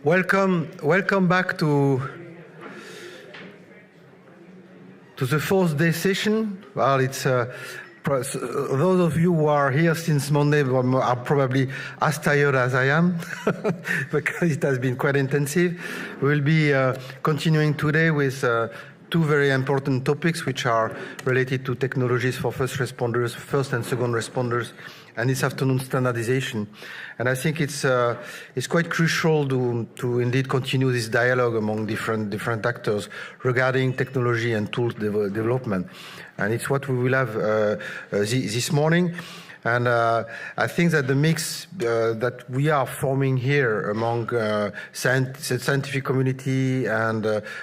Welcome back to the fourth day session. Well, it's those of you who are here since Monday are probably as tired as I am because it has been quite intensive. We'll be continuing today with two very important topics which are related to technologies for first responders, first and second responders, and this afternoon standardization. And I think it's quite crucial to indeed continue this dialogue among different actors regarding technology and tools development. And it's what we will have this morning. And I think that the mix that we are forming here among scientific community and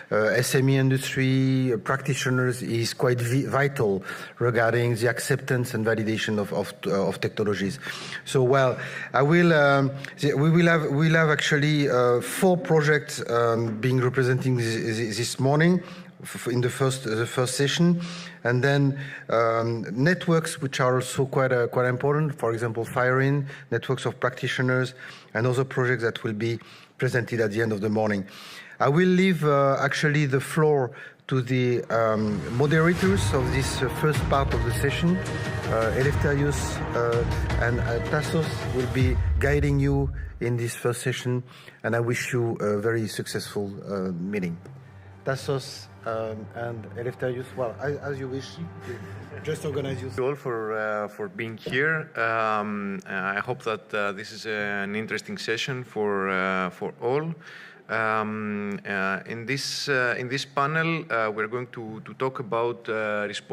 SME industry practitioners is quite vital regarding the acceptance and validation of technologies. So, well, we'll have actually 4 projects being representing this morning in the first session, and then networks which are also quite important. For example, FIRIN, networks of practitioners, and other projects that will be presented at the end of the morning. I will leave actually the floor to the moderators of this first part of the session. Eleftherios and Tassos will be guiding you in this first session, and I wish you a very successful meeting. Tassos and Eleftherios, well, as you wish, just organize yourself. Thank you all for being here. I hope that this is an interesting session for all. In this panel, we're going to talk about first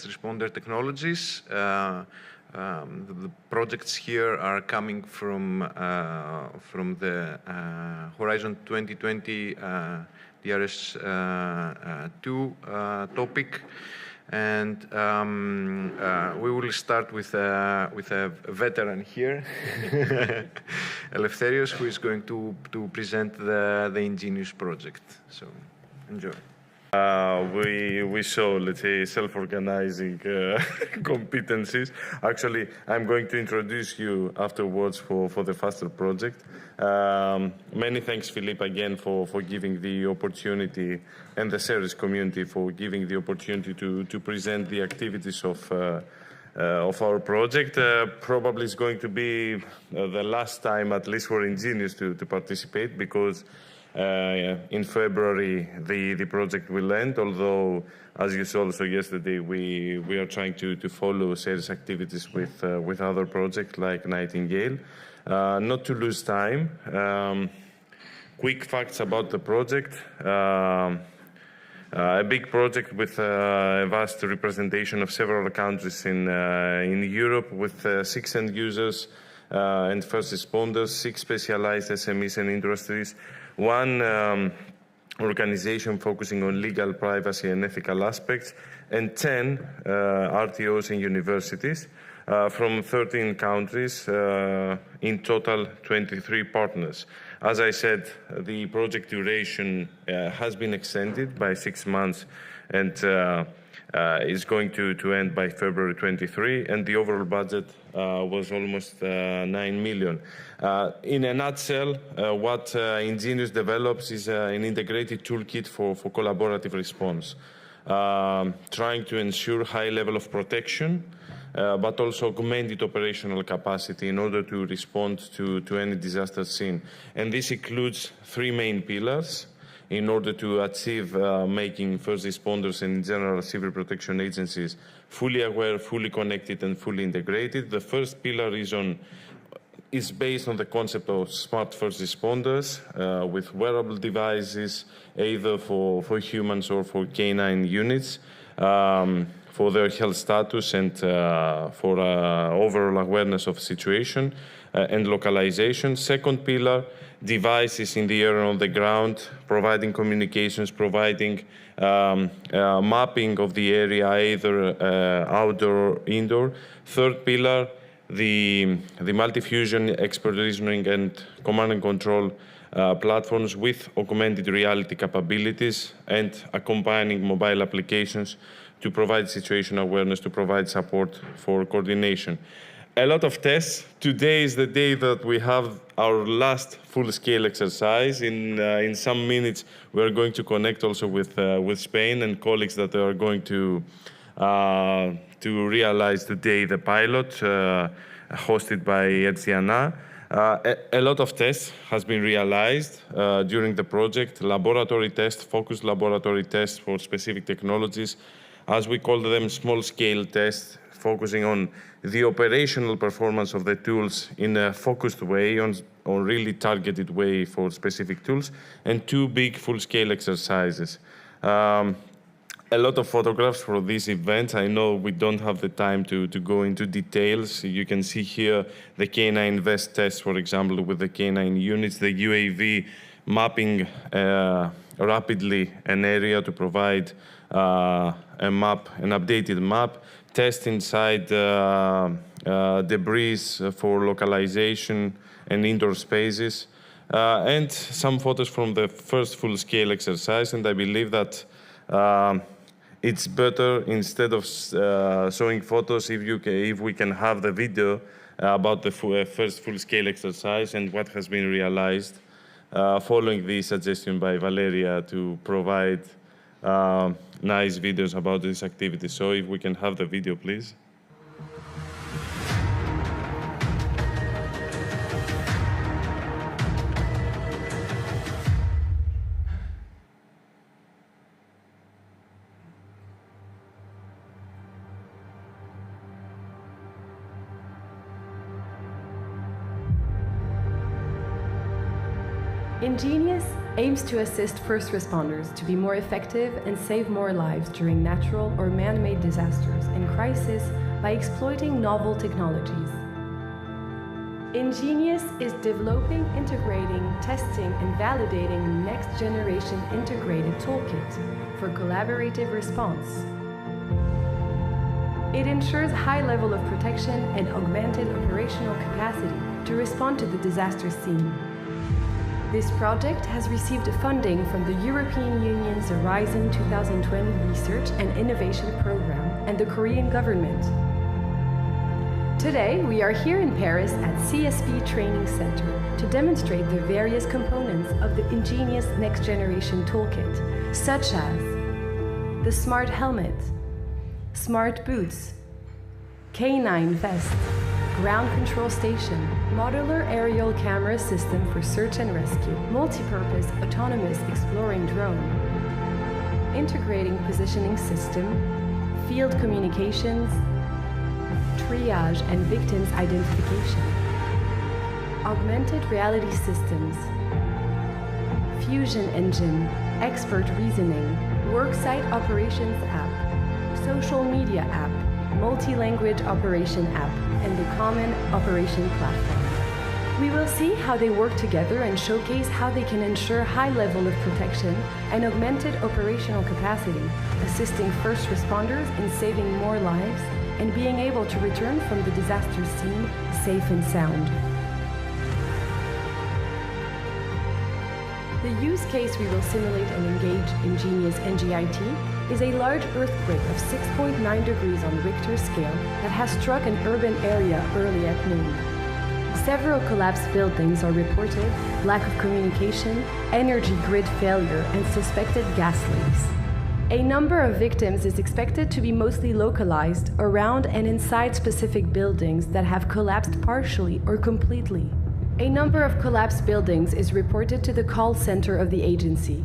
responder technologies. The projects here are coming from the Horizon 2020 DRS 2 topic, and we will start with a veteran here, Eleftherios, who is going to present the Ingenious project. So, enjoy. We show, let's say, self-organizing competencies. Actually, I'm going to introduce you afterwards for the FASTER project. Many thanks, Philippe, again for giving the opportunity, and the CERIS community for giving the opportunity to present the activities of our project. Probably it's going to be the last time, at least for Ingenious, to participate, because in February the project will end, although, as you saw also yesterday, we are trying to follow CERIS activities with other projects like Nightingale. Not to lose time, quick facts about the project. A big project with a vast representation of several countries in Europe, with 6 end users and first responders, 6 specialized SMEs and industries, 1 organization focusing on legal, privacy and ethical aspects, and 10 RTOs and universities from 13 countries, in total 23 partners. As I said, the project duration has been extended by 6 months and is going to end by February 23, and the overall budget was almost 9 million. In a nutshell, what Ingenious develops is an integrated toolkit for collaborative response, trying to ensure high level of protection, but also augmented operational capacity in order to respond to any disaster scene. And this includes 3 main pillars in order to achieve making first responders and in general civil protection agencies fully aware, fully connected and fully integrated. The first pillar is based on the concept of smart first responders with wearable devices, either for humans or for canine units, for their health status and for overall awareness of situation and localization. Second pillar, devices in the air and on the ground, providing communications, providing mapping of the area, either outdoor or indoor. Third pillar, the multi-fusion expert reasoning and command and control platforms with augmented reality capabilities and accompanying mobile applications to provide situation awareness, to provide support for coordination. a lot of tests. Today is the day that we have our last full-scale exercise. In some minutes, we are going to connect also with Spain and colleagues that are going to realize today the pilot hosted by Erziana. A lot of tests has been realized during the project, laboratory tests, focused laboratory tests for specific technologies, as we call them, small-scale tests, focusing on the operational performance of the tools in a focused way, on really targeted way for specific tools, and 2 big full-scale exercises. A lot of photographs for this event. I know we don't have the time to go into details. You can see here the K9 vest test, for example, with the K9 units, the UAV mapping rapidly an area to provide a map, an updated map, test inside debris for localization and indoor spaces, and some photos from the first full-scale exercise. And I believe that it's better, instead of showing photos, if we can have the video about the first full-scale exercise and what has been realized, following the suggestion by Valeria to provide nice videos about this activity. So if we can have the video, please. Ingenious aims to assist first responders to be more effective and save more lives during natural or man-made disasters and crisis by exploiting novel technologies. Ingenious is developing, integrating, testing, and validating a next-generation integrated toolkit for collaborative response. It ensures high level of protection and augmented operational capacity to respond to the disaster scene. This project has received funding from the European Union's Horizon 2020 Research and Innovation Program and the Korean government. Today, we are here in Paris at CSP Training Center to demonstrate the various components of the Ingenious Next Generation Toolkit, such as the smart helmet, smart boots, K9 vest, ground control station, modular aerial camera system for search and rescue, multi-purpose autonomous exploring drone, integrating positioning system, field communications, triage and victims identification, augmented reality systems, fusion engine, expert reasoning, worksite operations app, social media app, multi-language operation app, and the common operation platform. We will see how they work together and showcase how they can ensure high level of protection and augmented operational capacity, assisting first responders in saving more lives and being able to return from the disaster scene safe and sound. The use case we will simulate and engage Ingenious NGIT is a large earthquake of 6.9 degrees on Richter scale that has struck an urban area early at noon. Several collapsed buildings are reported, lack of communication, energy grid failure, and suspected gas leaks. A number of victims is expected to be mostly localized around and inside specific buildings that have collapsed partially or completely. A number of collapsed buildings is reported to the call center of the agency.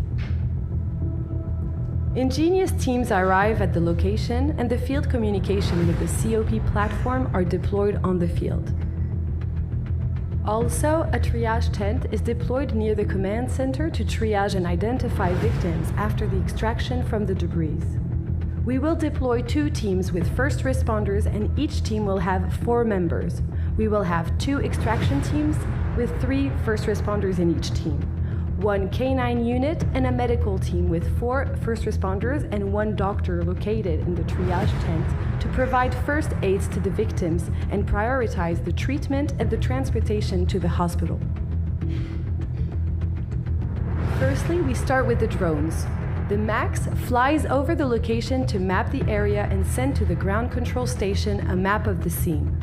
Ingenious teams arrive at the location and the field communication with the COP platform are deployed on the field. Also, a triage tent is deployed near the command center to triage and identify victims after the extraction from the debris. We will deploy 2 teams with first responders, and each team will have 4 members. We will have 2 extraction teams with 3 first responders in each team, 1 K9 unit and a medical team with 4 first responders and 1 doctor located in the triage tent to provide first aids to the victims and prioritize the treatment and the transportation to the hospital. Firstly, we start with the drones. The MAX flies over the location to map the area and send to the ground control station a map of the scene.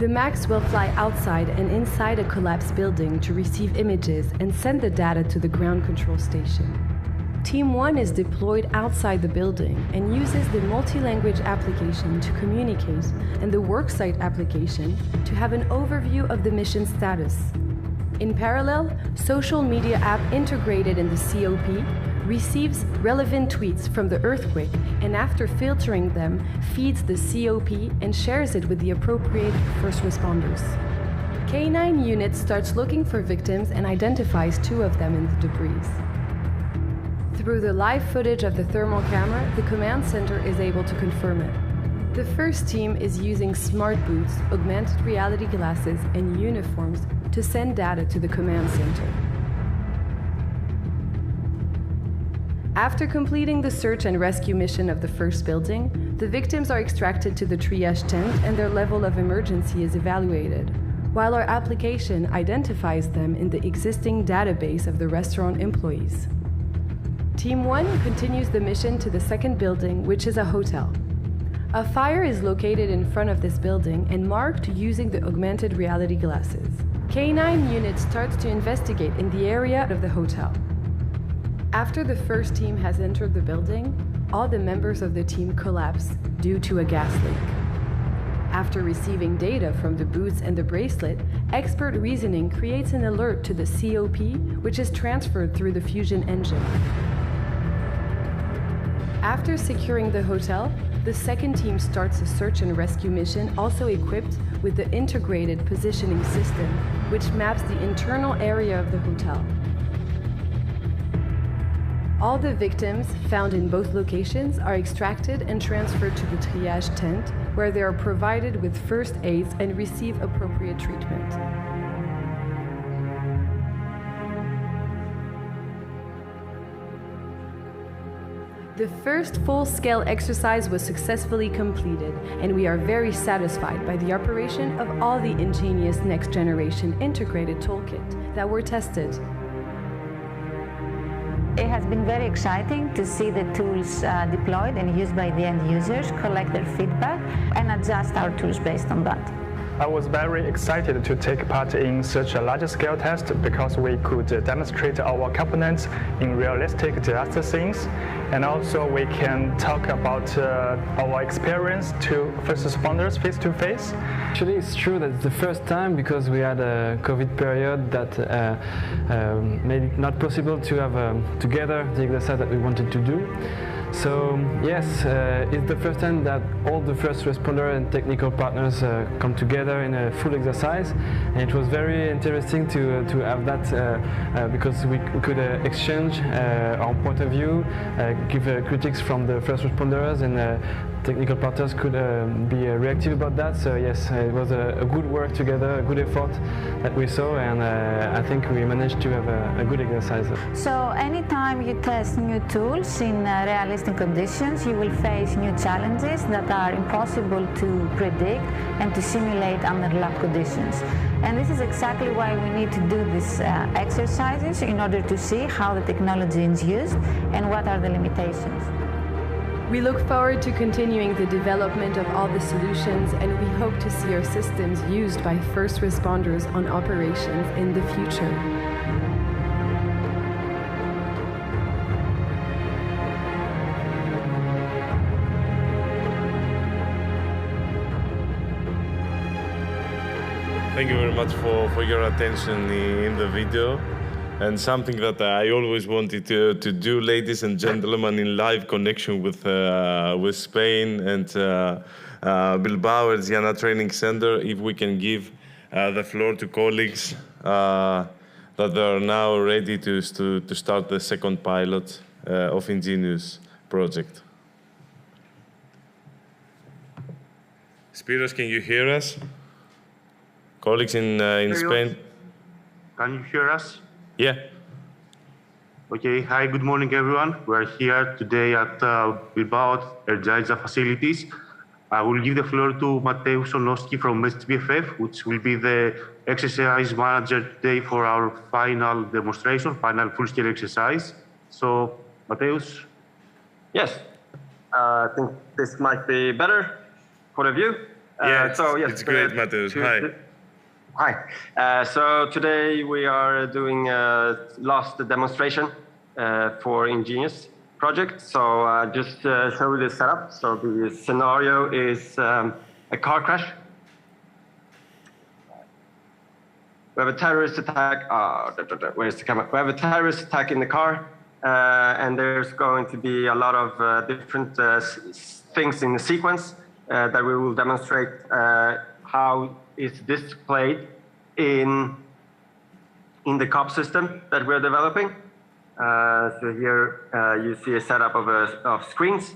The MAX will fly outside and inside a collapsed building to receive images and send the data to the ground control station. Team 1 is deployed outside the building and uses the multi-language application to communicate and the worksite application to have an overview of the mission status. In parallel, social media app integrated in the COP receives relevant tweets from the earthquake and after filtering them, feeds the COP and shares it with the appropriate first responders. K9 unit starts looking for victims and identifies 2 of them in the debris. Through the live footage of the thermal camera, the command center is able to confirm it. The first team is using smart boots, augmented reality glasses, and uniforms to send data to the command center. After completing the search and rescue mission of the first building, the victims are extracted to the triage tent and their level of emergency is evaluated, while our application identifies them in the existing database of the restaurant employees. Team 1 continues the mission to the second building, which is a hotel. A fire is located in front of this building and marked using the augmented reality glasses. K9 unit starts to investigate in the area of the hotel. After the first team has entered the building, all the members of the team collapse due to a gas leak. After receiving data from the boots and the bracelet, expert reasoning creates an alert to the COP, which is transferred through the fusion engine. After securing the hotel, the second team starts a search and rescue mission also equipped with the integrated positioning system, which maps the internal area of the hotel. All the victims found in both locations are extracted and transferred to the triage tent, where they are provided with first aids and receive appropriate treatment. The first full-scale exercise was successfully completed, and we are very satisfied by the operation of all the Ingenious next-generation integrated toolkit that were tested. It has been very exciting to see the tools deployed and used by the end users, collect their feedback, and adjust our tools based on that. I was very excited to take part in such a large-scale test because we could demonstrate our components in realistic disaster scenes, and also we can talk about our experience to first responders face-to-face. Actually, it's true that it's the first time because we had a COVID period that made it not possible to have together the exercise that we wanted to do. So yes, it's the first time that all the first responder and technical partners come together in a full exercise, and it was very interesting to have that because we could exchange our point of view, give critiques from the first responders, and technical partners could be reactive about that. So yes, it was a good work together, a good effort that we saw, and I think we managed to have a good exercise. So anytime you test new tools in realistic conditions, you will face new challenges that are impossible to predict and to simulate under lab conditions. And this is exactly why we need to do these exercises in order to see how the technology is used and what are the limitations. We look forward to continuing the development of all the solutions, and we hope to see our systems used by first responders on operations in the future. Thank you very much for your attention in the video. And something that I always wanted to do, ladies and gentlemen, in live connection with Spain and Bilbao and Diana Training Center, if we can give the floor to colleagues that are now ready to start the second pilot of Ingenious project. Spiros, can you hear us? Colleagues in Spain? Can you hear us? Yeah. Okay. Hi, good morning, everyone. We are here today at Bilbao Erjaija facilities. I will give the floor to Mateusz Onowski from SBFF, which will be the exercise manager today for our final demonstration, final full-scale exercise. So, Mateusz? Yes. I think this might be better for the view. Yeah, So yes, it's great, Mateusz. Hi. Hi. So today we are doing a last demonstration for Ingenious project. So just show you the setup. So the scenario is a car crash. We have a terrorist attack. Where's the camera? We have a terrorist attack in the car, and there's going to be a lot of different things in the sequence that we will demonstrate how it's displayed in the COP system that we're developing. So here you see a setup of screens,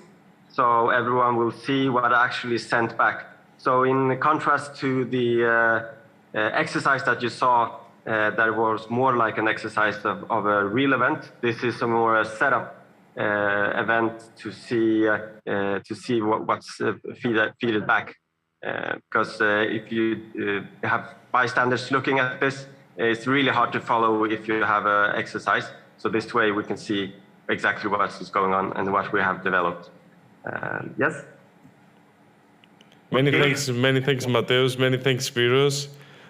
so everyone will see what actually is sent back. So in contrast to the exercise that you saw that was more like an exercise of a real event, this is a more setup event to see what's feeded back. Because if you have bystanders looking at this, it's really hard to follow if you have an exercise. So this way we can see exactly what is going on and what we have developed. Yes? Many thanks, Mateusz. Many thanks, Spiros.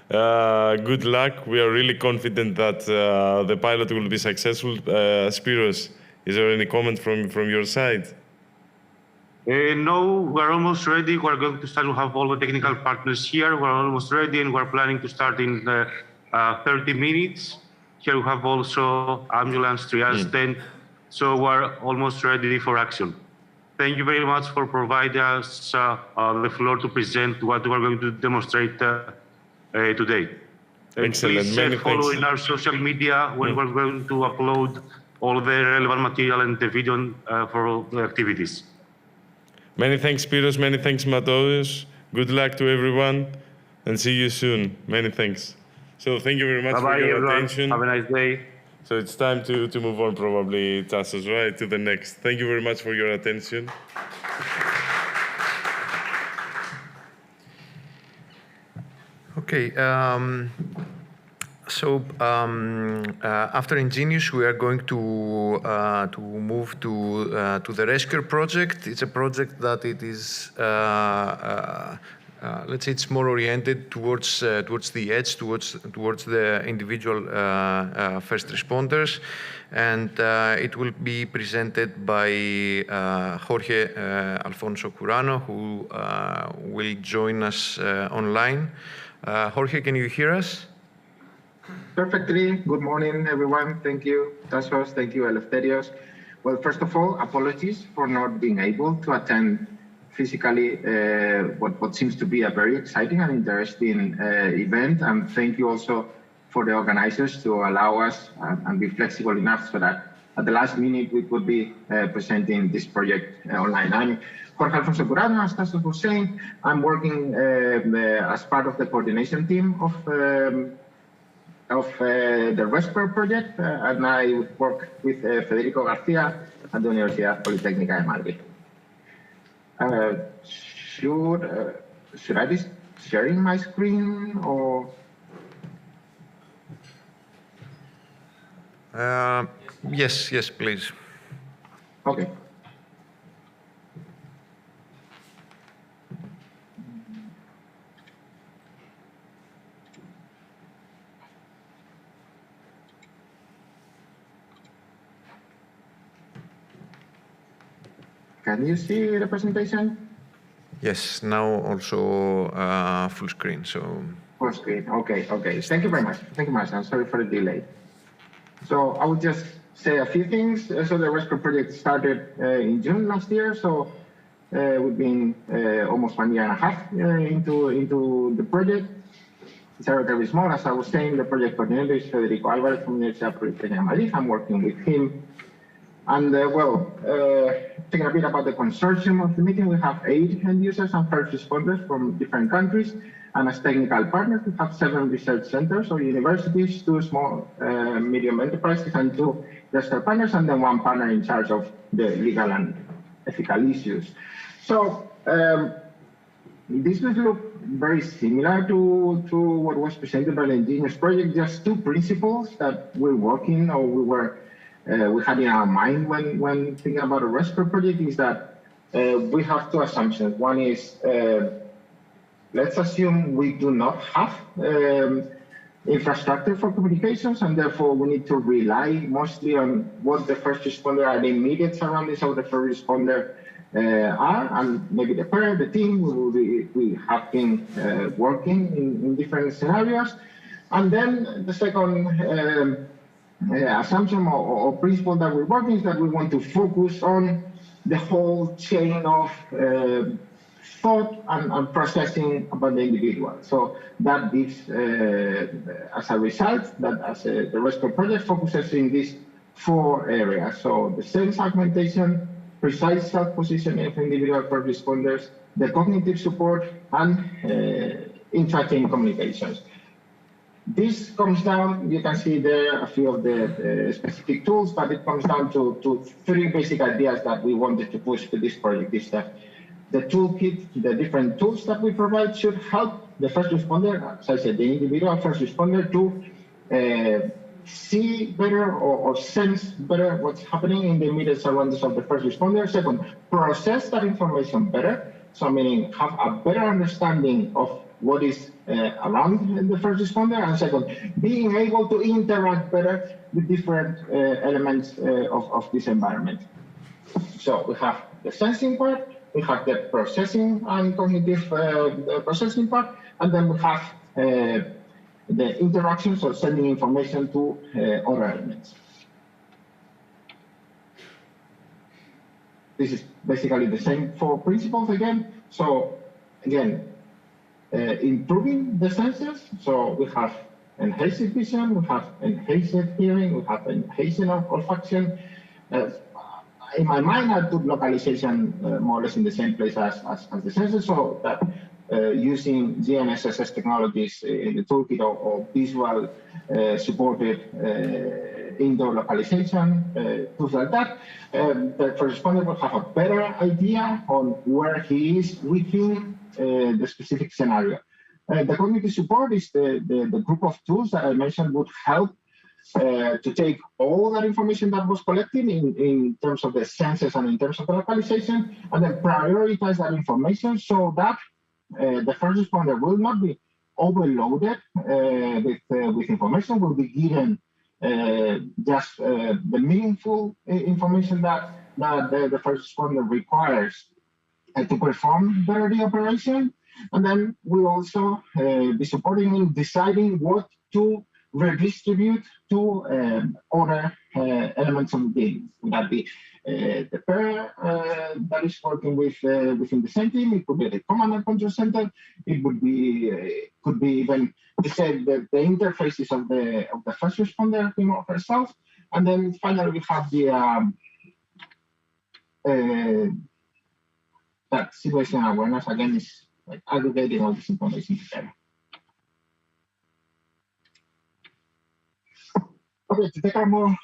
Good luck. We are really confident that the pilot will be successful. Spiros, is there any comment from your side? No, we're almost ready. We're going to start. We have all the technical partners here. We're almost ready, and we're planning to start in 30 minutes. Here we have also ambulance triage tent. So we're almost ready for action. Thank you very much for providing us the floor to present what we're going to demonstrate today. Excellent. Please follow in our social media when we're going to upload all the relevant material and the video for all the activities. Many thanks, Spiros. Many thanks, Mateusz. Good luck to everyone, and see you soon. Many thanks. So thank you very much for your attention. Have a nice day. So it's time to move on, probably, Tassos, right, to the next. Thank you very much for your attention. Okay. So after Ingenious, we are going to move to the Rescue project. It's a project that it is, let's say, it's more oriented towards the edge, towards the individual first responders, and it will be presented by Jorge Alfonso Curano, who will join us online. Jorge, can you hear us? Perfectly. Good morning, everyone. Thank you, Tassos. Thank you, Eleftherios. Well, first of all, apologies for not being able to attend physically what seems to be a very exciting and interesting event. And thank you also for the organizers to allow us and be flexible enough so that at the last minute we could be presenting this project online. I'm Jorge Alfonso Curano, as Tassos was saying. I'm working as part of the coordination team of the RESPER project, and I work with Federico Garcia at the Universidad Politécnica de Madrid. Should I be sharing my screen or? Yes, please. Okay. Can you see the presentation? Yes, now also full screen. So full screen. Okay. Thank you very much. I'm sorry for the delay. So I would just say a few things. So the RESPER project started in June last year. So we've been almost 1.5 years into the project. It's relatively small. As I was saying, the project coordinator is Federico Alvarez from the Universidad Politécnica de Madrid. I'm working with him. And thinking a bit about the consortium of the meeting, we have 8 end users and first responders from different countries. And as technical partners, we have 7 research centers or universities, 2 small, medium enterprises, and 2 industrial partners, and then 1 partner in charge of the legal and ethical issues. So this will look very similar to what was presented by the Ingenious project, just 2 principles that we're working or we had in our mind when thinking about a RESPER project is that we have 2 assumptions. One is let's assume we do not have infrastructure for communications, and therefore we need to rely mostly on what the first responder and the immediate surroundings of the first responder are, and maybe the pair, the team, we have been working in different scenarios. And then the second assumption or principle that we're working is that we want to focus on the whole chain of thought and processing about the individual. So that gives, as a result, that as the RESCO project focuses in these 4 areas. So the sense augmentation, precise self-positioning of individual first responders, the cognitive support, and intra-chain communications. This comes down, you can see there a few of the specific tools, but it comes down to 3 basic ideas that we wanted to push to this project. Is that the toolkit, the different tools that we provide should help the first responder, as I said, the individual first responder to see better or sense better what's happening in the immediate surroundings of the first responder. Second, process that information better, so meaning have a better understanding of what is around the first responder, and second, being able to interact better with different elements of this environment. So we have the sensing part, we have the processing and cognitive processing part, and then we have the interactions or sending information to other elements. This is basically the same 4 principles again. So again, improving the senses. So we have enhanced vision, we have enhanced hearing, we have enhanced olfaction. In my mind, I put localization more or less in the same place as the senses, so that using GNSS technologies in the toolkit or visual supported indoor localization, tools like that, the first responder will have a better idea on where he is within the specific scenario. The cognitive support is the group of tools that I mentioned would help to take all that information that was collected in terms of the senses and in terms of the localization, and then prioritize that information so that the first responder will not be overloaded with information, will be given just the meaningful information that the first responder requires to perform better the operation. And then we'll also be supporting in deciding what to redistribute to other elements of the team. Would that be the pair that is working within the same team? It could be the command and control center. It would be could be even the interfaces of the first responder team of herself. And then finally we have the that situational awareness again is like aggregating all this information together. Okay, to take a more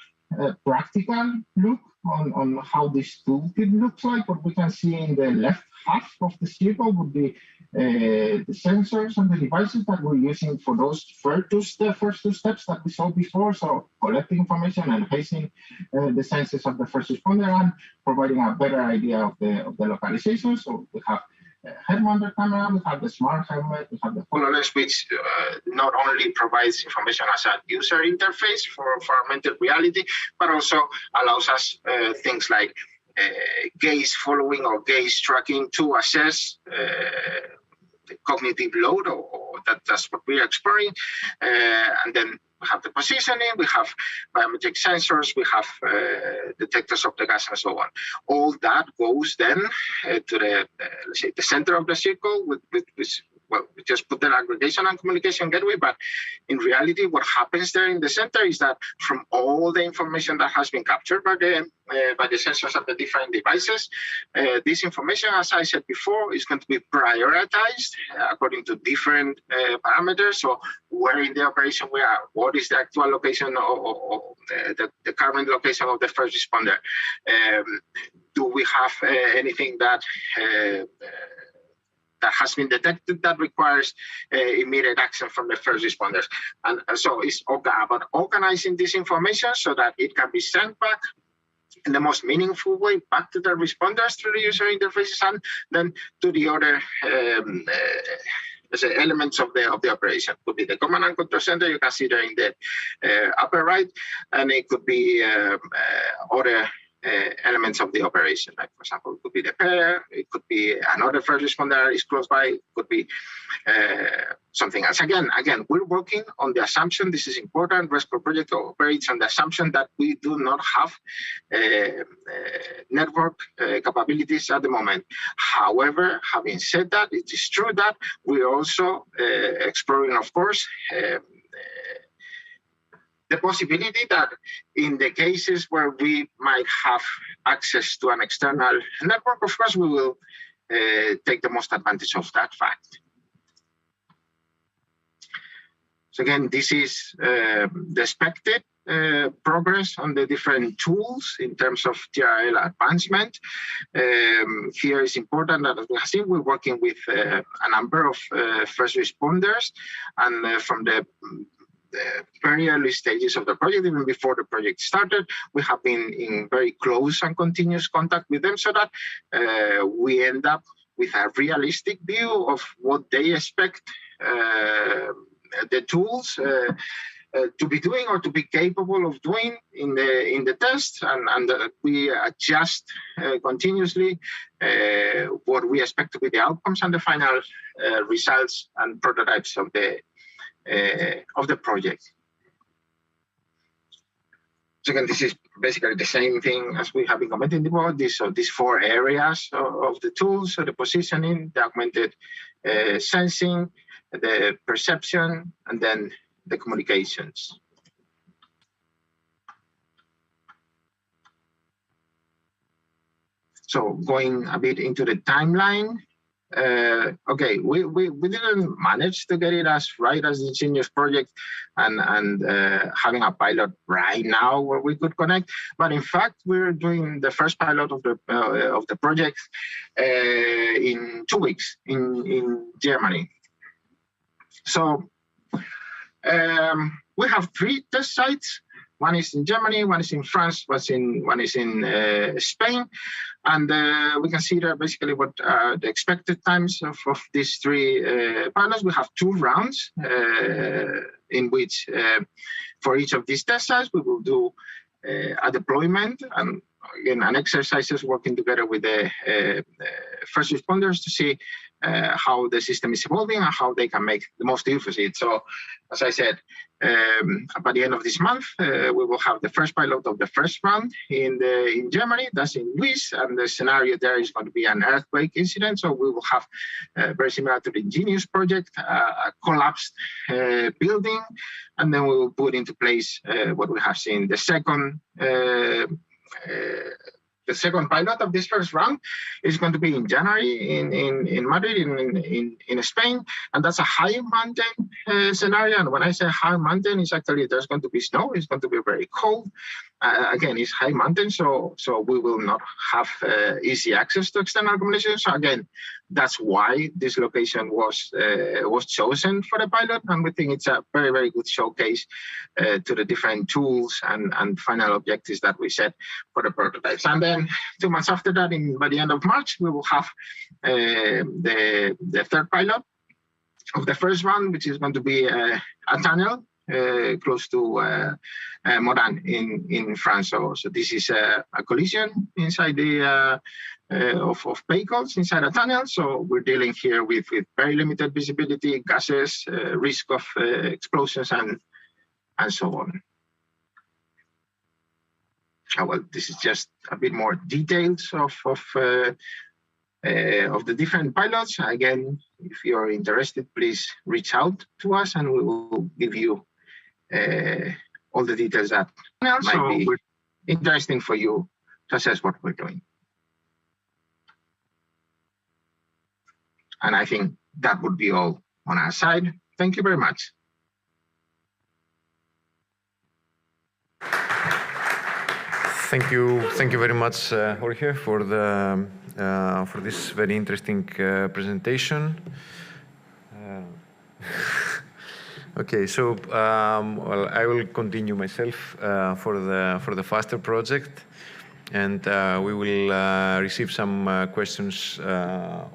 practical look on how this toolkit looks like, what we can see in the left half of the circle would be the sensors and the devices that we're using for those first two steps that we saw before. So collecting information and enhancing the senses of the first responder and providing a better idea of the localization. So we have head-mounted camera, we have the smart helmet, we have the HoloLens, which not only provides information as a user interface for augmented reality, but also allows us things like gaze following or gaze tracking to assess the cognitive load, or that's what we are exploring. And then we have the positioning, we have biometric sensors, we have detectors of the gas and so on. All that goes then to the, let's say, the center of the circle with well, we just put the aggregation and communication gateway, but in reality, what happens there in the center is that from all the information that has been captured by the sensors of the different devices, this information, as I said before, is going to be prioritized according to different parameters. So where in the operation we are, what is the actual location or the current location of the first responder? Do we have anything that has been detected that requires immediate action from the first responders? And so it's about organizing this information so that it can be sent back in the most meaningful way back to the responders through the user interfaces and then to the other say, elements of the operation. It could be the command and control center, you can see there in the upper right, and it could be other elements of the operation. Like, for example, it could be the pair, it could be another first responder is close by, it could be something else. Again, we're working on the assumption, this is important, RESCO project operates on the assumption that we do not have network capabilities at the moment. However, having said that, it is true that we're also exploring, of course, the possibility that in the cases where we might have access to an external network, of course, we will take the most advantage of that fact. So again, this is the expected progress on the different tools in terms of TRL advancement. Here is important that, as we have seen, we're working with a number of first responders, and from the very early stages of the project, even before the project started, we have been in very close and continuous contact with them so that we end up with a realistic view of what they expect the tools to be doing or to be capable of doing in the test, and we adjust continuously what we expect to be the outcomes and the final results and prototypes of the project. So again, this is basically the same thing as we have been commenting about this. So these 4 areas of the tools: so the positioning, the augmented sensing, the perception, and then the communications. So going a bit into the timeline. Okay, we didn't manage to get it as right as the Ingenious project and having a pilot right now where we could connect. But in fact, we're doing the first pilot of the project in 2 weeks in Germany. So we have 3 test sites. One is in Germany, one is in France, one is in Spain. And we can see there basically what the expected times of these 3 pilots. We have 2 rounds in which for each of these test sites, we will do a deployment and again, an exercises working together with the first responders to see how the system is evolving and how they can make the most use of it. So, as I said, by the end of this month, we will have the first pilot of the first round in Germany. That's in Luis, and the scenario there is going to be an earthquake incident. So we will have very similar to the Ingenious project, a collapsed building, and then we will put into place what we have seen. The second pilot of this first round is going to be in January in Madrid, in Spain, and that's a high mountain scenario. And when I say high mountain, it's actually there's going to be snow. It's going to be very cold. Again, it's high mountain, so we will not have easy access to external communication. So again, that's why this location was chosen for the pilot, and we think it's a very, very good showcase to the different tools and final objectives that we set for the prototypes. And then 2 months after that, by the end of March, we will have the third pilot of the first round, which is going to be a tunnel close to Moran in France. So this is a collision inside of vehicles inside a tunnel. So we're dealing here with very limited visibility, gases, risk of explosions, and so on. Well, this is just a bit more details of the different pilots. Again, if you're interested, please reach out to us and we will give you all the details that might be interesting for you to assess what we're doing. And I think that would be all on our side. Thank you very much. Thank you very much, Jorge, for this very interesting presentation. Okay, so well, I will continue myself for the FASTER project. and we will receive some questions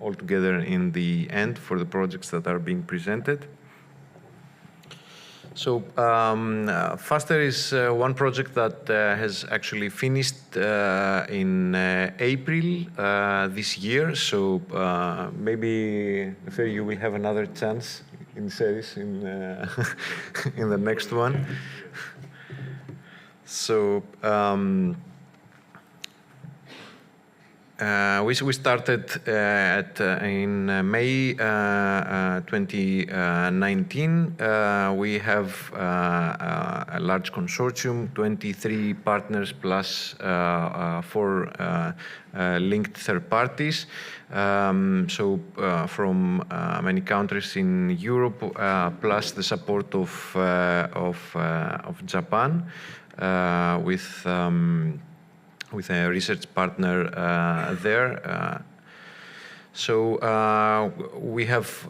altogether in the end for the projects that are being presented. So FASTER is one project that has actually finished in April this year. So maybe you will have another chance in CERIS in the next one. So we started in May 2019. We have a large consortium, 23 partners plus 4 linked third parties. So from many countries in Europe, plus the support of Japan, with a research partner there. So we have,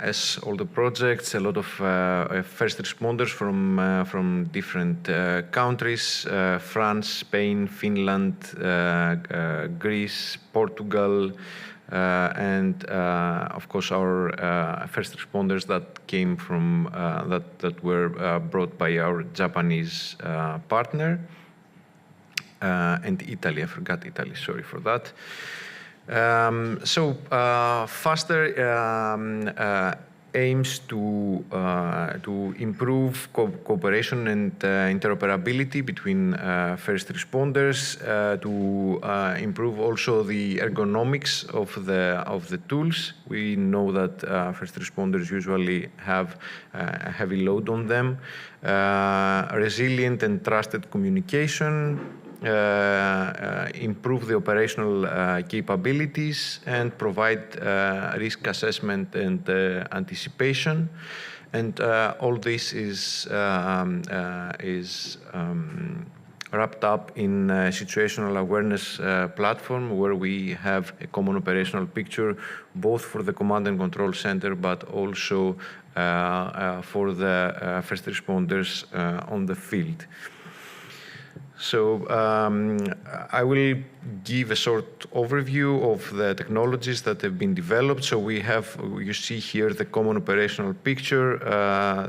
as all the projects, a lot of first responders from different countries: France, Spain, Finland, Greece, Portugal, and of course our first responders that came from that were brought by our Japanese partner. And Italy, I forgot Italy, sorry for that. So FASTER aims to improve cooperation and interoperability between first responders, to improve also the ergonomics of the tools. We know that first responders usually have a heavy load on them. Resilient and trusted communication, improve the operational capabilities, and provide risk assessment and anticipation. And all this is wrapped up in a situational awareness platform where we have a common operational picture, both for the command and control center, but also for the first responders on the field. So I will give a short overview of the technologies that have been developed. So we have, you see here the common operational picture.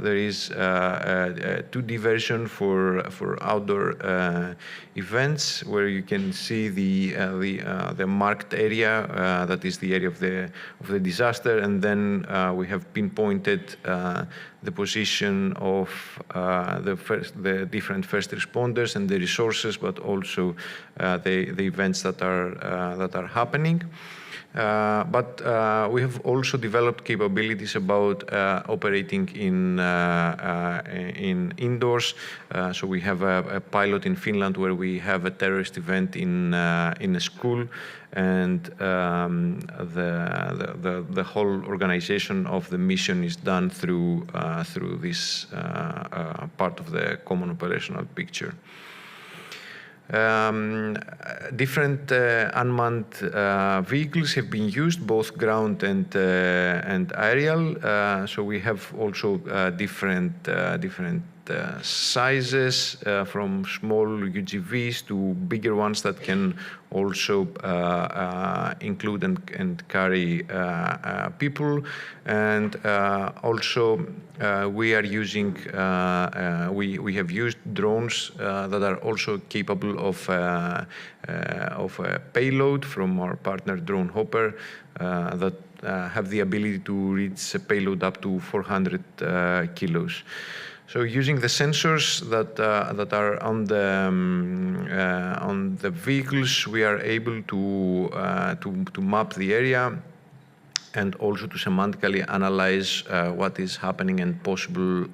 There is a 2D version for outdoor events, where you can see the marked area that is the area of the disaster, and then we have pinpointed the position of the different first responders and the resources, but also the events that are happening. But we have also developed capabilities about operating in indoors. So we have a pilot in Finland where we have a terrorist event in a school, and the whole organization of the mission is done through this part of the common operational picture. Different unmanned vehicles have been used, both ground and aerial. So we have also different sizes, from small UGVs to bigger ones that can also include and carry people. And also we are using, we have used drones that are also capable of a payload from our partner Drone Hopper, that have the ability to reach a payload up to 400 kilos. So using the sensors that are on the vehicles, we are able to map the area, and also to semantically analyze what is happening and possible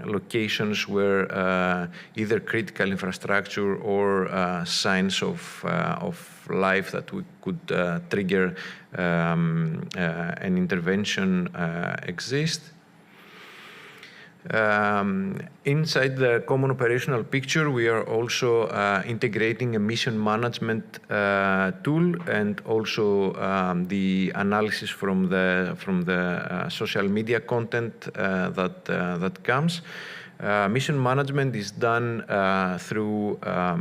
locations where either critical infrastructure or signs of life that we could trigger an intervention exist. Inside the common operational picture, we are also integrating a mission management tool, and also the analysis from the social media content that comes. Mission management is done through a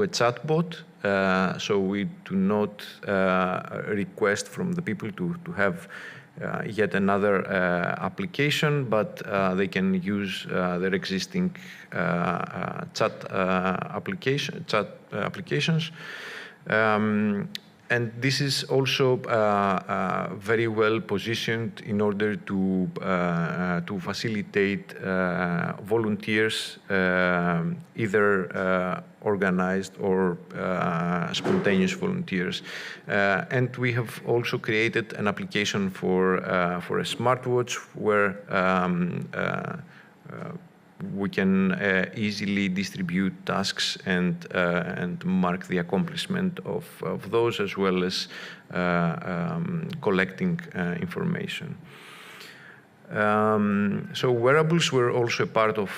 chatbot, so we do not request from the people to have yet another application, but they can use their existing chat applications. And this is also very well positioned in order to facilitate volunteers, either organized or spontaneous volunteers. And we have also created an application for a smartwatch where we can easily distribute tasks and mark the accomplishment of those, as well as collecting information. So wearables were also a part of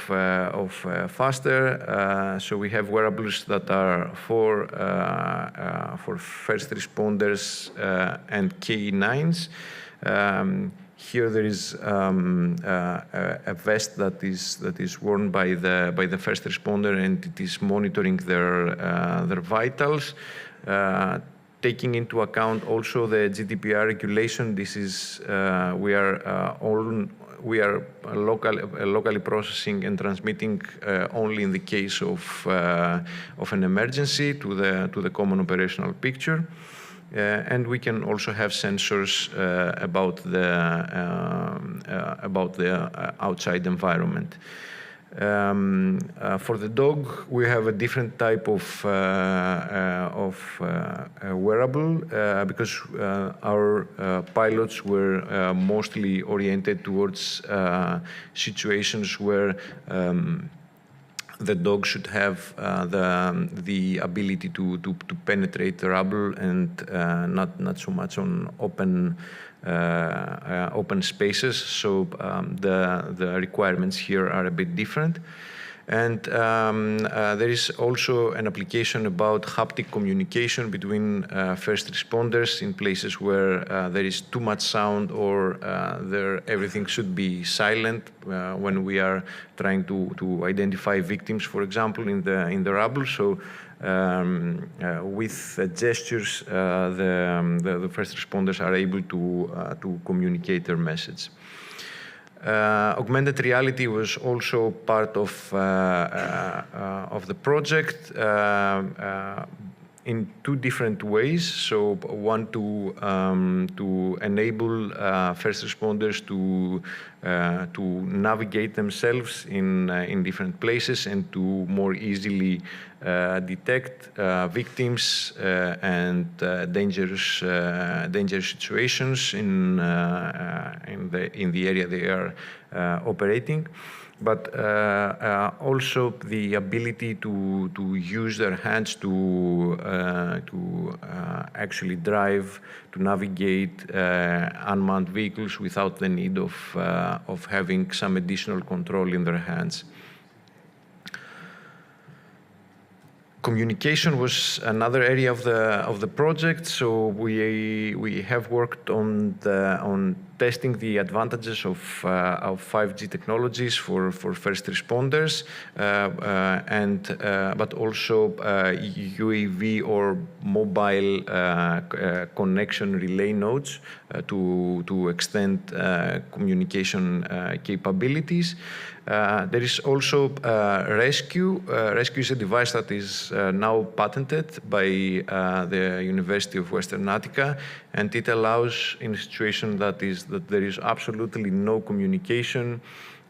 FASTER. So we have wearables that are for first responders and K9s. Here there is a vest that is worn by the first responder, and it is monitoring their vitals. Taking into account also the GDPR regulation, this is we are locally processing and transmitting only in the case of an emergency to the common operational picture. And we can also have sensors about the outside environment. For the dog, we have a different type of wearable because our pilots were mostly oriented towards situations where the dog should have the ability to penetrate the rubble and not so much on open spaces. So the requirements here are a bit different. And there is also an application about haptic communication between first responders in places where there is too much sound or everything should be silent when we are trying to identify victims, for example, in the rubble. So with gestures, the first responders are able to communicate their message. Augmented reality was also part of the project in two different ways. So one to enable first responders to navigate themselves in different places and to more easily detect victims and dangerous situations in the area they are operating, but also the ability to use their hands to actually drive, to navigate unmanned vehicles without the need of having some additional control in their hands. Communication was another area of the project. So we have worked on testing the advantages of 5G technologies for first responders, but also UAV or mobile connection relay nodes to extend communication capabilities. There is also Rescue. Rescue is a device that is now patented by the University of Western Attica, and it allows, in a situation that there is absolutely no communication,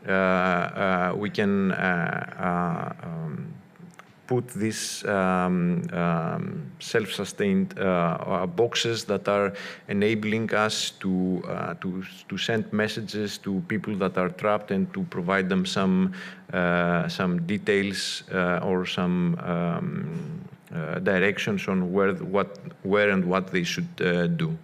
we can put these self-sustained boxes that are enabling us to send messages to people that are trapped and to provide them some details or some directions on where and what they should do.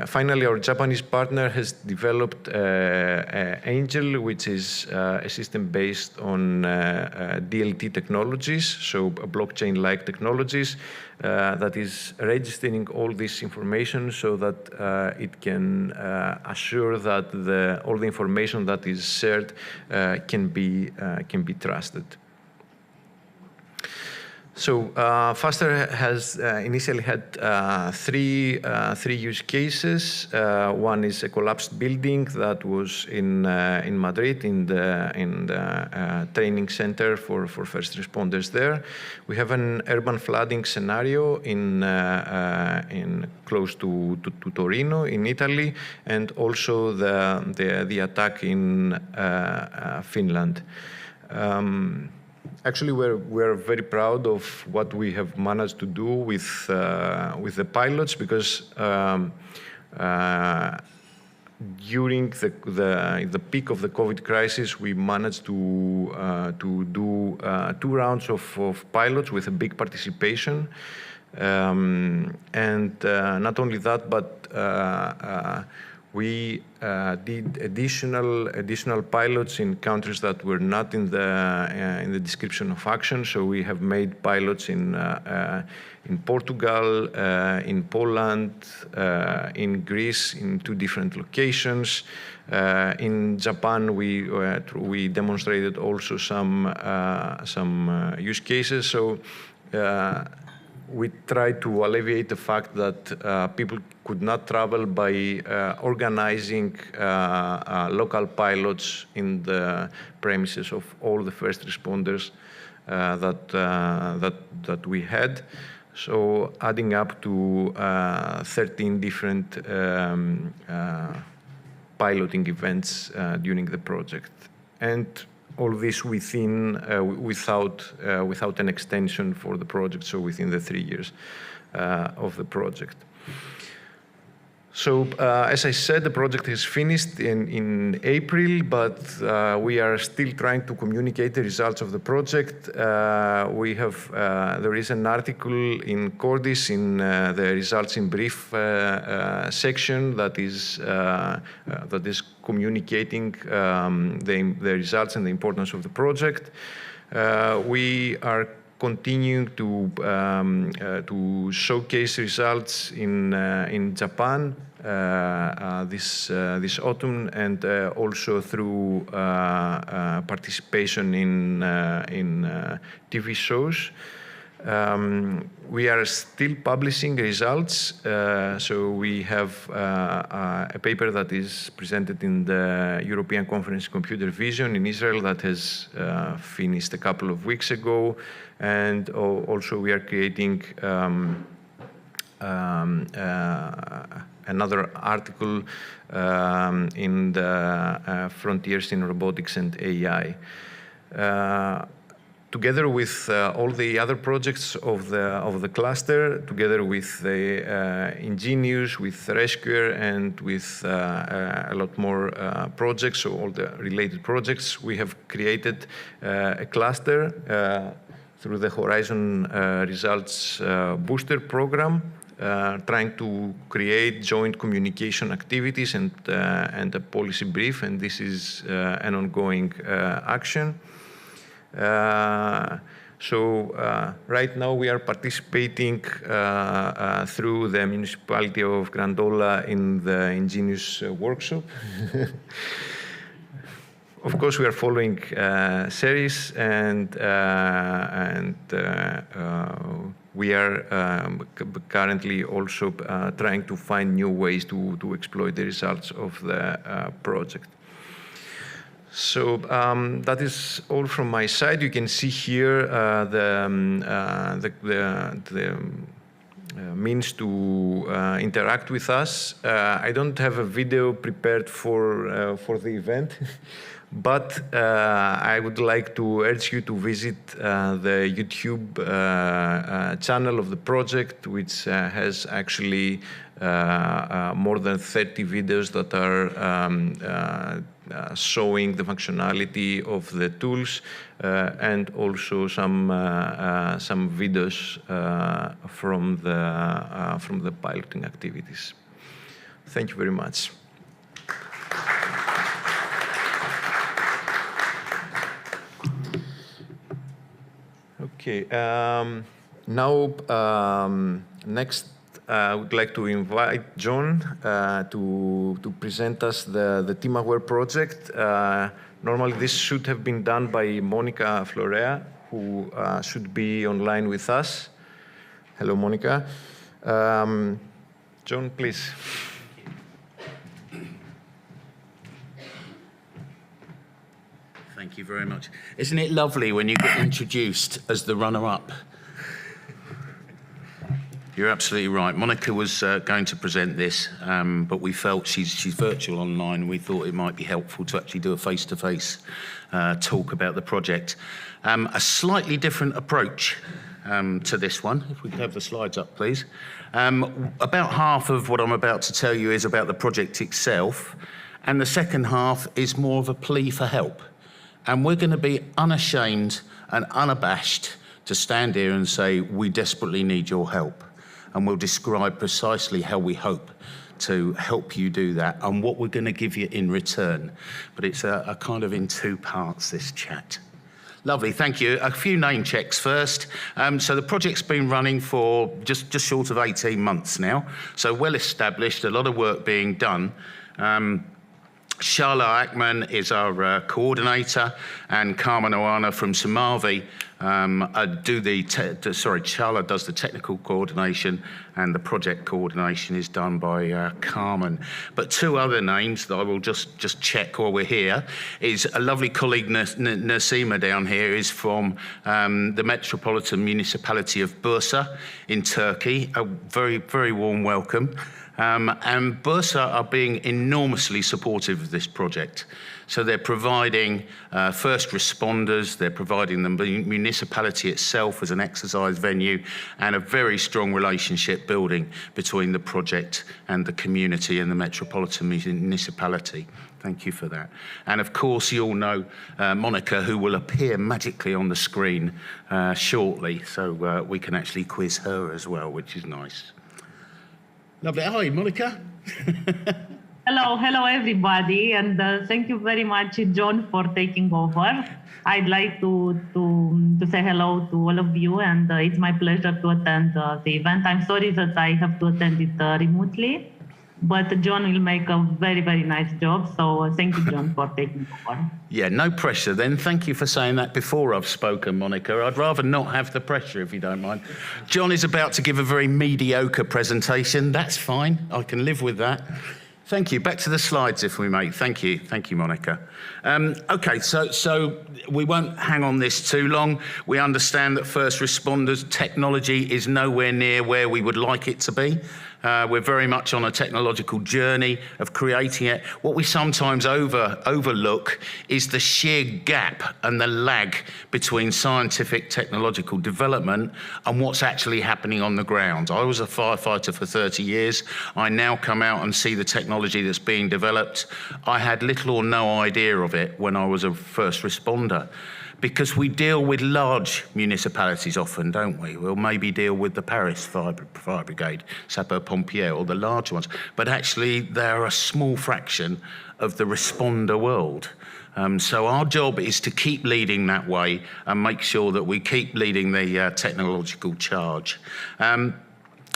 Finally, our Japanese partner has developed Angel, which is a system based on DLT technologies, so blockchain-like technologies, that is registering all this information so that it can assure that all the information that is shared can be trusted. So FASTER has initially had three use cases. One is a collapsed building that was in Madrid, in the training center for first responders there. We have an urban flooding scenario in close to Torino in Italy, and also the attack in Finland. Actually, we're very proud of what we have managed to do with the pilots, because during the peak of the COVID crisis, we managed to do 2 rounds of pilots with a big participation, and not only that, but we did additional pilots in countries that were not in the description of action. So we have made pilots in Portugal, in Poland, in Greece, in 2 different locations. In Japan, we demonstrated also some use cases. So we tried to alleviate the fact that people could not travel by organizing local pilots in the premises of all the first responders that we had. So adding up to 13 different piloting events during the project, and all this without an extension for the project, so within the 3 years of the project. So as I said, the project is finished in April, but we are still trying to communicate the results of the project. There is an article in Cordis in the results in brief section that is communicating the results and the importance of the project. We are continuing to showcase results in Japan this autumn, and also through participation in TV shows. We are still publishing results, so we have a paper that is presented in the European Conference on Computer Vision in Israel that has finished a couple of weeks ago, and also we are creating another article in the Frontiers in Robotics and AI. Together with all the other projects of the cluster, together with the Ingenious, with Rescuer, and with a lot more projects, so all the related projects, we have created a cluster through the Horizon Results Booster Program, trying to create joint communication activities and a policy brief, and this is an ongoing action. Right now we are participating through the municipality of Grandola in the Ingenious workshop. Of course, we are following CERIS, and we are currently also trying to find new ways to exploit the results of the project. So that is all from my side. You can see here the means to interact with us. I don't have a video prepared for the event, but I would like to urge you to visit the YouTube channel of the project, which has actually more than 30 videos that are showing the functionality of the tools, and also some videos from the piloting activities. Thank you very much. Okay, now next I would like to invite John to present us the TeamAware project. Normally this should have been done by Monica Florea, who should be online with us. Hello, Monica. John, please. Thank you very much. Isn't it lovely when you get introduced as the runner-up? You're absolutely right. Monica was going to present this, but we felt she's virtual online. We thought it might be helpful to actually do a face-to-face talk about the project. A slightly different approach to this one. If we could have the slides up, please. About half of what I'm about to tell you is about the project itself, and the second half is more of a plea for help. And we're going to be unashamed and unabashed to stand here and say, we desperately need your help. And we'll describe precisely how we hope to help you do that and what we're going to give you in return. But it's a kind of in two parts, this chat. Lovely, thank you. A few name checks first. So the project's been running for just short of 18 months now. So well established, a lot of work being done. Shala Akman is our coordinator, and Carmen Oana from Sumavi Shala does the technical coordination, and the project coordination is done by Carmen. But two other names that I will just check while we're here is a lovely colleague, Nasima down here, is from the Metropolitan Municipality of Bursa in Turkey. A very, very warm welcome. And Bursa are being enormously supportive of this project. So they're providing first responders, they're providing the municipality itself as an exercise venue, and a very strong relationship building between the project and the community and the Metropolitan Municipality. Thank you for that. And of course, you all know Monica, who will appear magically on the screen shortly, so we can actually quiz her as well, which is nice. Lovely. Hi, Monica. Hello everybody, and thank you very much, John, for taking over. I'd like to say hello to all of you, and it's my pleasure to attend the event. I'm sorry that I have to attend it remotely, but John will make a very, very nice job. So thank you, John, for taking over. Yeah, no pressure then. Thank you for saying that before I've spoken, Monica. I'd rather not have the pressure, if you don't mind. John is about to give a very mediocre presentation. That's fine. I can live with that. Thank you. Back to the slides, if we may. Thank you. Thank you, Monica. Okay, so we won't hang on this too long. We understand that first responders technology is nowhere near where we would like it to be. We're very much on a technological journey of creating it. What we sometimes overlook is the sheer gap and the lag between scientific technological development and what's actually happening on the ground. I was a firefighter for 30 years. I now come out and see the technology that's being developed. I had little or no idea of it when I was a first responder, because we deal with large municipalities often, don't we? We'll maybe deal with the Paris Fire Brigade, Sapeurs-Pompiers, or the large ones, but actually they're a small fraction of the responder world. So our job is to keep leading that way and make sure that we keep leading the technological charge.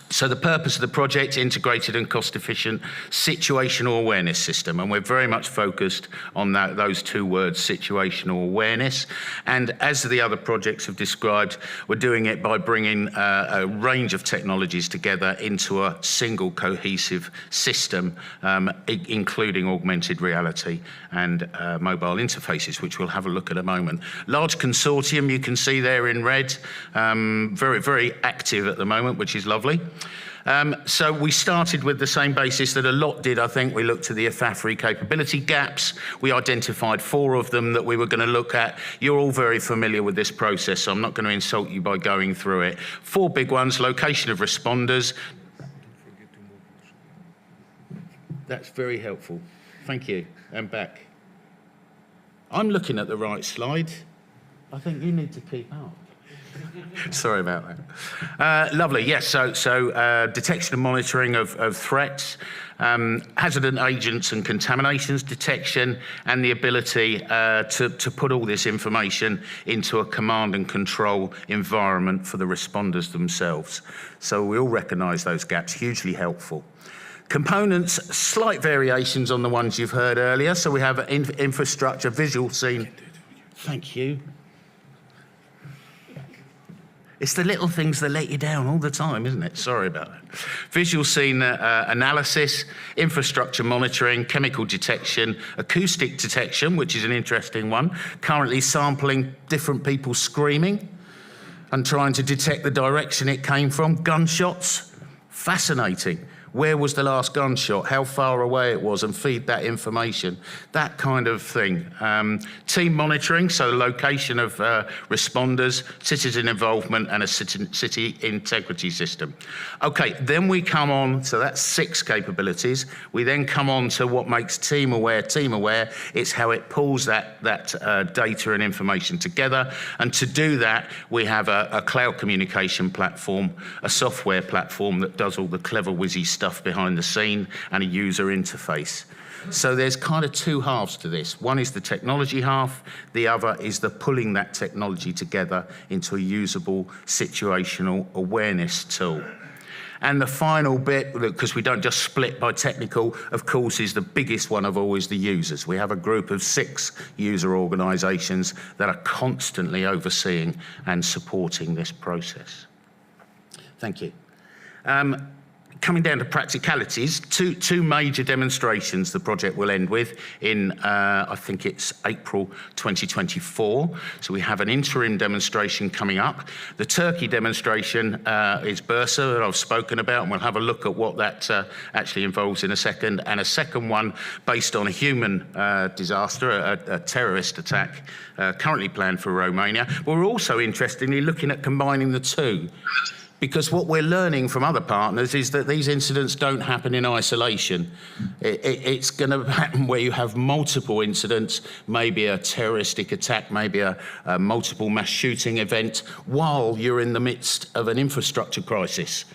So the purpose of the project, integrated and cost-efficient situational awareness system, and we're very much focused on those two words, situational awareness. And as the other projects have described, we're doing it by bringing a range of technologies together into a single cohesive system, including augmented reality and mobile interfaces, which we'll have a look at a moment. Large consortium, you can see there in red, very, very active at the moment, which is lovely. So we started with the same basis that a lot did, I think. We looked at the AFAFRI capability gaps. We identified 4 of them that we were going to look at. You're all very familiar with this process, so I'm not going to insult you by going through it. 4 big ones: location of responders. That's very helpful. Thank you. And back. I'm looking at the right slide. I think you need to keep up. Sorry about that. Lovely, yes, so detection and monitoring of threats, hazardous agents and contaminations detection, and the ability to put all this information into a command and control environment for the responders themselves. So we all recognise those gaps, hugely helpful. Components, slight variations on the ones you've heard earlier. So we have infrastructure, visual scene. Thank you. It's the little things that let you down all the time, isn't it? Sorry about that. Visual scene analysis, infrastructure monitoring, chemical detection, acoustic detection, which is an interesting one. Currently sampling different people screaming and trying to detect the direction it came from. Gunshots, fascinating. Where was the last gunshot, how far away it was, and feed that information, that kind of thing. Team monitoring, so location of responders, citizen involvement, and a city integrity system. Okay, then we come on, so that's 6 capabilities. We then come on to what makes team aware. It's how it pulls that data and information together. And to do that, we have a cloud communication platform, a software platform that does all the clever whizzy stuff behind the scene, and a user interface. So there's kind of 2 halves to this. One is the technology half, the other is the pulling that technology together into a usable situational awareness tool. And the final bit, because we don't just split by technical, of course, is the biggest one of all is the users. We have a group of 6 user organisations that are constantly overseeing and supporting this process. Thank you. Coming down to practicalities, two major demonstrations the project will end with in, I think it's April 2024. So we have an interim demonstration coming up. The Turkey demonstration is Bursa, that I've spoken about, and we'll have a look at what that actually involves in a second. And a second one based on a human disaster, a terrorist attack, currently planned for Romania. But we're also interestingly looking at combining the two. Because what we're learning from other partners is that these incidents don't happen in isolation. It's going to happen where you have multiple incidents, maybe a terroristic attack, maybe a multiple mass shooting event, while you're in the midst of an infrastructure crisis.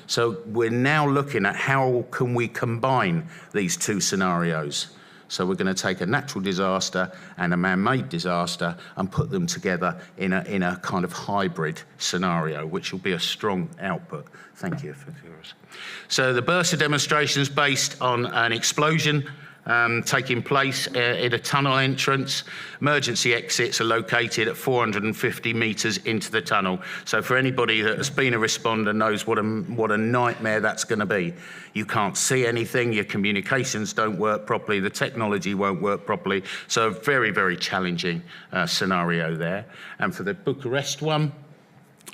So we're now looking at how can we combine these 2 scenarios. So we're going to take a natural disaster and a man-made disaster and put them together in a kind of hybrid scenario, which will be a strong output. Thank you for yours. So the Bursa demonstration is based on an explosion taking place in a tunnel entrance. Emergency exits are located at 450 metres into the tunnel. So for anybody that has been a responder knows what a nightmare that's going to be. You can't see anything, your communications don't work properly, the technology won't work properly. So a very, very challenging scenario there. And for the Bucharest one,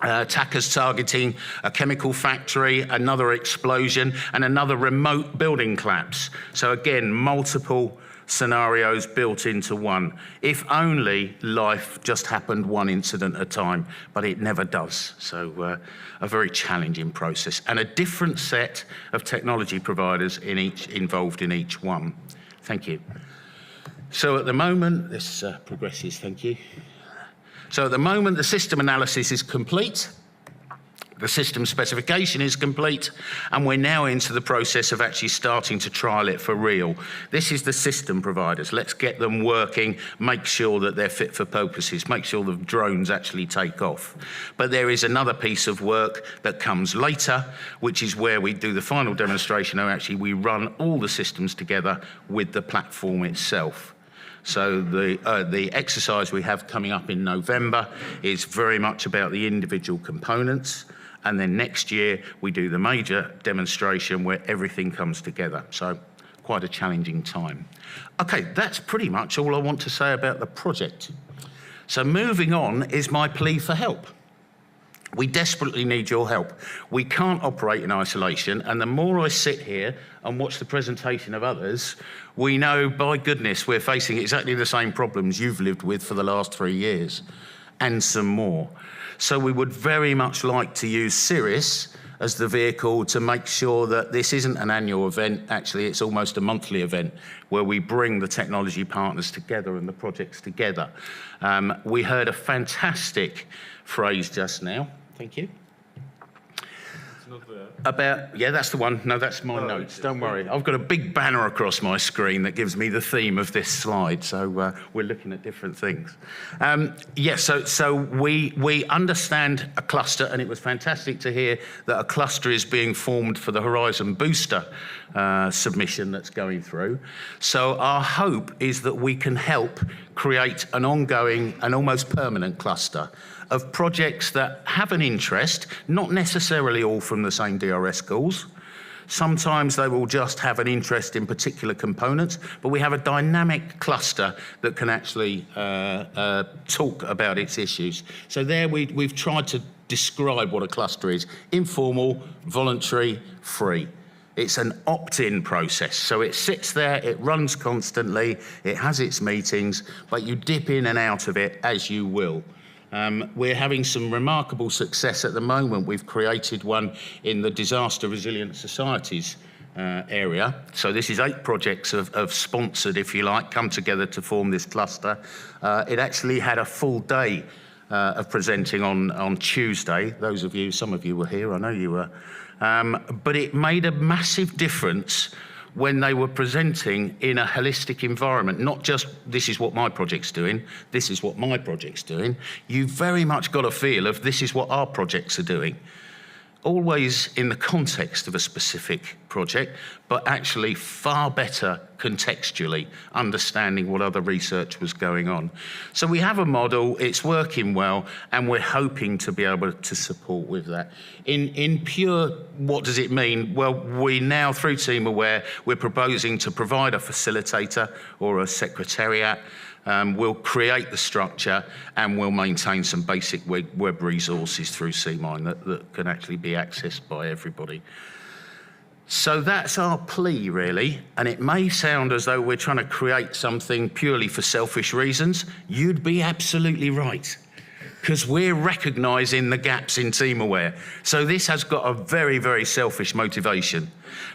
attackers targeting a chemical factory, another explosion, and another remote building collapse. So again, multiple scenarios built into one. If only life just happened one incident at a time, but it never does. So a very challenging process, and a different set of technology providers involved in each one. Thank you. So at the moment, this progresses, thank you. So at the moment, the system analysis is complete, the system specification is complete, and we're now into the process of actually starting to trial it for real. This is the system providers. Let's get them working, make sure that they're fit for purposes, make sure the drones actually take off. But there is another piece of work that comes later, which is where we do the final demonstration, and actually we run all the systems together with the platform itself. So the exercise we have coming up in November is very much about the individual components. And then next year, we do the major demonstration where everything comes together. So quite a challenging time. Okay, that's pretty much all I want to say about the project. So moving on is my plea for help. We desperately need your help. We can't operate in isolation, and the more I sit here and watch the presentation of others, we know, by goodness, we're facing exactly the same problems you've lived with for the last 3 years, and some more. So we would very much like to use CERIS as the vehicle to make sure that this isn't an annual event. Actually, it's almost a monthly event where we bring the technology partners together and the projects together. We heard a fantastic phrase just now. Thank you. About, yeah, that's the one. No, that's my notes. Don't worry. I've got a big banner across my screen that gives me the theme of this slide. So we're looking at different things. So we understand a cluster, and it was fantastic to hear that a cluster is being formed for the Horizon Booster submission that's going through. So our hope is that we can help create an ongoing and almost permanent cluster of projects that have an interest, not necessarily all from the same DRS schools. Sometimes they will just have an interest in particular components, but we have a dynamic cluster that can actually talk about its issues. So there we've tried to describe what a cluster is: informal, voluntary, free. It's an opt-in process. So it sits there, it runs constantly, it has its meetings, but you dip in and out of it as you will. We're having some remarkable success at the moment. We've created one in the Disaster Resilient Societies area. So this is 8 projects of sponsored, if you like, come together to form this cluster. It actually had a full day of presenting on Tuesday. Those of you, some of you were here, I know you were. But it made a massive difference when they were presenting in a holistic environment, not just this is what my project's doing, this is what my project's doing. You very much got a feel of this is what our projects are doing. Always in the context of a specific project, but actually far better contextually understanding what other research was going on. So we have a model, it's working well, and we're hoping to be able to support with that. In pure, what does it mean? Well, we now, through Team Aware, we're proposing to provide a facilitator or a secretariat. We'll create the structure and we'll maintain some basic web resources through CMIND that can actually be accessed by everybody. So that's our plea, really, and it may sound as though we're trying to create something purely for selfish reasons. You'd be absolutely right, because we're recognising the gaps in Team Aware. So this has got a very, very selfish motivation.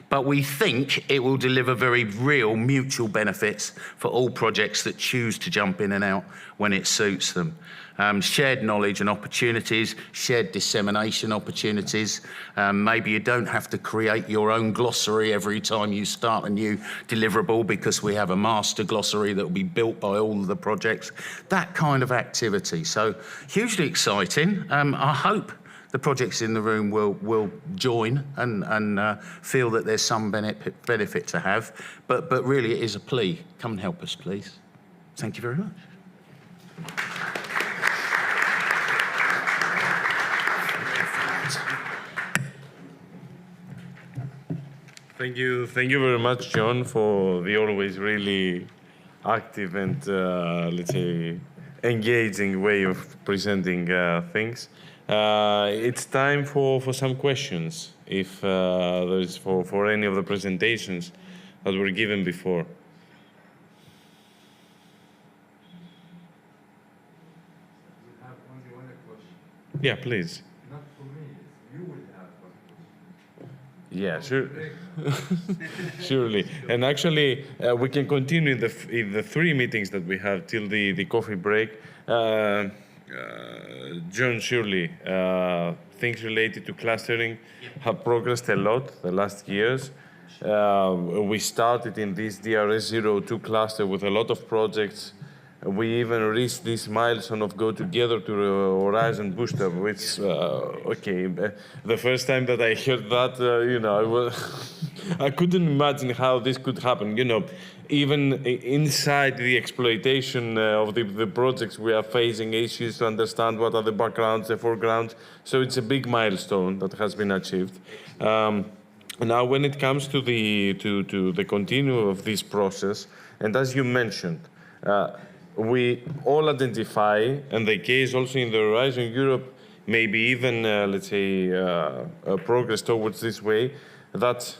But we think it will deliver very real mutual benefits for all projects that choose to jump in and out when it suits them. Shared knowledge and opportunities, shared dissemination opportunities. Maybe you don't have to create your own glossary every time you start a new deliverable, because we have a master glossary that will be built by all of the projects. That kind of activity. So hugely exciting. I hope the projects in the room will join and feel that there's some benefit to have. But really it is a plea. Come and help us, please. Thank you very much. Thank you very much, John, for the always really active and, let's say, engaging way of presenting things. It's time for some questions, if there is for any of the presentations that were given before. Yeah, please. Not for me, you will have one question. Yeah, sure. Surely. And actually, we can continue in the 3 meetings that we have till the coffee break. John, surely, things related to clustering have progressed a lot the last years. We started in this DRS02 cluster with a lot of projects. We even reached this milestone of go together to the Horizon Booster, which, okay, the first time that I heard that, you know, I couldn't imagine how this could happen. You know, even inside the exploitation of the projects, we are facing issues to understand what are the backgrounds, the foregrounds. So it's a big milestone that has been achieved. Now, when it comes to the continuum of this process, and as you mentioned, we all identify, and the case also in the Horizon Europe, maybe even, let's say, progress towards this way, that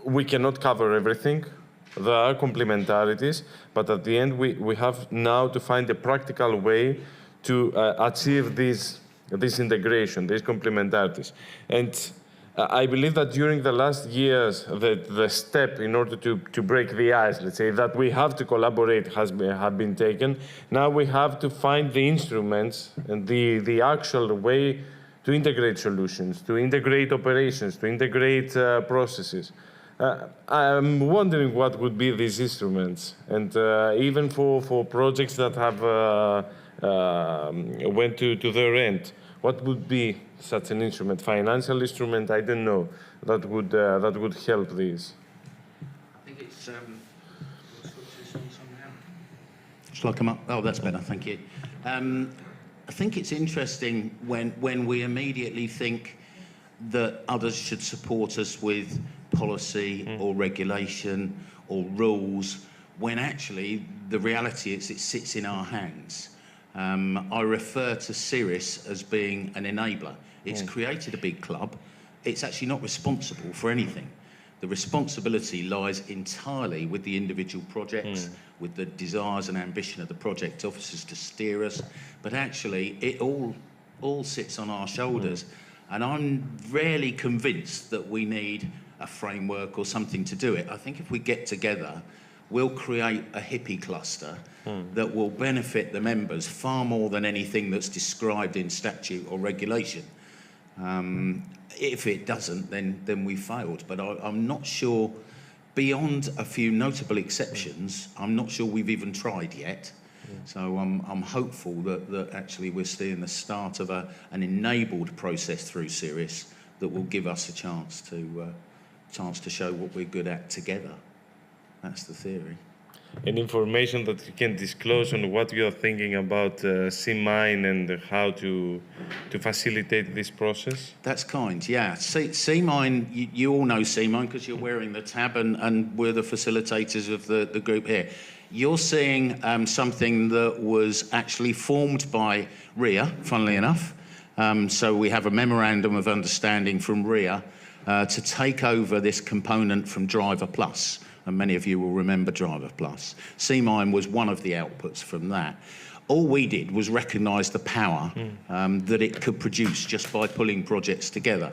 we cannot cover everything. There are complementarities, but at the end, we have now to find a practical way to achieve this integration, these complementarities. And I believe that during the last years, the step in order to break the ice, let's say, that we have to collaborate have been taken. Now we have to find the instruments and the actual way to integrate solutions, to integrate operations, to integrate processes. I'm wondering what would be these instruments, and even for projects that have went to their end, what would be such an instrument? Financial instrument? I don't know. That would help these. I think it's. Shall I come up? Oh, that's better. Thank you. I think it's interesting when we immediately think that others should support us with policy or regulation or rules, when actually the reality is it sits in our hands. I refer to CERIS as being an enabler. It's created a big club. It's actually not responsible for anything. The responsibility lies entirely with the individual projects, with the desires and ambition of the project officers to steer us. But actually, it all sits on our shoulders. And I'm rarely convinced that we need a framework or something to do it. I think if we get together, we'll create a hippie cluster that will benefit the members far more than anything that's described in statute or regulation. If it doesn't, then we failed. But I'm not sure, beyond a few notable exceptions, I'm not sure we've even tried yet. So I'm hopeful that actually we're seeing the start of an enabled process through CERIS that will give us a chance to show what we're good at together. That's the theory. Any information that you can disclose on what you are thinking about CMINE and how to facilitate this process? That's kind, yeah. CMINE, you all know CMINE because you're wearing the tab and we're the facilitators of the group here. You're seeing something that was actually formed by RIA, funnily enough. So we have a memorandum of understanding from RIA to take over this component from Driver Plus. And many of you will remember Driver Plus. CMINE was one of the outputs from that. All we did was recognise the power that it could produce just by pulling projects together.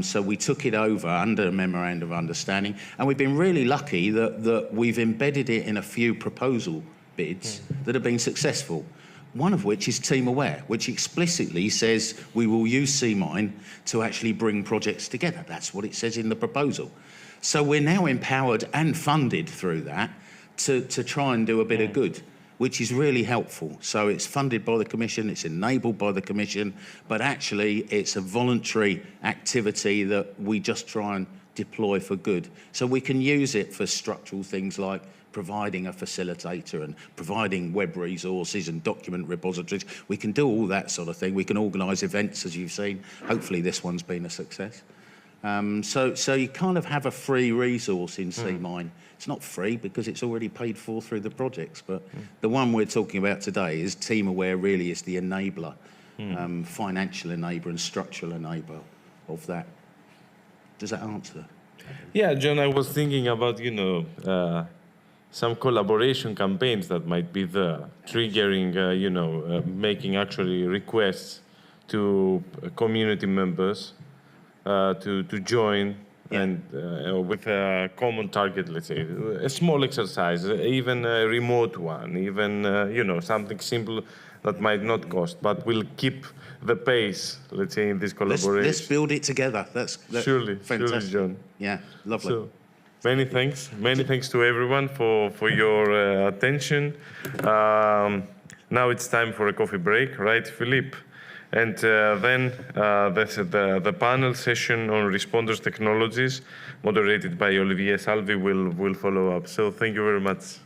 So we took it over under a memorandum of understanding, and we've been really lucky that we've embedded it in a few proposal bids that have been successful. One of which is Team Aware, which explicitly says we will use CMINE to actually bring projects together. That's what it says in the proposal. So we're now empowered and funded through that to try and do a bit of good, which is really helpful. So it's funded by the Commission, it's enabled by the Commission, but actually it's a voluntary activity that we just try and deploy for good. So we can use it for structural things like providing a facilitator and providing web resources and document repositories. We can do all that sort of thing. We can organise events, as you've seen. Hopefully this one's been a success. So you kind of have a free resource in CMINE. It's not free because it's already paid for through the projects, but the one we're talking about today is Team Aware really is the enabler, financial enabler and structural enabler of that. Does that answer? Yeah, John, I was thinking about, some collaboration campaigns that might be there, triggering, making actually requests to community members to join and with a common target, let's say, a small exercise, even a remote one, even, something simple that might not cost, but will keep the pace, let's say, in this collaboration. Let's build it together. That's surely, fantastic. Surely, John. Yeah, lovely. So, many thanks. Many thanks to everyone for your attention. Now it's time for a coffee break, right, Philippe? And then the panel session on responders technologies, moderated by Olivier Salvi, will follow up. So thank you very much.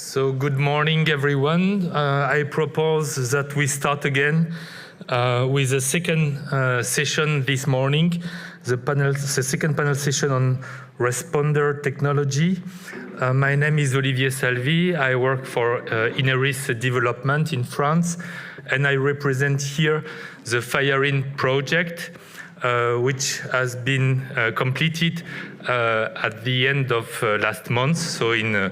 So good morning, everyone. I propose that we start again with the second session this morning, the second panel session on responder technology. My name is Olivier Salvi. I work for Ingenious Development in France, and I represent here the FIRE-IN project, which has been completed at the end of last month, so in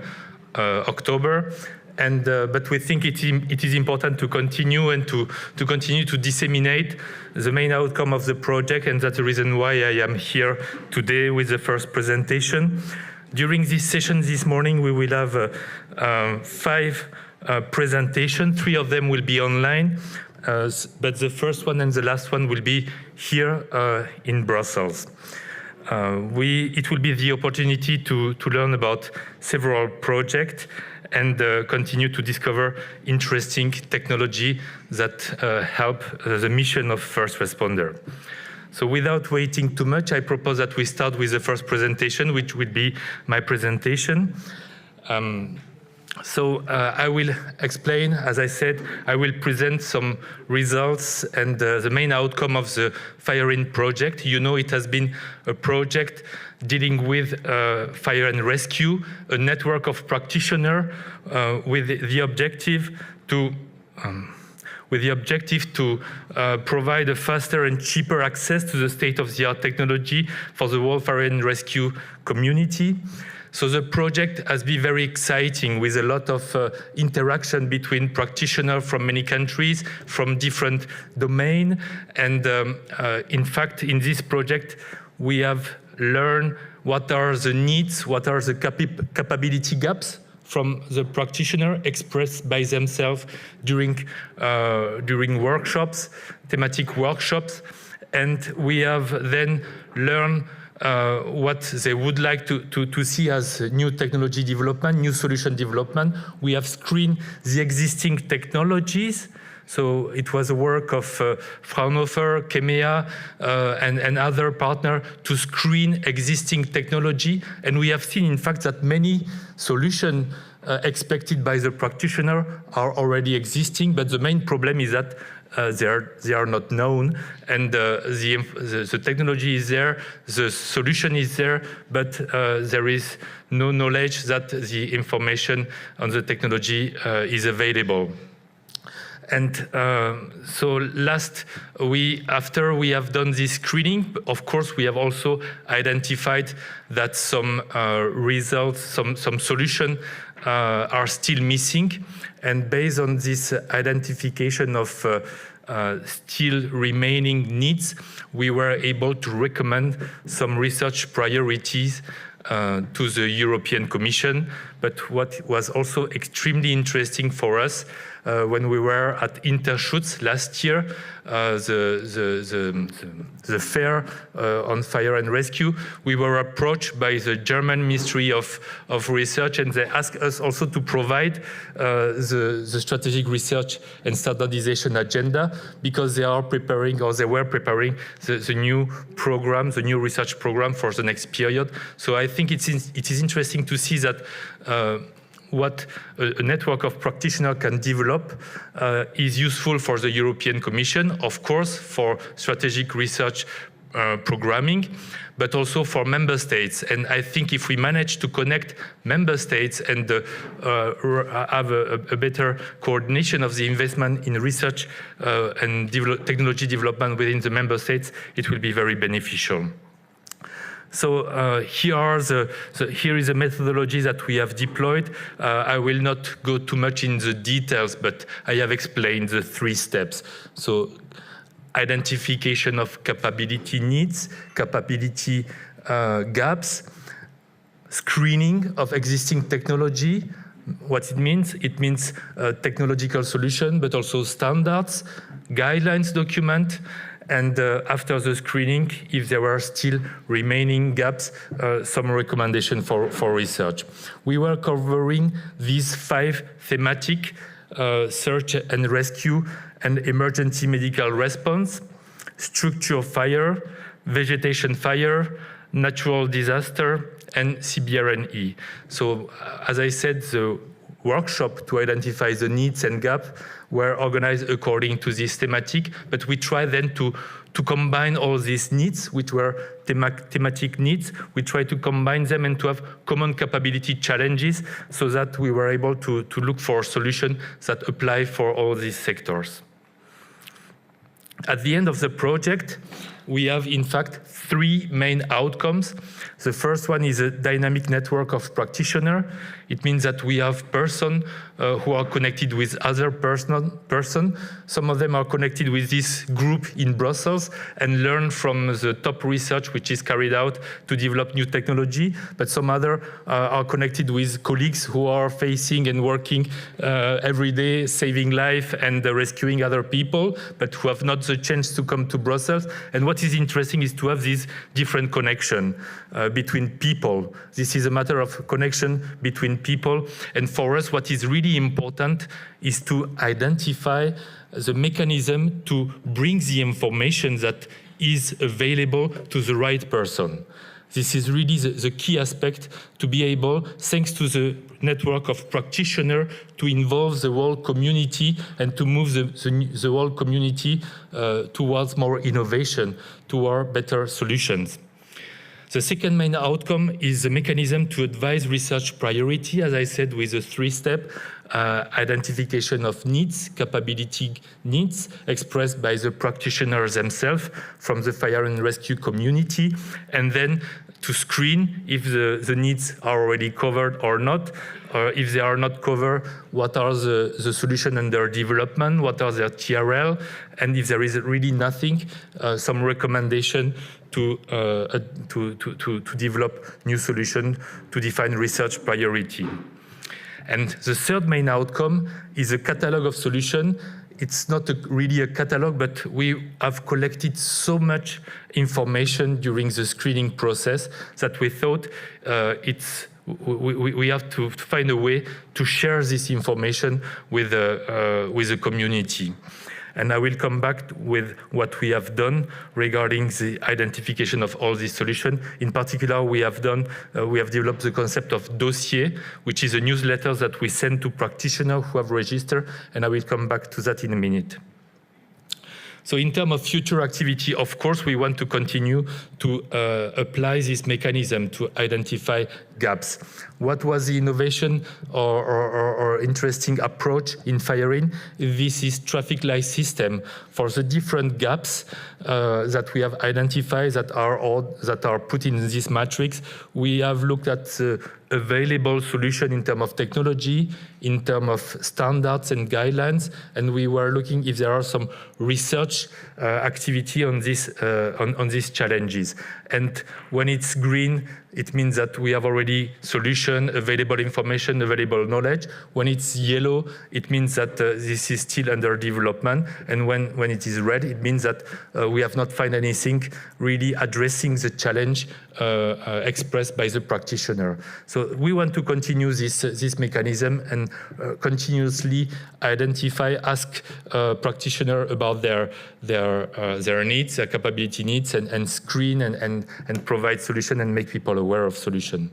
October. But we think it is important to continue and to continue to disseminate the main outcome of the project, and that's the reason why I am here today with the first presentation. During this session this morning, we will have 5 presentations. 3 of them will be online, but the first one and the last one will be here in Brussels. It will be the opportunity to learn about several projects and continue to discover interesting technology that help the mission of first responder. So without waiting too much, I propose that we start with the first presentation, which will be my presentation. I will explain, as I said, I will present some results and the main outcome of the FIRE-IN project. You know, it has been a project dealing with fire and rescue, a network of practitioners with the objective to provide a faster and cheaper access to the state-of-the-art technology for the whole fire and rescue community. So the project has been very exciting, with a lot of interaction between practitioners from many countries, from different domains. And in fact, in this project, we have learned what are the needs, what are the capability gaps from the practitioner expressed by themselves during workshops, thematic workshops. And we have then learned what they would like to see as new technology development, new solution development. We have screened the existing technologies. So it was a work of Fraunhofer, Chemea, and other partners to screen existing technology. And we have seen, in fact, that many solutions expected by the practitioner are already existing, but the main problem is that they are not known, and the technology is there, the solution is there, but there is no knowledge that the information on the technology is available. And so after we have done this screening, of course, we have also identified that some results, some solutions are still missing. And based on this identification of still remaining needs, we were able to recommend some research priorities to the European Commission. But what was also extremely interesting for us when we were at Intrepid last year, the fair on fire and rescue, we were approached by the German Ministry of Research, and they asked us also to provide the strategic research and standardization agenda, because they were preparing the new program, the new research program for the next period. So I think it is interesting to see that what a network of practitioners can develop is useful for the European Commission, of course, for strategic research programming, but also for member states. And I think if we manage to connect member states and have a better coordination of the investment in research and technology development within the member states, it will be very beneficial. So here is a methodology that we have deployed. I will not go too much in the details, but I have explained the 3 steps. So identification of capability needs, capability gaps, screening of existing technology. What it means technological solution, but also standards, guidelines document, and after the screening, if there were still remaining gaps, some recommendation for research. We were covering these 5 thematic: search and rescue and emergency medical response, structure fire, vegetation fire, natural disaster, and CBRNE. So, as I said, the workshop to identify the needs and gaps were organized according to this thematic, but we try then to combine all these needs, which were thematic needs. We try to combine them and to have common capability challenges so that we were able to look for solutions that apply for all these sectors. At the end of the project, we have, in fact, 3 main outcomes. The first one is a dynamic network of practitioners. It means that we have persons who are connected with other person. Some of them are connected with this group in Brussels and learn from the top research which is carried out to develop new technology. But some other are connected with colleagues who are facing and working every day, saving life and rescuing other people, but who have not the chance to come to Brussels. And what is interesting is to have this different connection between people. This is a matter of connection between people. And for us, what is really important is to identify the mechanism to bring the information that is available to the right person. This is really the key aspect, to be able, thanks to the network of practitioners, to involve the whole community and to move the whole community towards more innovation, toward better solutions. The second main outcome is the mechanism to advise research priority, as I said, with a 3-step identification of needs, capability needs, expressed by the practitioners themselves from the fire and rescue community, and then to screen if the needs are already covered or not, or if they are not covered, what are the solutions under development, what are their TRL, and if there is really nothing, some recommendation to develop new solutions to define research priority. And the third main outcome is a catalog of solutions. It's not really a catalog, but we have collected so much information during the screening process that we thought we have to find a way to share this information with the community. And I will come back with what we have done regarding the identification of all these solutions. In particular, we have developed the concept of dossier, which is a newsletter that we send to practitioners who have registered, and I will come back to that in a minute. So in terms of future activity, of course, we want to continue to apply this mechanism to identify gaps. What was the innovation or interesting approach in firing? This is traffic light system for the different gaps that we have identified that are put in this matrix. We have looked at the available solution in terms of technology, in terms of standards and guidelines, and we were looking if there are some research activity on these challenges. And when it's green, it means that we have already solution, available information, available knowledge. When it's yellow, it means that this is still under development. And when it is red, it means that we have not found anything really addressing the challenge expressed by the practitioner. So we want to continue this mechanism and continuously identify, ask practitioners about their needs, their capability needs, and screen and provide solution and make people aware of solution.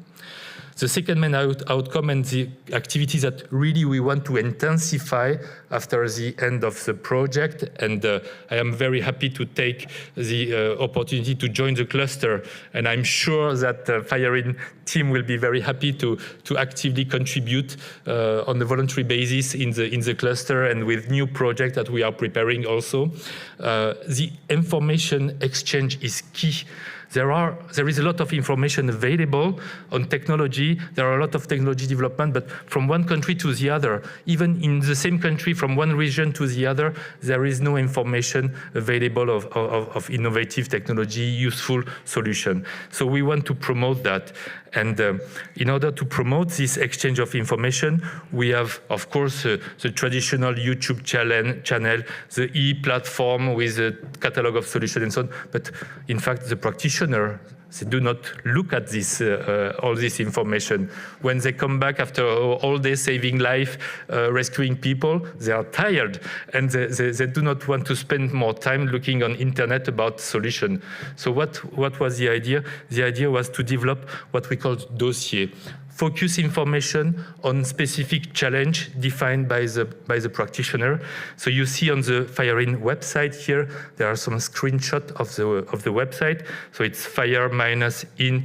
The second main outcome and the activities that really we want to intensify after the end of the project, and I am very happy to take the opportunity to join the cluster, and I'm sure that the firing team will be very happy to actively contribute on a voluntary basis in the cluster and with new projects that we are preparing also. The information exchange is key. There is a lot of information available on technology. There are a lot of technology development, but from one country to the other, even in the same country, from one region to the other, there is no information available of innovative technology, useful solution. So we want to promote that. And in order to promote this exchange of information, we have, of course, the traditional YouTube channel, the e-platform with a catalog of solutions and so on. But in fact, the practitioner, they do not look at this, all this information. When they come back after all day saving life, rescuing people, they are tired and they do not want to spend more time looking on internet about solution. So what was the idea? The idea was to develop what we call dossier focus information on specific challenge defined by the practitioner. So you see on the FIRE-IN website here, there are some screenshots of the website. So it's fire-in.eu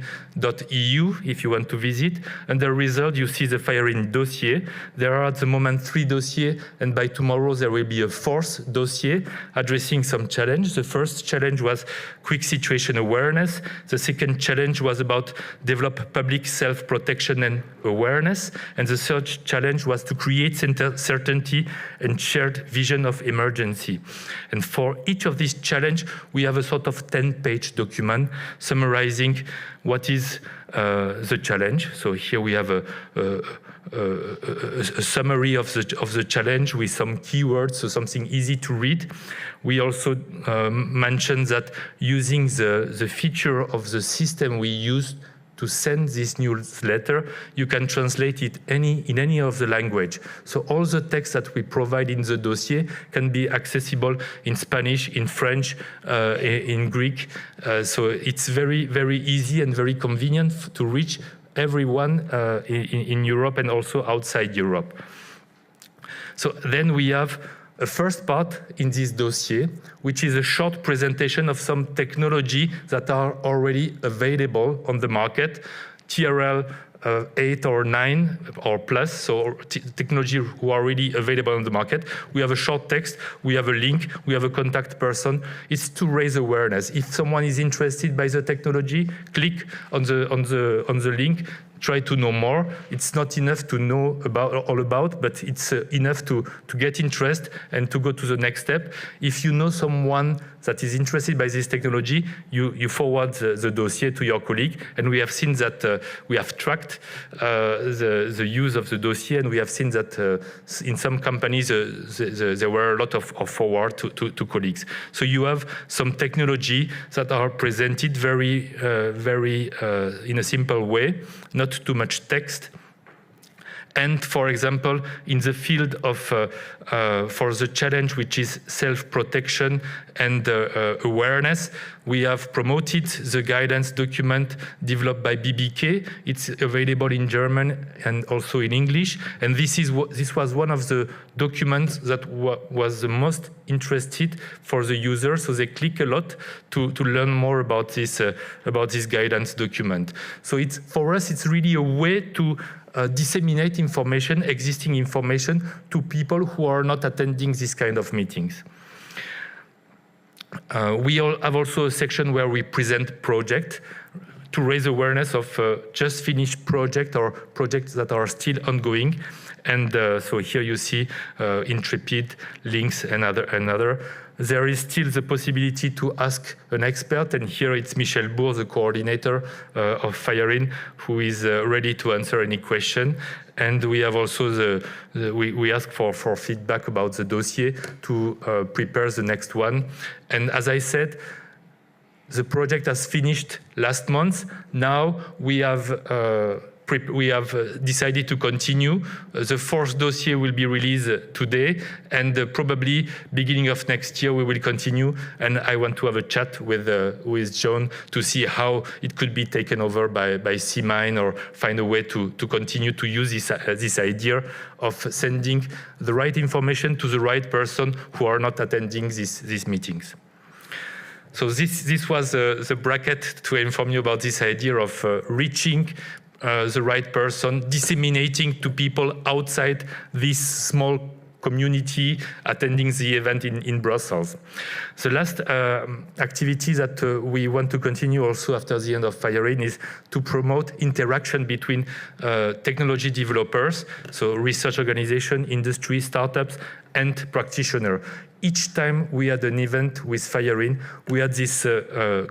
if you want to visit. And the result, you see the FIRE-IN dossier. There are at the moment 3 dossiers, and by tomorrow there will be a 4th dossier addressing some challenge. The first challenge was quick situation awareness. The second challenge was about develop public self-protection and awareness. And the third challenge was to create certainty and shared vision of emergency. And for each of these challenges, we have a sort of 10-page document summarizing what is the challenge. So here we have a summary of the challenge with some keywords, so something easy to read. We also mentioned that using the feature of the system we use to send this newsletter, you can translate it in any of the language. So all the text that we provide in the dossier can be accessible in Spanish, in French, in Greek. So it's very, very easy and very convenient to reach everyone in Europe and also outside Europe. So then we have a first part in this dossier, which is a short presentation of some technology that are already available on the market, TRL 8 or 9 or plus, so technology who are already available on the market. We have a short text, we have a link, we have a contact person. It's to raise awareness. If someone is interested by the technology, click on the link. Try to know more. It's not enough to know all about, but it's enough to get interest and to go to the next step. If you know someone that is interested by this technology, you forward the dossier to your colleague. And we have seen that we have tracked the use of the dossier, and we have seen that in some companies there were a lot of forward to colleagues. So you have some technology that are presented very in a simple way, not too much text. And for example, in the field of, for the challenge, which is self-protection and awareness, we have promoted the guidance document developed by BBK. It's available in German and also in English. And this was one of the documents that was the most interested for the user. So they click a lot to learn more about this guidance document. So for us, it's really a way to disseminate information, existing information, to people who are not attending this kind of meetings. We have also a section where we present projects to raise awareness of just finished projects or projects that are still ongoing. And so here you see Intrepid, links, and other. There is still the possibility to ask an expert, and here it's Michel Bourg, the coordinator of FIRE-IN, who is ready to answer any question. And we have also we ask for feedback about the dossier to prepare the next one. And as I said, the project has finished last month. Now we have decided to continue. The 4th dossier will be released today, and probably beginning of next year we will continue. And I want to have a chat with John to see how it could be taken over by CMINE, or find a way to continue to use this idea of sending the right information to the right person who are not attending these meetings. So this was the bracket to inform you about this idea of reaching the right person, disseminating to people outside this small community attending the event in Brussels. The last activity that we want to continue also after the end of FIRE-IN is to promote interaction between technology developers, so research organization, industry, startups, and practitioner. Each time we had an event with FIRE-IN, we had this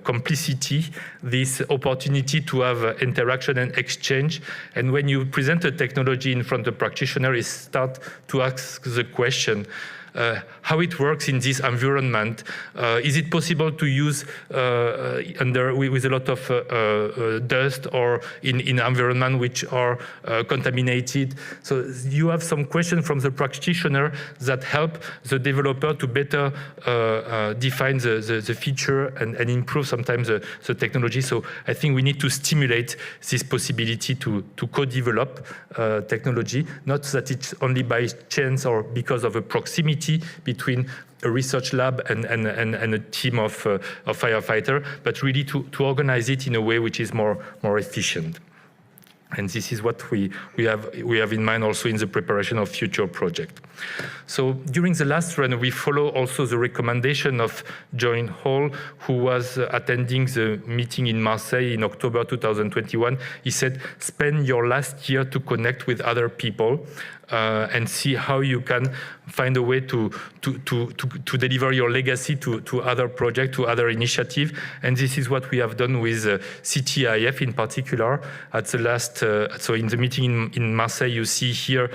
complicity, this opportunity to have interaction and exchange. And when you present a technology in front of a practitioner, you start to ask the question, how it works in this environment. Is it possible to use with a lot of dust or in environment which are contaminated? So you have some questions from the practitioner that help the developer to better define the feature and improve sometimes the technology. So I think we need to stimulate this possibility to co-develop technology, not that it's only by chance or because of a proximity between a research lab and a team of firefighter, but really to organize it in a way which is more efficient. And this is what we have in mind also in the preparation of future project. So during the last run, we follow also the recommendation of John Hall, who was attending the meeting in Marseille in October 2021. He said, spend your last year to connect with other people and see how you can find a way to deliver your legacy to other projects, to other initiatives. And this is what we have done with CTIF in particular. At the last, so in the meeting in Marseille, you see here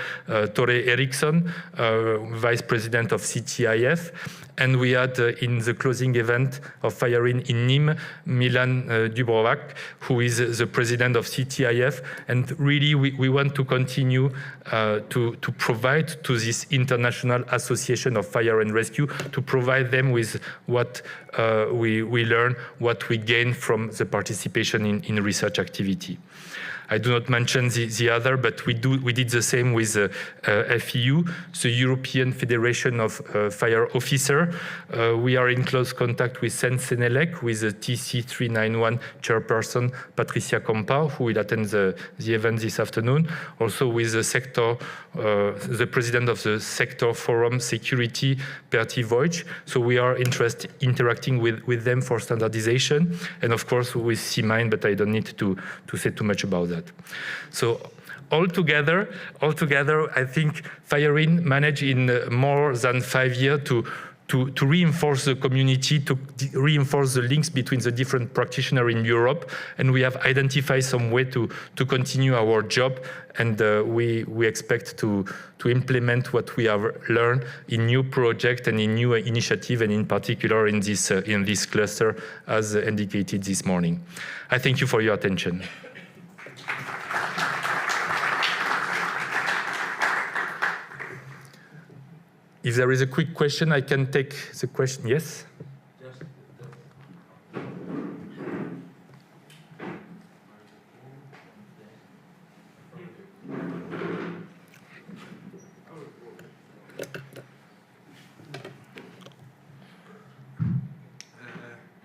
Tore Eriksson, Vice President of CTIF. And we had in the closing event of FireIn in Nîmes, Milan Dubrovac, who is the president of CTIF. And really, we want to continue to provide to this international association of fire and rescue, to provide them with what we learn, what we gain from the participation in research activity. I do not mention the other, but we did the same with FEU, the European Federation of Fire Officers. We are in close contact with Sensenelec, with the TC391 chairperson, Patricia Compa, who will attend the event this afternoon. Also with the sector, the president of the Sector Forum Security, Perti Wojcik. So we are interacting with them for standardization. And of course with CMIND, but I don't need to say too much about that. So altogether, I think FireIn managed in more than 5 years to reinforce the community, to reinforce the links between the different practitioners in Europe, and we have identified some way to continue our job, and we expect to implement what we have learned in new projects and in new initiatives, and in particular in this cluster, as indicated this morning. I thank you for your attention. If there is a quick question, I can take the question. Yes?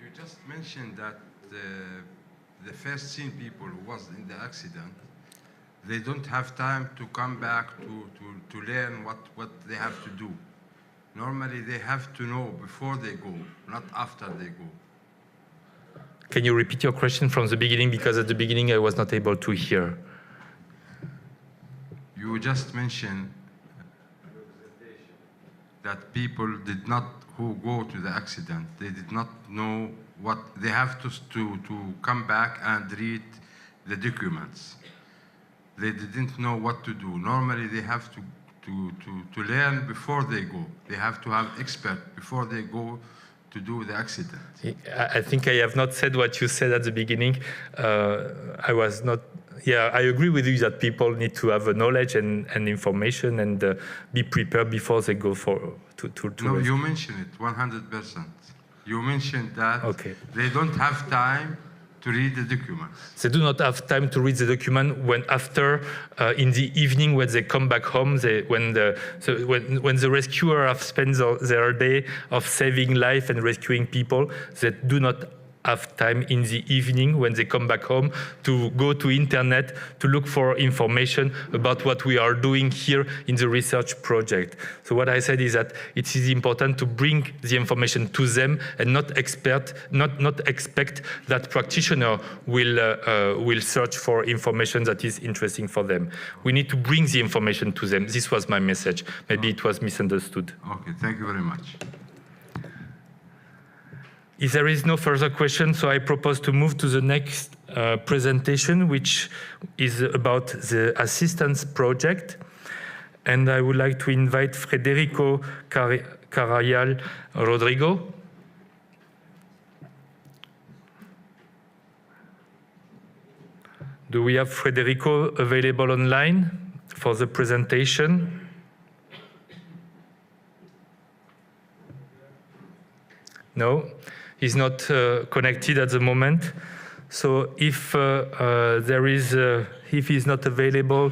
You just mentioned that the first scene people who was in the accident, they don't have time to come back to learn what they have to do. Normally, they have to know before they go, not after they go. Can you repeat your question from the beginning? Because at the beginning, I was not able to hear. You just mentioned that people who go to the accident, they did not know what they have to come back and read the documents. They didn't know what to do. Normally, they have to learn before they go. They have to have expert before they go to do the accident. I think I have not said what you said at the beginning. I was not. Yeah, I agree with you that people need to have knowledge and information and be prepared before they go to. No, you mentioned it 100%. You mentioned that they don't have time to read the documents. They do not have time to read the document when after, in the evening when they come back home, when the rescuer have spent their day of saving life and rescuing people, they do not have time in the evening when they come back home to go to internet to look for information about what we are doing here in the research project. So what I said is that it is important to bring the information to them and not expect that practitioner will search for information that is interesting for them. We need to bring the information to them. This was my message. Maybe it was misunderstood. Okay, thank you very much. If there is no further question, so I propose to move to the next presentation, which is about the assistance project. And I would like to invite Federico Carayal Rodrigo. Do we have Federico available online for the presentation? No, he's not connected at the moment. So if if he's not available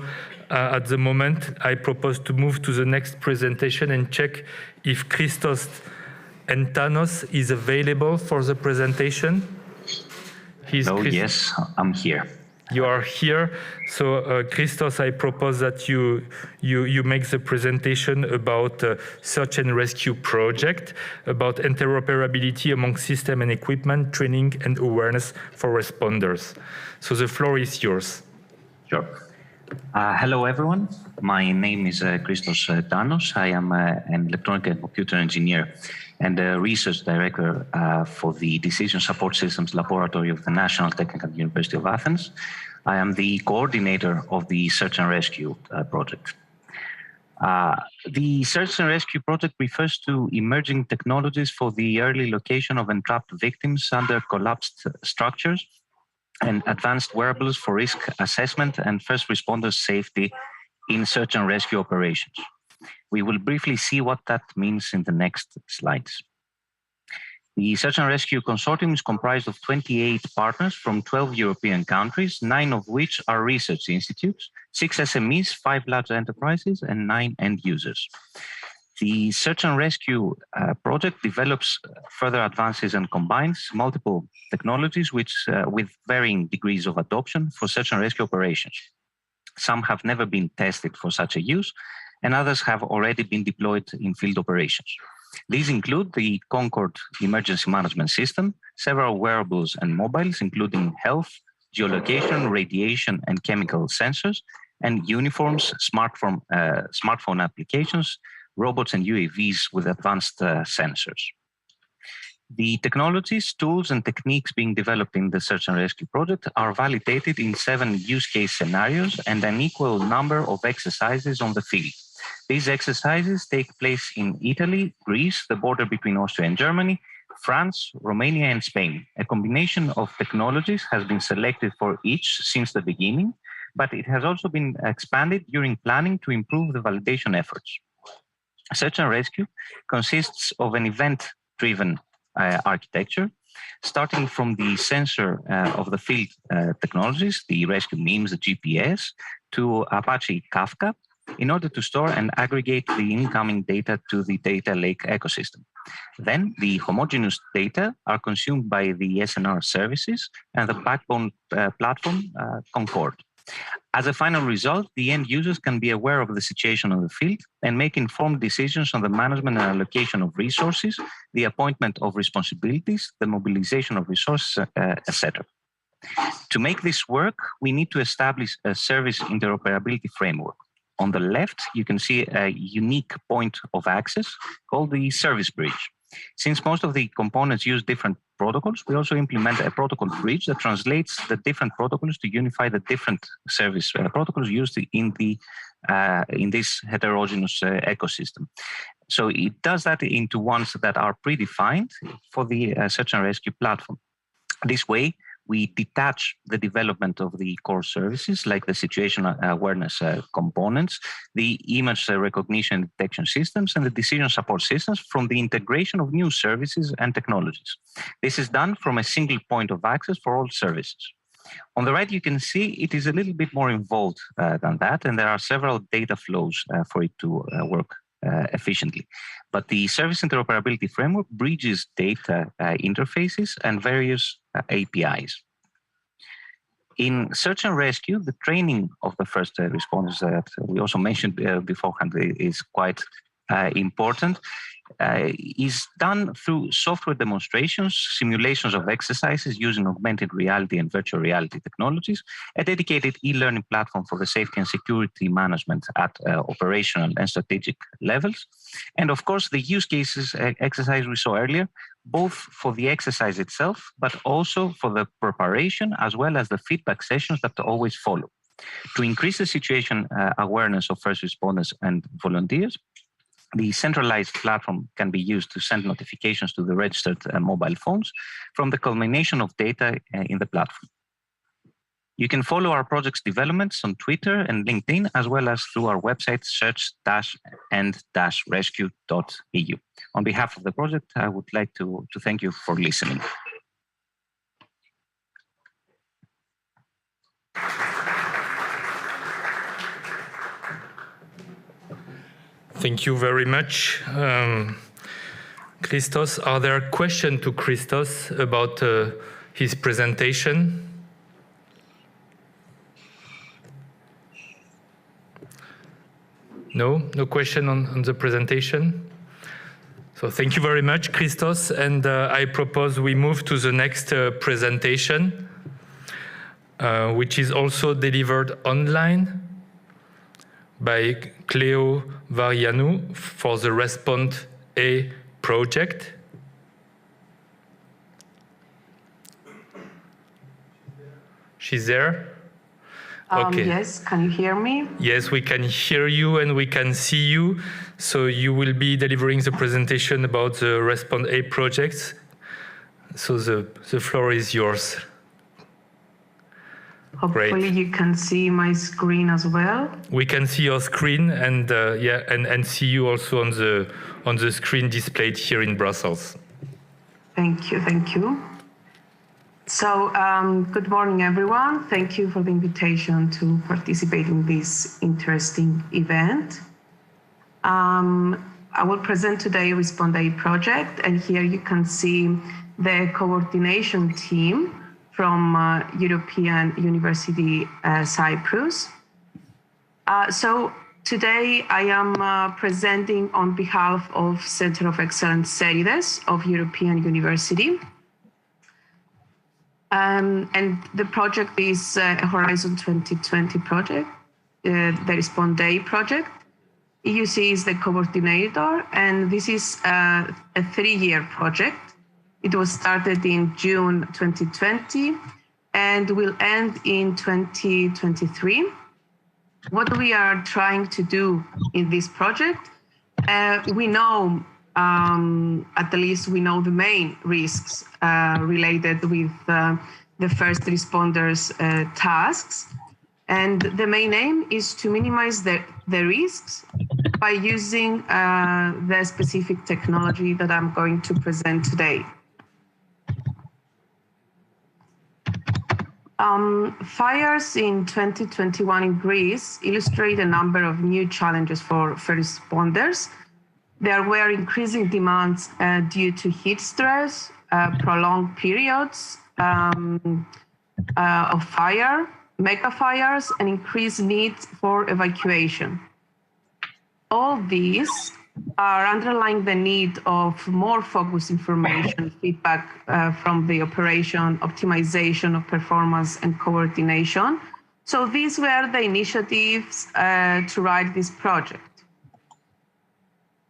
at the moment, I propose to move to the next presentation and check if Christos and Thanos is available for the presentation. Yes, I'm here. You are here. So Christos, I propose that you make the presentation about search and rescue project, about interoperability among system and equipment, training and awareness for responders. So the floor is yours. Sure. Hello, everyone. My name is Christos Thanos. I am an electronic and computer engineer and a research director for the Decision Support Systems Laboratory of the National Technical University of Athens. I am the coordinator of the Search and Rescue project. The Search and Rescue project refers to emerging technologies for the early location of entrapped victims under collapsed structures and advanced wearables for risk assessment and first responder safety in search and rescue operations. We will briefly see what that means in the next slides. The Search and Rescue Consortium is comprised of 28 partners from 12 European countries, 9 of which are research institutes, 6 SMEs, 5 large enterprises, and 9 end users. The Search and Rescue project develops further advances and combines multiple technologies with varying degrees of adoption for search and rescue operations. Some have never been tested for such a use, and others have already been deployed in field operations. These include the Concord Emergency Management System, several wearables and mobiles, including health, geolocation, radiation, and chemical sensors, and uniforms, smartphone applications, robots and UAVs with advanced sensors. The technologies, tools, and techniques being developed in the Search and Rescue project are validated in 7 use case scenarios and an equal number of exercises on the field. These exercises take place in Italy, Greece, the border between Austria and Germany, France, Romania, and Spain. A combination of technologies has been selected for each since the beginning, but it has also been expanded during planning to improve the validation efforts. Search and Rescue consists of an event-driven architecture, starting from the sensor of the field technologies, the rescue memes, the GPS, to Apache Kafka, in order to store and aggregate the incoming data to the data lake ecosystem. Then the homogeneous data are consumed by the SNR services and the backbone platform Concord. As a final result, the end users can be aware of the situation on the field and make informed decisions on the management and allocation of resources, the appointment of responsibilities, the mobilization of resources, etc. To make this work, we need to establish a service interoperability framework. On the left, you can see a unique point of access called the service bridge. Since most of the components use different protocols, we also implement a protocol bridge that translates the different protocols to unify the different service protocols used in this heterogeneous ecosystem. So it does that into ones that are predefined for the search and rescue platform. This way, we detach the development of the core services like the situational awareness components, the image recognition and detection systems, and the decision support systems from the integration of new services and technologies. This is done from a single point of access for all services. On the right, you can see it is a little bit more involved than that, and there are several data flows for it to work efficiently. But the service interoperability framework bridges data interfaces and various APIs. In search and rescue, the training of the first responders that we also mentioned beforehand is quite important. Is done through software demonstrations, simulations of exercises using augmented reality and virtual reality technologies, a dedicated e-learning platform for the safety and security management at operational and strategic levels, and of course the use cases exercise we saw earlier, both for the exercise itself, but also for the preparation as well as the feedback sessions that always follow. To increase the situation awareness of first responders and volunteers, the centralized platform can be used to send notifications to the registered mobile phones from the culmination of data in the platform. You can follow our project's developments on Twitter and LinkedIn, as well as through our website, search-and-rescue.eu. On behalf of the project, I would like to thank you for listening. Thank you very much. Christos, are there questions to Christos about his presentation? No question on the presentation? So thank you very much, Christos, and I propose we move to the next presentation, which is also delivered online by Cleo Varianou for the Respond A project. She's there? Okay. Yes, can you hear me? Yes, we can hear you and we can see you. So you will be delivering the presentation about the Respond A project. So the floor is yours. Hopefully Great. You can see my screen as well. We can see your screen and and see you also on the screen displayed here in Brussels. Thank you. So, good morning, everyone. Thank you for the invitation to participate in this interesting event. I will present today Respond A project, and here you can see the coordination team from European University Cyprus. So today I am presenting on behalf of Center of Excellence CERIS of European University. And the project is a Horizon 2020 project, the Respond A project. EUC is the coordinator, and this is a 3-year project. It was started in June 2020 and will end in 2023. What we are trying to do in this project, we know, at least we know the main risks related with the first responders' tasks. And the main aim is to minimize the risks by using the specific technology that I'm going to present today. Fires in 2021 in Greece illustrate a number of new challenges for first responders. There were increasing demands due to heat stress, prolonged periods of fire, mega fires, and increased need for evacuation. All these are underlying the need of more focused information, feedback from the operation, optimization of performance, and coordination. So these were the initiatives to write this project.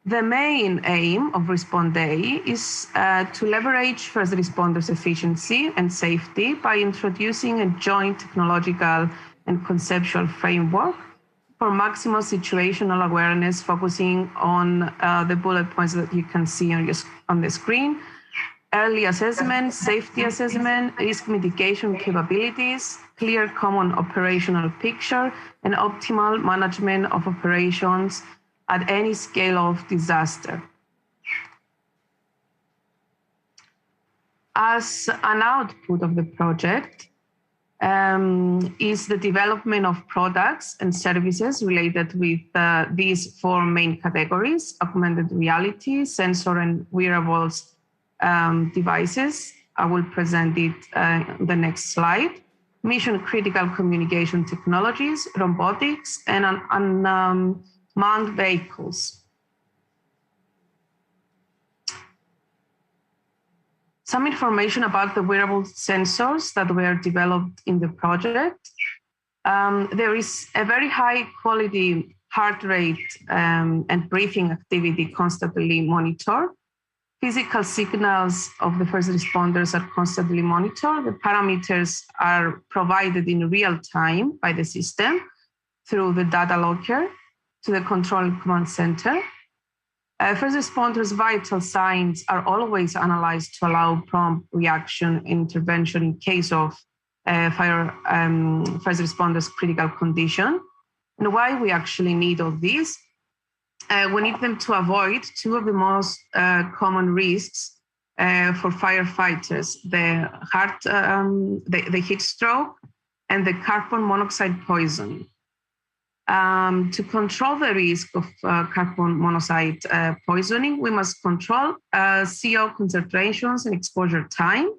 The main aim of Respond A is to leverage first responders' efficiency and safety by introducing a joint technological and conceptual framework for maximal situational awareness, focusing on the bullet points that you can see on the screen: early assessment, safety assessment, risk mitigation capabilities, clear common operational picture, and optimal management of operations at any scale of disaster. As an output of the project is the development of products and services related with these 4 main categories: augmented reality, sensor and wearables devices. I will present it the next slide. Mission critical communication technologies, robotics, and unmanned vehicles. Some information about the wearable sensors that were developed in the project. There is a very high quality heart rate and breathing activity constantly monitored. Physical signals of the first responders are constantly monitored. The parameters are provided in real time by the system through the data locker to the control command center. First responders' vital signs are always analyzed to allow prompt reaction and intervention in case of first responders' critical condition. And why we actually need all this? We need them to avoid two of the most common risks for firefighters: the heat stroke and the carbon monoxide poisoning. To control the risk of carbon monoxide poisoning, we must control CO concentrations and exposure time.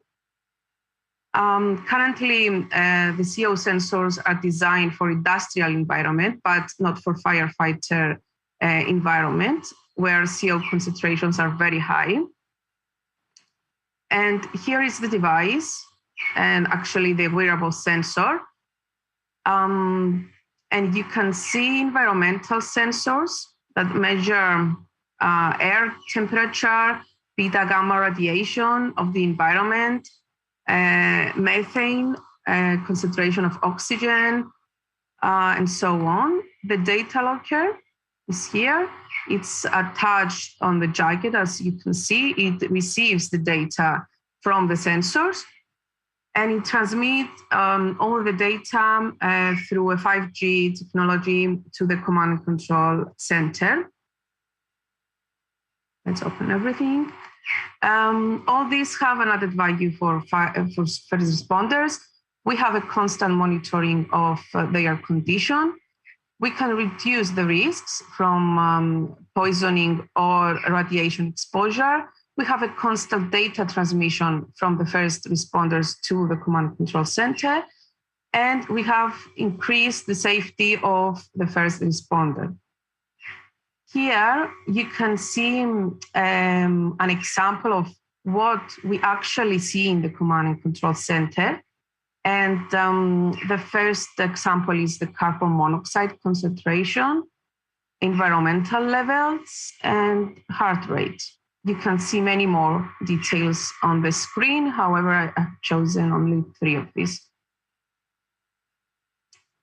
Currently, the CO sensors are designed for industrial environment, but not for firefighter environment, where CO concentrations are very high. And here is the device, and actually the wearable sensor. And you can see environmental sensors that measure air temperature, beta gamma radiation of the environment, methane, concentration of oxygen, and so on. The data locker is here. It's attached on the jacket. As you can see, it receives the data from the sensors, and it transmits all the data through a 5G technology to the command and control center. Let's open everything. All these have an added value for first responders. We have a constant monitoring of their condition. We can reduce the risks from poisoning or radiation exposure. We have a constant data transmission from the first responders to the command and control center. And we have increased the safety of the first responder. Here, you can see an example of what we actually see in the command and control center. And the first example is the carbon monoxide concentration, environmental levels, and heart rate. You can see many more details on the screen. However, I have chosen only 3 of these.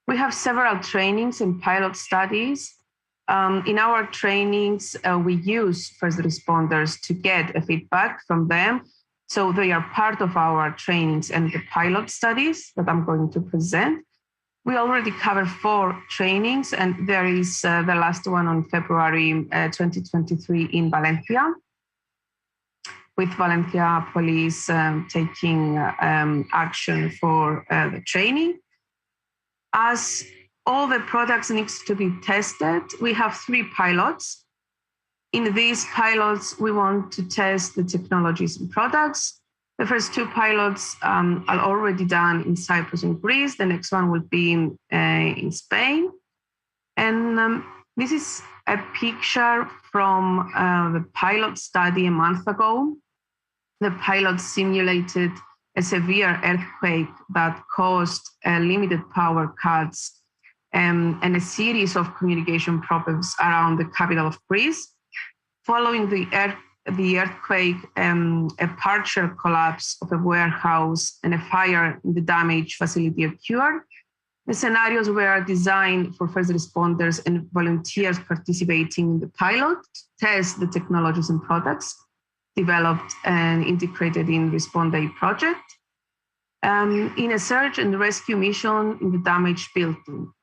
We have several trainings and pilot studies. In our trainings, we use first responders to get a feedback from them. So they are part of our trainings and the pilot studies that I'm going to present. We already covered 4 trainings, and there is the last one on February 2023 in Valencia, with Valencia police taking action for the training. As all the products needs to be tested, we have 3 pilots. In these pilots, we want to test the technologies and products. The first 2 pilots are already done in Cyprus and Greece. The next one will be in Spain. And this is a picture from the pilot study a month ago. The pilot simulated a severe earthquake that caused limited power cuts and a series of communication problems around the capital of Greece. Following the earthquake, a partial collapse of a warehouse and a fire in the damaged facility occurred. The scenarios were designed for first responders and volunteers participating in the pilot to test the technologies and products developed and integrated in Response Day project in a search and rescue mission in the damaged building.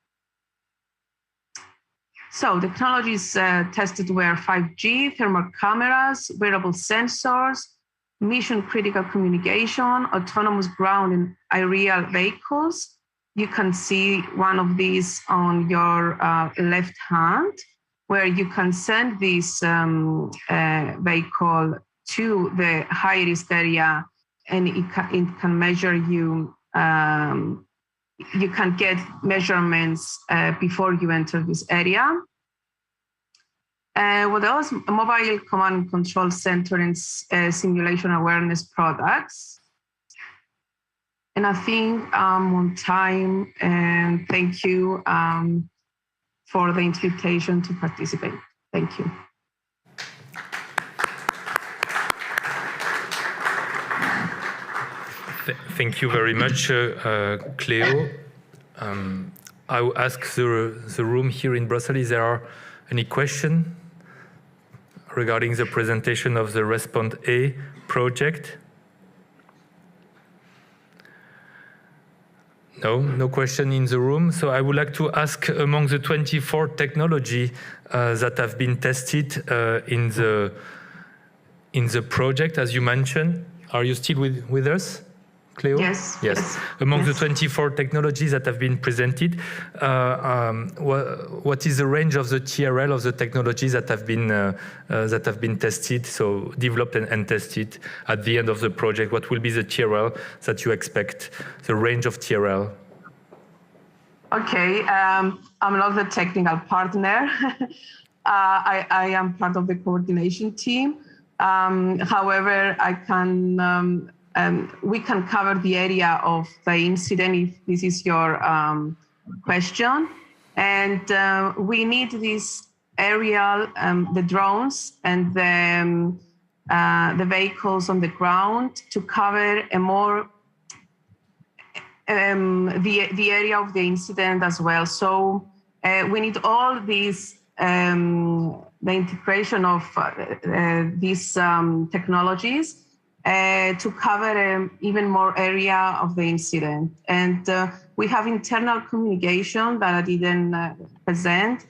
So technologies tested were 5G, thermal cameras, wearable sensors, mission critical communication, autonomous ground and aerial vehicles. You can see one of these on your left hand, where you can send this vehicle to the high risk area, and it can measure you. You can get measurements before you enter this area. What else? Mobile command and control center and simulation awareness products. And I think I'm on time, and thank you for the invitation to participate. Thank you. Thank you very much, Cleo. I will ask the room here in Brussels, is there any question regarding the presentation of the Respond A project? No question in the room. So I would like to ask, among the 24 technology that have been tested in the project, as you mentioned, are you still with us, Cleo? Yes. Among the 24 technologies that have been presented, what is the range of the TRL of the technologies that have been tested, so developed and tested at the end of the project? What will be the TRL that you expect, the range of TRL? Okay, I'm not the technical partner. I am part of the coordination team. However, we can cover the area of the incident if this is your question. And we need this aerial, the drones and the vehicles on the ground to cover a more the area of the incident as well. So we need all these the integration of these technologies to cover even more area of the incident. And we have internal communication that I didn't present.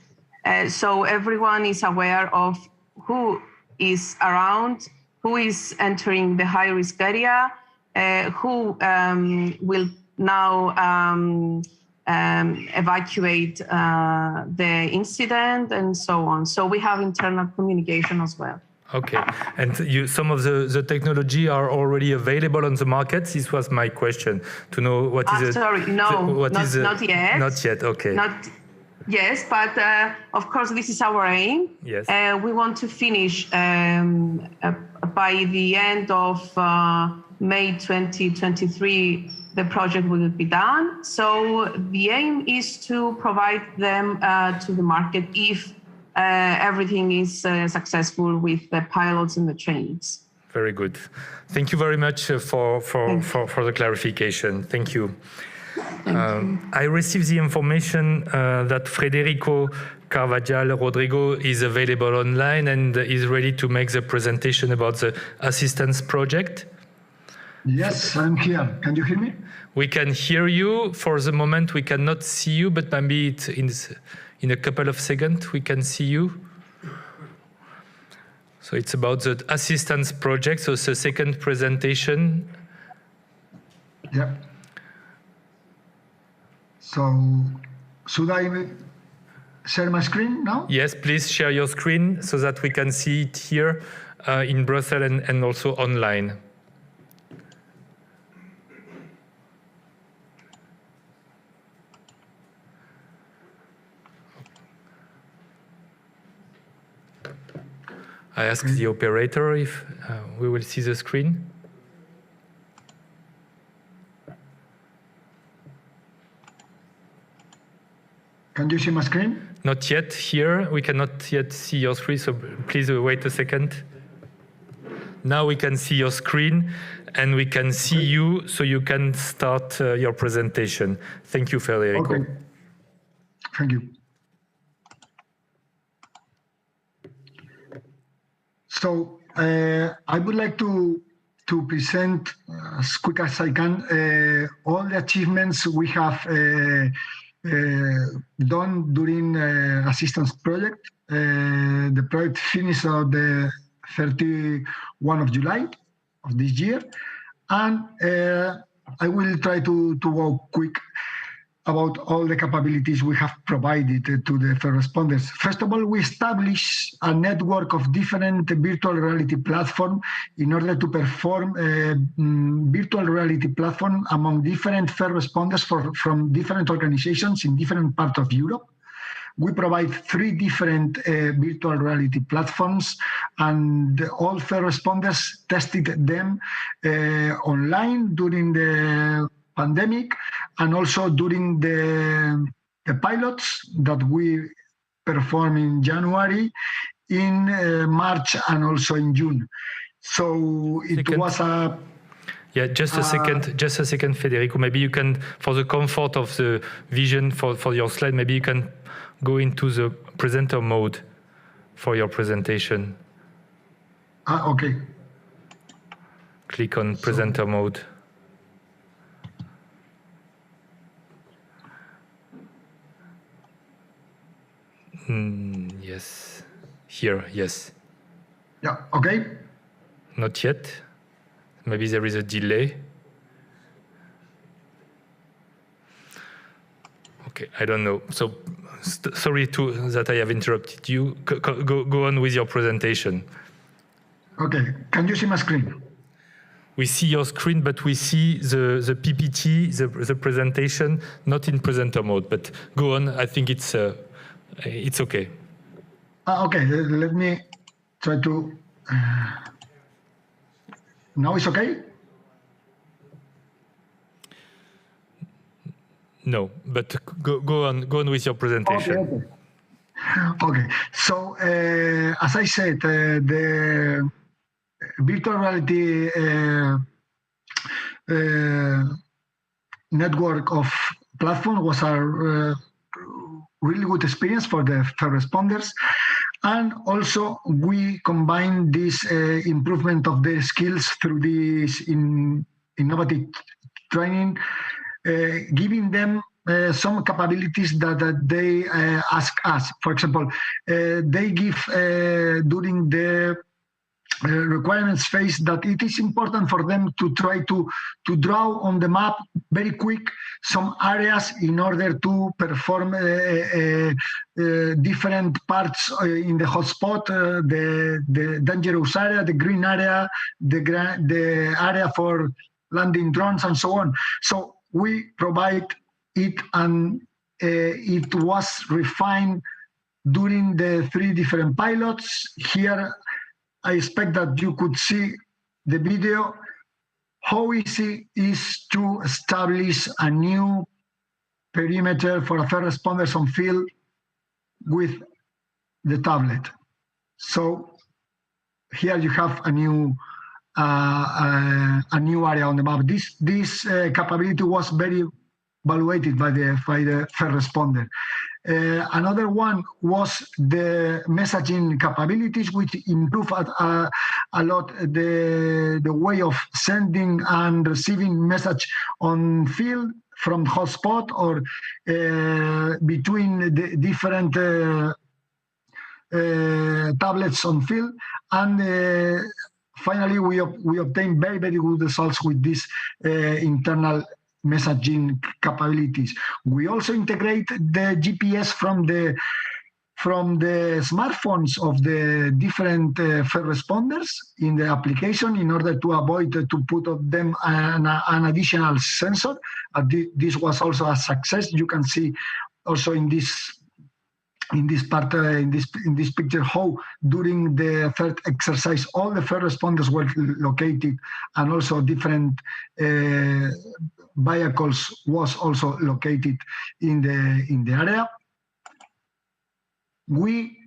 So everyone is aware of who is around, who is entering the high risk area, who will now evacuate the incident and so on. So we have internal communication as well. Okay, and some of the technology are already available on the market. This was my question, to know what is sorry, no, not yet. Not yet, okay. Yes, but of course this is our aim. Yes. We want to finish by the end of May 2023, the project will be done. So the aim is to provide them to the market if everything is successful with the pilots and the trainings. Very good. Thank you very much for the clarification. Thank you. I received the information that Federico Carvajal Rodrigo is available online and is ready to make the presentation about the assistance project. Yes, I'm here. Can you hear me? We can hear you. For the moment, we cannot see you, but maybe in a couple of seconds we can see you. So it's about the assistance project. So it's the second presentation. Yeah. So should I share my screen now? Yes, please share your screen so that we can see it here in Brussels and also online. I ask the operator if we will see the screen. Can you see my screen? Not yet here. We cannot yet see your screen, so please wait a second. Now we can see your screen and we can see you, so you can start your presentation. Thank you, Federico. Okay. Thank you. So I would like to present as quick as I can all the achievements we have done during assistance project. The project finished on the 31 of July of this year, and I will try to go quick about all the capabilities we have provided to the first responders. First of all, we established a network of different virtual reality platforms in order to perform virtual reality platform among different first responders from different organizations in different parts of Europe. We provide 3 different virtual reality platforms, and all first responders tested them online during the pandemic, and also during the pilots that we performed in January, in March, and also in June. So it was a... Yeah, just a second, Federico. Maybe you can, for the comfort of the vision for your slide, maybe you can go into the presenter mode for your presentation. Okay. Click on presenter mode. Yes. Here, yes. Yeah, okay. Not yet. Maybe there is a delay. Okay, I don't know. So sorry that I have interrupted you. Go on with your presentation. Okay, can you see my screen? We see your screen, but we see the PPT, the presentation, not in presenter mode. But go on. I think it's okay. Okay, let me try to. Now it's okay? No, but go on with your presentation. Okay. So as I said, the virtual reality network of platform was a really good experience for the first responders. And also we combine this improvement of their skills through this innovative training, giving them some capabilities that they ask us. For example, they give during the requirements phase that it is important for them to try to draw on the map very quick some areas in order to perform different parts in the hotspot, the dangerous area, the green area, the area for landing drones, and so on. So we provide it, and it was refined during the 3 different pilots. Here I expect that you could see the video, how easy it is to establish a new perimeter for a first responders on field with the tablet. So here you have a new area on the map. This capability was very evaluated by the first responder. Another one was the messaging capabilities, which improved a lot the way of sending and receiving message on field from hotspot or between the different tablets on field. And finally, we obtained very, very good results with this internal messaging capabilities. We also integrate the GPS from the smartphones of the different first responders in the application in order to avoid to put of them an additional sensor. This was also a success. You can see also in this part, in this picture, how during the third exercise all the first responders were located, and also different vehicles was also located in the area. We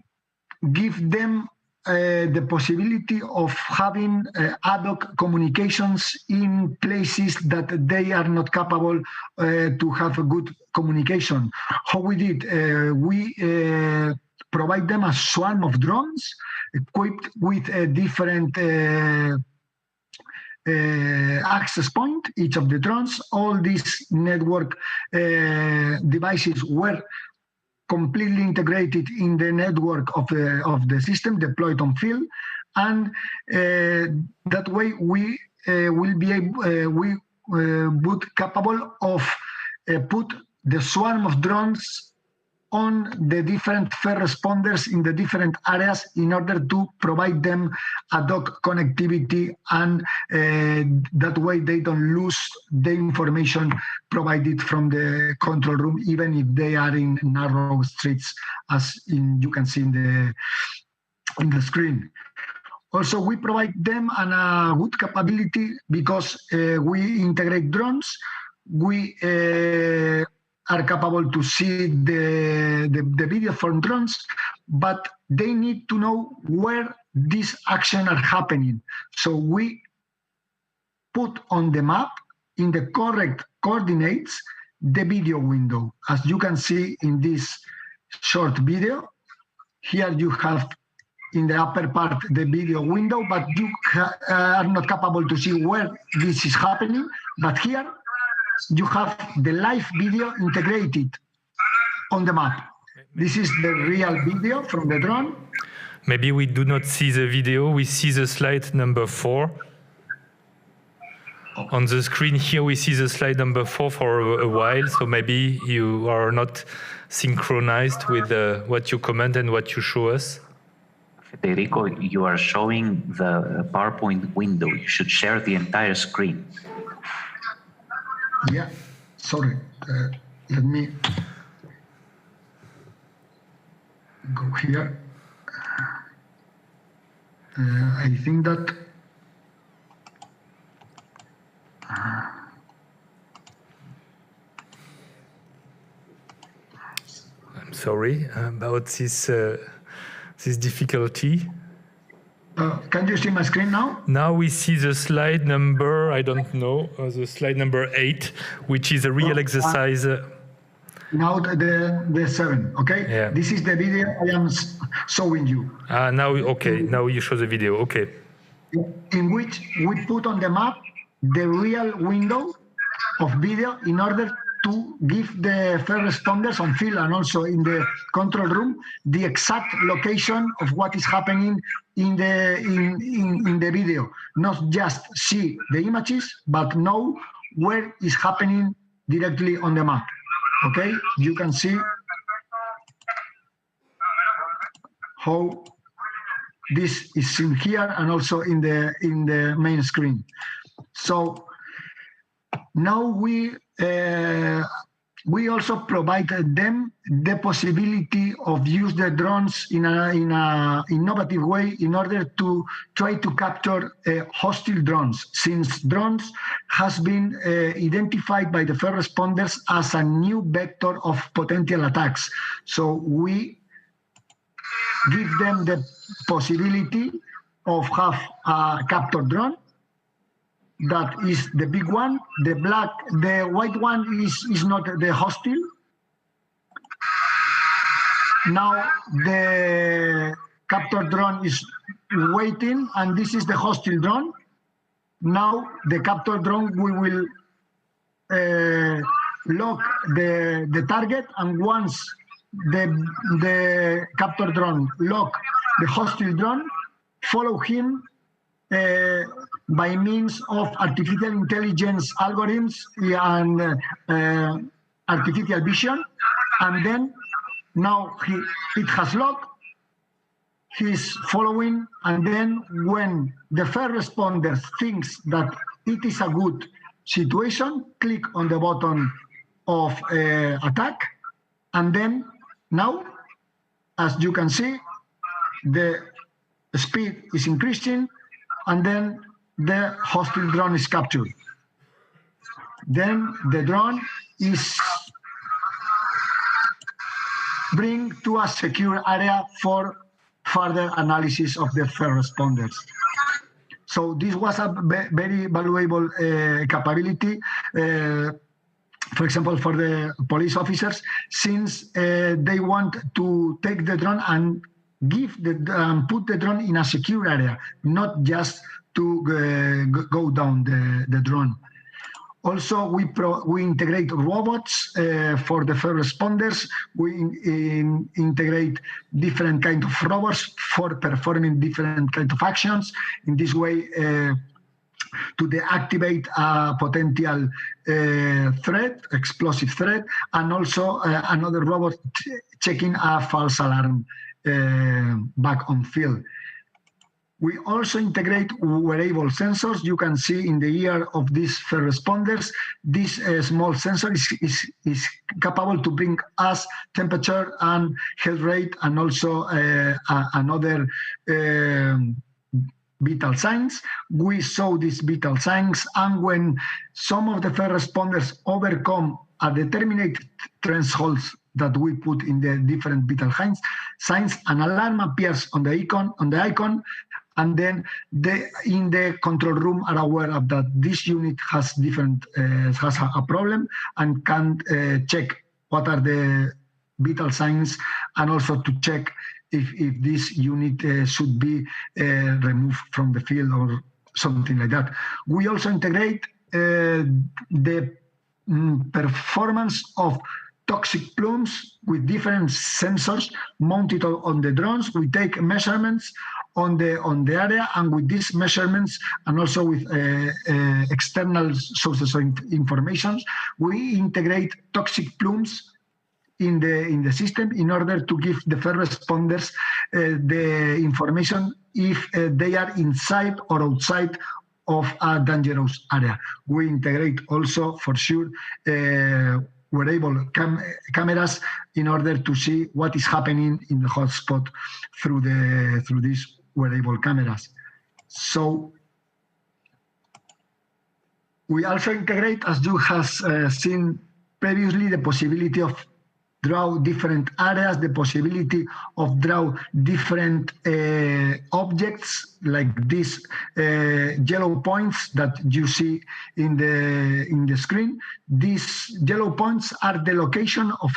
give them the possibility of having ad hoc communications in places that they are not capable to have a good communication. How we did? We provide them a swarm of drones equipped with different access point, each of the drones. All these network devices were completely integrated in the network of the system deployed on field, and that way we will be capable of put the swarm of drones on the different first responders in the different areas in order to provide them ad hoc connectivity, and that way they don't lose the information provided from the control room, even if they are in narrow streets, as you can see in the screen. Also, we provide them a good capability because we integrate drones. We are capable to see the video from drones, but they need to know where these actions are happening. So we put on the map in the correct coordinates the video window. As you can see in this short video, here you have in the upper part the video window, but you are not capable to see where this is happening. But here you have the live video integrated on the map. This is the real video from the drone. Maybe we do not see the video, we see the slide number 4. On the screen here we see the slide number 4 for a while, so maybe you are not synchronized with what you comment and what you show us. Federico, you are showing the PowerPoint window. You should share the entire screen. Yeah, sorry. Let me go here. I think that I'm sorry about this difficulty. Can you see my screen now? Now we see the slide number, I don't know, the slide number 8, which is a real exercise. Now the 7, okay? Yeah. This is the video I am showing you. Now, okay, now you show the video, okay. In which we put on the map the real window of video in order to give the first responders on field and also in the control room the exact location of what is happening in the video. Not just see the images, but know where is happening directly on the map. Okay, you can see how this is seen here and also in the main screen. So now we also provided them the possibility of use the drones in a innovative way in order to try to capture hostile drones, since drones has been identified by the first responders as a new vector of potential attacks. So we give them the possibility of have a captured drone. That is the big one. The white one is not the hostile. Now the captured drone is waiting, and this is the hostile drone. Now the captured drone, we will lock the target, and once the captured drone lock the hostile drone, follow him by means of artificial intelligence algorithms and artificial vision, and then now it has locked, he's following, and then when the first responder thinks that it is a good situation, click on the button of attack, and then now, as you can see, the speed is increasing, and then the hostile drone is captured. Then the drone is bring to a secure area for further analysis of the first responders. So this was a very valuable capability, for example, for the police officers, since they want to take the drone and put the drone in a secure area, not just to go down the drone. Also, we integrate robots for the first responders. We integrate different kinds of robots for performing different kinds of actions. In this way, to deactivate a potential threat, explosive threat, and also another robot checking a false alarm back on field. We also integrate wearable sensors. You can see in the ear of these first responders, this small sensor is capable to bring us temperature and heart rate, and also another vital signs. We saw these vital signs, and when some of the first responders overcome a determined thresholds that we put in the different vital signs, an alarm appears on the icon, and then in the control room are aware of that this unit has has a problem and can check what are the vital signs, and also to check if this unit should be removed from the field or something like that. We also integrate the performance of toxic plumes with different sensors mounted on the drones. We take measurements on the area, and with these measurements and also with external sources of information, we integrate toxic plumes in the system in order to give the first responders the information if they are inside or outside of a dangerous area. We integrate also, for sure, wearable cameras in order to see what is happening in the hotspot through these wearable cameras. So we also integrate, as you have seen previously, the possibility of draw different areas, the possibility of draw different objects like these yellow points that you see in the screen. These yellow points are the location of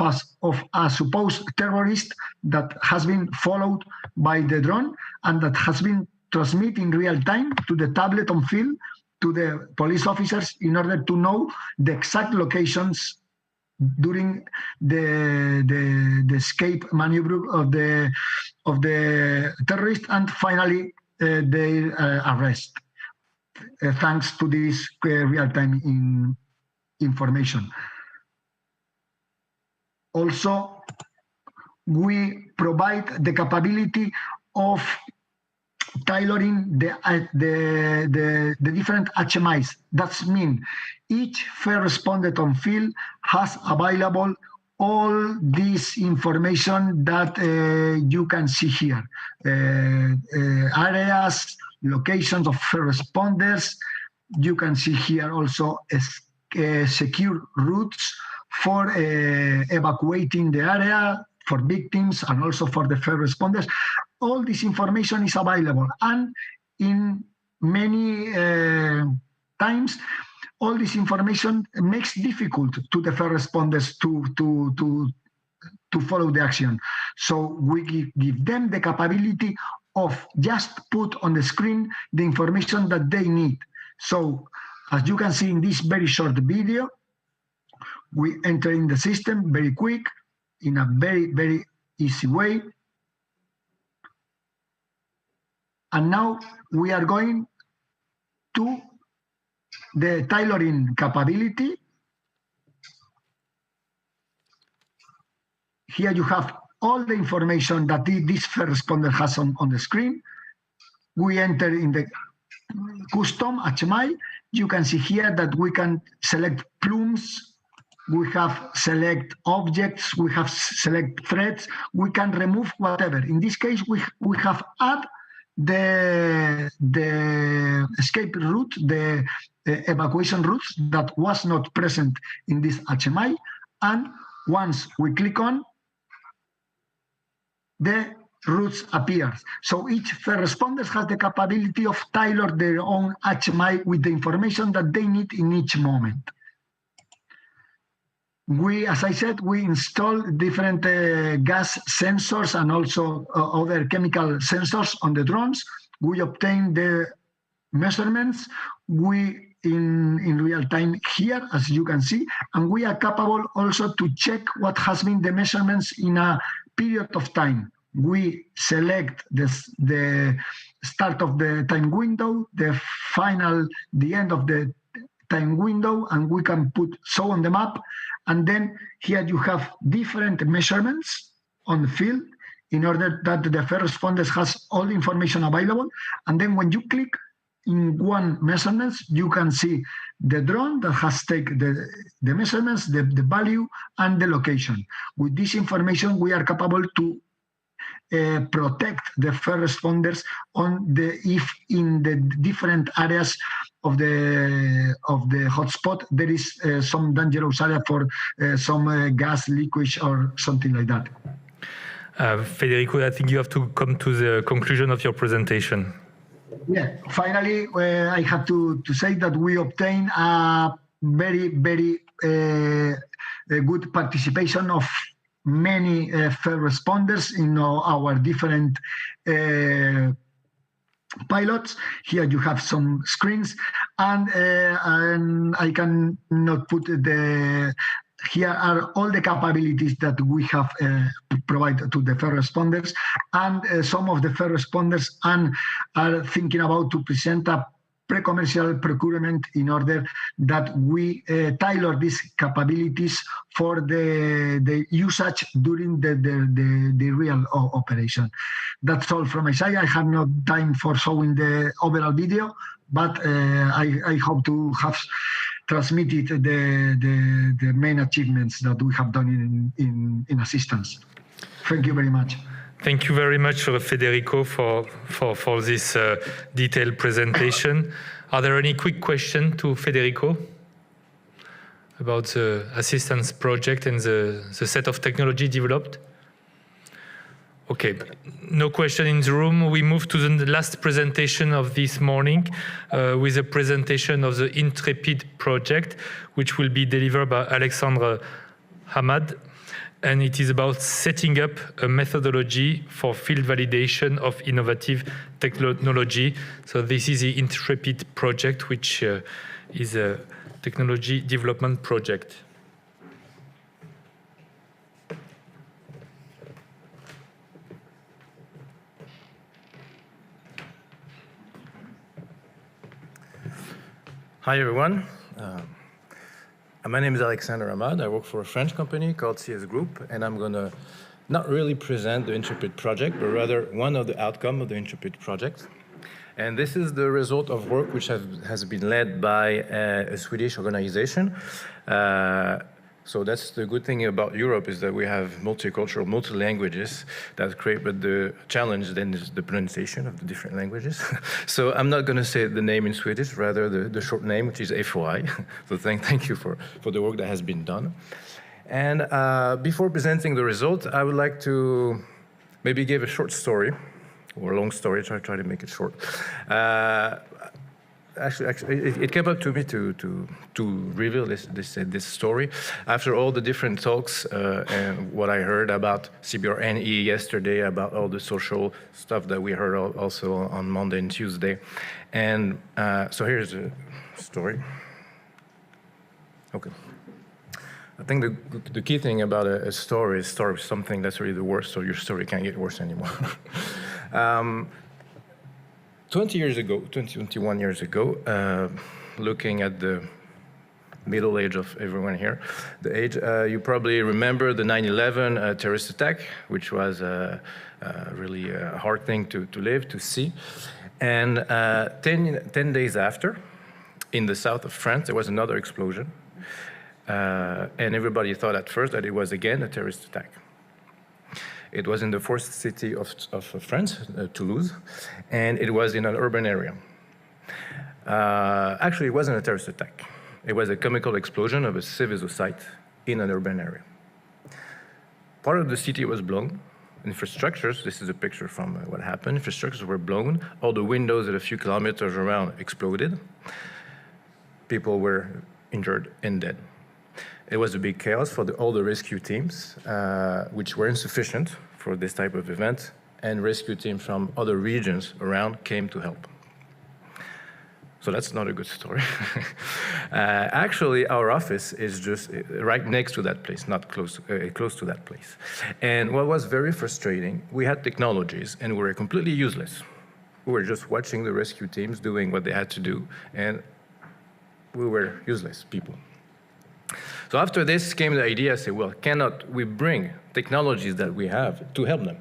a supposed terrorist that has been followed by the drone and that has been transmitted in real time to the tablet on field to the police officers in order to know the exact locations during the escape maneuver of the terrorist, and finally their arrest, thanks to this real-time information. Also, we provide the capability of tailoring the different HMIs. That means each first responder on field has available all this information that you can see here. Areas, locations of first responders. You can see here also secure routes for evacuating the area, for victims, and also for the first responders. All this information is available, and in many times, all this information makes difficult to the first responders to follow the action. So we give them the capability of just put on the screen the information that they need. So as you can see in this very short video, we enter in the system very quick, in a very, very easy way. And now we are going to the tailoring capability. Here you have all the information that this first responder has on the screen. We enter in the custom HMI. You can see here that we can select plumes. We have select objects. We have select threads. We can remove whatever. In this case, we have add the escape route, the evacuation routes that was not present in this HMI. And once we click on, the routes appear. So each first responders has the capability of tailor their own HMI with the information that they need in each moment. We, as I said, we install different gas sensors and also other chemical sensors on the drones. We obtain the measurements. We in real time here, as you can see, and we are capable also to check what has been the measurements in a period of time. We select the start of the time window, the end of the time window, and we can put so on the map. And then here you have different measurements on the field in order that the first responders has all the information available. And then when you click in one measurements, you can see the drone that has taken the measurements, the value, and the location. With this information, we are capable to protect the first responders if in the different areas of the hotspot there is some dangerous area for some gas leakage or something like that. Federico, I think you have to come to the conclusion of your presentation. Yeah, finally, I have to say that we obtained a very, very good participation of many first responders in our different pilots. Here you have some screens, and I can not put the. Here are all the capabilities that we have provided to the first responders, and some of the first responders are thinking about to present a pre-commercial procurement in order that we tailor these capabilities for the usage during the real operation. That's all from my side. I have no time for showing the overall video, but I hope to have transmitted the main achievements that we have done in assistance. Thank you very much. Thank you very much, Federico, for this detailed presentation. Are there any quick questions to Federico about the assistance project and the set of technology developed? Okay, no question in the room. We move to the last presentation of this morning with a presentation of the Intrepid project, which will be delivered by Alexandre Hamad. And it is about setting up a methodology for field validation of innovative technology. So this is the Intrepid project, which is a technology development project. Hi, everyone. My name is Alexandre Hamad. I work for a French company called CS Group, and I'm going to not really present the Intrepid project, but rather one of the outcomes of the Intrepid project. And this is the result of work which has been led by a Swedish organization. So that's the good thing about Europe, is that we have multicultural, multi-languages that create, but the challenge then is the pronunciation of the different languages. So I'm not going to say the name in Swedish, rather the short name, which is FOI. So thank you for the work that has been done. And before presenting the result, I would like to maybe give a short story, or a long story, try to make it short. Actually, it came up to me to reveal this story after all the different talks and what I heard about CBRNE yesterday, about all the social stuff that we heard also on Monday and Tuesday. And so here's the story. Okay. I think the key thing about a story is something that's really the worst, so your story can't get worse anymore. 21 years ago, looking at the middle age of everyone here, the age, you probably remember the 9/11 terrorist attack, which was really a hard thing to live, to see. And 10 days after, in the south of France, there was another explosion. And everybody thought at first that it was again a terrorist attack. It was in the fourth city of France, Toulouse, and it was in an urban area. Actually, it wasn't a terrorist attack. It was a chemical explosion of a Seveso site in an urban area. Part of the city was blown. Infrastructures, this is a picture from what happened. Infrastructures were blown. All the windows at a few kilometers around exploded. People were injured and dead. It was a big chaos for all the rescue teams, which were insufficient for this type of event, and rescue teams from other regions around came to help. So that's not a good story. Actually, our office is just right next to that place, not close to that place. And what was very frustrating, we had technologies and we were completely useless. We were just watching the rescue teams doing what they had to do, and we were useless people. So after this came the idea, I said, well, cannot we bring technologies that we have to help them?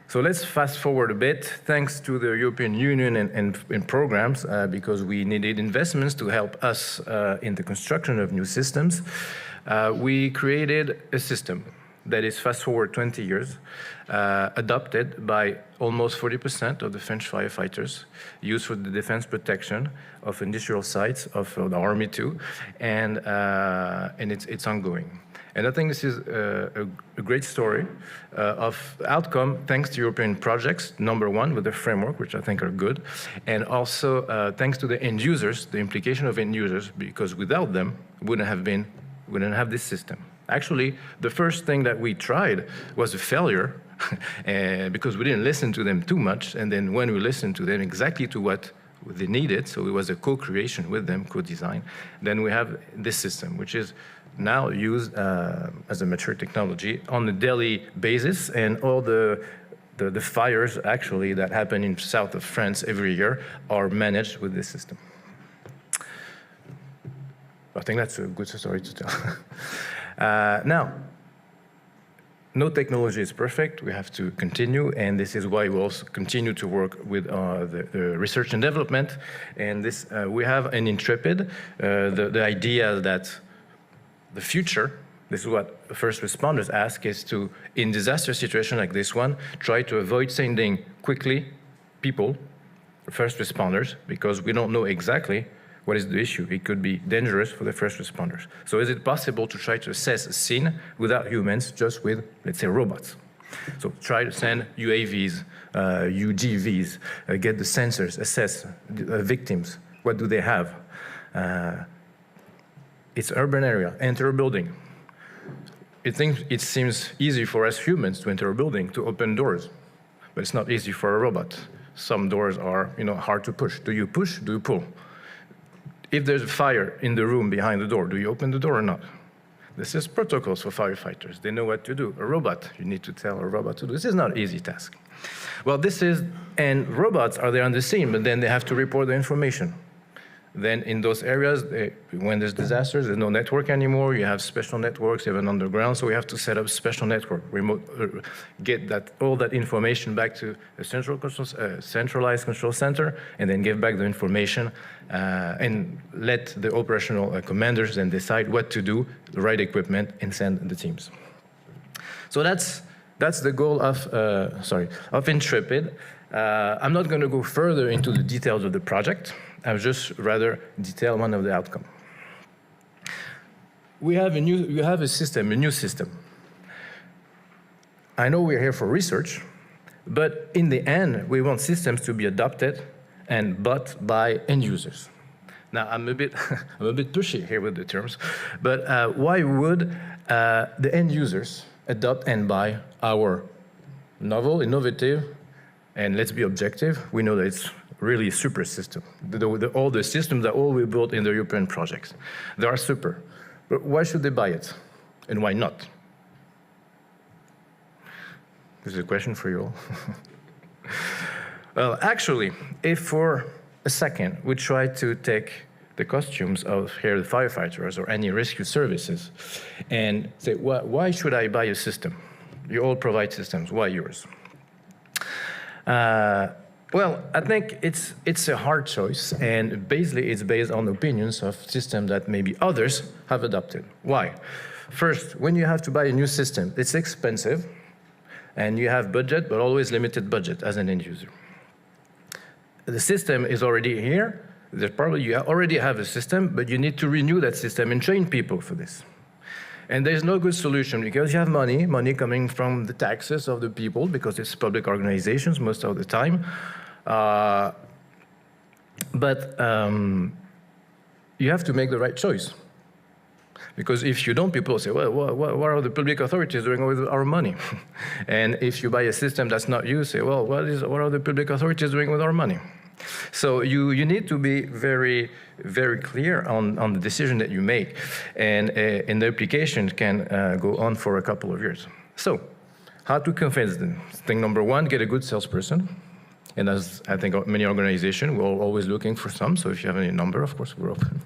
So let's fast forward a bit. Thanks to the European Union and programs, because we needed investments to help us in the construction of new systems, we created a system that is, fast forward 20 years, adopted by almost 40% of the French firefighters, used for the defense protection of industrial sites, of the army too, and it's ongoing. And I think this is a great story of outcome thanks to European projects, number one, with the framework, which I think are good, and also thanks to the end users, the implication of end users, because without them, we wouldn't have this system. Actually, the first thing that we tried was a failure because we didn't listen to them too much, and then when we listened to them exactly to what they needed, so it was a co-creation with them, co-design, then we have this system, which is now used as a mature technology on a daily basis, and all the fires actually that happen in south of France every year are managed with this system. I think that's a good story to tell. Now, no technology is perfect. We have to continue, and this is why we also continue to work with the research and development. And this we have an Intrepid, the idea that the future, this is what first responders ask, is to, in disaster situation like this one, try to avoid sending quickly people, first responders, because we don't know exactly what is the issue. It could be dangerous for the first responders. So is it possible to try to assess a scene without humans, just with, let's say, robots? So try to send UAVs, UGVs, get the sensors, assess victims. What do they have? It's urban area, enter a building. It seems easy for us humans to enter a building, to open doors, but it's not easy for a robot. Some doors are, hard to push. Do you push? Do you pull? If there's a fire in the room behind the door, do you open the door or not? This is protocols for firefighters. They know what to do. A robot, you need to tell a robot to do. This is not an easy task. Well, and robots are there on the scene, but then they have to report the information. Then in those areas, when there's disasters, there's no network anymore. You have special networks, you have an underground, so we have to set up special network, get all that information back to a centralized control center, and then give back the information and let the operational commanders then decide what to do, the right equipment, and send the teams. So that's the goal of Intrepid. I'm not going to go further into the details of the project. I'll just rather detail one of the outcomes. We have a new system. I know we're here for research, but in the end, we want systems to be adopted and bought by end users. Now, I'm a bit pushy here with the terms, but why would the end users adopt and buy our novel, innovative, and let's be objective, we know that it's really a super system. All the systems that all we built in the European projects, they are super. But why should they buy it? And why not? This is a question for you all. Well, actually, if for a second we try to take the costumes of the firefighters or any rescue services and say, why should I buy a system? You all provide systems, why yours? Well, I think it's a hard choice, and basically it's based on opinions of systems that maybe others have adopted. Why? First, when you have to buy a new system, it's expensive, and you have budget, but always limited budget as an end user. The system is already here. You already have a system, but you need to renew that system and train people for this. And there's no good solution because you have money coming from the taxes of the people because it's public organizations most of the time. But you have to make the right choice. Because if you don't, people say, well, what are the public authorities doing with our money? And if you buy a system that's not used, say, well, what are the public authorities doing with our money? So you need to be very, very clear on the decision that you make. And the application can go on for a couple of years. So how to convince them? Thing number one, get a good salesperson. And as I think many organizations, we're always looking for some. So if you have any number, of course, we're open.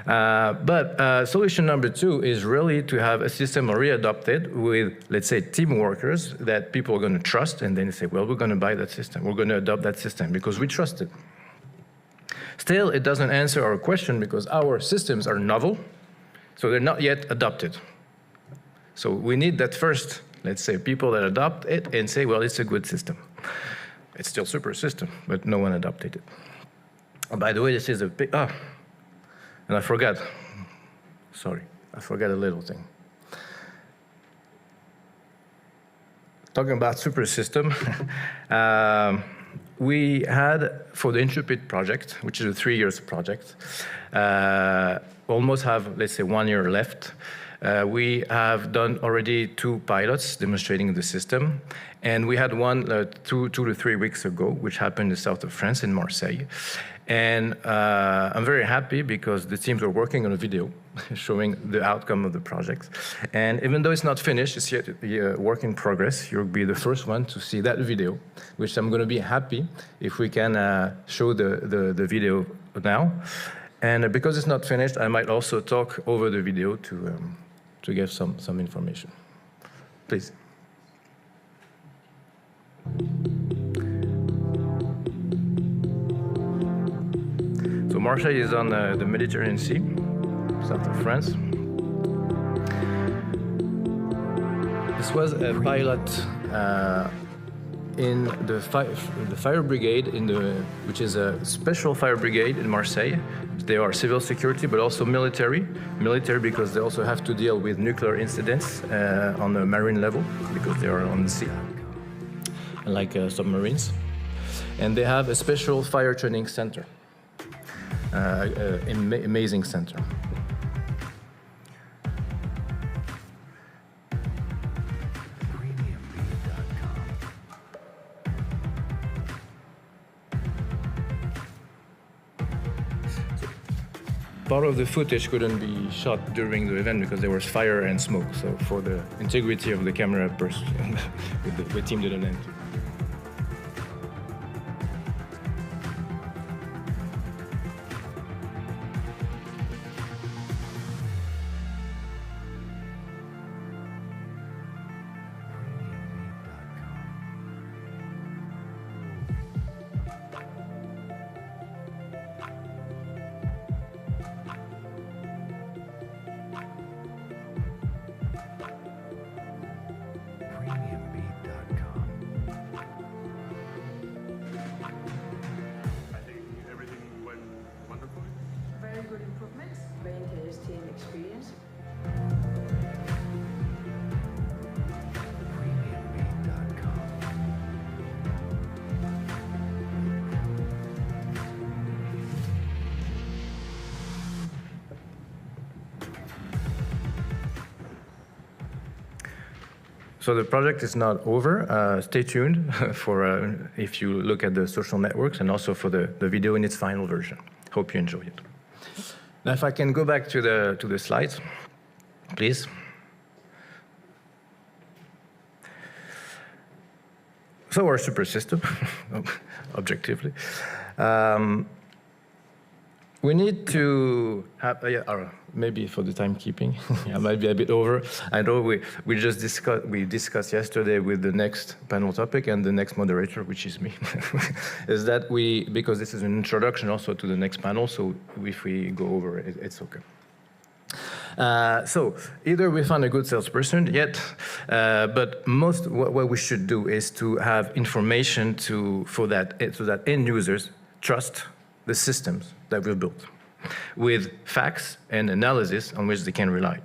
But solution number two is really to have a system already adopted with, let's say, team workers that people are going to trust, and then say, well, we're going to buy that system. We're going to adopt that system because we trust it. Still, it doesn't answer our question because our systems are novel, so they're not yet adopted. So we need that first, let's say, people that adopt it and say, well, it's a good system. It's still super system, but no one adopted it. Oh, by the way, this is a big, and I forgot. Sorry, I forgot a little thing. talking about super system, we had, for the Intrepid project, which is a 3 years project, almost have, let's say, 1 year left. We have done already 2 pilots demonstrating the system, and we had one 2 to 3 weeks ago, which happened in the south of France, in Marseille. And I'm very happy because the teams are working on a video showing the outcome of the project. And even though it's not finished, it's yet a work in progress. You'll be the first one to see that video, which I'm going to be happy if we can show the video now. And because it's not finished, I might also talk over the video to give some information. Please. So Marseille is on the Mediterranean Sea, south of France. This was a pilot in the fire brigade, which is a special fire brigade in Marseille. They are civil security, but also military. Military because they also have to deal with nuclear incidents on a marine level, because they are on the sea, like submarines. And they have a special fire training center. Amazing center. Part of the footage couldn't be shot during the event because there was fire and smoke. So for the integrity of the camera, the team didn't enter. So the project is not over. Stay tuned for if you look at the social networks and also for the video in its final version. Hope you enjoy it. Now, if I can go back to the slides, please. So our super system, objectively. We need to have, maybe for the timekeeping, I might be a bit over. I know we discussed yesterday with the next panel topic and the next moderator, which is me, is that because this is an introduction also to the next panel, so if we go over it, it's okay. So either we find a good salesperson yet, but what we should do is to have information so that end users trust the systems that we built with facts and analysis on which they can rely,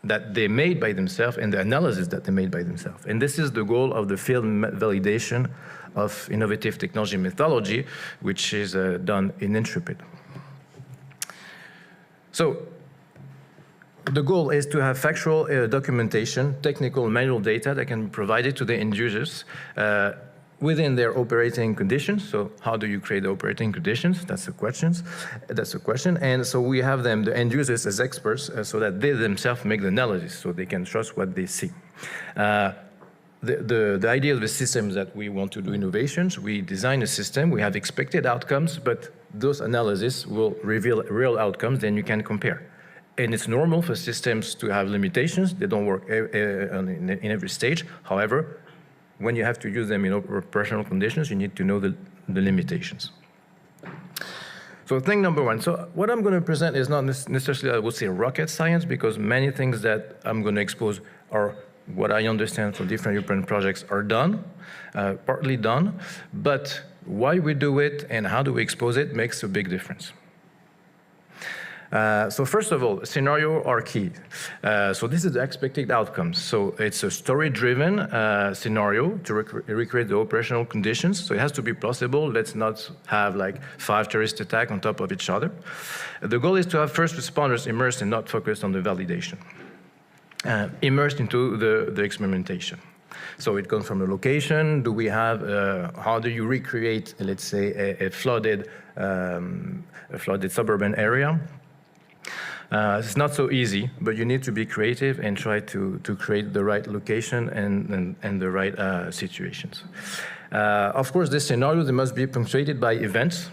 that they made by themselves and the analysis that they made by themselves. And this is the goal of the field validation of innovative technology methodology, which is done in Intrepid. So the goal is to have factual documentation, technical manual data that can be provided to the end users within their operating conditions. So how do you create the operating conditions? That's the question. And so we have them, the end users, as experts, so that they themselves make the analysis, so they can trust what they see. The idea of the system is that we want to do innovations. We design a system. We have expected outcomes, but those analyses will reveal real outcomes. Then you can compare. And it's normal for systems to have limitations. They don't work in every stage. However, when you have to use them in operational conditions, you need to know the limitations. So thing number one. So what I'm going to present is not necessarily, I would say, rocket science, because many things that I'm going to expose are what I understand from different European projects are done, partly done. But why we do it and how do we expose it makes a big difference. So first of all, scenario are key. So this is the expected outcomes. So it's a story-driven scenario to recreate the operational conditions. So it has to be plausible. Let's not have like 5 terrorist attacks on top of each other. The goal is to have first responders immersed and not focused on the validation. Immersed into the experimentation. So it comes from the location. Do we have, how do you recreate, let's say, a flooded suburban area? It's not so easy, but you need to be creative and try to create the right location and the right situations. Of course, this scenario, they must be punctuated by events,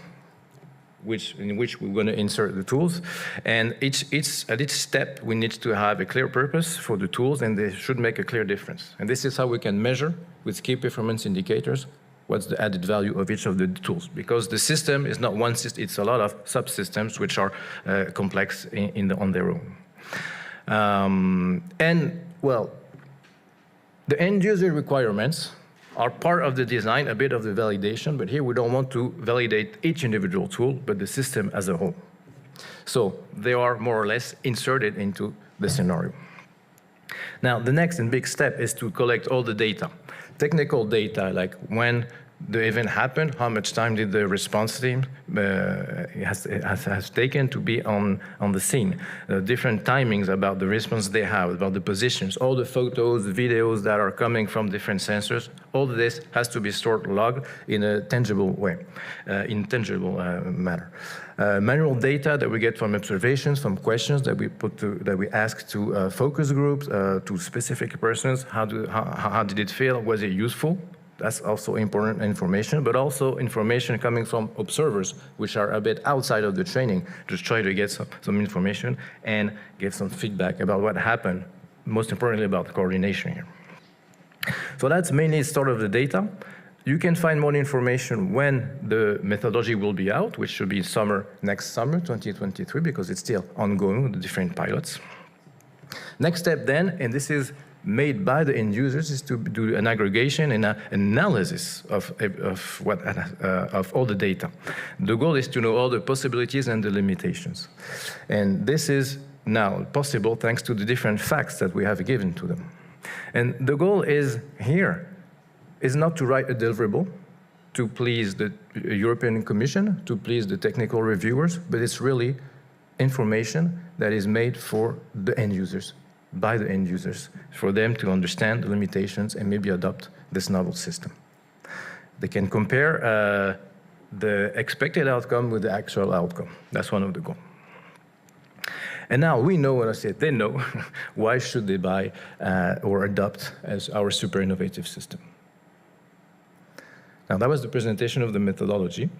in which we're going to insert the tools. And at each step, we need to have a clear purpose for the tools, and they should make a clear difference. And this is how we can measure with key performance indicators what's the added value of each of the tools. Because the system is not one system, it's a lot of subsystems which are complex on their own. And, well, the end user requirements are part of the design, a bit of the validation, but here we don't want to validate each individual tool, but the system as a whole. So they are more or less inserted into the scenario. Now, the next and big step is to collect all the data. Technical data, like when the event happened, how much time did the response team has taken to be on the scene, different timings about the response they have, about the positions, all the photos, videos that are coming from different sensors, all of this has to be stored, logged in a tangible way, manner. Manual data that we get from observations, from questions that we ask to focus groups, to specific persons, how did it feel, was it useful? That's also important information, but also information coming from observers, which are a bit outside of the training, just try to get some information and get some feedback about what happened, most importantly about the coordination here. So that's mainly sort of the data. You can find more information when the methodology will be out, which should be next summer, 2023, because it's still ongoing with the different pilots. Next step then, and this is made by the end users, is to do an aggregation and an analysis of all the data. The goal is to know all the possibilities and the limitations. And this is now possible thanks to the different facts that we have given to them. And the goal is not to write a deliverable to please the European Commission, to please the technical reviewers, but it's really information that is made for the end users, by the end users, for them to understand the limitations and maybe adopt this novel system. They can compare the expected outcome with the actual outcome. That's one of the goals. And now we know, when I say they know, why should they buy or adopt as our super innovative system. Now that was the presentation of the methodology.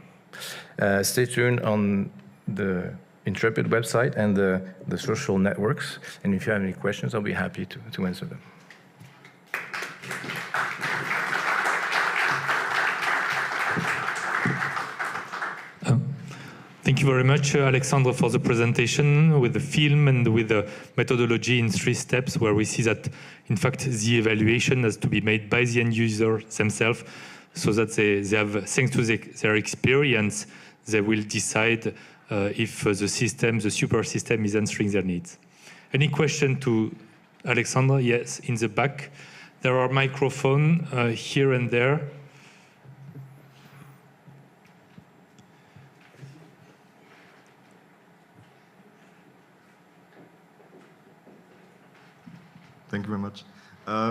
Stay tuned on the Intrepid website and the social networks. And if you have any questions, I'll be happy to answer them. Thank you very much, Alexandre, for the presentation with the film and with the methodology in 3 steps, where we see that, in fact, the evaluation has to be made by the end user themselves, so that they have, thanks to their experience, they will decide if the super system is answering their needs. Any question to Alexandre? Yes, in the back. There are microphones here and there. Thank you very much.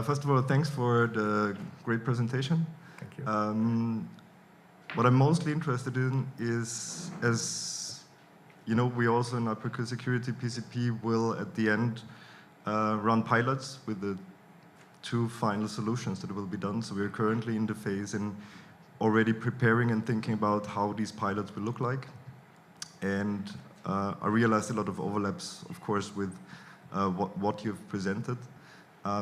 First of all, thanks for the great presentation. Thank you. What I'm mostly interested in is, as you know, we also in Aqua Security PCP will at the end run pilots with the 2 final solutions that will be done. So we're currently in the phase in already preparing and thinking about how these pilots will look like. And I realized a lot of overlaps, of course, with what you've presented.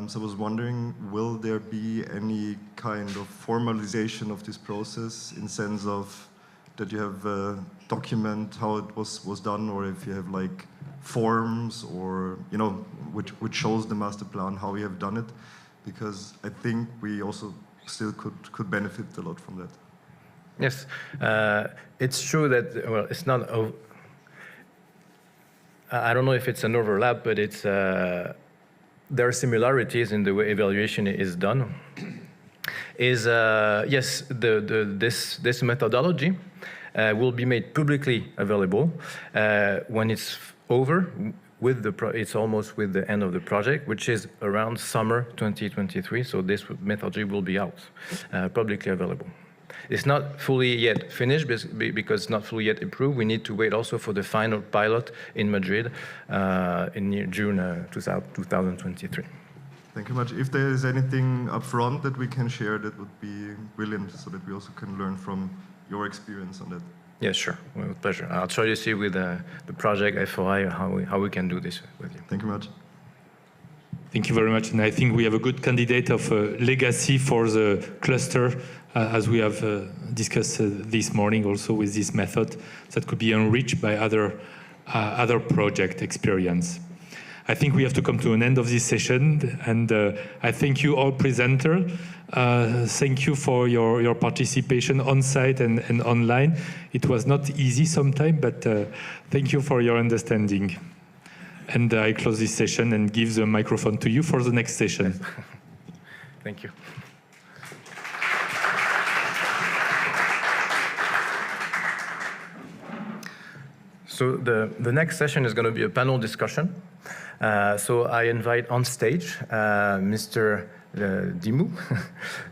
So I was wondering, will there be any kind of formalization of this process in sense of that you have document how it was done, or if you have like forms or, you know, which shows the master plan, how we have done it? Because I think we also still could benefit a lot from that. Yes, it's true that, well, it's not I don't know if it's an overlap, but it's there are similarities in the way evaluation is done. Is yes, this methodology will be made publicly available when it's over. It's almost with the end of the project, which is around summer 2023. So this methodology will be out, publicly available. It's not fully yet finished because it's not fully yet approved. We need to wait also for the final pilot in Madrid in June 2023. Thank you much. If there is anything up front that we can share, that would be brilliant, so that we also can learn from your experience on that. Yes, sure, with pleasure. I'll try to see with the project FOI how we can do this with you. Thank you much. Thank you very much. And I think we have a good candidate of legacy for the cluster, as we have discussed this morning also with this method that could be enriched by other project experience. I think we have to come to an end of this session, and I thank you all presenters. Thank you for your participation on site and online. It was not easy sometimes, but thank you for your understanding. And I close this session and give the microphone to you for the next session. Thank you. So the next session is going to be a panel discussion. So I invite on stage Mr. Dimou,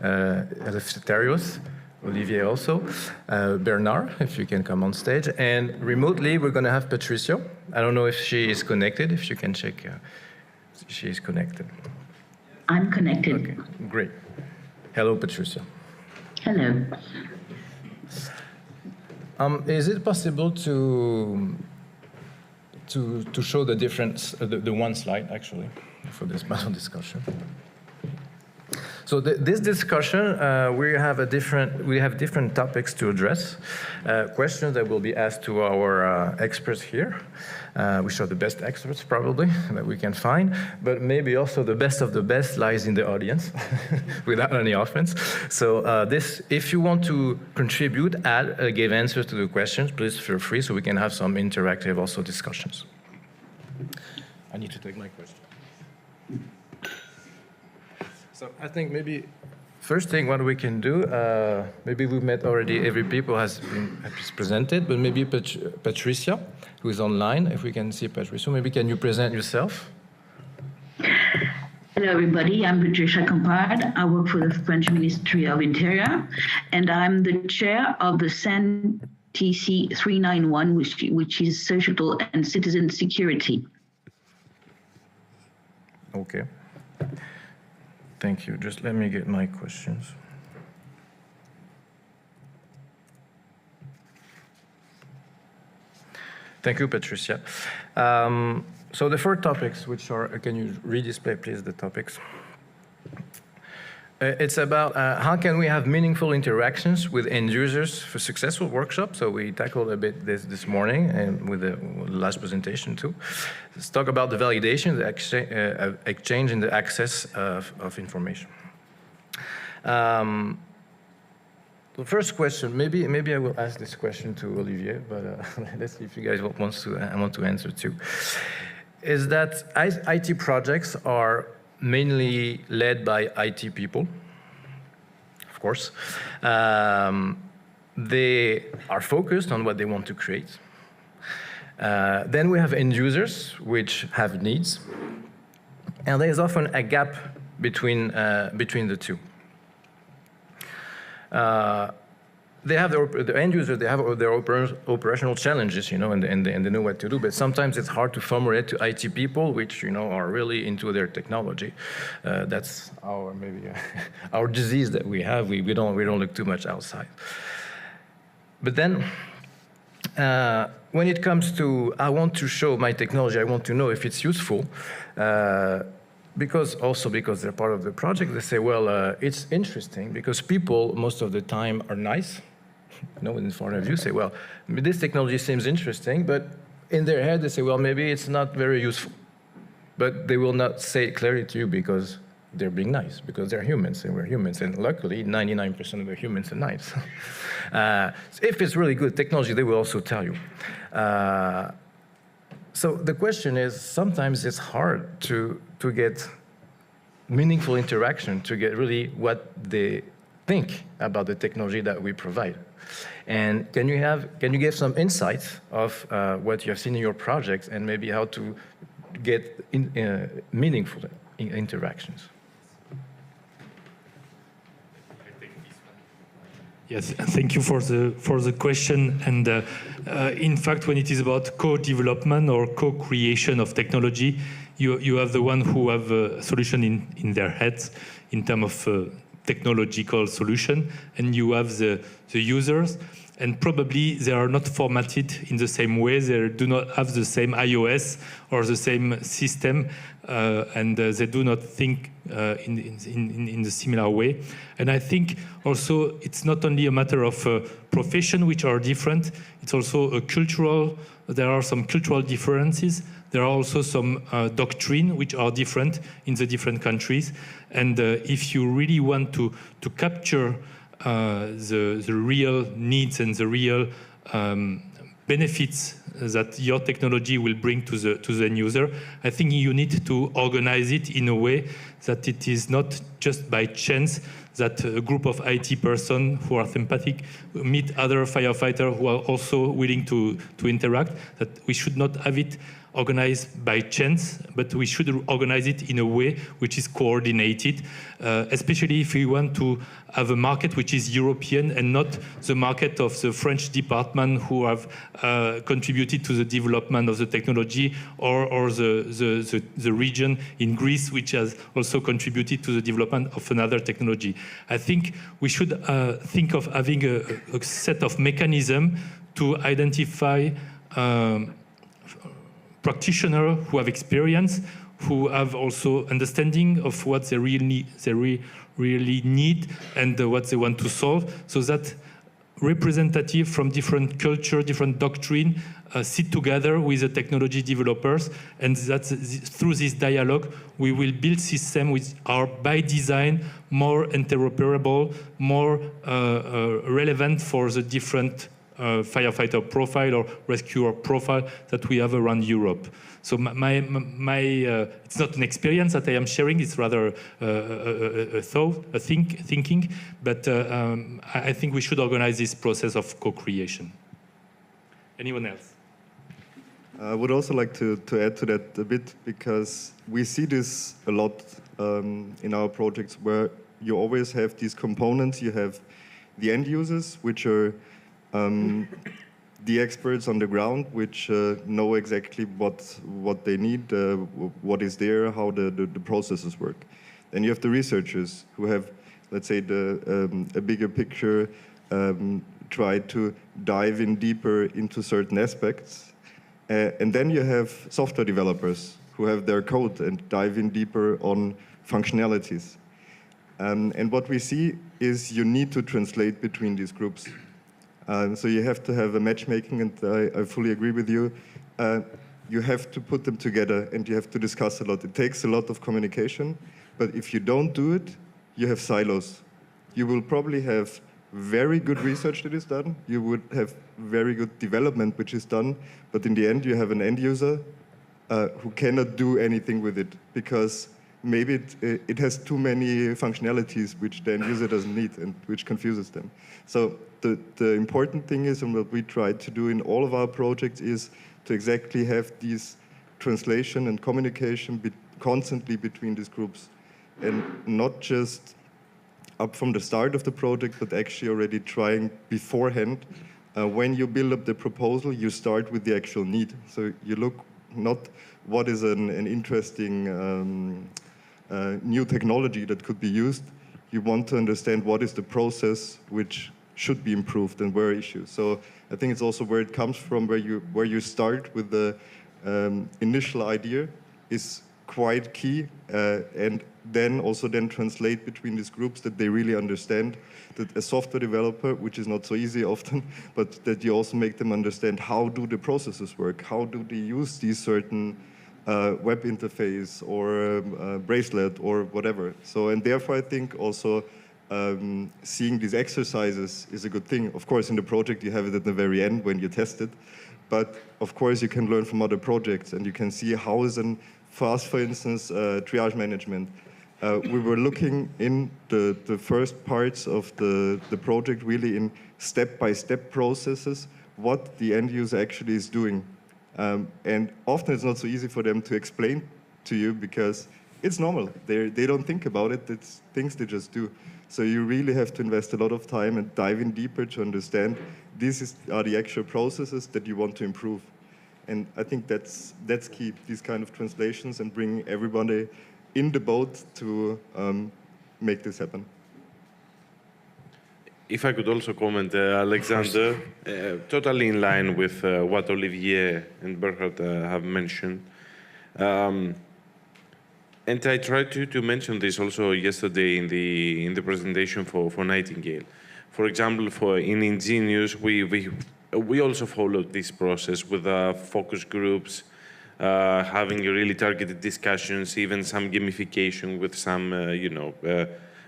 Eleftherios, Olivier also, Bernard, if you can come on stage, and remotely we're going to have Patricia. I don't know if she is connected, if you can check she is connected. I'm connected. Okay, great. Hello, Patricia. Hello. Is it possible to show the difference, the one slide actually, for this panel discussion? So this discussion, we have different topics to address, questions that will be asked to our experts here, which are the best experts probably that we can find, but maybe also the best of the best lies in the audience, without any offense. So if you want to contribute, give answers to the questions, please feel free so we can have some interactive also discussions. I need to take my question. So I think maybe first thing what we can do, maybe we've met already, every people has been presented, but maybe Patricia, who is online, if we can see Patricia, maybe can you present yourself? Hello everybody, I'm Patricia Compard. I work for the French Ministry of Interior, and I'm the chair of the SAN TC 391, which is Social and Citizen Security. Okay. Thank you. Just let me get my questions. Thank you, Patricia. So the 4 topics, which are, can you redisplay, please, the topics? It's about how can we have meaningful interactions with end users for successful workshops. So we tackled a bit this morning and with the last presentation too. Let's talk about the validation, the exchange and the access of information. The first question, maybe I will ask this question to Olivier, but let's see if you guys want to answer too. Is that IT projects are mainly led by IT people, of course. They are focused on what they want to create. Then we have end users, which have needs. And there is often a gap between the two. They have the end user, they have their operational challenges, and they know what to do. But sometimes it's hard to formulate to IT people, which are really into their technology. That's our disease that we have. We don't look too much outside. But then, when it comes to I want to show my technology, I want to know if it's useful. Because they're part of the project, they say, well, it's interesting because people most of the time are nice. In front of you say, well, this technology seems interesting, but in their head they say, well, maybe it's not very useful. But they will not say it clearly to you because they're being nice, because they're humans and we're humans. And luckily, 99% of the humans are nice. If it's really good technology, they will also tell you. So the question is, sometimes it's hard to get meaningful interaction, to get really what they think about the technology that we provide. And can you give some insights of what you have seen in your projects and maybe how to get meaningful interactions? Yes, thank you for the question. And in fact, when it is about co-development or co-creation of technology, you have the one who have a solution in their heads in terms of technological solution, and you have the users, and probably they are not formatted in the same way. They do not have the same iOS or the same system, and they do not think in the similar way. And I think also it's not only a matter of profession which are different, it's also a cultural, there are some cultural differences. There are also some doctrine which are different in the different countries. And if you really want to capture the real needs and the real benefits that your technology will bring to the end user, I think you need to organize it in a way that it is not just by chance that a group of IT persons who are sympathetic meet other firefighters who are also willing to interact, that we should not have it organized by chance, but we should organize it in a way which is coordinated, especially if we want to have a market which is European and not the market of the French department who have contributed to the development of the technology, or the region in Greece which has also contributed to the development of another technology. I think we should think of having a set of mechanisms to identify practitioners who have experience, who have also understanding of what they really need and what they want to solve, so that representative from different culture, different doctrine, sit together with the technology developers, and that through this dialogue we will build systems which are by design more interoperable, more relevant for the different firefighter profile or rescuer profile that we have around Europe. So it's not an experience that I am sharing, it's rather thinking, but I think we should organize this process of co-creation. Anyone else? I would also like to add to that a bit, because we see this a lot in our projects, where you always have these components. You have the end users, which are the experts on the ground, which know exactly what they need, what is there, how the processes work. Then you have the researchers who have, let's say, a bigger picture, try to dive in deeper into certain aspects. And then you have software developers who have their code and dive in deeper on functionalities. And what we see is you need to translate between these groups. So you have to have a matchmaking, and I fully agree with you. You have to put them together, and you have to discuss a lot. It takes a lot of communication, but if you don't do it, you have silos. You will probably have very good research that is done. You would have very good development which is done, but in the end you have an end user who cannot do anything with it, because maybe it has too many functionalities which the end user doesn't need and which confuses them. So the important thing is, and what we try to do in all of our projects, is to exactly have these translation and communication constantly between these groups, and not just up from the start of the project, but actually already trying beforehand. When you build up the proposal, you start with the actual need. So you look not what is an interesting new technology that could be used. You want to understand what is the process which should be improved and where are issues. So I think it's also where it comes from, where you start with the initial idea is quite key, and then also translate between these groups, that they really understand that a software developer, which is not so easy often, but that you also make them understand how do the processes work, how do they use these certain web interface or bracelet or whatever. So, and therefore I think also seeing these exercises is a good thing. Of course, in the project you have it at the very end when you test it, but of course you can learn from other projects, and you can see how is for us, for instance, triage management. We were looking in the first parts of the project really in step-by-step processes, what the end user actually is doing. And often it's not so easy for them to explain to you because it's normal. They don't think about it. It's things they just do. So you really have to invest a lot of time and dive in deeper to understand these are the actual processes that you want to improve. And I think that's key, these kind of translations, and bring everybody in the boat to make this happen. If I could also comment, Alexander, totally in line with what Olivier and Berhard have mentioned. And I tried to mention this also yesterday in the presentation for Nightingale. For example, in Ingenious, we also followed this process with focus groups, having really targeted discussions, even some gamification with some,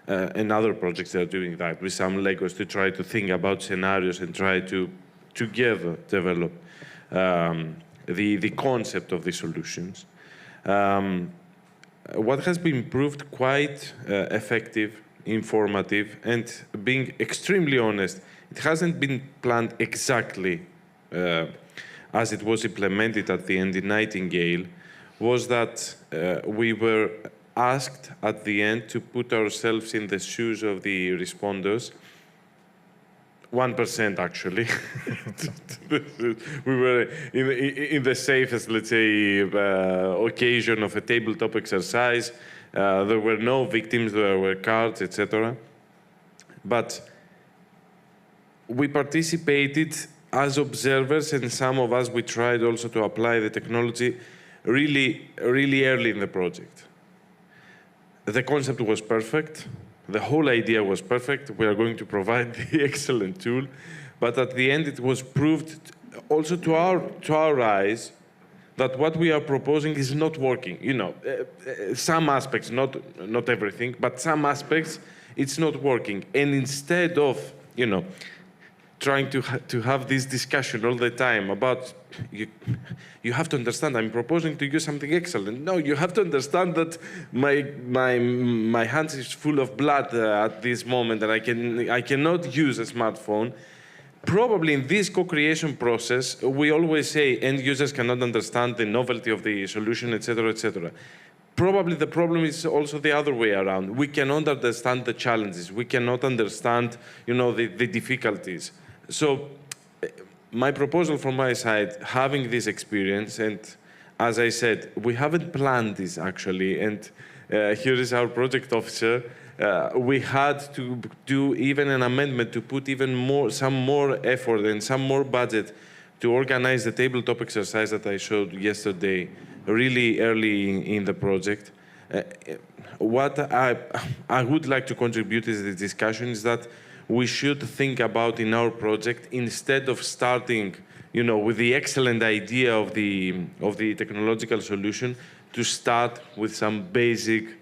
and other projects that are doing that with some Legos to try to think about scenarios and try to together develop the concept of the solutions. What has been proved quite effective, informative, and being extremely honest, it hasn't been planned exactly as it was implemented at the end in Nightingale, was that we were asked at the end to put ourselves in the shoes of the responders. 1% actually. We were in the safest, let's say, occasion of a tabletop exercise. There were no victims, there were cards, etc. But we participated as observers, and some of us, we tried also to apply the technology really early in the project. The concept was perfect. The whole idea was perfect. We are going to provide the excellent tool. But at the end, it was proved also to our eyes that what we are proposing is not working. Some aspects, not everything, but some aspects, it's not working. And instead of, trying to have this discussion all the time about, you have to understand, I'm proposing to you something excellent. No, you have to understand that my hands is full of blood at this moment, and I cannot use a smartphone. Probably in this co-creation process, we always say end users cannot understand the novelty of the solution, etc., etc. Probably the problem is also the other way around. We cannot understand the challenges. We cannot understand, the difficulties. So my proposal from my side, having this experience, and as I said, we haven't planned this actually, and here is our project officer. We had to do even an amendment to put some more effort and some more budget to organize the tabletop exercise that I showed yesterday, really early in the project. What I would like to contribute to the discussion is that we should think about in our project, instead of starting, with the excellent idea of the technological solution, to start with some basic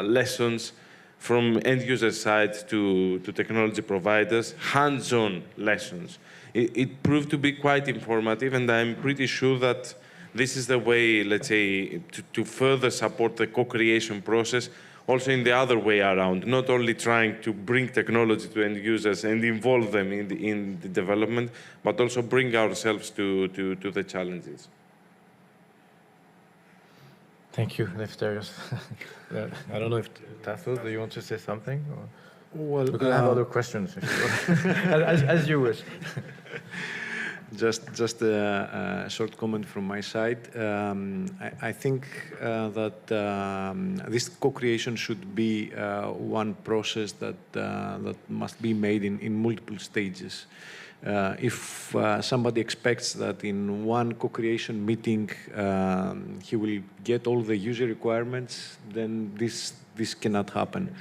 lessons from end user side to technology providers, hands-on lessons. It proved to be quite informative, and I'm pretty sure that this is the way, let's say, to further support the co-creation process, also in the other way around, not only trying to bring technology to end users and involve them in the development, but also bring ourselves to the challenges. Thank you, Nefterios. I don't know if Tassos, do you want to say something? Or? Well, we can have other questions, as you wish. Just a short comment from my side. I think that this co-creation should be one process that must be made in multiple stages. If somebody expects that in one co-creation meeting he will get all the user requirements, then this cannot happen.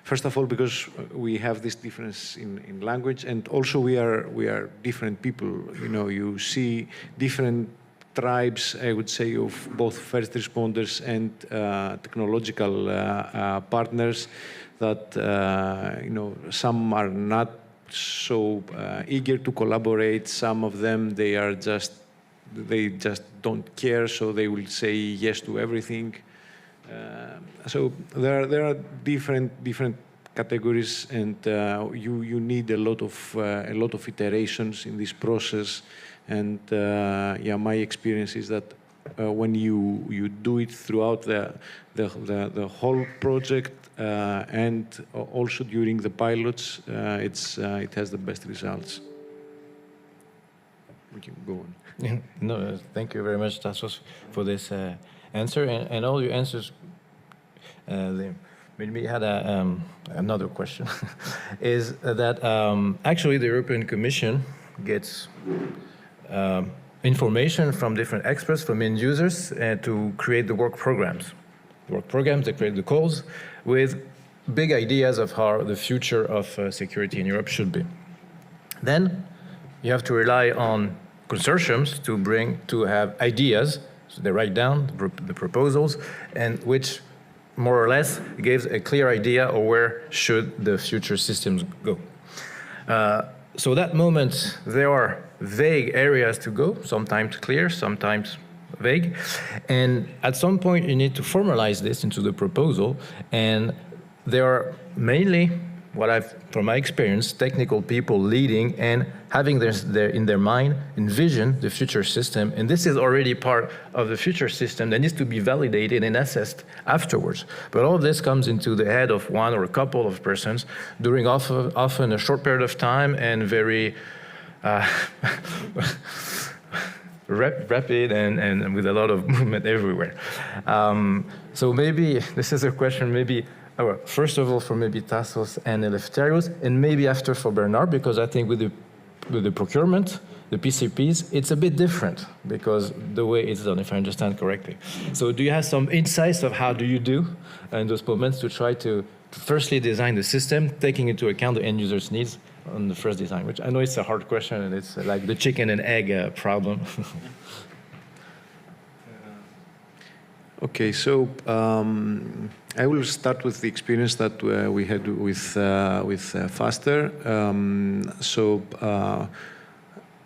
First of all, because we have this difference in language, and also we are different people. You see different tribes, I would say, of both first responders and technological partners. That some are not so eager to collaborate. Some of them, they just don't care, so they will say yes to everything. So there are different categories, and you need a lot of iterations in this process. And yeah, my experience is that when you do it throughout the whole project and also during the pilots, it has the best results. We can go on. No, thank you very much, Tassos, for this answer, and all your answers. They made me had another question. Is that actually the European Commission gets information from different experts, from end users, to create the work programs. They create the calls with big ideas of how the future of security in Europe should be. Then you have to rely on consortiums to have ideas. So they write down the proposals, and which more or less gives a clear idea of where should the future systems go. So that moment, there are vague areas to go, sometimes clear, sometimes vague. And at some point, you need to formalize this into the proposal. And there are mainly, from my experience, technical people leading and having in their mind, envision the future system. And this is already part of the future system that needs to be validated and assessed afterwards. But all of this comes into the head of one or a couple of persons during often a short period of time and very rapid and with a lot of movement everywhere. So maybe this is a question, first of all, for maybe Tassos and Eleftherios, and maybe after for Bernard, because I think with the procurement, the PCPs, it's a bit different because the way it's done, if I understand correctly. So do you have some insights of how do you do in those moments to try to firstly design the system, taking into account the end user's needs on the first design, which I know it's a hard question and it's like the chicken and egg problem. Okay, so I will start with the experience that we had with Faster.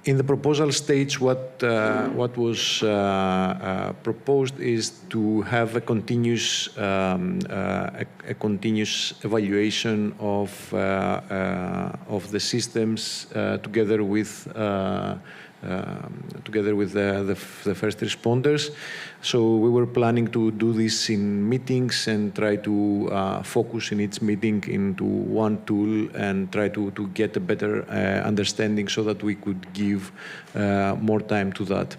In the proposal stage, what was proposed is to have a continuous evaluation of the systems together with the first responders. So we were planning to do this in meetings and try to focus in each meeting into one tool and try to get a better understanding so that we could give more time to that.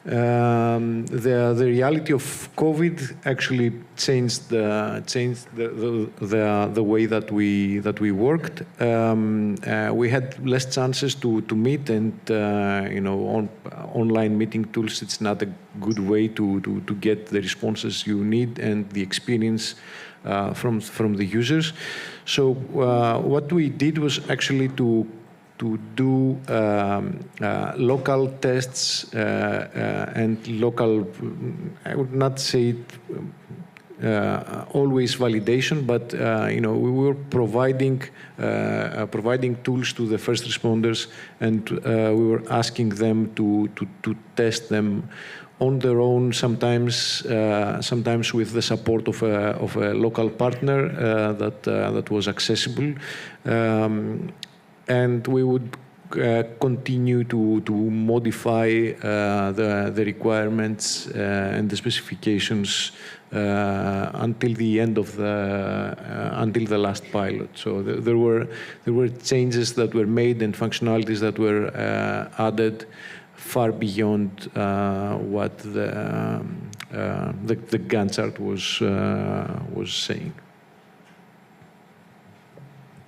The reality of COVID actually changed the way that we worked. We had less chances to meet, and online meeting tools, it's not a good way to get the responses you need and the experience from the users. So what we did was actually to do local tests and local, I would not say always validation, but we were providing tools to the first responders, and we were asking them to test them on their own, sometimes with the support of a local partner that was accessible. And we would continue to modify the requirements and the specifications until the end of until the last pilot. So there were changes that were made and functionalities that were added far beyond what the Gantt chart was saying.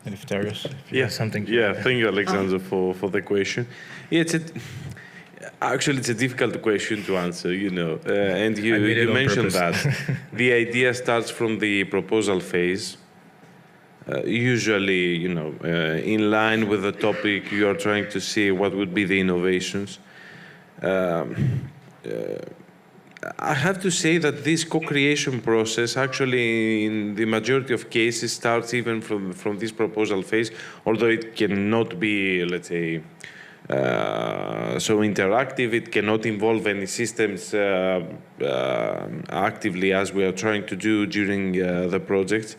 Eleftherios, something. Yeah, thank you, Alexander, for the question. Actually, it's a difficult question to answer, and you mentioned that. The idea starts from the proposal phase. Usually, in line with the topic, you are trying to see what would be the innovations. I have to say that this co-creation process actually in the majority of cases starts even from this proposal phase, although it cannot be, let's say, so interactive. It cannot involve any systems actively as we are trying to do during the project.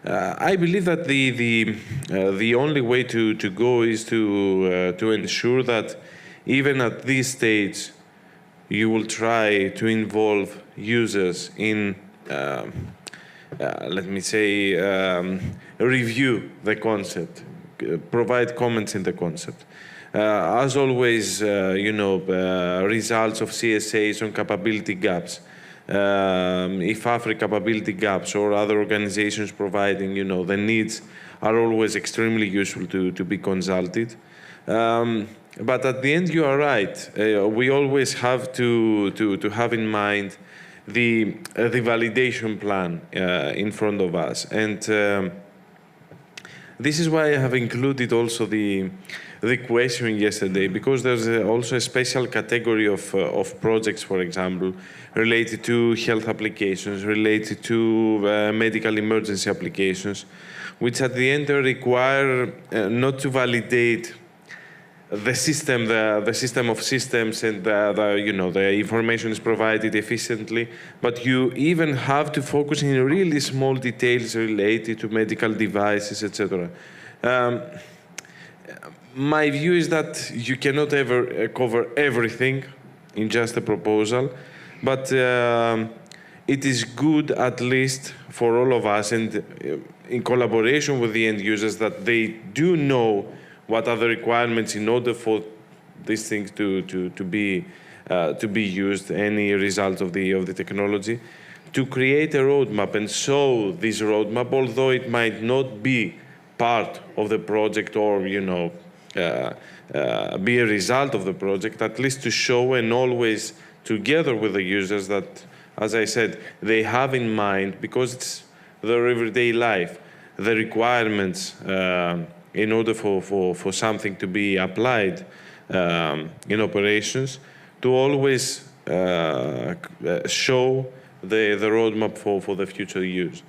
I believe that the only way to go is to ensure that even at this stage you will try to involve users in, let me say, review the concept, provide comments in the concept. As always, results of CSAs on capability gaps. If AFRI capability gaps or other organizations providing, the needs are always extremely useful to be consulted. But at the end, you are right. We always have to have in mind the validation plan in front of us. And this is why I have included also the question yesterday, because there's also a special category of projects, for example, related to health applications, related to medical emergency applications, which at the end require not to validate the system of systems, and the information is provided efficiently, but you even have to focus in really small details related to medical devices, etc. My view is that you cannot ever cover everything in just a proposal, but it is good, at least for all of us, and in collaboration with the end users, that they do know what are the requirements in order for these things to be used, any result of the technology, to create a roadmap and show this roadmap, although it might not be part of the project or be a result of the project, at least to show, and always together with the users, that, as I said, they have in mind, because it's their everyday life, the requirements in order for something to be applied in operations, to always show the roadmap for the future use.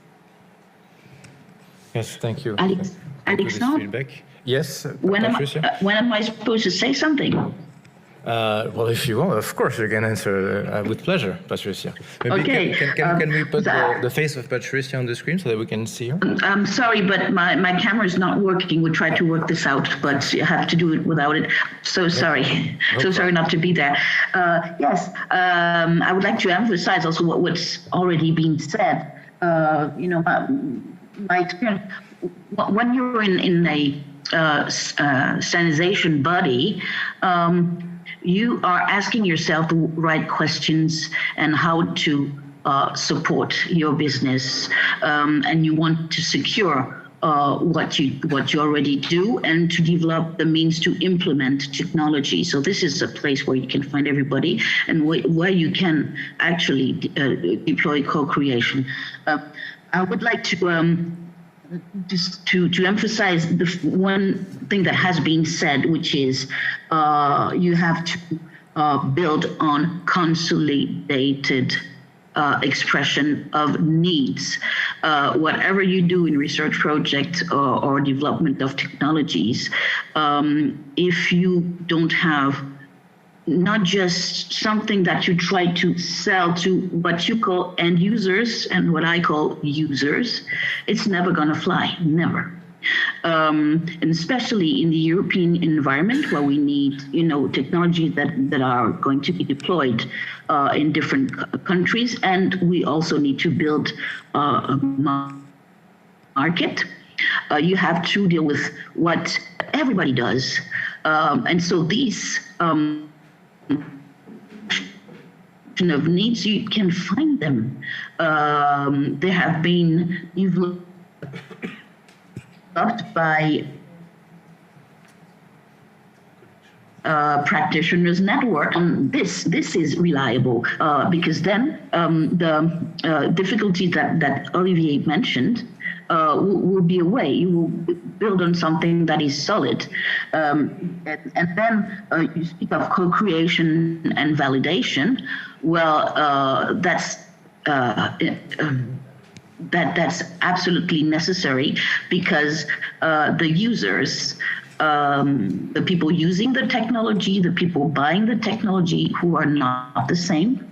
Yes, thank you. Alexandre? Yes, when am I supposed to say something? Well, if you want, of course, you can answer with pleasure, Patricia. Maybe Okay. Can we put the face of Patricia on the screen so that we can see her? I'm sorry, but my camera is not working. We tried to work this out, but you have to do it without it. So sorry. Sorry not to be there. Yes, I would like to emphasize also what's already been said. My experience, when you're in a standardization body, you are asking yourself the right questions and how to support your business, and you want to secure what you already do, and to develop the means to implement technology. So this is a place where you can find everybody, and where you can actually deploy co-creation. I would like to just to emphasize the one thing that has been said, which is you have to build on consolidated expression of needs. Whatever you do in research projects or development of technologies, if you don't have not just something that you try to sell to what you call end users and what I call users, it's never going to fly, never. And especially in the European environment, where we need, technologies that are going to be deployed in different countries, and we also need to build a market. You have to deal with what everybody does, and so these of needs, you can find them. They have been developed by practitioners network. And this is reliable because then the difficulties that Olivier mentioned will be away. You will build on something that is solid. And then you speak of co-creation and validation. well, that's absolutely necessary, because the users, the people using the technology, the people buying the technology, who are not the same,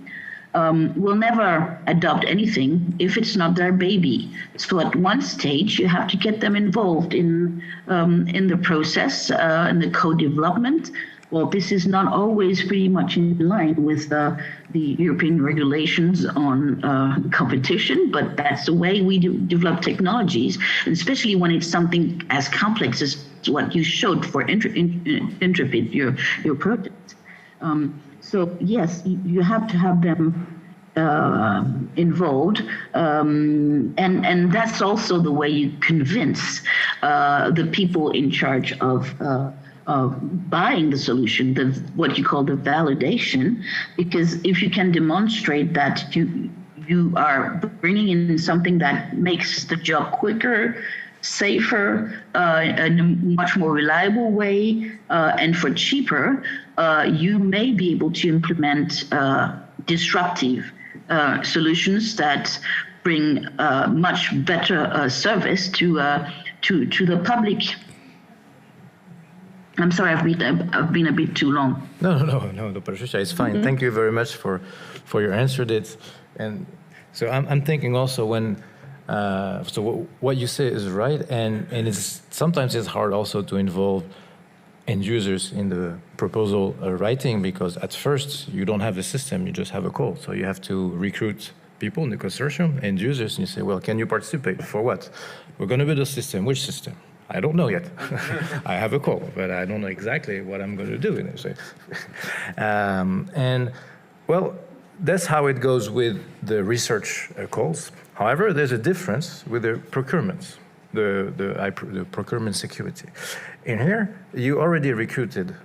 will never adopt anything if it's not their baby. So at one stage, you have to get them involved in the process, in the co-development. Well, this is not always pretty much in line with the European regulations on competition, but that's the way we develop technologies, and especially when it's something as complex as what you showed for Intrepid, your project. So yes, you have to have them involved, and that's also the way you convince the people in charge of buying the solution, what you call the validation, because if you can demonstrate that you are bringing in something that makes the job quicker, safer, in a much more reliable way, and for cheaper, you may be able to implement disruptive solutions that bring much better service to the public. I'm sorry, I've been a bit too long. No, Patricia, it's fine. Thank you very much for your answer. And so I'm thinking also when, so what you say is right, and sometimes it's hard also to involve end users in the proposal writing, because at first you don't have a system, you just have a call. So you have to recruit people in the consortium, end users, and you say, well, can you participate? For what? We're going to build a system. Which system? I don't know yet. I have a call, but I don't know exactly what I'm going to do. And well, that's how it goes with the research calls. However, there's a difference with the procurements, the procurement security. In here, you already recruited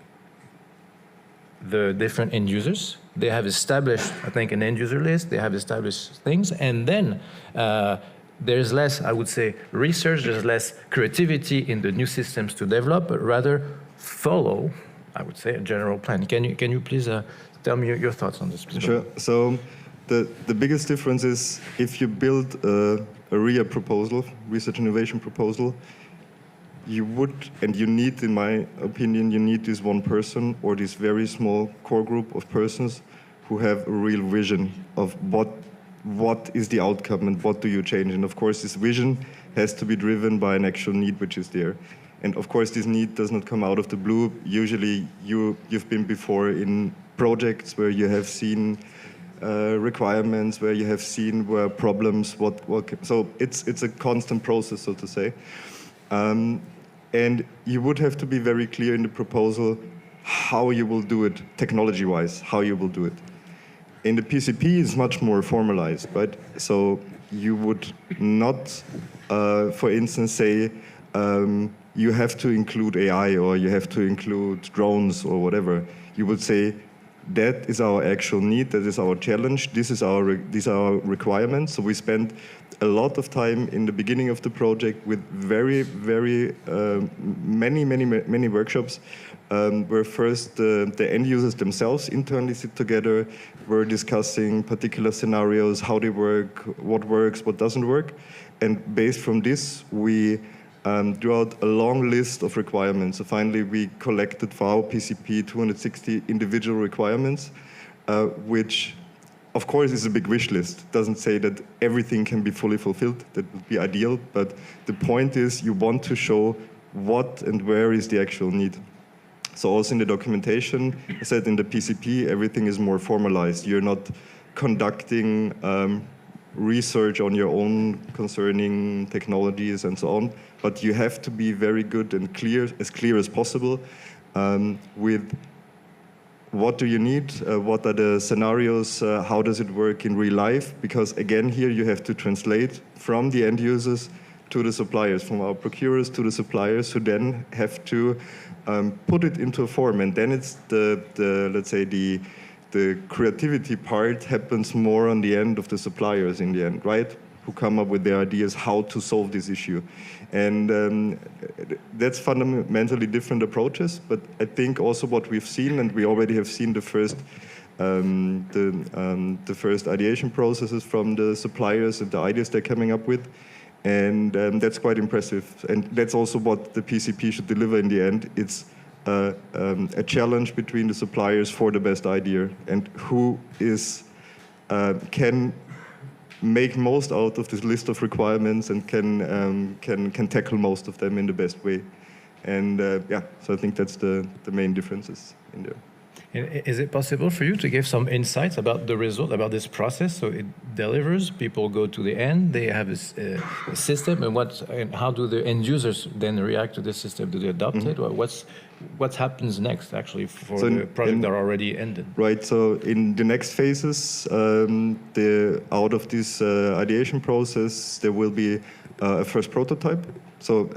the different end users. They have established, I think, an end user list. They have established things, and then there's less, I would say, research, there's less creativity in the new systems to develop, but rather follow, I would say, a general plan. Can you please tell me your thoughts on this? Sure. So the biggest difference is if you build a RIA proposal, research innovation proposal, you would, and you need, in my opinion, you need this one person or this very small core group of persons who have a real vision of what is the outcome and what do you change. And of course, this vision has to be driven by an actual need which is there. And of course, this need does not come out of the blue. Usually, you've been before in projects where you have seen requirements, where you have seen where problems, so it's a constant process, so to say. And you would have to be very clear in the proposal how you will do it, technology-wise, how you will do it. In the PCP, it's much more formalized, right? So you would not, for instance, say you have to include AI or you have to include drones or whatever. You would say that is our actual need, that is our challenge, these are our requirements. So we spend a lot of time in the beginning of the project with very, very many workshops where first the end users themselves internally sit together. We're discussing particular scenarios, how they work, what doesn't work. And based from this, we drew out a long list of requirements. So finally, we collected for our PCP 260 individual requirements, which of course is a big wish list. It doesn't say that everything can be fully fulfilled. That would be ideal. But the point is you want to show what and where is the actual need. So also in the documentation, I said in the PCP, everything is more formalized. You're not conducting research on your own concerning technologies and so on, but you have to be very good and clear as possible with what do you need, what are the scenarios, how does it work in real life, because again here you have to translate from the end users to the suppliers, from our procurers to the suppliers, who then have to put it into a form, and then it's let's say the creativity part happens more on the end of the suppliers in the end, right? Who come up with their ideas how to solve this issue. And that's fundamentally different approaches, but I think also what we've seen, and we already have seen the first the first ideation processes from the suppliers and the ideas they're coming up with. And that's quite impressive. And that's also what the PCP should deliver in the end. It's a challenge between the suppliers for the best idea and who can make most out of this list of requirements and can tackle most of them in the best way. And yeah, so I think that's the main differences in there. Is it possible for you to give some insights about the result, about this process? So it delivers, people go to the end, they have a system, and how do the end users then react to the system? Do they adopt it? Or what happens next, actually, for the project that are already ended? Right, so in the next phases, out of this ideation process, there will be a first prototype. So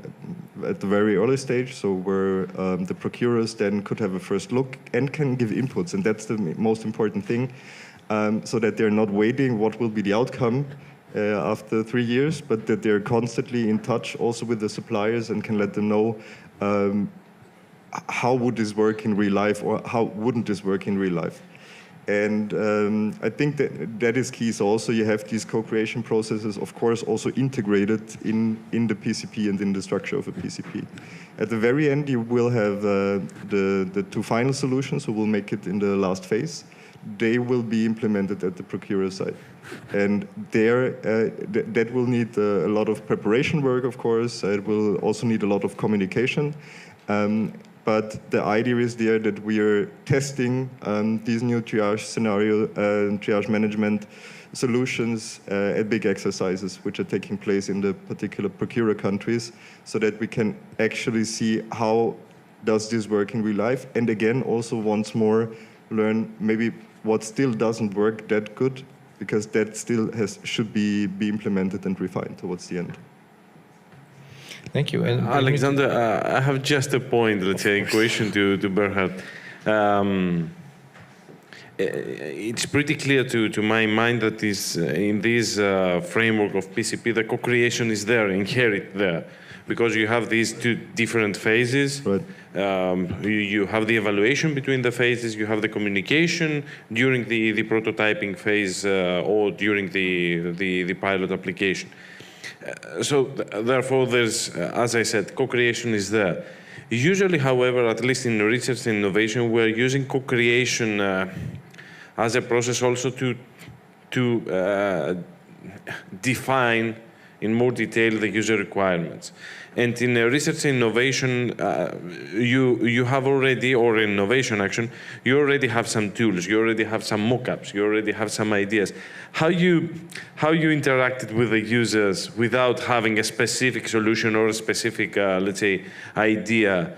at the very early stage, so where the procurers then could have a first look and can give inputs, and that's the most important thing, so that they're not waiting what will be the outcome after 3 years, but that they're constantly in touch also with the suppliers and can let them know how would this work in real life or how wouldn't this work in real life. And I think that is key. So also you have these co-creation processes, of course, also integrated in the PCP and in the structure of a PCP. At the very end, you will have the two final solutions, so we'll make it in the last phase. They will be implemented at the procurer side. And there, that will need a lot of preparation work, of course. It will also need a lot of communication. But the idea is there that we are testing these new triage scenario, triage management solutions at big exercises, which are taking place in the particular procurer countries, so that we can actually see how does this work in real life. And again, also once more, learn maybe what still doesn't work that good, because that still should be implemented and refined towards the end. Thank you. And Alexander, I have just a point, let's say, a question to Bernhard. It's pretty clear to my mind that in this framework of PCP, the co-creation is there, inherent there, because you have these two different phases. Right. You have the evaluation between the phases, you have the communication during the prototyping phase or during the pilot application. So therefore, there's, as I said, co-creation is there. Usually, however, at least in research and innovation, we're using co-creation as a process also to define in more detail the user requirements. And in research and innovation, you have already, or innovation action, you already have some tools, you already have some mock-ups, you already have some ideas. How you interacted with the users without having a specific solution or a specific, let's say, idea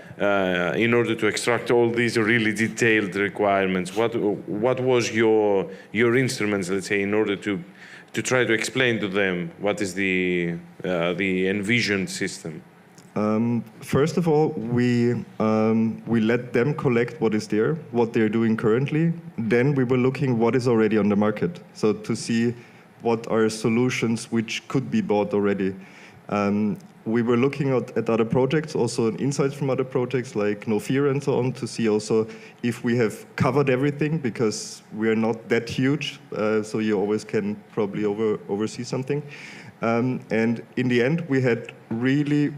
in order to extract all these really detailed requirements? What was your instruments, let's say, in order to try to explain to them what is the envisioned system? First of all, we let them collect what is there, what they're doing currently. Then we were looking what is already on the market, so to see what are solutions which could be bought already. We were looking at other projects, also insights from other projects like No Fear and so on, to see also if we have covered everything, because we are not that huge, so you always can probably oversee something. And in the end, we had really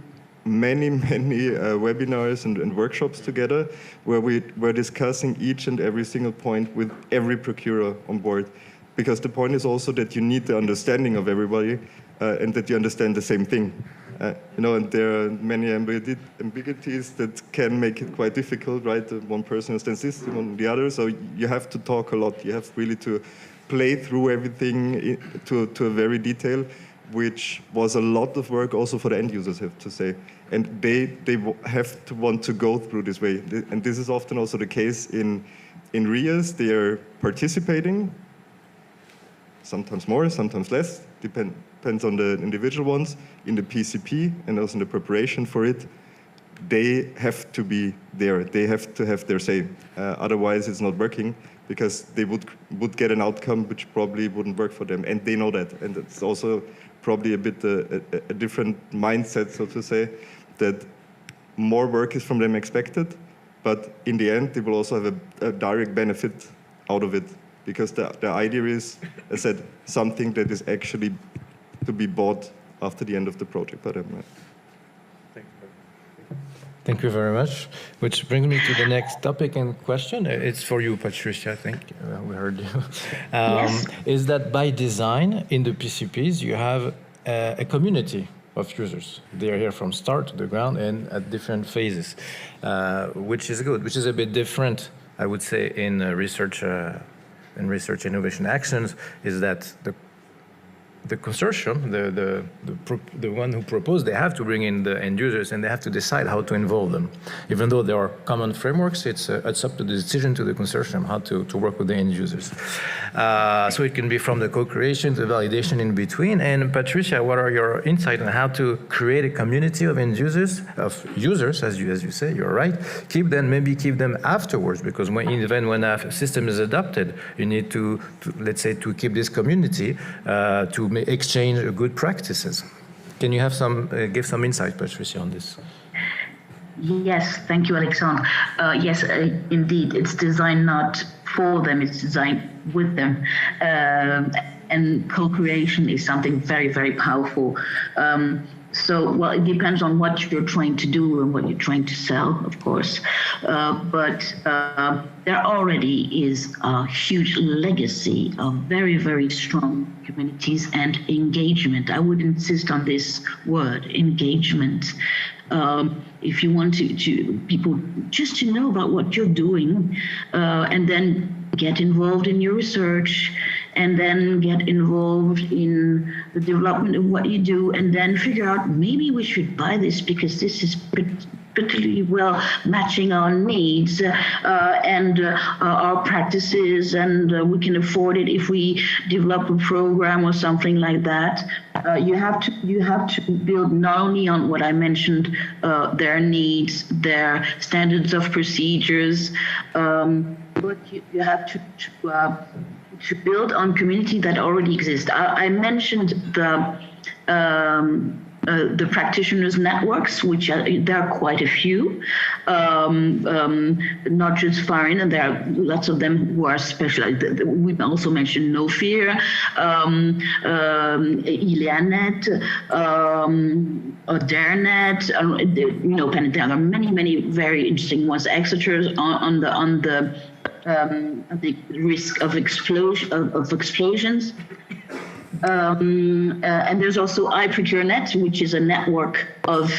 many webinars and workshops together where we were discussing each and every single point with every procurer on board. Because the point is also that you need the understanding of everybody and that you understand the same thing. And there are many ambiguities that can make it quite difficult, right? One person understands this, one the other, so you have to talk a lot. You have really to play through everything to a very detail, which was a lot of work also for the end users, I have to say. And they have to want to go through this way. And this is often also the case in RIAs. They are participating, sometimes more, sometimes less, depends on the individual ones. In the PCP and also in the preparation for it, they have to be there. They have to have their say. Otherwise, it's not working, because they would get an outcome which probably wouldn't work for them. And they know that. And it's also probably a bit a different mindset, so to say, that more work is from them expected, but in the end, they will also have a direct benefit out of it, because the idea is, as I said, something that is actually to be bought after the end of the project. But Thank you very much. Which brings me to the next topic and question. It's for you, Patricia, I think. We heard you. Yes. Is that by design in the PCPs, you have a community of users. They are here from start to the ground and at different phases, which is good, which is a bit different, I would say, in research innovation actions, is that the consortium, the one who proposed, they have to bring in the end users and they have to decide how to involve them. Even though there are common frameworks, it's up to the decision to the consortium how to work with the end users. So it can be from the co-creation to validation in between. And Patricia, what are your insights on how to create a community of end users, as you say, you're right, keep them afterwards, because when a system is adopted, you need to let's say, to keep this community, to exchange good practices. Can you give some insight, Patricia, on this? Yes, thank you, Alexandre. Yes, indeed, it's designed not for them, it's designed with them. And co-creation is something very, very powerful. Well, it depends on what you're trying to do and what you're trying to sell, of course. But there already is a huge legacy of very, very strong communities and engagement. I would insist on this word, engagement. If you want to people just to know about what you're doing, and then get involved in your research, and then get involved in the development of what you do, and then figure out maybe we should buy this because this is particularly well matching our needs and our practices, and we can afford it if we develop a program or something like that. You have to build not only on what I mentioned, their needs, their standards of procedures, but you have to build on community that already exists. I mentioned the practitioners networks, which there are quite a few, not just foreign, and there are lots of them who are specialized. We also mentioned No Fear, Ileanet, Dernet, there are many very interesting ones. Exeter on the risk of explosions. And there's also iProcureNet, which is a network of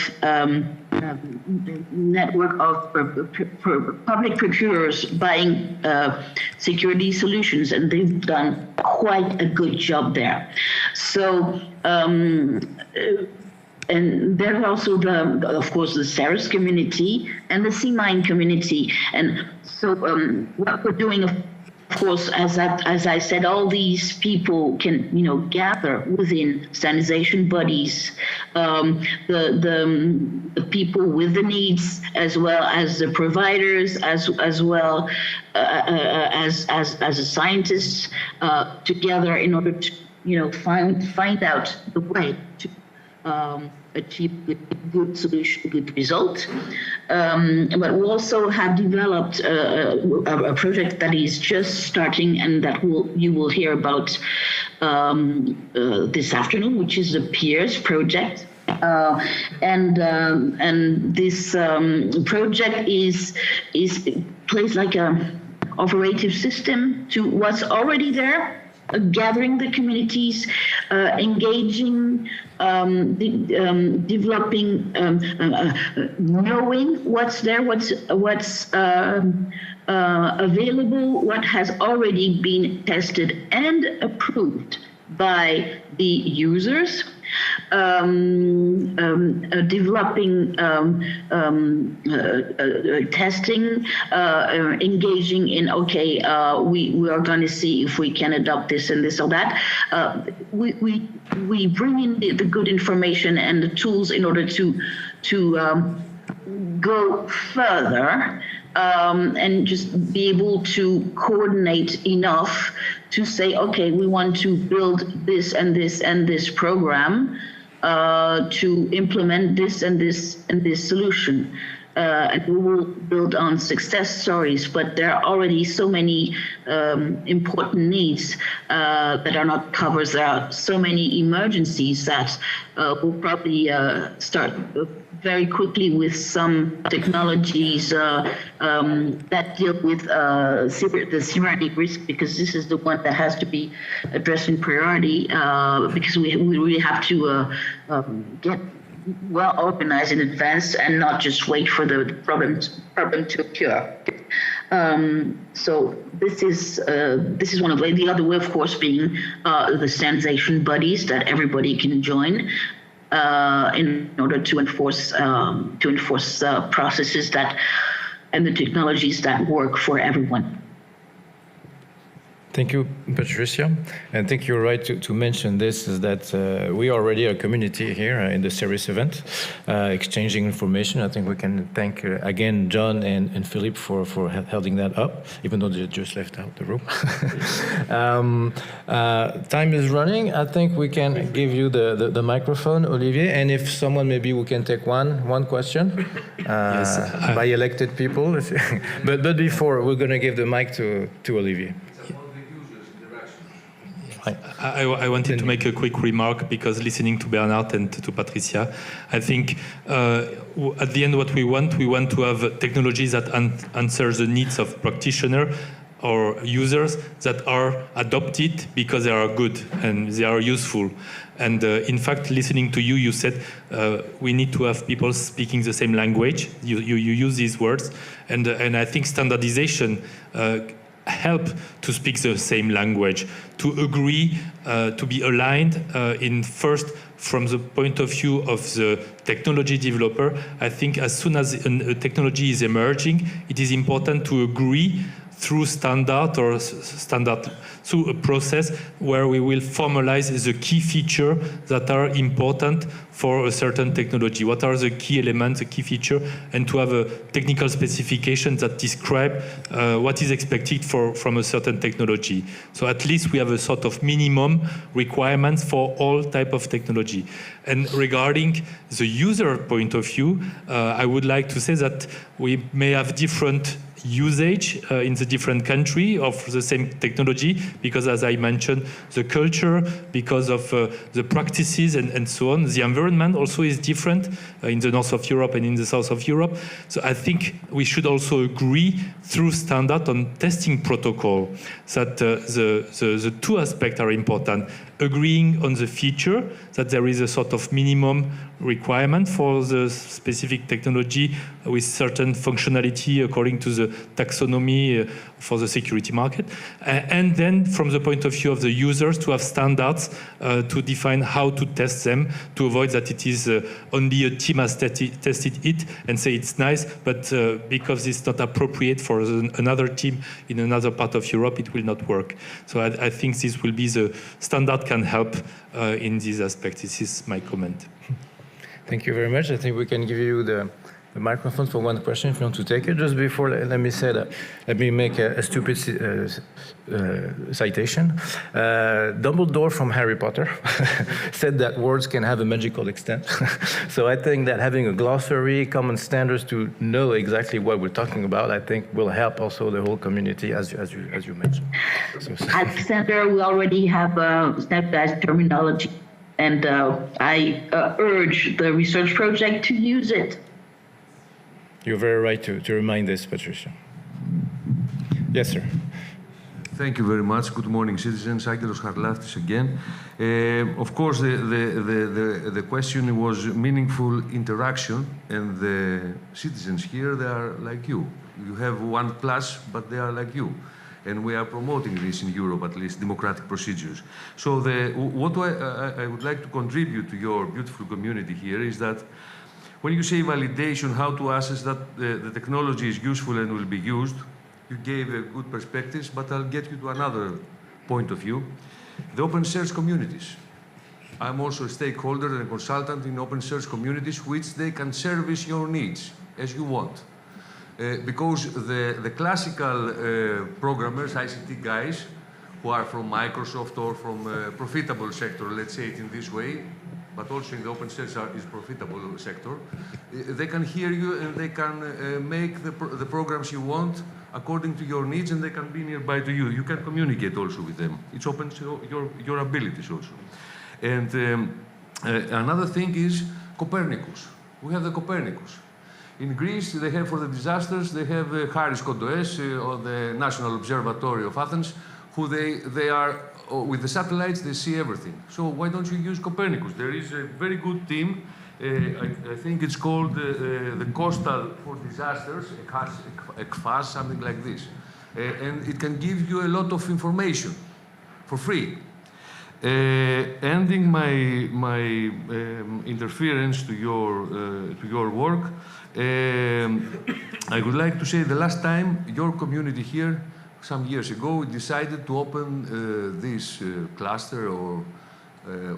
public procurers buying security solutions, and they've done quite a good job there. So. And there's also of course, the CERIS community and the CMIND community. And so what we're doing, of course, as I said, all these people can, gather within standardization bodies, the people with the needs, as well as the providers, as well as the scientists, together in order to, find out the way to achieve good solution, good result. But we also have developed a project that is just starting, and that you will hear about this afternoon, which is the Peers project. And this project plays like a operative system to what's already there. Gathering the communities, engaging, developing, knowing what's there, what's available, what has already been tested and approved by the users, developing testing, engaging in, we are going to see if we can adopt this and this or that. We bring in the good information and the tools in order to go further, and just be able to coordinate enough to say, okay, we want to build this and this and this program to implement this and this and this solution. and we will build on success stories, but there are already so many important needs that are not covered. There are so many emergencies that we'll probably start very quickly with some technologies that deal with the cybernetic risk, because this is the one that has to be addressed in priority, because we really have to get well organized in advance and not just wait for the problem to occur. So this is one of the other way, of course, being the standardization bodies that everybody can join in order to enforce processes that and the technologies that work for everyone. Thank you, Patricia. And I think you're right to mention this, is that we are already a community here in the CERIS event, exchanging information. I think we can thank again John and Philippe for holding that up, even though they just left out the room. Time is running. I think we can give you the microphone, Olivier, and if someone, maybe we can take one question yes, by elected people. but before, we're going to give the mic to Olivier. I wanted to make a quick remark, because listening to Bernard and to Patricia, I think at the end what we want to have technologies that answer the needs of practitioners or users, that are adopted because they are good and they are useful. And in fact, listening to you, you said we need to have people speaking the same language. You use these words, and I think standardization help to speak the same language, to agree, to be aligned in first from the point of view of the technology developer. I think as soon as a technology is emerging, it is important to agree through through a process where we will formalize the key features that are important for a certain technology. What are the key elements, the key feature, and to have a technical specification that describe what is expected from a certain technology. So at least we have a sort of minimum requirements for all type of technology. And regarding the user point of view, I would like to say that we may have different usage in the different country of the same technology, because as I mentioned, the culture, because of the practices and so on, the environment also is different in the north of Europe and in the south of Europe. So I think we should also agree through standard on testing protocol that the two aspects are important. Agreeing on the feature, that there is a sort of minimum requirement for the specific technology with certain functionality according to the taxonomy for the security market. And then from the point of view of the users, to have standards to define how to test them, to avoid that it is only a team has tested it and say it's nice, but because it's not appropriate for another team in another part of Europe, it will not work. So I think this will be the standard can help in this aspect. This is my comment. Thank you very much. I think we can give you the microphone for one question if you want to take it. Just before, let me say that, let me make a stupid citation. Dumbledore from Harry Potter said that words can have a magical extent. So I think that having a glossary, common standards to know exactly what we're talking about, I think will help also the whole community, as you mentioned. So, Alexander, we already have standardized terminology, and I urge the research project to use it. You're very right to remind this, Patricia. Yes, sir. Thank you very much. Good morning, citizens. Angelos Harlaftis again. Of course, the question was meaningful interaction, and the citizens here, they are like you. You have 1+, but they are like you. And we are promoting this in Europe, at least, democratic procedures. So what I would like to contribute to your beautiful community here is that when you say validation, how to assess that the technology is useful and will be used, you gave a good perspectives, but I'll get you to another point of view. The open source communities. I'm also a stakeholder and a consultant in open source communities, which they can service your needs as you want. Because the classical programmers, ICT guys, who are from Microsoft or from a profitable sector, let's say it in this way, but also in the open source is profitable sector. They can hear you and they can make the programs you want according to your needs, and they can be nearby to you. You can communicate also with them. It's open to your abilities also. And another thing is Copernicus. We have the Copernicus. In Greece, they have for the disasters, they have Charis Kondoes or the National Observatory of Athens, who they are, with the satellites, they see everything. So why don't you use Copernicus? There is a very good team. I think it's called the Coastal for Disasters, ECFAS, something like this. And it can give you a lot of information for free. Ending my interference to your work, I would like to say the last time your community here, some years ago, decided to open this cluster or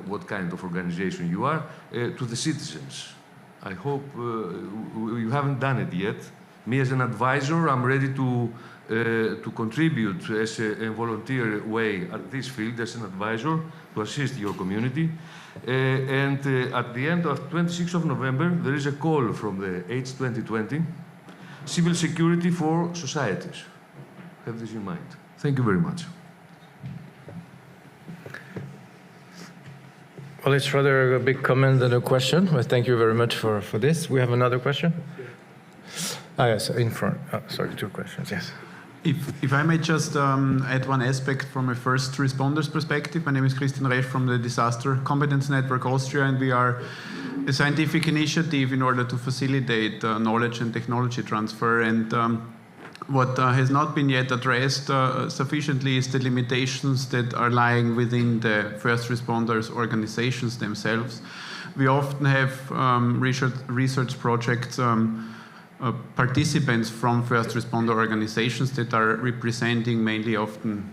what kind of organization you are, to the citizens. I hope you haven't done it yet. Me as an advisor, I'm ready to contribute as a volunteer way at this field as an advisor to assist your community. And at the end of 26th of November, there is a call from the H 2020, Civil Security for Societies. Have this in mind. Thank you very much. Well, it's rather a big comment than a question, but thank you very much for this. We have another question? Ah, yes, in front. Oh, sorry, two questions, yes. If I may just add one aspect from a first responders perspective. My name is Christian Resch from the Disaster Competence Network Austria, and we are a scientific initiative in order to facilitate knowledge and technology transfer. And what has not been yet addressed sufficiently is the limitations that are lying within the first responders organizations themselves. We often have research projects participants from first responder organizations that are representing mainly often,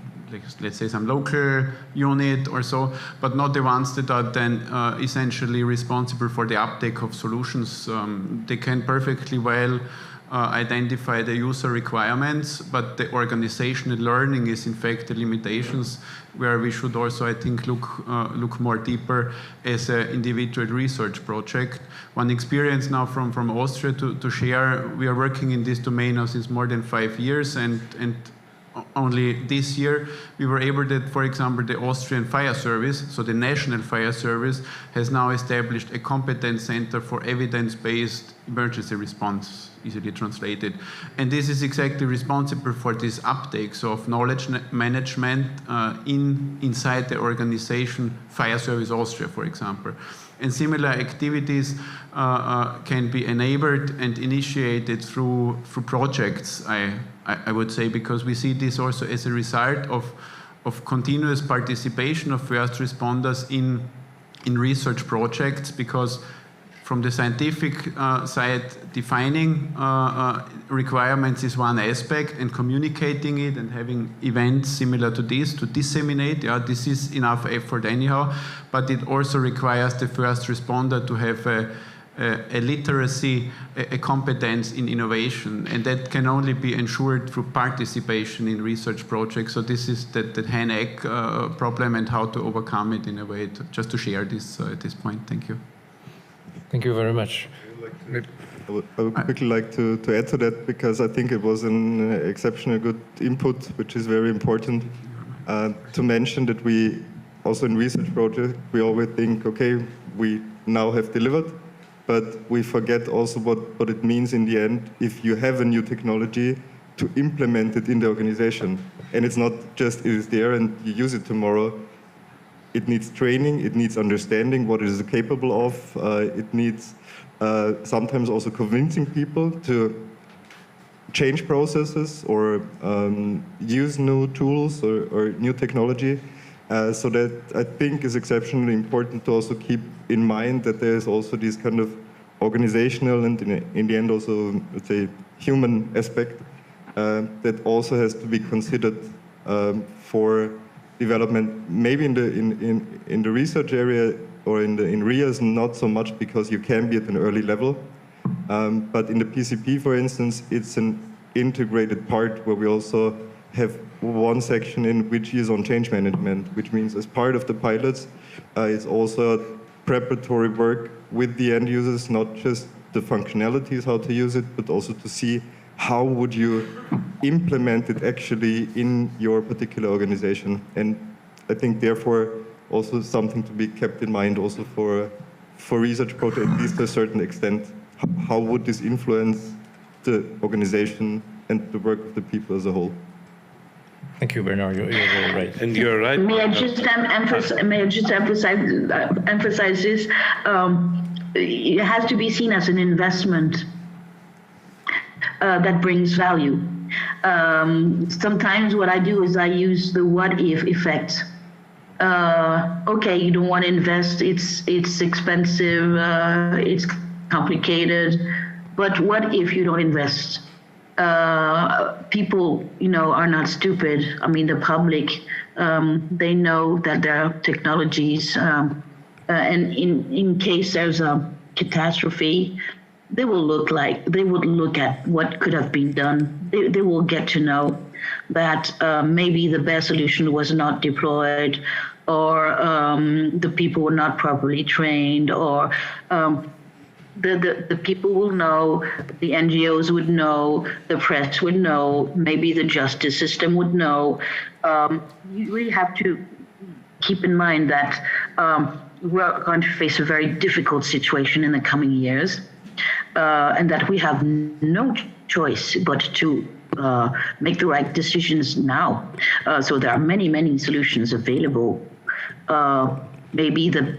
let's say, some local unit or so, but not the ones that are then essentially responsible for the uptake of solutions. They can perfectly well identify the user requirements, but the organizational learning is in fact the limitations where we should also, I think, look more deeper as an individual research project. One experience now from Austria to share, we are working in this domain now since more than 5 years, and only this year we were able that, for example, the Austrian Fire Service, so the National Fire Service, has now established a competence center for evidence-based emergency response, easily translated. And this is exactly responsible for this uptake, so of knowledge management inside the organization Fire Service Austria, for example. And similar activities can be enabled and initiated through projects, I would say, because we see this also as a result of continuous participation of first responders in research projects, because from the scientific side, defining requirements is one aspect, and communicating it and having events similar to this to disseminate, this is enough effort anyhow, but it also requires the first responder to have a literacy, a competence in innovation, and that can only be ensured through participation in research projects. So this is that hen-egg problem and how to overcome it in a way, just to share this at this point. Thank you. Thank you very much. I would quickly like to add to that, because I think it was an exceptionally good input, which is very important to mention that we also in research projects, we always think, okay, we now have delivered, but we forget also what it means in the end if you have a new technology to implement it in the organization. And it's not just it is there and you use it tomorrow. It needs training, it needs understanding what it is capable of, it needs sometimes also convincing people to change processes or use new tools or new technology. So that I think is exceptionally important to also keep in mind that there is also this kind of organizational and in the end also, let's say, human aspect that also has to be considered for development. Maybe in the research area or in RIAs, not so much, because you can be at an early level. But in the PCP, for instance, it's an integrated part where we also have one section in which is on change management, which means as part of the pilots, it's also preparatory work with the end users, not just the functionalities, how to use it, but also to see how would you implement it actually in your particular organization. And I think therefore also something to be kept in mind also for research projects, at least to a certain extent. How would this influence the organization and the work of the people as a whole? Thank you, Bernard. You're very right. And you're right. May I just emphasize this? It has to be seen as an investment that brings value. Sometimes what I do is I use the what if effect. Okay, you don't want to invest, it's expensive, it's complicated, but what if you don't invest? People, are not stupid. I mean, the public, they know that there are technologies, and in case there's a catastrophe, they would look at what could have been done. They will get to know that maybe the best solution was not deployed, or the people were not properly trained, or the people will know, the NGOs would know, the press would know, maybe the justice system would know. You really have to keep in mind that we're going to face a very difficult situation in the coming years, and that we have no choice but to make the right decisions now. So there are many, many solutions available. Maybe the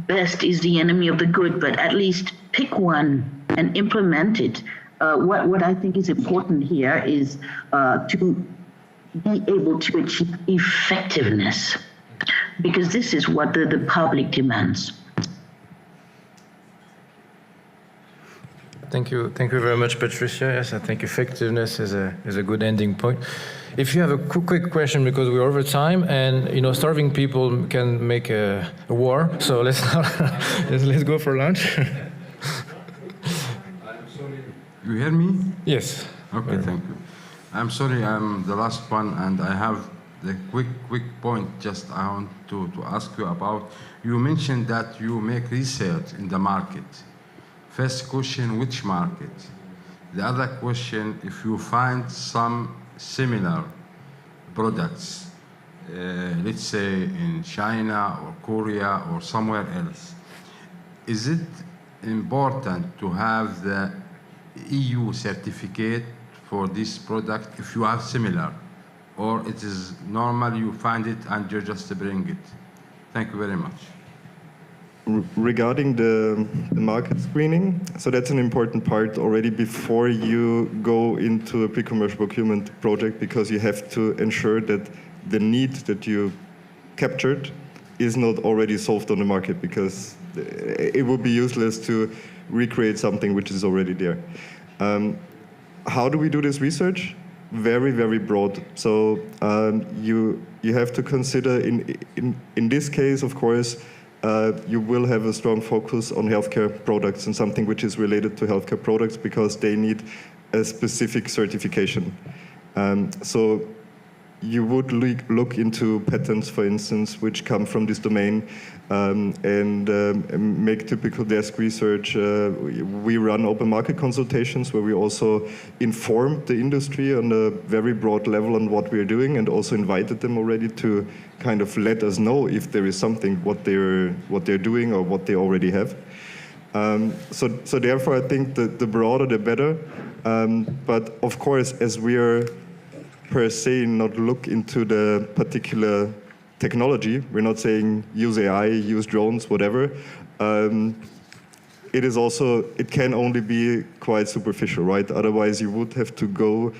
best is the enemy of the good, but at least pick one and implement it. What I think is important here is to be able to achieve effectiveness, because this is what the public demands. Thank you very much, Patricia. Yes, I think effectiveness is a good ending point. If you have a quick question, because we're over time, and starving people can make a war. So let's go for lunch. I'm sorry. You hear me? Yes. Okay, thank you. I'm sorry, I'm the last one, and I have the quick point. Just I want to ask you about. You mentioned that you make research in the market. First question, which market? The other question, if you find some similar products, let's say in China or Korea or somewhere else, is it important to have the EU certificate for this product if you have similar, or it is normal you find it and you just bring it? Thank you very much. Regarding the market screening, so that's an important part already before you go into a pre-commercial procurement project, because you have to ensure that the need that you captured is not already solved on the market, because it would be useless to recreate something which is already there. How do we do this research? Very, very broad. So you have to consider in this case, of course, you will have a strong focus on healthcare products and something which is related to healthcare products, because they need a specific certification. So you would look into patents, for instance, which come from this domain, and make typical desk research. We run open market consultations where we also inform the industry on a very broad level on what we are doing, and also invited them already to kind of let us know if there is something what they're doing or what they already have. So therefore, I think the broader the better. But of course, as we are per se not look into the particular technology, we're not saying use AI, use drones, whatever. It can only be quite superficial, right? Otherwise, you would have to go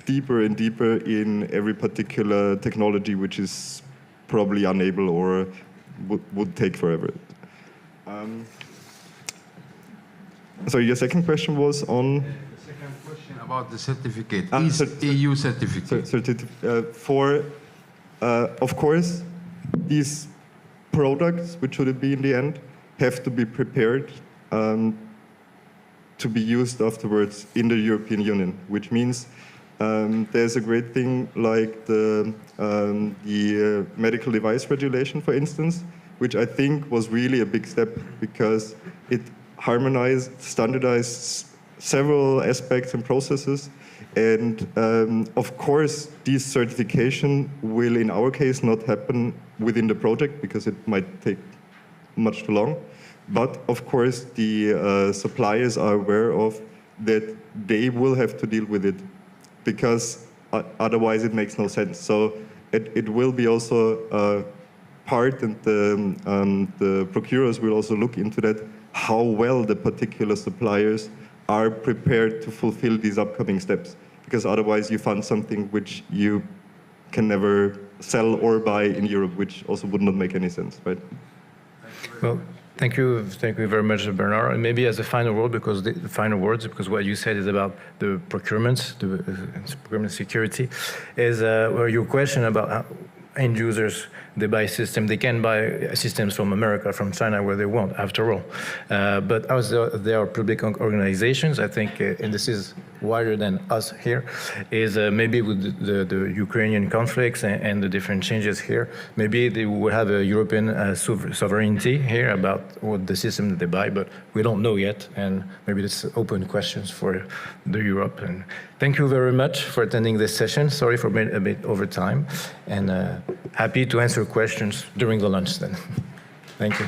deeper and deeper in every particular technology, which is probably unable or would take forever. So your second question was on? The second question about the certificate, EU certificate. Of course, these products, which should it be in the end, have to be prepared to be used afterwards in the European Union, which means there's a great thing like the medical device regulation, for instance, which I think was really a big step because it harmonized, standardized several aspects and processes. And of course, this certification will, in our case, not happen within the project because it might take much too long. But of course, the suppliers are aware of that they will have to deal with it because otherwise it makes no sense. So it will be also a part, and the procurers will also look into that, how well the particular suppliers are prepared to fulfill these upcoming steps. Because otherwise you fund something which you can never sell or buy in Europe, which also would not make any sense, right? Well, thank you very much, Bernard. And maybe as a final word, because the final words, because what you said is about the procurement, the procurement security, is your question about how end users, they buy systems, they can buy systems from America, from China, where they want, after all. But as there are public organizations, I think, and this is wider than us here, is maybe with the Ukrainian conflicts and the different changes here, maybe they will have a European sovereignty here about what the system that they buy, but we don't know yet, and maybe it's open questions for the Europe. And thank you very much for attending this session. Sorry for being a bit over time, and happy to answer questions during the lunch then. Thank you.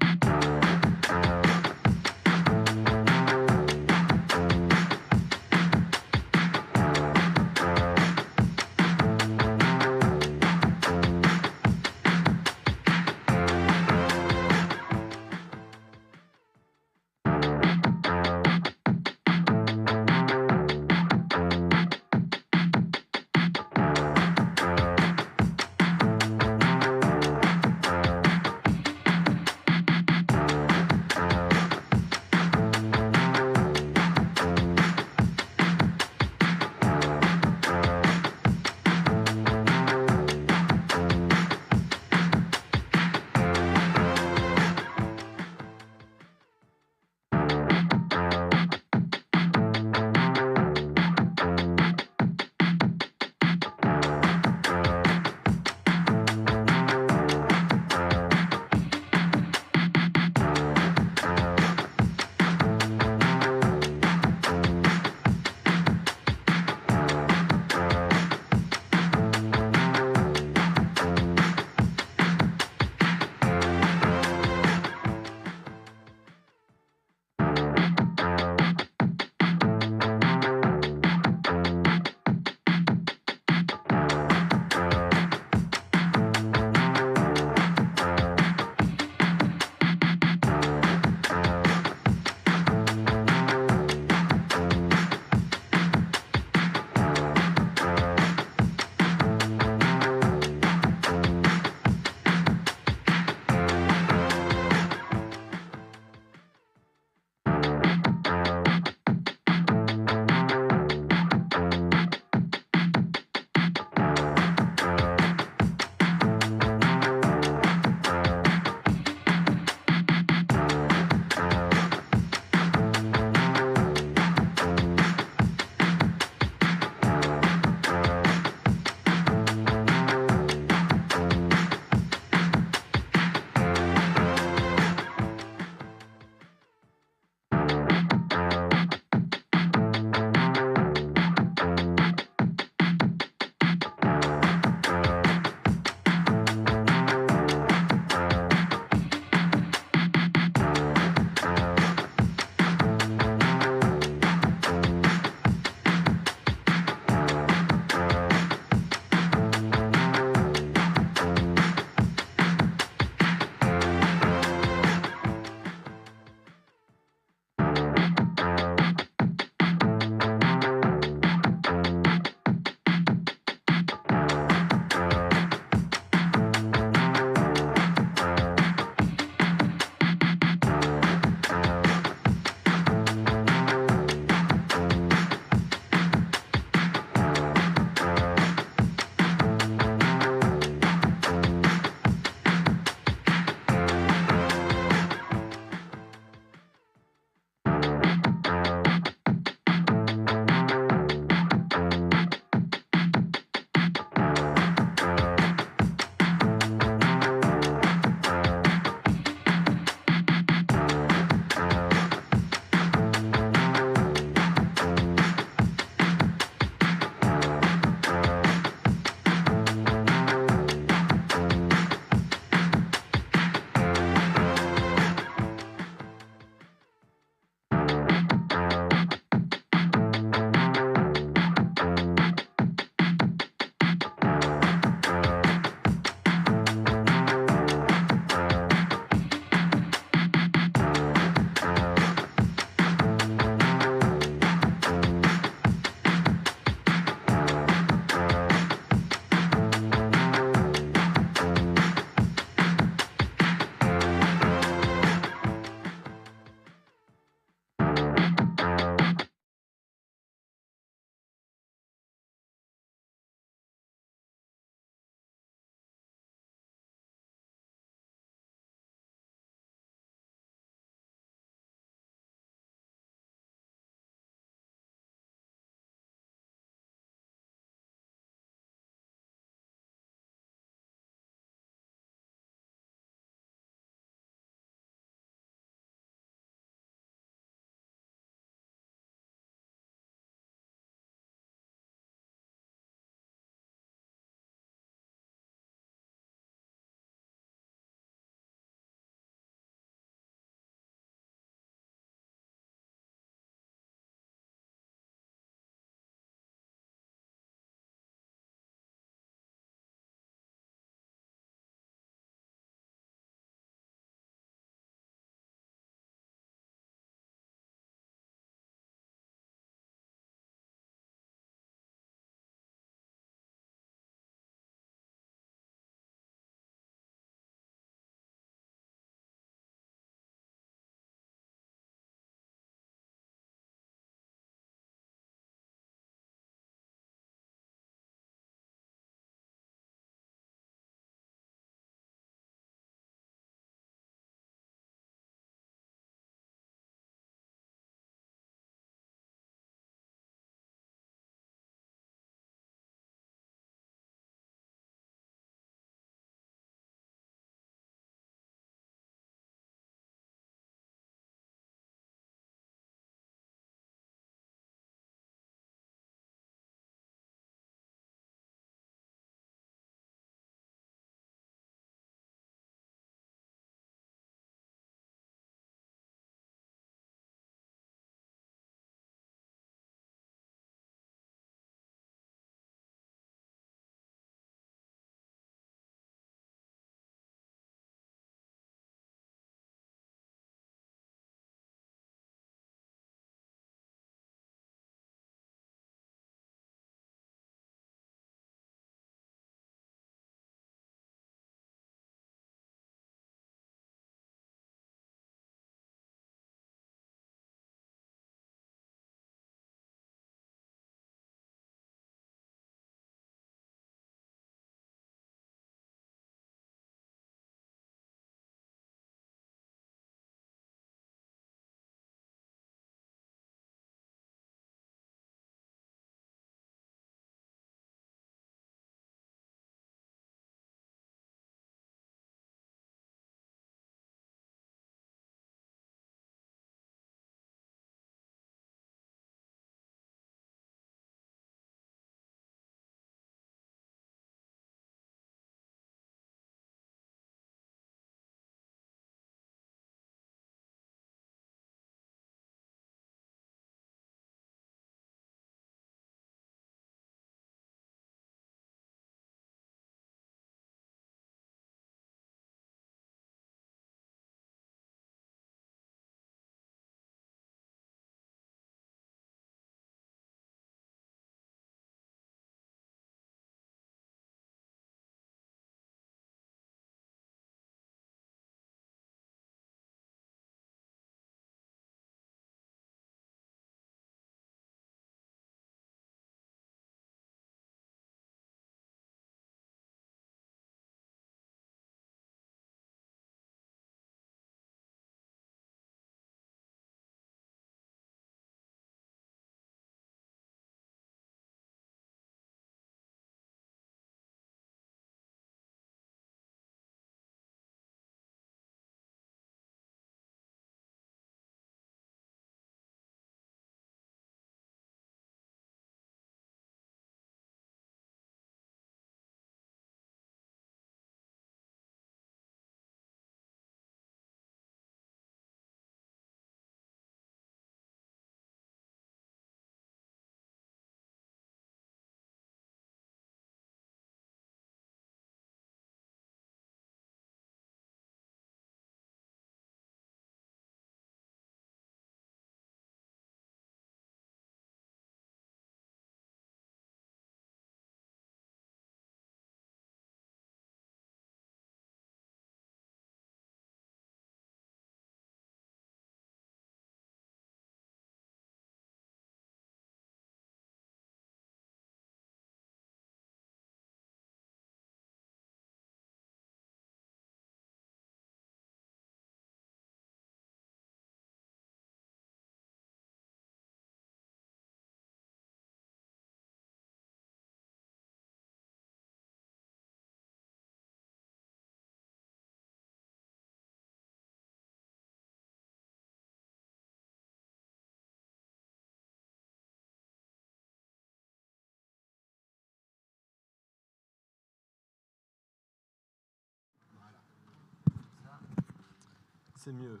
c'est mieux,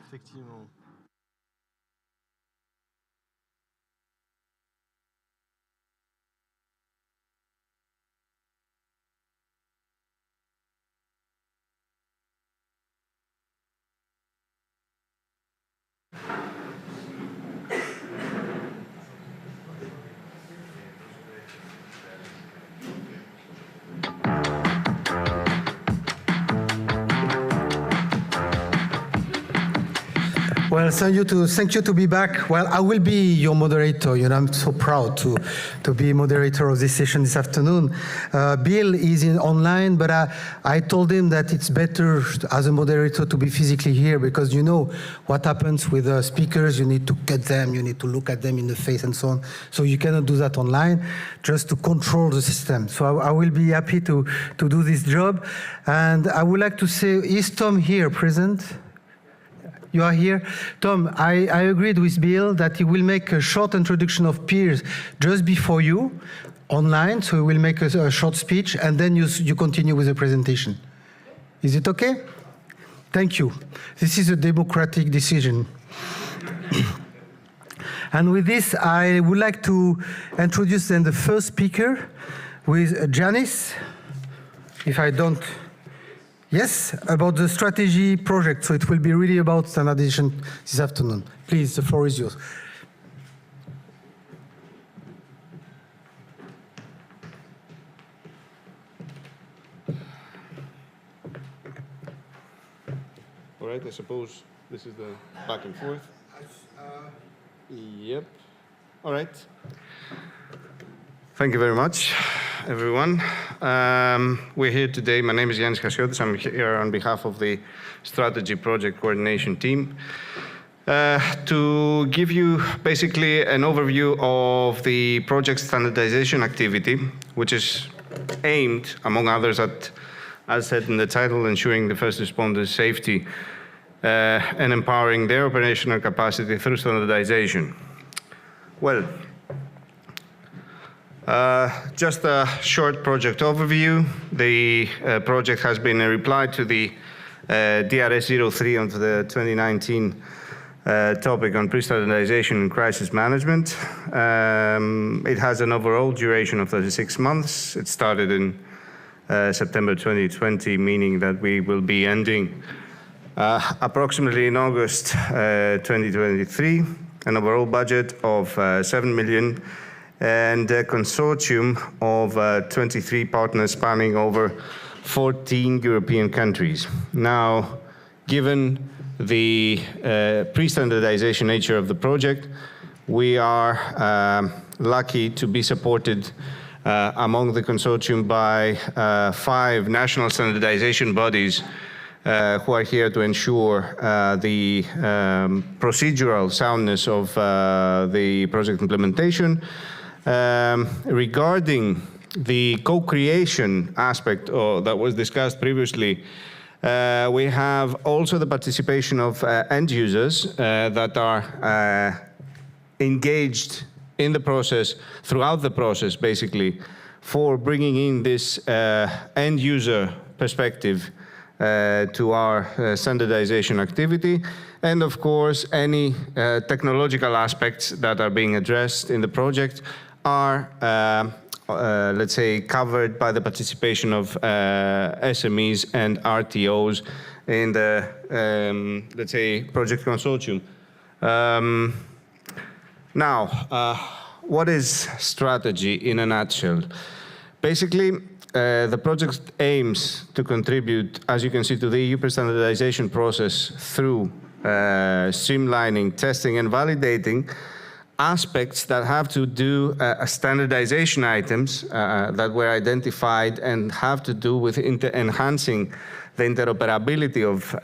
effectivement. Well, thank you to be back. Well, I will be your moderator. You know, I'm so proud to be moderator of this session this afternoon. Bill is online, but I told him that it's better as a moderator to be physically here because you know what happens with speakers. You need to get them, you need to look at them in the face and so on. So you cannot do that online, just to control the system. So I will be happy to do this job. And I would like to say, is Tom here present? You are here. Tom, I agreed with Bill that he will make a short introduction of peers just before you, online, so he will make a short speech, and then you continue with the presentation. Is it okay? Thank you. This is a democratic decision. And with this, I would like to introduce then the first speaker with Janice, if I don't... Yes, about the strategy project. So it will be really about standardization this afternoon. Please, the floor is yours. All right, I suppose this is the back and forth. Yep. All right. Thank you very much, everyone. We're here today. My name is Yannis Chasiotis. I'm here on behalf of the Strategy Project Coordination Team to give you basically an overview of the project standardization activity, which is aimed, among others, at, as said in the title, ensuring the first responders' safety and empowering their operational capacity through standardization. Well, just a short project overview. The project has been a reply to the DRS 03 of the 2019 topic on pre-standardization and crisis management. It has an overall duration of 36 months. It started in September 2020, meaning that we will be ending approximately in August 2023, an overall budget of 7 million and a consortium of 23 partners spanning over 14 European countries. Now, given the pre-standardization nature of the project, we are lucky to be supported among the consortium by 5 national standardization bodies who are here to ensure the procedural soundness of the project implementation. Regarding the co-creation aspect that was discussed previously, we have also the participation of end users that are engaged in the process, throughout the process basically, for bringing in this end user perspective to our standardization activity. And of course, any technological aspects that are being addressed in the project are, let's say, covered by the participation of SMEs and RTOs in the, let's say, project consortium. Now, what is strategy in a nutshell? Basically, the project aims to contribute, as you can see, to the EU pre-standardization process through streamlining, testing, and validating aspects that have to do standardization items that were identified and have to do with enhancing the interoperability of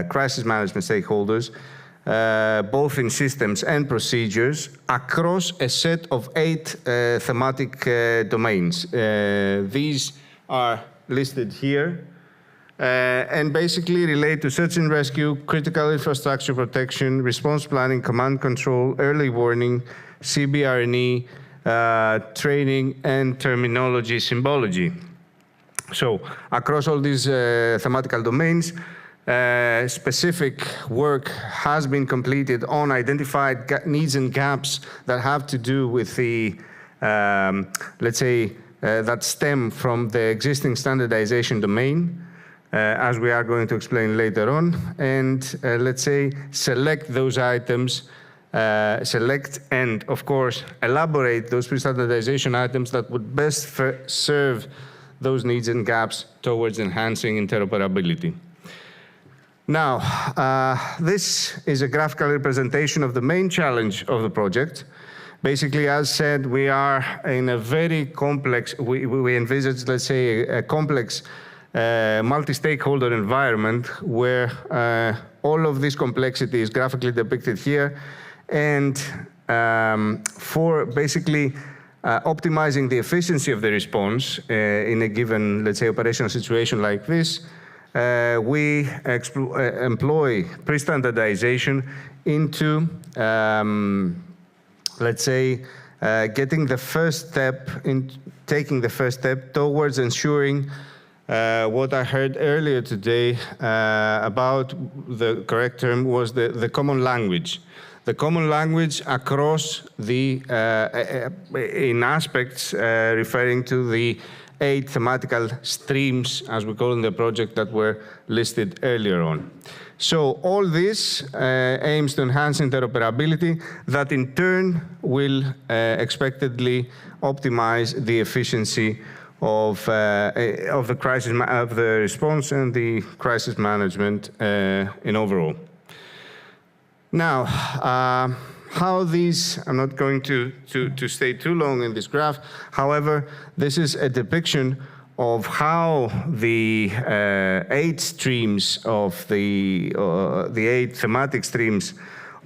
crisis management stakeholders, both in systems and procedures, across a set of 8 thematic domains. These are listed here and basically relate to search and rescue, critical infrastructure protection, response planning, command control, early warning, CBRNE, training, and terminology symbology. So across all these thematical domains, specific work has been completed on identified needs and gaps that have to do with the, let's say, that stem from the existing standardization domain, as we are going to explain later on, and let's say select those items, select and, of course, elaborate those pre-standardization items that would best serve those needs and gaps towards enhancing interoperability. Now, this is a graphical representation of the main challenge of the project. Basically, as said, we are in a very complex, we envisage, let's say, a complex multi-stakeholder environment where all of this complexity is graphically depicted here. And for basically optimizing the efficiency of the response in a given, let's say, operational situation like this, we employ pre-standardization into, let's say, getting the first step, taking the first step towards ensuring what I heard earlier today about, the correct term was the common language. The common language across the, in aspects referring to the 8 thematical streams, as we call in the project, that were listed earlier on. So all this aims to enhance interoperability that in turn will expectedly optimize the efficiency of the crisis, of the response and the crisis management in overall. Now, how these, I'm not going to stay too long in this graph. However, this is a depiction of how the 8 streams of the 8 thematic streams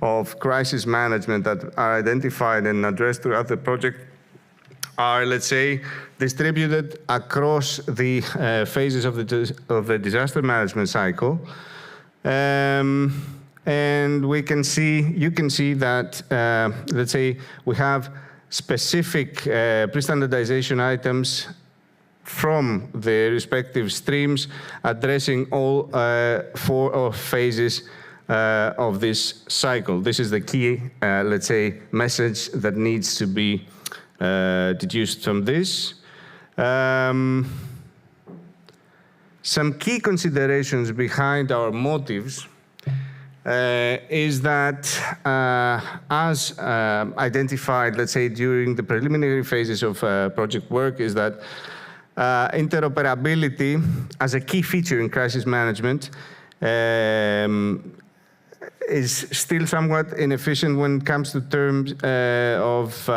of crisis management that are identified and addressed throughout the project are, let's say, distributed across the phases of the disaster management cycle. And we can see, you can see that, let's say, we have specific pre-standardization items from the respective streams addressing all 4 phases of this cycle. This is the key, let's say, message that needs to be deduced from this. Some key considerations behind our motives is that, as identified, let's say, during the preliminary phases of project work, is that interoperability as a key feature in crisis management is still somewhat inefficient when it comes to terms of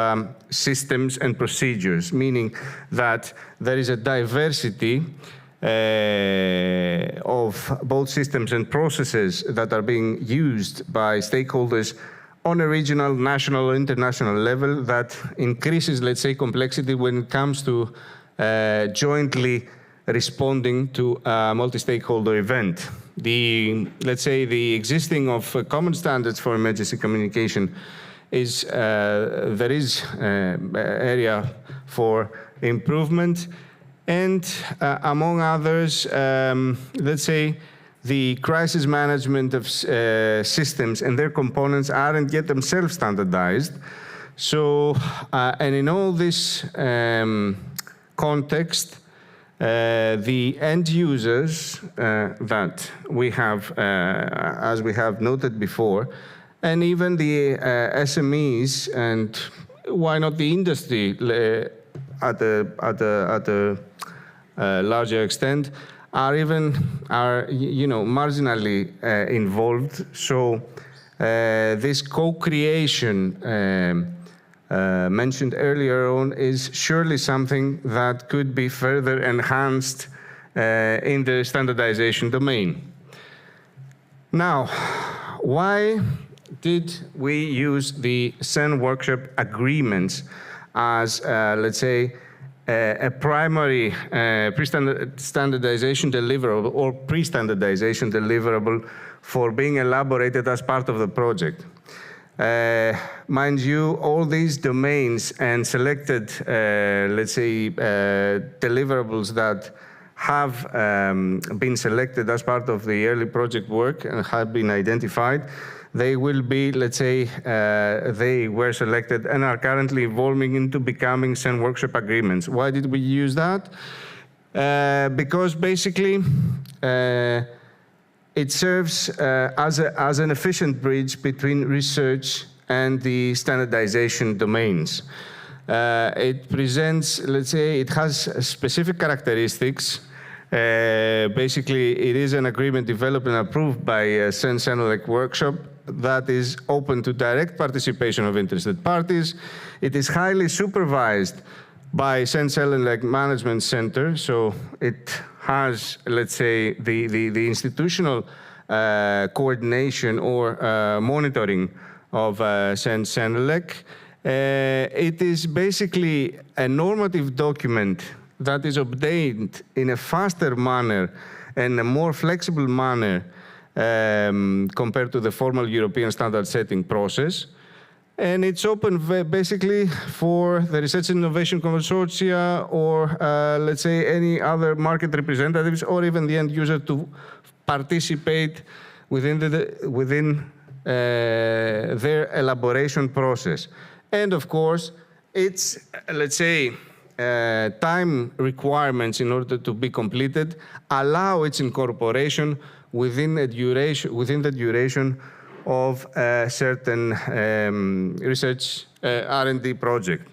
systems and procedures, meaning that there is a diversity of both systems and processes that are being used by stakeholders on a regional, national, or international level that increases, let's say, complexity when it comes to jointly responding to a multi-stakeholder event. Let's say, the existing of common standards for emergency communication is, there is area for improvement. And among others, let's say, the crisis management of systems and their components aren't yet themselves standardized. So, and in all this context, the end users that we have, as we have noted before, and even the SMEs, and why not the industry at a larger extent, are marginally involved. So this co-creation mentioned earlier on is surely something that could be further enhanced in the standardization domain. Now, why did we use the CEN workshop agreements as, let's say, a primary standardization deliverable or pre-standardization deliverable for being elaborated as part of the project? Mind you, all these domains and selected, let's say, deliverables that have been selected as part of the early project work and have been identified. They will be, let's say, they were selected and are currently evolving into becoming CEN workshop agreements. Why did we use that? Because basically, it serves as an efficient bridge between research and the standardization domains. It presents, let's say, it has specific characteristics. Basically, it is an agreement developed and approved by CEN CENELEC workshop that is open to direct participation of interested parties. It is highly supervised by CEN CENELEC Management Center, so it has, let's say, the institutional coordination or monitoring of CEN CENELEC. It is basically a normative document that is obtained in a faster manner and a more flexible manner compared to the formal European standard setting process. And it's open basically for the Research and Innovation Consortia or, let's say, any other market representatives or even the end user to participate within, their elaboration process. And of course, it's, let's say, time requirements in order to be completed allow its incorporation within the duration of a certain research R&D project.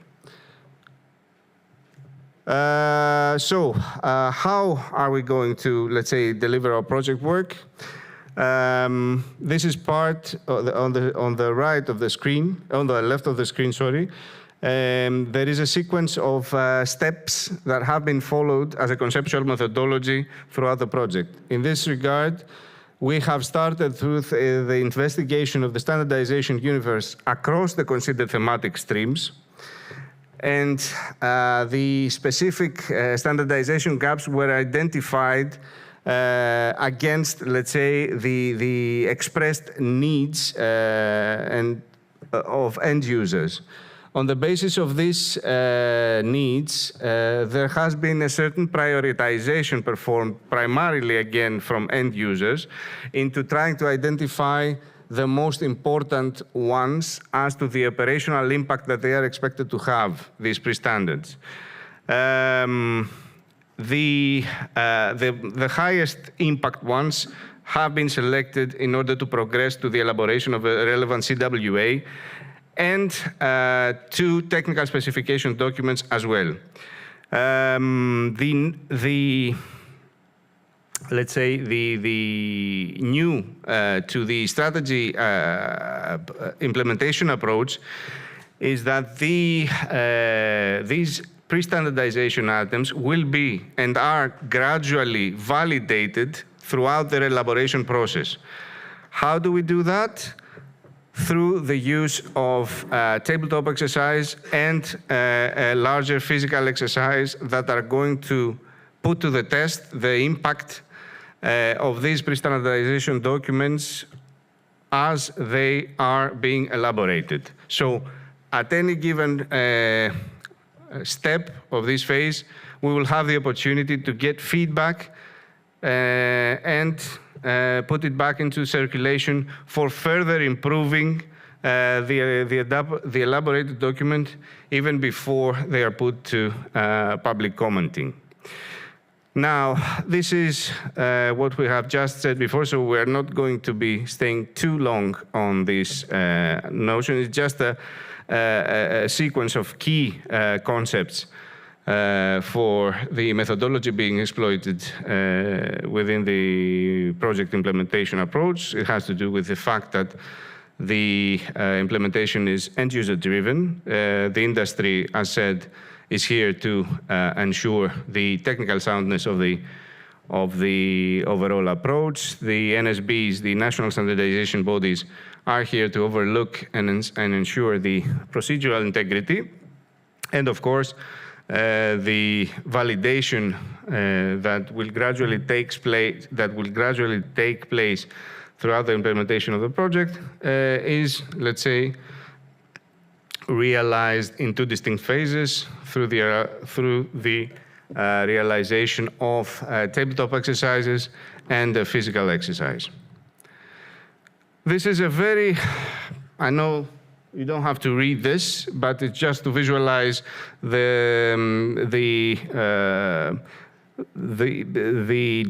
So how are we going to, let's say, deliver our project work? This is part on the right of the screen, on the left of the screen, sorry. There is a sequence of steps that have been followed as a conceptual methodology throughout the project. In this regard, we have started through the investigation of the standardization universe across the considered thematic streams. And the specific standardization gaps were identified against, let's say, the expressed needs of end users. On the basis of these needs, there has been a certain prioritization performed primarily, again, from end users into trying to identify the most important ones as to the operational impact that they are expected to have, these pre-standards. The highest impact ones have been selected in order to progress to the elaboration of a relevant CWA and 2 technical specification documents as well. Let's say the new to the strategy implementation approach is that these pre-standardization items will be and are gradually validated throughout their elaboration process. How do we do that? Through the use of tabletop exercise and a larger physical exercise that are going to put to the test the impact of these pre-standardization documents as they are being elaborated. So at any given step of this phase, we will have the opportunity to get feedback and put it back into circulation for further improving the elaborated document even before they are put to public commenting. Now, this is what we have just said before, so we're not going to be staying too long on this notion. It's just a sequence of key concepts for the methodology being exploited within the project implementation approach. It has to do with the fact that the implementation is end-user driven. The industry, as said, is here to ensure the technical soundness of the overall approach. The NSBs, the national standardization bodies, are here to overlook and ensure the procedural integrity. And of course, the validation that will gradually take place throughout the implementation of the project is, let's say, realized in 2 distinct phases through the realization of tabletop exercises and the physical exercise. This is a very, I know you don't have to read this, but it's just to visualize the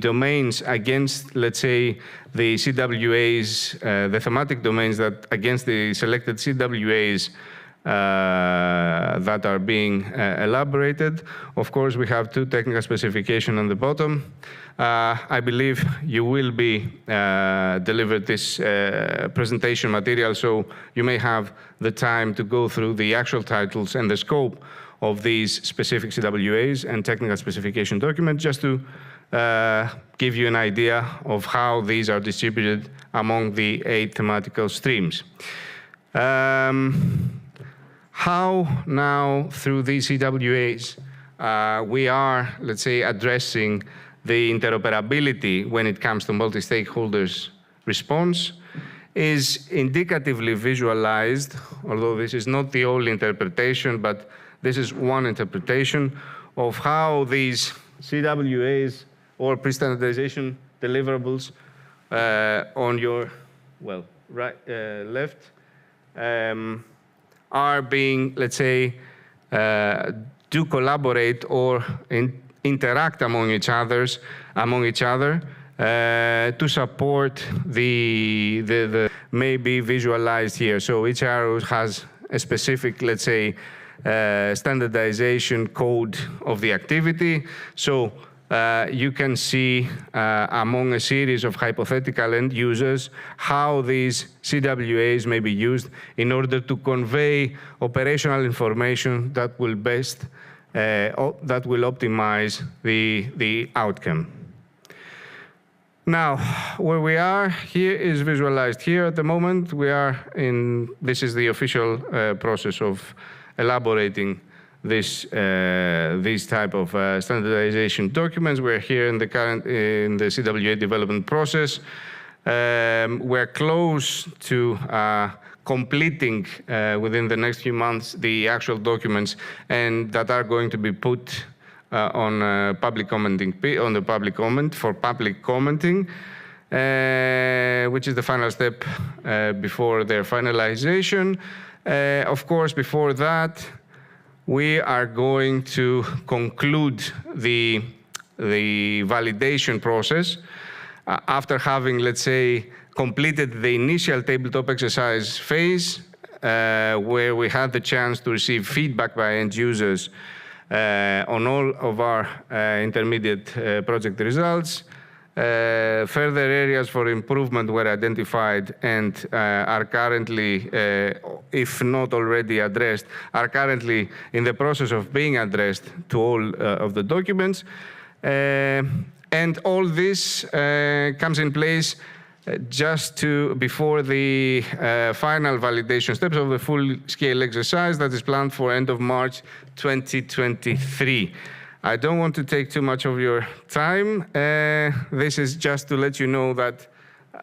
domains against, let's say, the CWAs, the thematic domains that against the selected CWAs that are being elaborated. Of course, we have two technical specifications on the bottom. I believe you will be delivered this presentation material, so you may have the time to go through the actual titles and the scope of these specific CWAs and technical specification documents, just to give you an idea of how these are distributed among the 8 thematical streams. How now, through these CWAs, we are, let's say, addressing the interoperability when it comes to multi-stakeholders response is indicatively visualized, although this is not the only interpretation, but this is one interpretation of how these CWAs or pre-standardization deliverables on your, well, right, left, are being, let's say, do collaborate or interact among each other to support the may be visualized here. So each arrow has a specific, let's say, standardization code of the activity. So you can see among a series of hypothetical end users how these CWAs may be used in order to convey operational information that will best that will optimize the outcome. Now, where we are here is visualized here at the moment. We are in, this is the official process of elaborating this these type of standardization documents. We're here in the current in the CWA development process. We're close to completing within the next few months the actual documents, and that are going to be put on public commenting on the public comment for public commenting, which is the final step before their finalization. Of course, before that, we are going to conclude the validation process after having, let's say, completed the initial tabletop exercise phase, where we had the chance to receive feedback by end users on all of our intermediate project results. Further areas for improvement were identified and are currently, if not already addressed, are currently in the process of being addressed to all of the documents. And all this comes in place just before the final validation steps of the full-scale exercise that is planned for end of March 2023. I don't want to take too much of your time. This is just to let you know that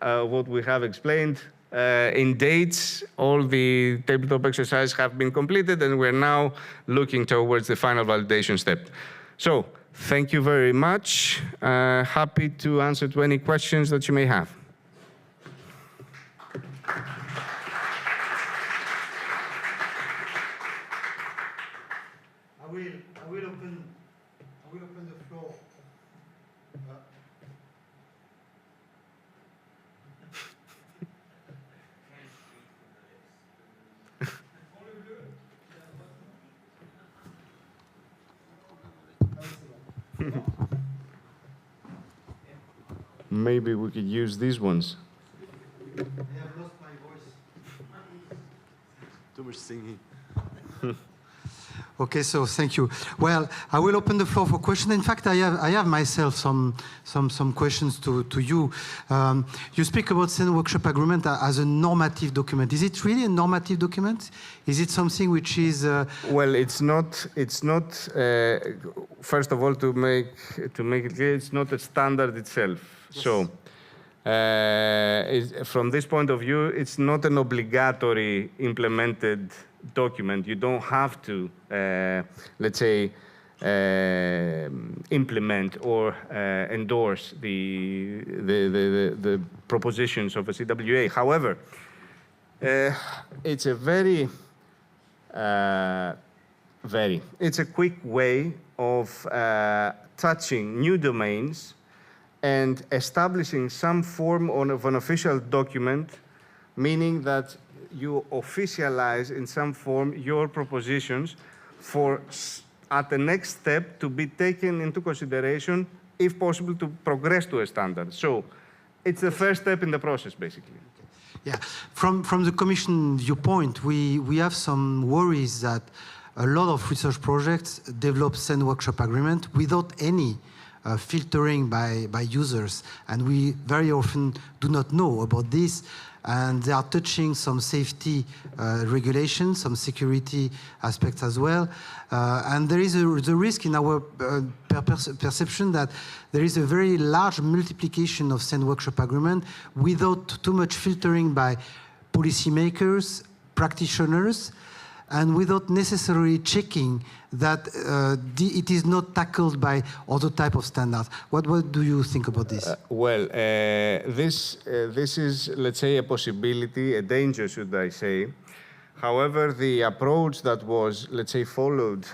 what we have explained in dates, all the tabletop exercises have been completed, and we're now looking towards the final validation step. So, thank you very much. Happy to answer to any questions that you may have. I will open the floor. Maybe we could use these ones. I have lost my voice. Too much singing. Okay, so thank you. Well, I will open the floor for questions. In fact, I have myself some questions to you. You speak about Standard Workshop Agreement as a normative document. Is it really a normative document? Is it something which is? Well, it's not. It's not. First of all, to make it clear, it's not a standard itself. Yes. So. From this point of view, it's not an obligatory implemented document. You don't have to, let's say, implement or endorse the propositions of a CWA. However, it's a it's a quick way of touching new domains and establishing some form of an official document, meaning that you officialize in some form your propositions for at the next step to be taken into consideration, if possible, to progress to a standard. So it's the first step in the process, basically. Yeah, from the Commission viewpoint, we have some worries that a lot of research projects develop send workshop agreement without any filtering by users, and we very often do not know about this, and they are touching some safety regulations, some security aspects as well, and there is the risk in our perception that there is a very large multiplication of send workshop agreement without too much filtering by policymakers, practitioners, and without necessarily checking that it is not tackled by other type of standards. What do you think about this? This is, let's say, a possibility, a danger, should I say. However, the approach that was, let's say, followed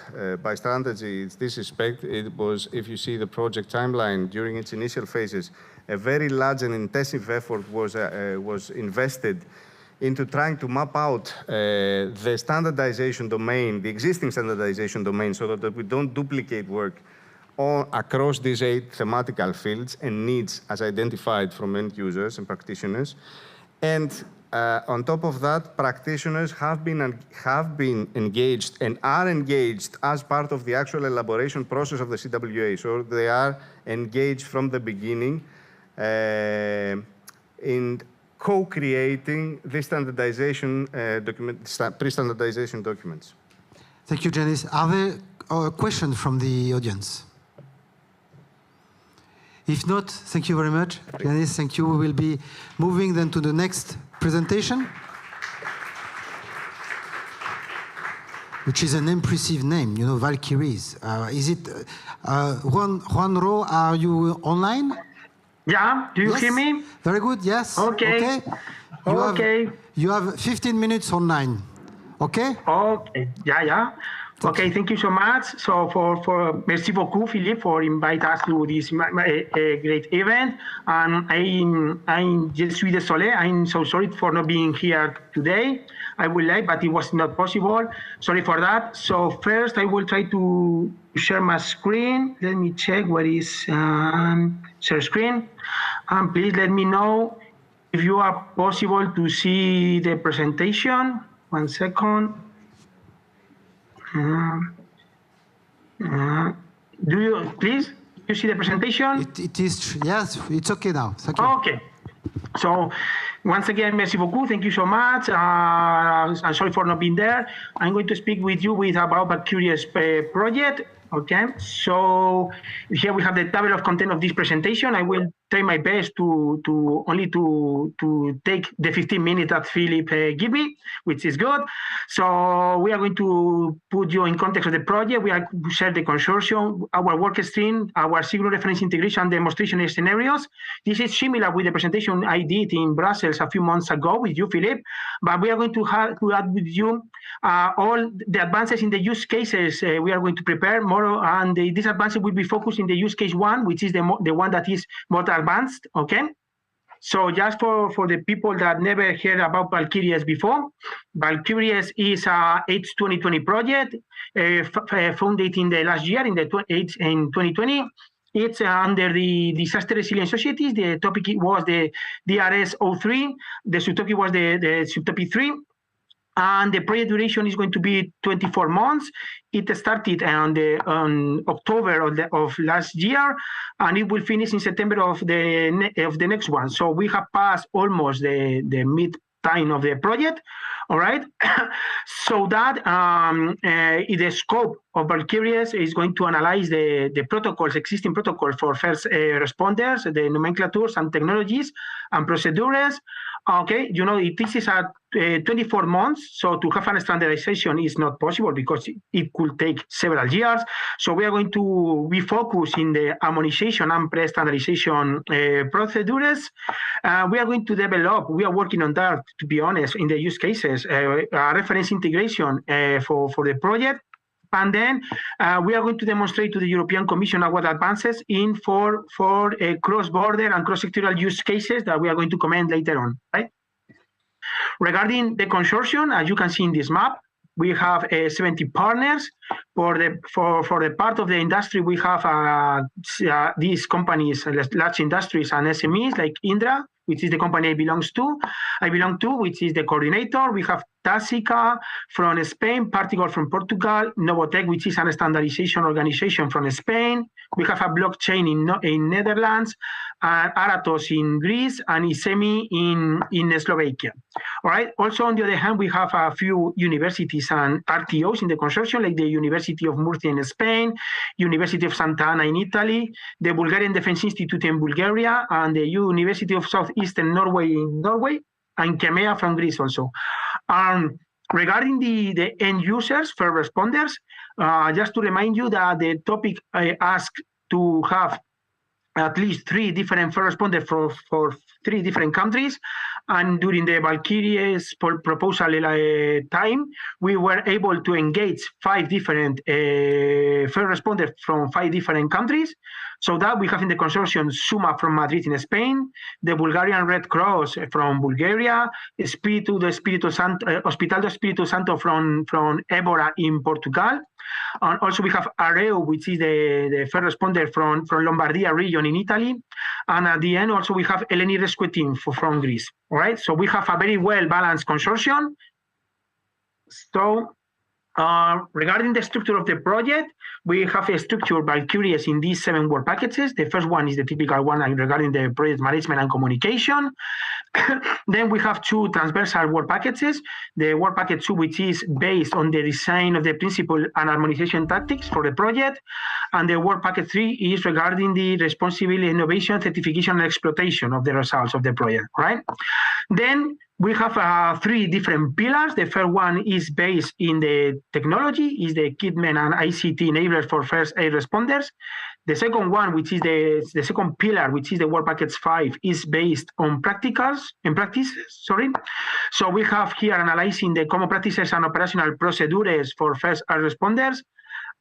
by Strategy in this respect, it was, if you see the project timeline during its initial phases, a very large and intensive effort was invested into trying to map out the standardization domain, the existing standardization domain, so that we don't duplicate work all across these 8 thematical fields and needs as identified from end users and practitioners. And on top of that, practitioners have been engaged and are engaged as part of the actual elaboration process of the CWA. So they are engaged from the beginning in co-creating the standardization pre-standardization documents. Thank you, Janice. Are there questions from the audience? If not, thank you very much. Janice, thank you. We will be moving then to the next presentation, which is an impressive name, you know, Valkyries. Is it, Juan Ro, are you online? Yeah, do you hear me? Very good, yes. Okay. You have 15 minutes online, okay? Okay, yeah. Okay, thank you so much. So merci beaucoup, Philippe, for inviting us to this great event. And je suis désolé. I'm so sorry for not being here today. I would like, but it was not possible. Sorry for that. So first, I will try to share my screen. Let me check what is share screen. And please let me know if you are possible to see the presentation. 1 second. Do you see the presentation? It is, yes, it's okay now. Thank you. Okay. So once again, merci beaucoup. Thank you so much. I'm sorry for not being there. I'm going to speak with you about Valkyries project. Okay. So here we have the table of content of this presentation. I will try my best to take the 15 minutes that Philip gave me, which is good. So we are going to put you in context of the project. We are going to share the consortium, our work stream, our single reference integration demonstration scenarios. This is similar with the presentation I did in Brussels a few months ago with you, Philip. But we are going to add with you all the advances in the use cases we are going to prepare more, and these advances will be focused in the use case 1, which is the one that is more advanced, okay? So just for the people that never heard about Valkyries before, Valkyries is a H2020 project founded in the last year, in 2020. It's under the Disaster Resilience Societies. The topic was the DRS 03. The subtopic was the subtopic 3. And the project duration is going to be 24 months. It started on October of last year, and it will finish in September of the next one. So we have passed almost the mid time of the project. All right. So that the scope of Valkyries is going to analyze the protocols, existing protocols for first responders, the nomenclatures and technologies and procedures. Okay, you know, this is at 24 months, so to have a standardization is not possible because it could take several years. So we are going to be focused in the harmonization and pre-standardization procedures. We are going to develop, we are working on that, to be honest, in the use cases, reference integration for the project. And then we are going to demonstrate to the European Commission our advances in for cross-border and cross-sectoral use cases that we are going to comment later on, right? Regarding the consortium, as you can see in this map, we have 70 partners. For the part of the industry, we have these companies, large industries and SMEs like Indra, which is the company I belong to, which is the coordinator. We have Tasica from Spain, Particle from Portugal, Novotec, which is a standardization organization from Spain. We have a blockchain in Netherlands, Aratos in Greece, and Isemi in Slovakia. All right. Also, on the other hand, we have a few universities and RTOs in the consortium, like the University of Murcia in Spain, University of Santa Ana in Italy, the Bulgarian Defense Institute in Bulgaria, and the University of Southeastern Norway in Norway, and Kemea from Greece also. Regarding the end users, first responders, just to remind you that the topic asked to have at least 3 different first responders for 3 different countries. And during the Valkyries proposal time, we were able to engage 5 different first responders from 5 different countries. So that we have in the consortium Suma from Madrid in Spain, the Bulgarian Red Cross from Bulgaria, Hospital do Espírito Santo from Évora in Portugal. And also we have Areu, which is the first responder from Lombardia region in Italy. And at the end, also we have Eleni Rescue Team from Greece. All right, so we have a very well-balanced consortium. So regarding the structure of the project, we have a structure Valkyries in these 7 work packages. The first one is the typical one regarding the project management and communication. Then we have 2 transversal work packages. The work package 2, which is based on the design of the principle and harmonization tactics for the project. And the work package 3 is regarding the responsible innovation, certification, and exploitation of the results of the project, right? Then we have 3 different pillars. The first one is based in the technology, is the equipment and ICT enablers for first aid responders. The second one, which is the second pillar, which is the work package 5, is based on practices. So we have here analyzing the common practices and operational procedures for first aid responders.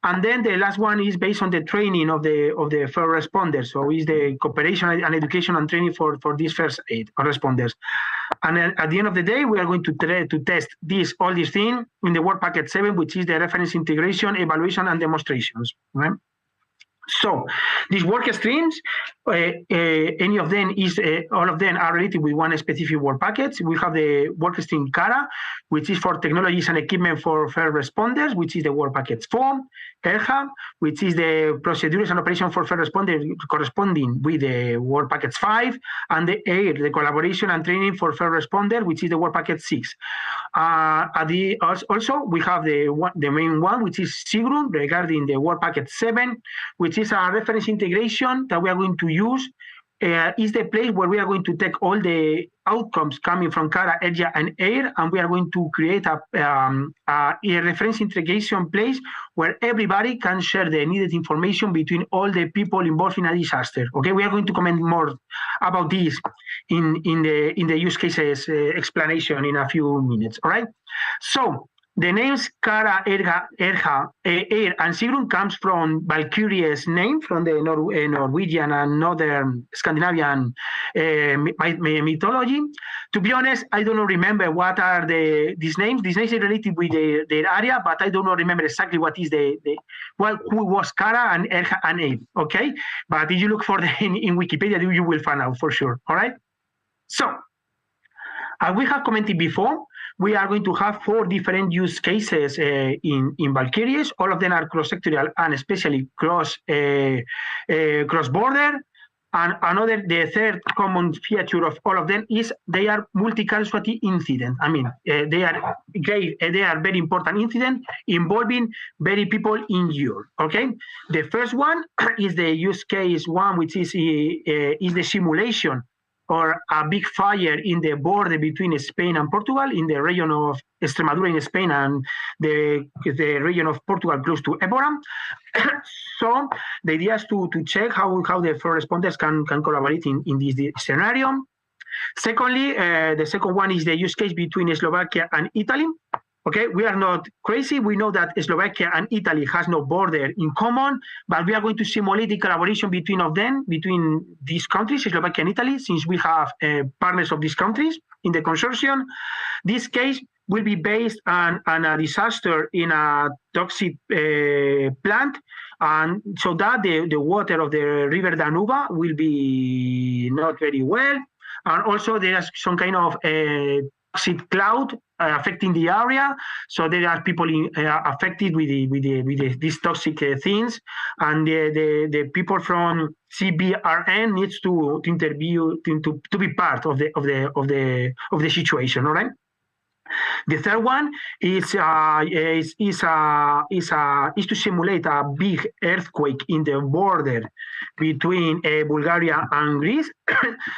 And then the last one is based on the training of the first responders. So is the cooperation and education and training for these first aid responders. And at the end of the day, we are going to test all these things in the work package 7, which is the reference integration, evaluation, and demonstrations. Right? So these work streams, any of them all of them are related with one specific work package. We have the work stream CARA, which is for technologies and equipment for first responders, which is the work package 4. ERHA, which is the procedures and operation for first responders corresponding with the work package 5, and the AIR, the collaboration and training for first responders, which is the work package 6. Also, we have the main one, which is SIGRUM, regarding the work package 7, which is a reference integration that we are going to use. Is the place where we are going to take all the outcomes coming from CARA, ERJA, and AIR, and we are going to create a reference integration place where everybody can share the needed information between all the people involved in a disaster. Okay, we are going to comment more about this in the use cases explanation in a few minutes. All right, so the names CARA, ERJA, AIR, and SIGRUM comes from Valkyries' name, from the Norwegian and Northern Scandinavian mythology. To be honest, I don't remember what are these names. These names are related with their area, but I don't remember exactly what is who was CARA and ERJA and AIR. Okay, but if you look for in Wikipedia, you will find out for sure. All right. So, as we have commented before, we are going to have 4 different use cases in Valkyries. All of them are cross-sectorial and especially cross-border. And the third common feature of all of them is they are multi-casualty incidents. I mean, they are very important incidents involving very people injured. Okay, the first one is the use case 1, which is the simulation or a big fire in the border between Spain and Portugal, in the region of Extremadura in Spain and the region of Portugal close to Évora. So the idea is to check how the first responders can collaborate in this scenario. Secondly, the second one is the use case between Slovakia and Italy. Okay, we are not crazy. We know that Slovakia and Italy has no border in common, but we are going to simulate the collaboration between these countries, Slovakia and Italy, since we have partners of these countries in the consortium. This case will be based on a disaster in a toxic plant, and so that the water of the river Danube will be not very well, and also there is some kind of toxic cloud affecting the area, so there are people affected with these toxic things, and the people from CBRN needs to interview to be part of the situation. All right. The third one is to simulate a big earthquake in the border between Bulgaria and Greece.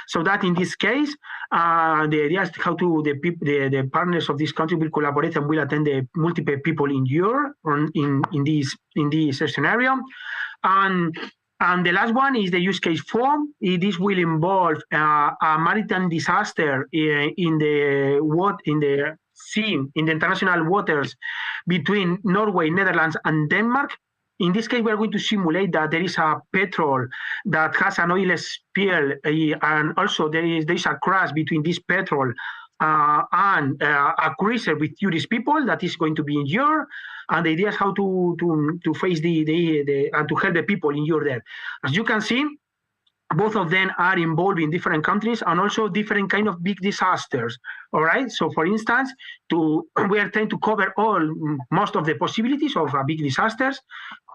So that in this case, the idea is how the partners of this country will collaborate and will attend the multiple people in Europe in this scenario. And the last one is the use case 4. This will involve a maritime disaster in the sea, in the international waters between Norway, Netherlands, and Denmark. In this case, we are going to simulate that there is a petrol that has an oil spill, and also there is a crash between this petrol and a cruiser with tourist people that is going to be injured. And the idea is how to face and to help the people injured there. As you can see, both of them are involved in different countries and also different kind of big disasters. All right. So, for instance, we are trying to cover most of the possibilities of big disasters.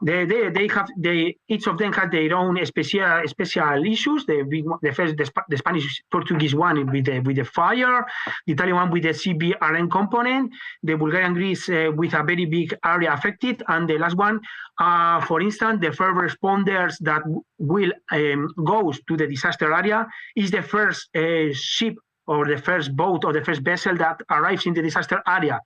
Each of them have their own special issues. The Spanish-Portuguese one with the fire, the Italian one with the CBRN component, the Bulgarian Greece with a very big area affected, and the last one, for instance, the first responders that will go to the disaster area is the first ship or the first boat or the first vessel that arrives in the disaster area,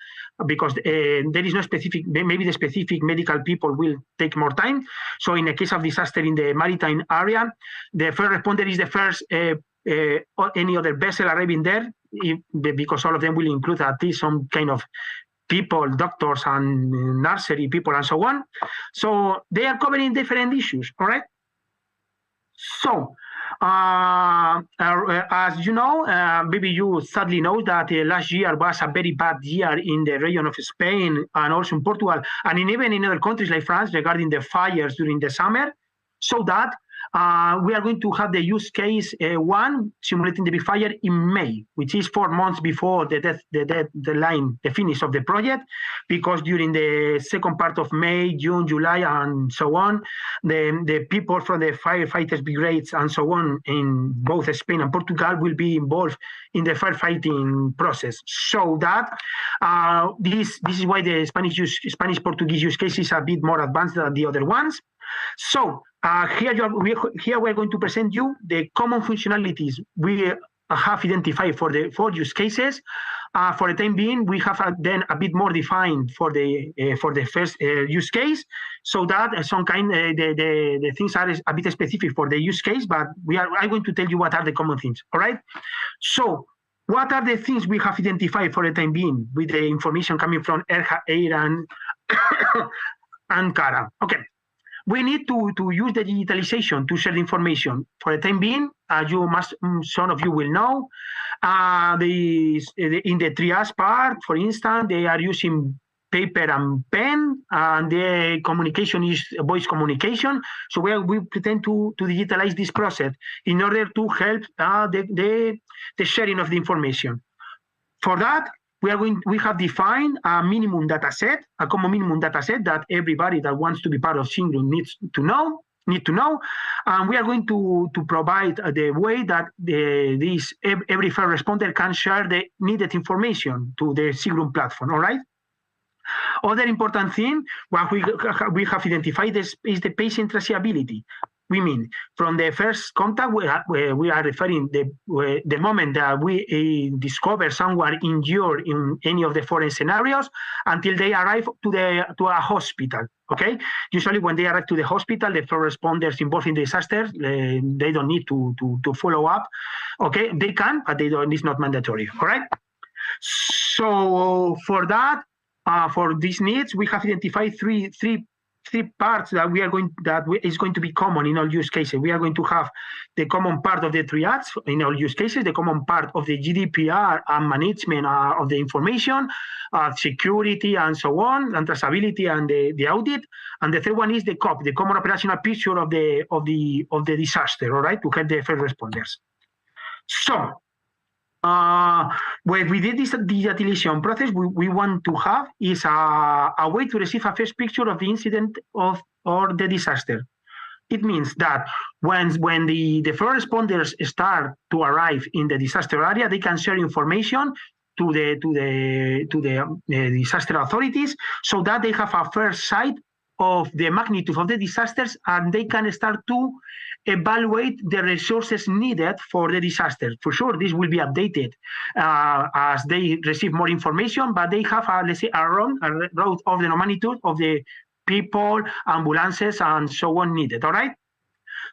because there is no specific, maybe the specific medical people will take more time. So in a case of disaster in the maritime area, the first responder is the first any other vessel arriving there, because all of them will include at least some kind of people, doctors and nursery people and so on. So they are covering different issues, all right? So, as you know, maybe you sadly know that last year was a very bad year in the region of Spain and also in Portugal and even in other countries like France regarding the fires during the summer. So that we are going to have the use case 1 simulating the big fire in May, which is 4 months before the finish of the project, because during the second part of May, June, July, and so on, the people from the firefighters brigades and so on in both Spain and Portugal will be involved in the firefighting process. So that this is why the Spanish-Portuguese use case is a bit more advanced than the other ones. So here we're going to present you the common functionalities we have identified for the 4 use cases. For the time being, we have then a bit more defined for the first use case, so that some kind the things are a bit specific for the use case, but I'm going to tell you what are the common things. All right. So what are the things we have identified for the time being with the information coming from ERHA, EIR, and CARA? Okay. We need to use the digitalization to share the information. For the time being, as some of you will know, in the triage part, for instance, they are using paper and pen, and the communication is voice communication. So we pretend to digitalize this process in order to help the sharing of the information. For that, we have defined a minimum data set, a common minimum data set that everybody that wants to be part of SYNCHRO needs to know. And we are going to provide the way that every first responder can share the needed information to the SYNCHRO platform, all right? Other important thing, what we have identified is the patient traceability. we mean from the first contact, we are referring the moment that we discover someone injured in any of the foreign scenarios until they arrive to a hospital. Okay, usually when they arrive to the hospital, the first responders involved in the disasters, they don't need to follow up. Okay, they can, but they don't. It's not mandatory. All right. So for that, for these needs, we have identified three parts that is going to be common in all use cases. We are going to have the common part of the triage in all use cases, the common part of the GDPR and management of the information, security and so on, and traceability and the audit. And the third one is the COP, the common operational picture of the disaster, all right, to help the first responders. So when we did this digitalization process, we want to have is a way to receive a first picture of the incident or the disaster. It means that when the first responders start to arrive in the disaster area, they can share information to the disaster authorities, so that they have a first sight of the magnitude of the disasters, and they can start to evaluate the resources needed for the disaster. For sure, this will be updated as they receive more information, but they have, let's say, a road of the magnitude of the people, ambulances, and so on needed, all right?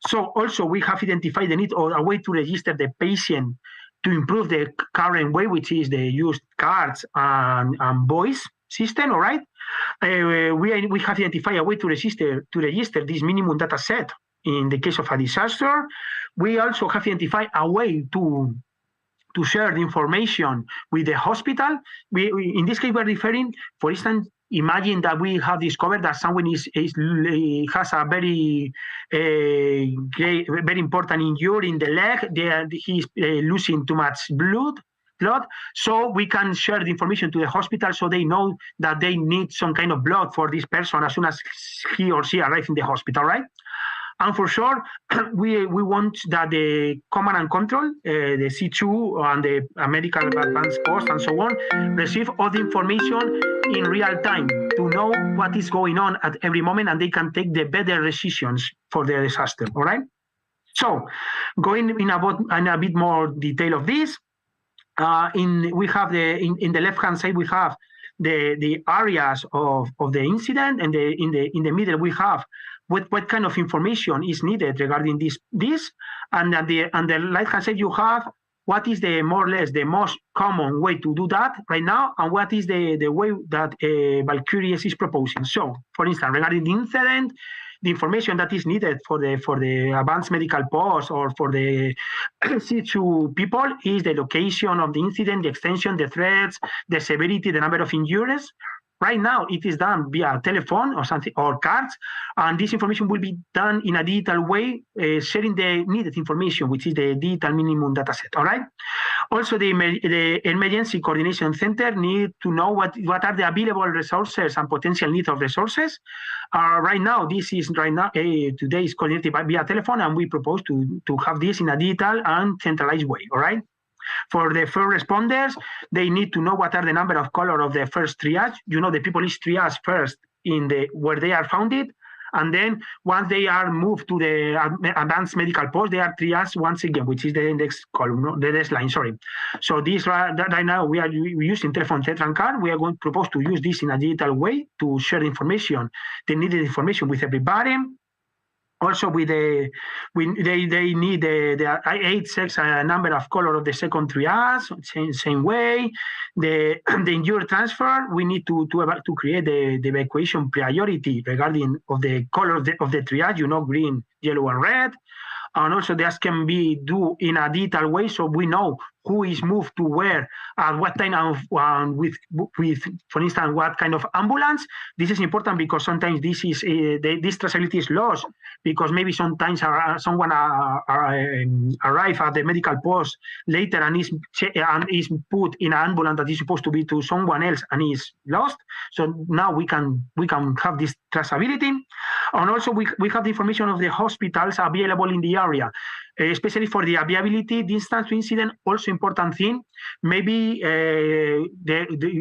So also we have identified the need of a way to register the patient to improve the current way, which is the used cards and voice system, all right? We have identified a way to register this minimum data set in the case of a disaster. We also have identified a way to share the information with the hospital. In this case, we're referring, for instance, imagine that we have discovered that someone has a very important injury in the leg. He's losing too much blood. So we can share the information to the hospital so they know that they need some kind of blood for this person as soon as he or she arrives in the hospital, right? And for sure, we want that the command and control, the C2 and the medical advanced post and so on, receive all the information in real time to know what is going on at every moment, and they can take the better decisions for the disaster, all right? So going in a bit more detail of this, we have in the left-hand side, we have the areas of the incident, and in the middle we have what kind of information is needed regarding this, and on the right-hand side you have what is the more or less the most common way to do that right now, and what is the way that Valkyries is proposing. So, for instance, regarding the incident, the information that is needed for the advanced medical post or for the C2 people is the location of the incident, the extension, the threats, the severity, the number of injuries. Right now, it is done via telephone or something or cards, and this information will be done in a digital way, sharing the needed information, which is the digital minimum data set. All right. Also, the emergency coordination center need to know what are the available resources and potential need of resources. Right now, today is coordinated via telephone, and we propose to have this in a digital and centralized way. All right. For the first responders, they need to know what are the number of color of the first triage. You know, the people is triaged first where they are founded, and then once they are moved to the advanced medical post, they are triaged once again, which is the index column, the next line. Sorry. So this right now we are using telephone Tetran card. We are going to propose to use this in a digital way to share information, the needed information with everybody. Also, they need the 8 number of color of the second triage, same way. The injury transfer, we need to create the evacuation priority regarding of the color of the triage, you know, green, yellow, and red. And also, this can be done in a digital way, so we know who is moved to where at what time of with for instance what kind of ambulance. This is important because sometimes this traceability is lost because maybe sometimes someone arrive at the medical post later and is put in an ambulance that is supposed to be to someone else and is lost. So now we can have this traceability, and also we have the information of the hospitals available in the area. especially for the availability, distance to incident. Also important thing, maybe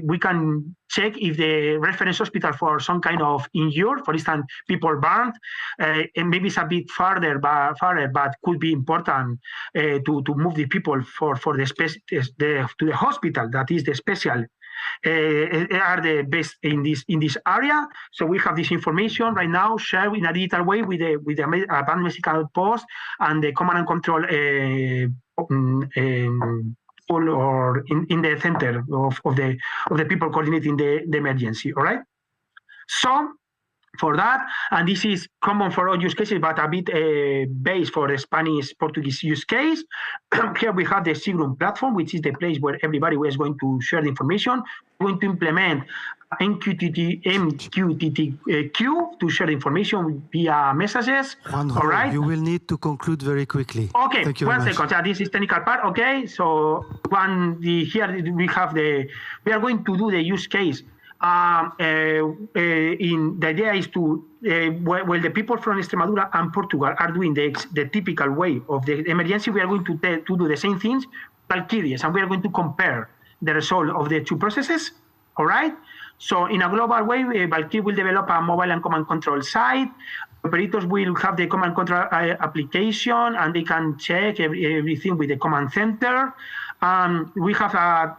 we can check if the reference hospital for some kind of injury, for instance, people burned, and maybe it's a bit farther, but could be important to move the people for the to the hospital that is the special. Are the best in this area. So we have this information right now shared in a digital way with the advanced medical post and the command and control or in the center of the people coordinating the emergency. All right. So for that, and this is common for all use cases, but a bit based for the Spanish-Portuguese use case. Here we have the Sigrum platform, which is the place where everybody is going to share the information. We're going to implement MQTT to share the information via messages. Juanjo, all right. You will need to conclude very quickly. Okay, Thank you one very second. much. This is technical part. Okay, so here we have we are going to do the use case. The idea is to, while the people from Extremadura and Portugal are doing the typical way of the emergency, we are going to do the same things, Valkyries, and we are going to compare the result of the two processes, all right? So in a global way, Valkyrie will develop a mobile and command control site. Operators will have the command control application, and they can check everything with the command center. We have a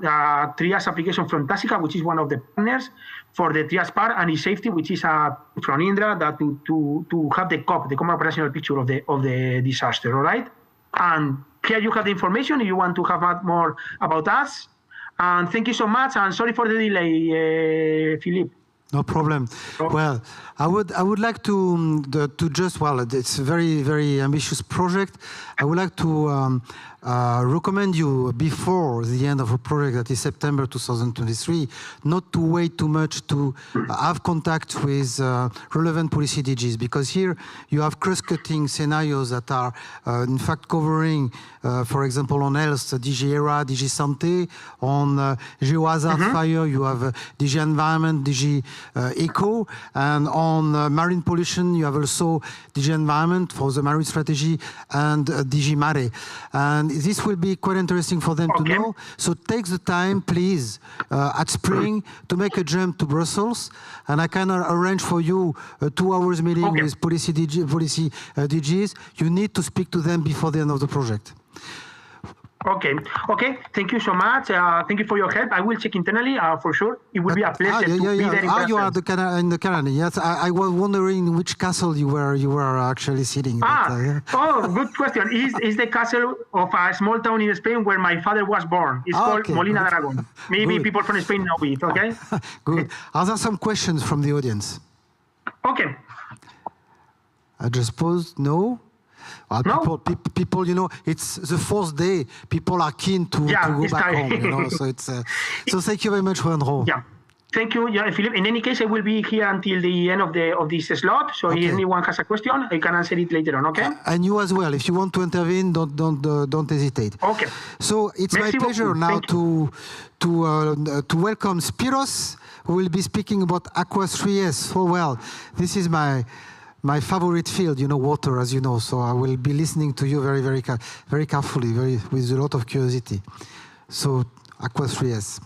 triage application from Tasica, which is one of the partners for the triage part, and e-safety, which is from Indra, that to have the COP, the common operational picture of the disaster. All right, and here you have the information if you want to have more about us. And thank you so much. And sorry for the delay, Philippe. No problem. Well, I would like to just, well, it's a very, very ambitious project. I would like to recommend you before the end of a project that is September 2023, not to wait too much to have contact with relevant policy DGs, because here you have cross-cutting scenarios that are in fact covering, for example, on health, DG ERA, DG Santé, on geohazard fire, you have DG Environment, DG Eco, and on marine pollution, you have also DG Environment for the marine strategy and DG Mare. And this will be quite interesting for them to know. So take the time, please, at spring to make a jump to Brussels, and I can arrange for you a 2 hours meeting with policy DGs. You need to speak to them before the end of the project. Okay. Thank you so much. Thank you for your help. I will check internally for sure. It will be a pleasure to be there in person. You are in the Canada. Yes, I was wondering in which castle you were actually sitting. Good question. Is the castle of a small town in Spain where my father was born. It's called Molina de Aragon. Maybe people from Spain know it. Okay. Good. Are there some questions from the audience? Okay. I just paused. No. People, you know, it's the fourth day. People are keen to go back home. You know, so it's. So thank you very much, Juanjo. Yeah. Thank you, Philippe. In any case, I will be here until the end of this slot. So if anyone has a question, I can answer it later on. Okay. And you as well. If you want to intervene, don't hesitate. Okay. So it's my pleasure now to welcome Spiros, who will be speaking about Aqua 3S. So well, this is my favorite field, you know, water, as you know. So I will be listening to you very, very, very carefully, with a lot of curiosity. So Aqua 3S.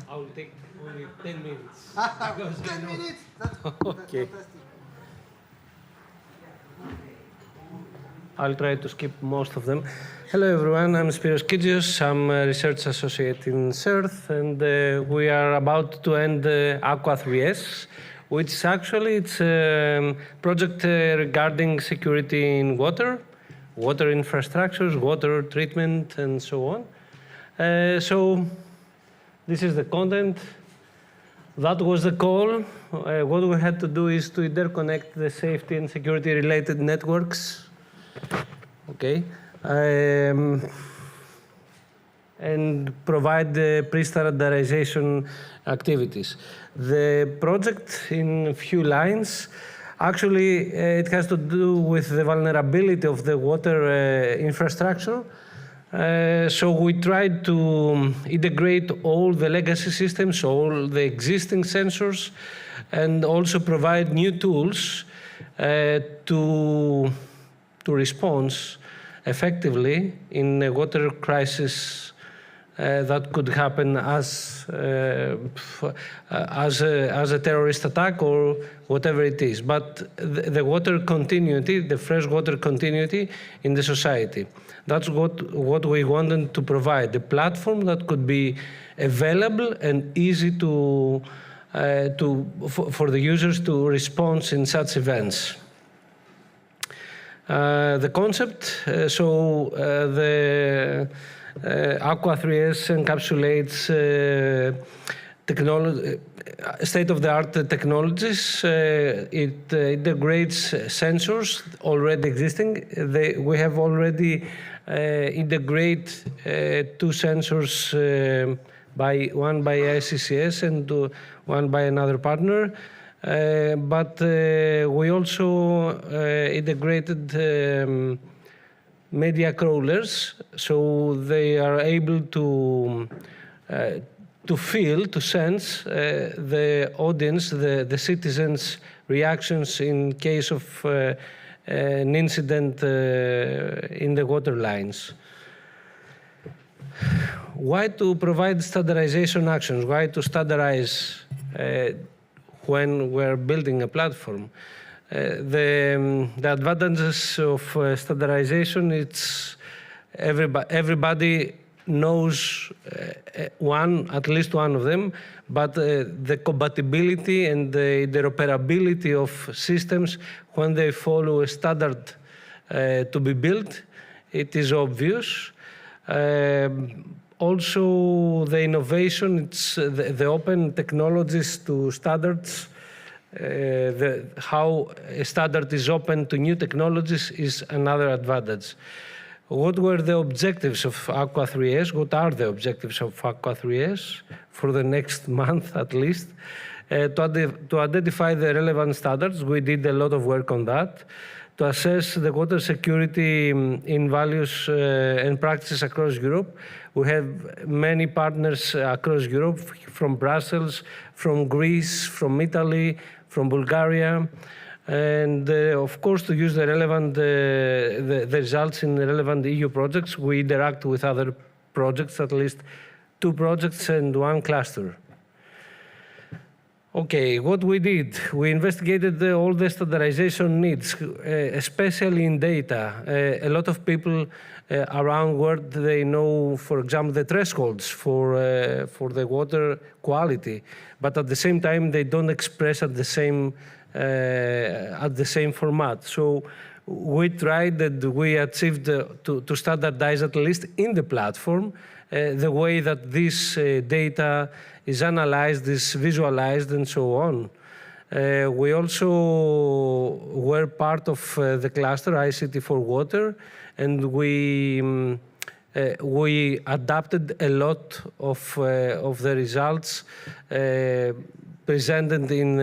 I will take only 10 minutes. 10 minutes? Okay. I'll try to skip most of them. Hello everyone, I'm Spiros Kigios. I'm a research associate in CERIS, and we are about to end Aqua 3S, which actually it's a project regarding security in water infrastructures, water treatment, and so on. So this is the content. That was the call. What we had to do is to interconnect the safety and security related networks. Okay. And provide the pre-standardization activities. The project, in a few lines, actually it has to do with the vulnerability of the water infrastructure. So we tried to integrate all the legacy systems, all the existing sensors, and also provide new tools to response effectively in a water crisis that could happen as a terrorist attack or whatever it is. But the water continuity, the freshwater continuity in the society. That's what we wanted to provide, the platform that could be available and easy for the users to respond in such events. The concept, the Aqua 3S encapsulates state-of-the-art technologies. It integrates sensors already existing. We have already integrated 2 sensors, one by ICCS and one by another partner. But we also integrated media crawlers, so they are able to feel, to sense the audience, the citizens' reactions in case of an incident in the water lines. Why to provide standardization actions? Why to standardize when we're building a platform? The advantages of standardization, it's everybody knows at least one of them, but the compatibility and the interoperability of systems when they follow a standard to be built, it is obvious. Also, the innovation, it's the open technologies to standards. How a standard is open to new technologies is another advantage. What were the objectives of Aqua 3S? What are the objectives of Aqua 3S for the next month at least? To identify the relevant standards, we did a lot of work on that. To assess the water security in values and practices across Europe. We have many partners across Europe, from Brussels, from Greece, from Italy, from Bulgaria, and of course to use the relevant the results in the relevant EU projects. We interact with other projects, at least 2 projects and 1 cluster. Okay, what we did, we investigated all the standardization needs, especially in data. A lot of people around the world, they know, for example, the thresholds for the water quality, but at the same time, they don't express at the same format. So we tried and we achieved to standardize, at least in the platform, the way that this data is analyzed, is visualized, and so on. We also were part of the cluster ICT for Water, and we adapted a lot of the results presented in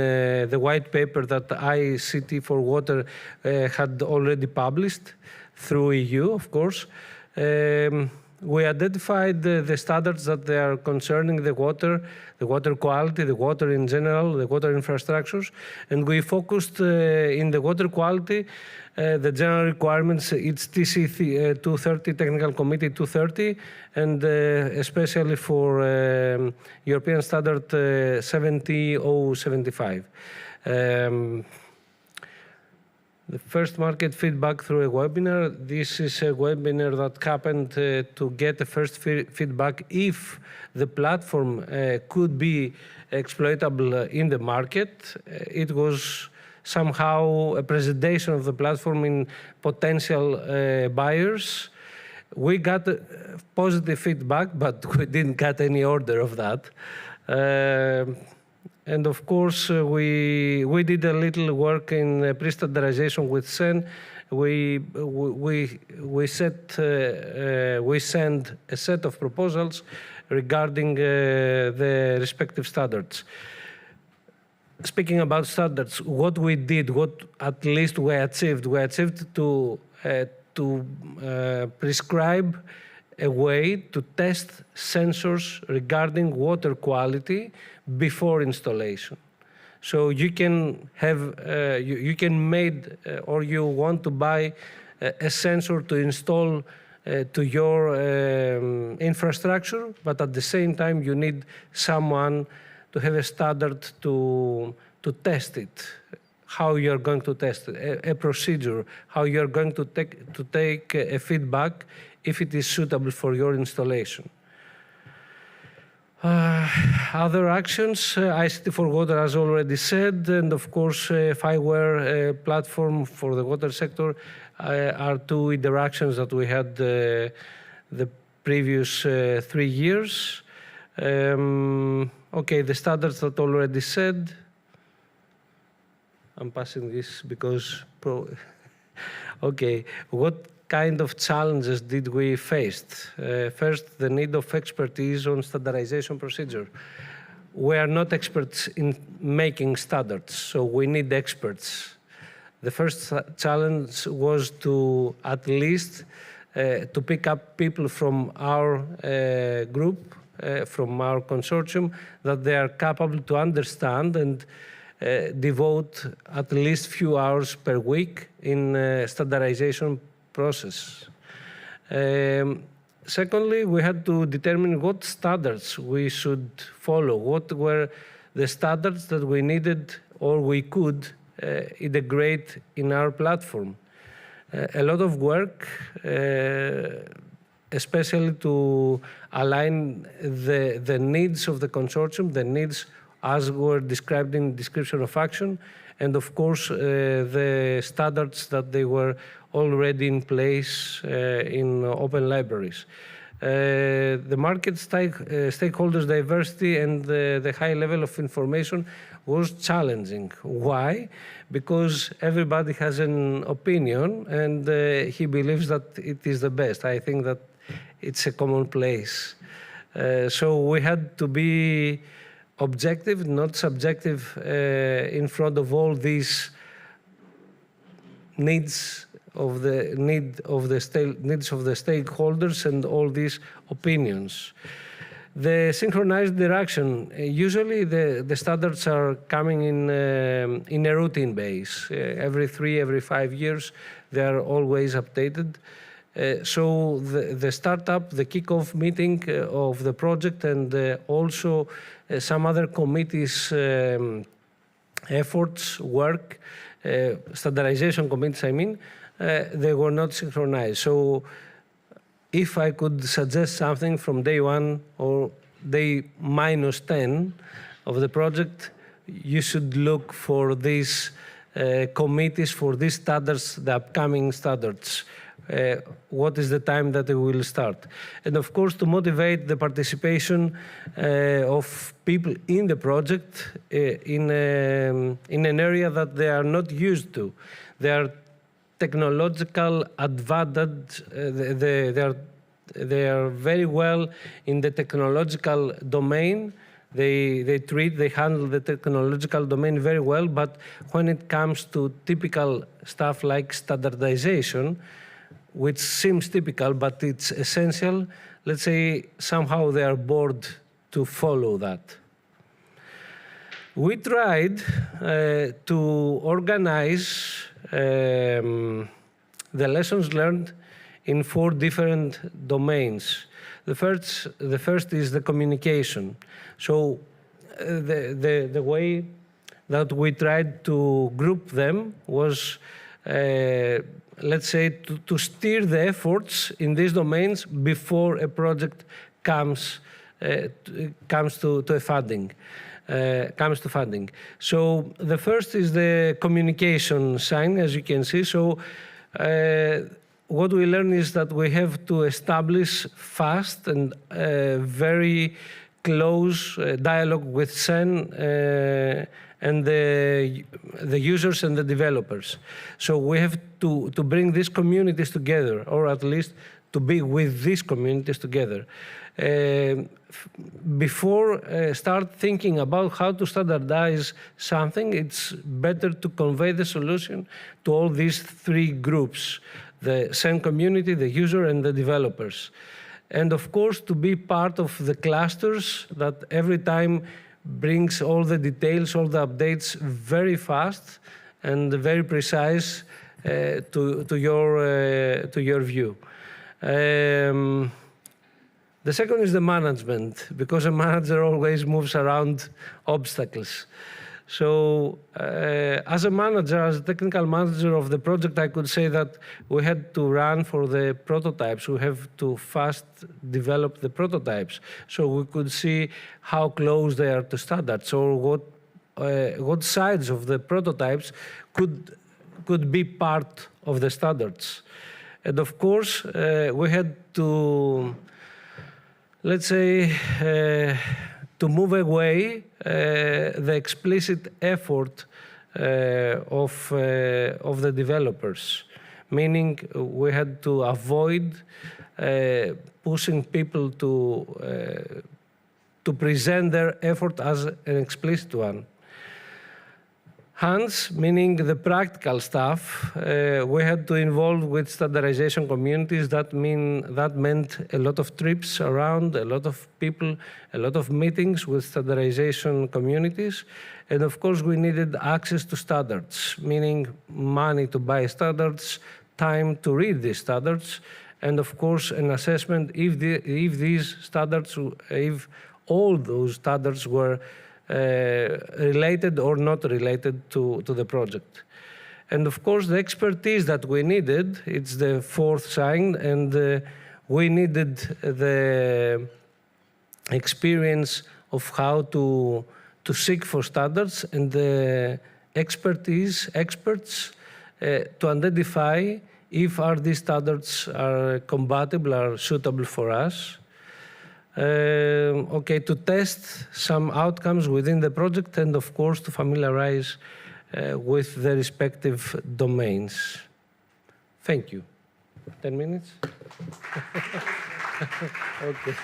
the white paper that ICT for Water had already published through EU, of course. We identified the standards that they are concerning the water quality, the water in general, the water infrastructures, and we focused in the water quality, the general requirements, it's TC 230, Technical Committee 230, and especially for European Standard 70075. The first market feedback through a webinar. This is a webinar that happened to get the first feedback if the platform could be exploitable in the market. It was somehow a presentation of the platform in potential buyers. We got positive feedback, but we didn't get any order of that. And of course, we did a little work in pre-standardization with CEN. We sent a set of proposals regarding the respective standards. Speaking about standards, what we did, what at least we achieved to prescribe a way to test sensors regarding water quality before installation. So you can have, you can or you want to buy a sensor to install to your infrastructure, but at the same time you need someone to have a standard to test it, how you're going to test it, a procedure, how you're going to take a feedback if it is suitable for your installation. Other actions, ICT for Water, as already said, and of course, FIWARE platform for the water sector are two interactions that we had the previous 3 years. Okay, the standards that already said. I'm passing this because, okay, what kind of challenges did we face? First, the need of expertise on standardization procedure. We are not experts in making standards, so we need experts. The first challenge was to at least to pick up people from our group, from our consortium, that they are capable to understand and devote at least few hours per week in standardization process. Secondly, we had to determine what standards we should follow, what were the standards that we needed or we could integrate in our platform. A lot of work, especially to align the needs of the consortium, the needs as were described in description of action, and of course the standards that they were already in place in open libraries. The market stakeholders diversity and the high level of information was challenging. Why? Because everybody has an opinion and he believes that it is the best. I think that it's a commonplace. So we had to be objective, not subjective, in front of all these needs of the stakeholders and all these opinions. The synchronized interaction, usually the standards are coming in a routine base. Every 3, every 5 years, they are always updated. So the startup, the kickoff meeting of the project, and also some other committees' efforts, work, standardization committees, I mean, they were not synchronized. So if I could suggest something from day 1 or day -10 of the project, you should look for these committees, for these standards, the upcoming standards. What is the time that it will start? And of course, to motivate the participation of people in the project in an area that they are not used to. They are technological advantage, they are very well in the technological domain. They handle the technological domain very well, but when it comes to typical stuff like standardization, which seems typical, but it's essential, let's say somehow they are bored to follow that. We tried to organize the lessons learned in 4 different domains. The first is the communication. So the way that we tried to group them was, let's say, to steer the efforts in these domains before a project comes to funding. So the first is the communication sign, as you can see. So what we learn is that we have to establish fast and very close dialogue with CEN and the users and the developers. So we have to bring these communities together, or at least to be with these communities together. Before start thinking about how to standardize something, it's better to convey the solution to all these 3 groups: the CEN community, the user, and the developers. And of course, to be part of the clusters that every time brings all the details, all the updates very fast and very precise your view. The second is the management, because a manager always moves around obstacles. So as a manager, as a technical manager of the project, I could say that we had to run for the prototypes. We have to fast develop the prototypes so we could see how close they are to standards, or what sides of the prototypes could be part of the standards. And of course, we had to, let's say, to move away the explicit effort of the developers, meaning we had to avoid pushing people to present their effort as an explicit one. Hence, meaning the practical stuff, we had to involve with standardization communities. That meant a lot of trips around, a lot of people, a lot of meetings with standardization communities. And of course, we needed access to standards, meaning money to buy standards, time to read these standards, and of course, an assessment if these standards, if all those standards were related or not related to the project. And of course, the expertise that we needed, it's the fourth sign, and we needed the experience of how to seek for standards and the experts to identify if these standards are compatible, are suitable for us. To test some outcomes within the project, and of course to familiarize with the respective domains. Thank you. 10 minutes? Okay.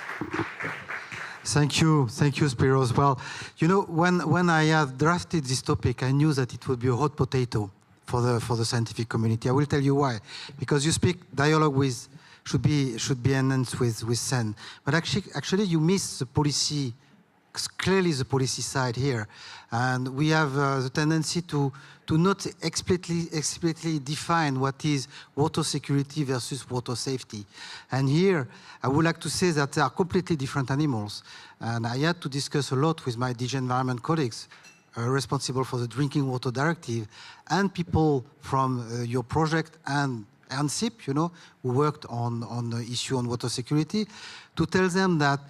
Thank you, Spiros. Well, you know, when I had drafted this topic, I knew that it would be a hot potato for the scientific community. I will tell you why. Because you speak dialogue with should be enhanced with SEN. But actually you miss the policy, clearly the policy side here. And we have the tendency to not explicitly define what is water security versus water safety. And here, I would like to say that they are completely different animals. And I had to discuss a lot with my DG Environment colleagues responsible for the Drinking Water Directive and people from your project and SIP, you know, who worked on the issue on water security, to tell them that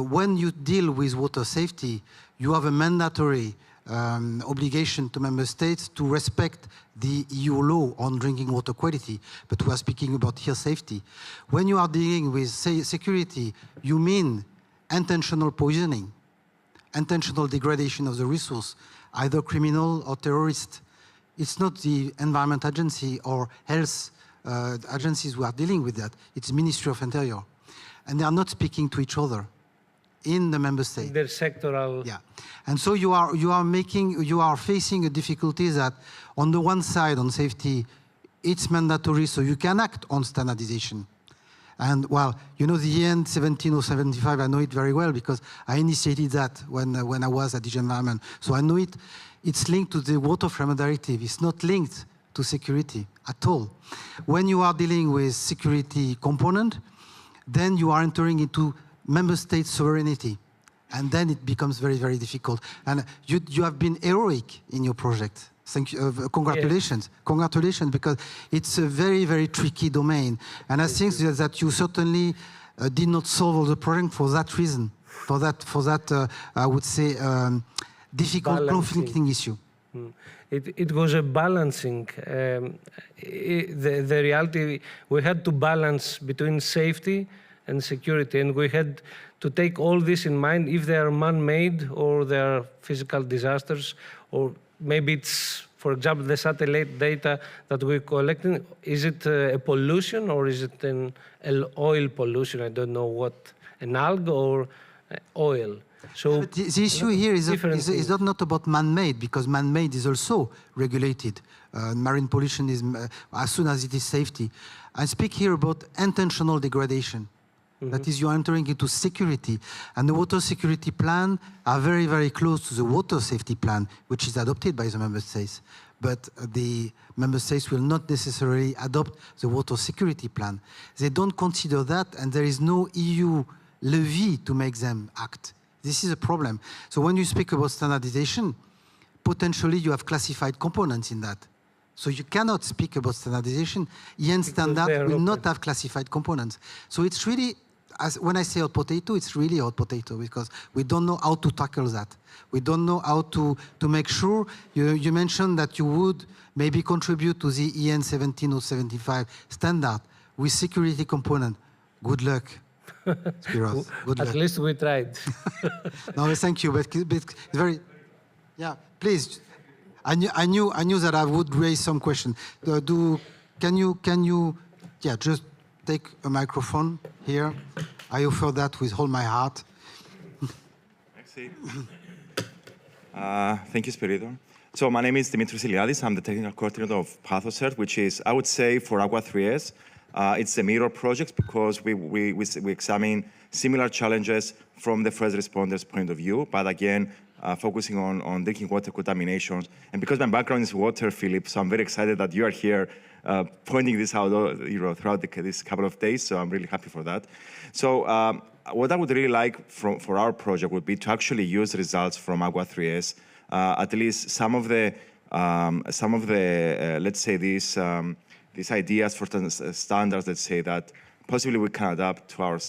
when you deal with water safety, you have a mandatory obligation to member states to respect the EU law on drinking water quality, but we are speaking about here safety. When you are dealing with security, you mean intentional poisoning, intentional degradation of the resource, either criminal or terrorist. It's not the Environment Agency or health agencies who are dealing with that. It's Ministry of Interior. And they are not speaking to each other in the member state. They're sectoral. Yeah. And so you are facing a difficulty that on the one side, on safety, it's mandatory, so you can act on standardization. And well, you know, the EN 17075, I know it very well because I initiated that when I was at DG Environment. So I know it. It's linked to the Water Framework Directive. It's not linked to security at all. When you are dealing with security component, then you are entering into member state sovereignty. And then it becomes very, very difficult. And you have been heroic in your project. Thank you. Congratulations. Yes. Congratulations, because it's a very, very tricky domain. And I think that you certainly did not solve all the problem for that reason, for that I would say, difficult conflicting issue. It was a balancing. The reality, we had to balance between safety and security, and we had to take all this in mind if they are man-made or they are physical disasters, or maybe it's, for example, the satellite data that we're collecting, is it a pollution or is it an oil pollution? I don't know what, an algae or oil. So the issue here is not about man-made, because man-made is also regulated. Marine pollution is as soon as it is safety. I speak here about intentional degradation. Mm-hmm. That is, you are entering into security. And the water security plan are very, very close to the water safety plan, which is adopted by the member states. but the member states will not necessarily adopt the water security plan. They don't consider that, and there is no EU levy to make them act. This is a problem. So when you speak about standardization, potentially you have classified components in that. So you cannot speak about standardization. EN standard will not have classified components. So it's really, when I say hot potato, it's really hot potato because we don't know how to tackle that. We don't know how to make sure. You mentioned that you would maybe contribute to the EN 17075 standard with security component. Good luck, Spiros. Good luck. At least we tried. No, thank you. But it's very, yeah. Please, I knew that I would raise some question. Can you, yeah, just take a microphone here. I offer that with all my heart. Thank you, Spiridon. So my name is Dimitris Iliadis. I'm the technical coordinator of PathoCert, which is, I would say, for Aqua 3S, it's a mirror project because we examine similar challenges from the first responders' point of view, but again, focusing on drinking water contaminations. And because my background is water, Philip, so I'm very excited that you are here pointing this out throughout this couple of days, so I'm really happy for that. So what I would really like for our project would be to actually use results from Aqua 3S, at least some of the let's say these ideas for standards, let's say that possibly we can adapt to our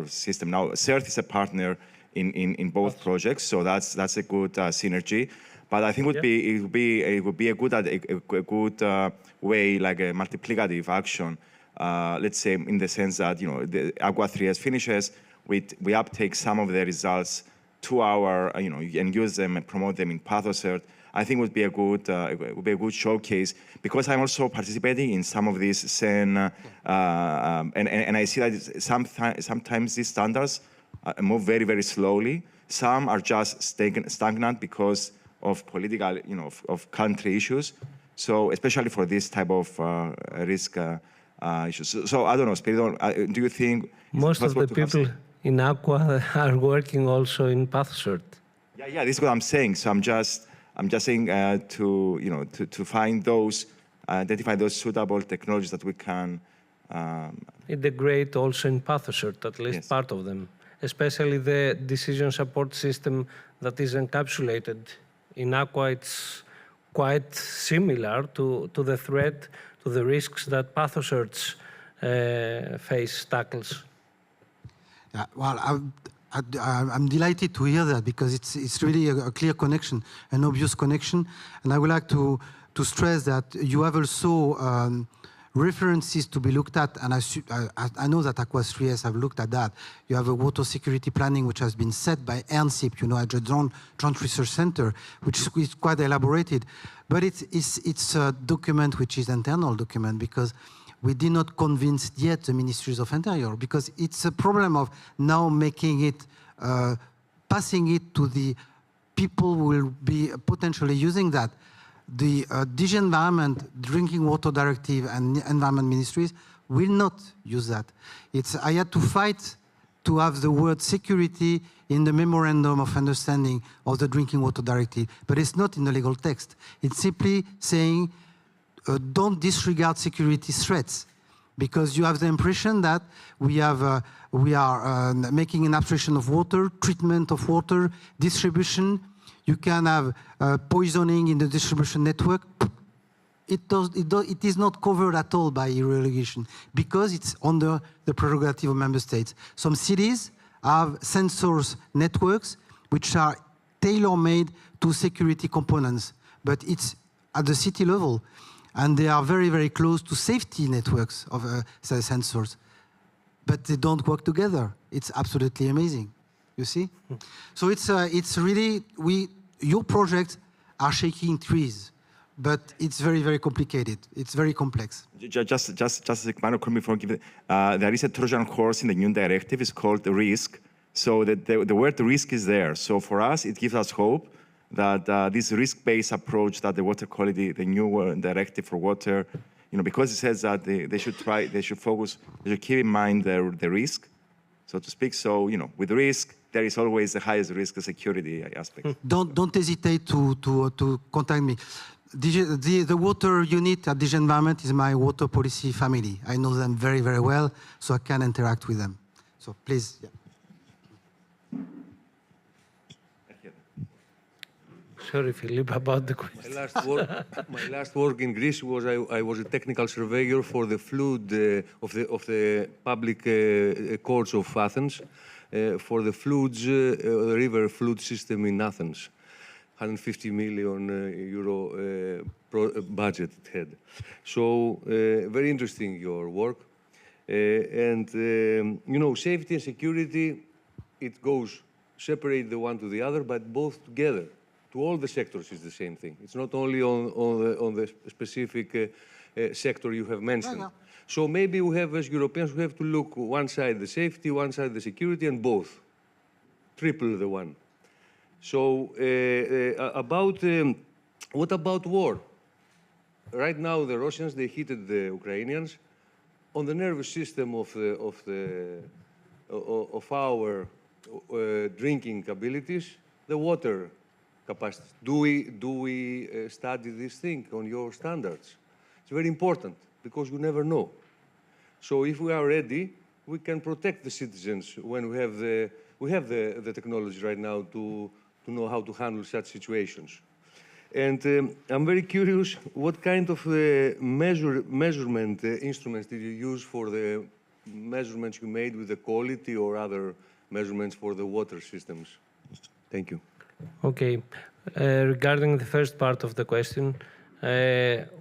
system. Now, CERIS is a partner in both projects, so that's a good synergy. But I think it would be a good way, like a multiplicative action. Let's say in the sense that the Aqua 3S finishes, we uptake some of the results to our and use them and promote them in PathoCert. I think would be a good showcase because I'm also participating in some of these and I see that sometimes these standards move very, very slowly. Some are just stagnant because of political, of country issues. So especially for this type of risk issues. So I don't know, Spiridon, do you think most of the people in Aqua are working also in PathoCert? Yeah, this is what I'm saying. So I'm just saying to find those, identify those suitable technologies that we can integrate also in PathoCert, at least part of them, especially the decision support system that is encapsulated in Aqua. It's quite similar to the threat, to the risks that PathoCert's tackles. Yeah, well, I'm delighted to hear that because it's really a clear connection, an obvious connection. And I would like to stress that you have also references to be looked at, and I know that Aqua 3S have looked at that. You have a water security planning which has been set by ENSIP, at the Joint Research Center, which is quite elaborated. But it's a document which is internal document because we did not convince yet the Ministries of Interior because it's a problem of now making it, passing it to the people who will be potentially using that. The DG Environment, Drinking Water Directive and Environment Ministries will not use that. I had to fight to have the word security in the Memorandum of Understanding of the Drinking Water Directive, but it's not in the legal text. It's simply saying, don't disregard security threats, because you have the impression that we are making an abstraction of water, treatment of water, distribution. You can have poisoning in the distribution network. It is not covered at all by irrigation because it's under the prerogative of member states. Some cities have sensors networks which are tailor-made to security components, but it's at the city level. And they are very, very close to safety networks of sensors. But they don't work together. It's absolutely amazing, you see? So it's really, your projects are shaking trees, but it's very, very complicated. It's very complex. Just a minor comment before giving, there is a Trojan horse in the new directive. It's called the risk. So the word risk is there. So for us, it gives us hope that this risk-based approach that the water quality, the new directive for water, because it says that they should focus, they should keep in mind the risk. so to speak. So, with risk, there is always the highest risk security aspect. Don't hesitate to contact me. The water unit at DG Environment is my water policy family. I know them very, very well, so I can interact with them. So please. Yeah. Sorry, Philippe, about the question. My last work in Greece was I was a technical surveyor for the flood of the public courts of Athens, for the floods, river flood system in Athens. 150 million euro budget it had. So very interesting your work. Safety and security, it goes separate the one to the other, but both together. To all the sectors is the same thing. It's not only on the specific sector you have mentioned. So maybe we have, as Europeans, we have to look one side the safety, one side the security, and both. Triple the one. So what about war? Right now, the Russians, they hit the Ukrainians on the nervous system of our drinking abilities, the water capacity. Do we study this thing on your standards? It's very important because you never know. So if we are ready, we can protect the citizens when we have the technology right now to know how to handle such situations. And I'm very curious, what kind of measurement instruments did you use for the measurements you made with the quality or other measurements for the water systems? Thank you. Okay. Regarding the first part of the question,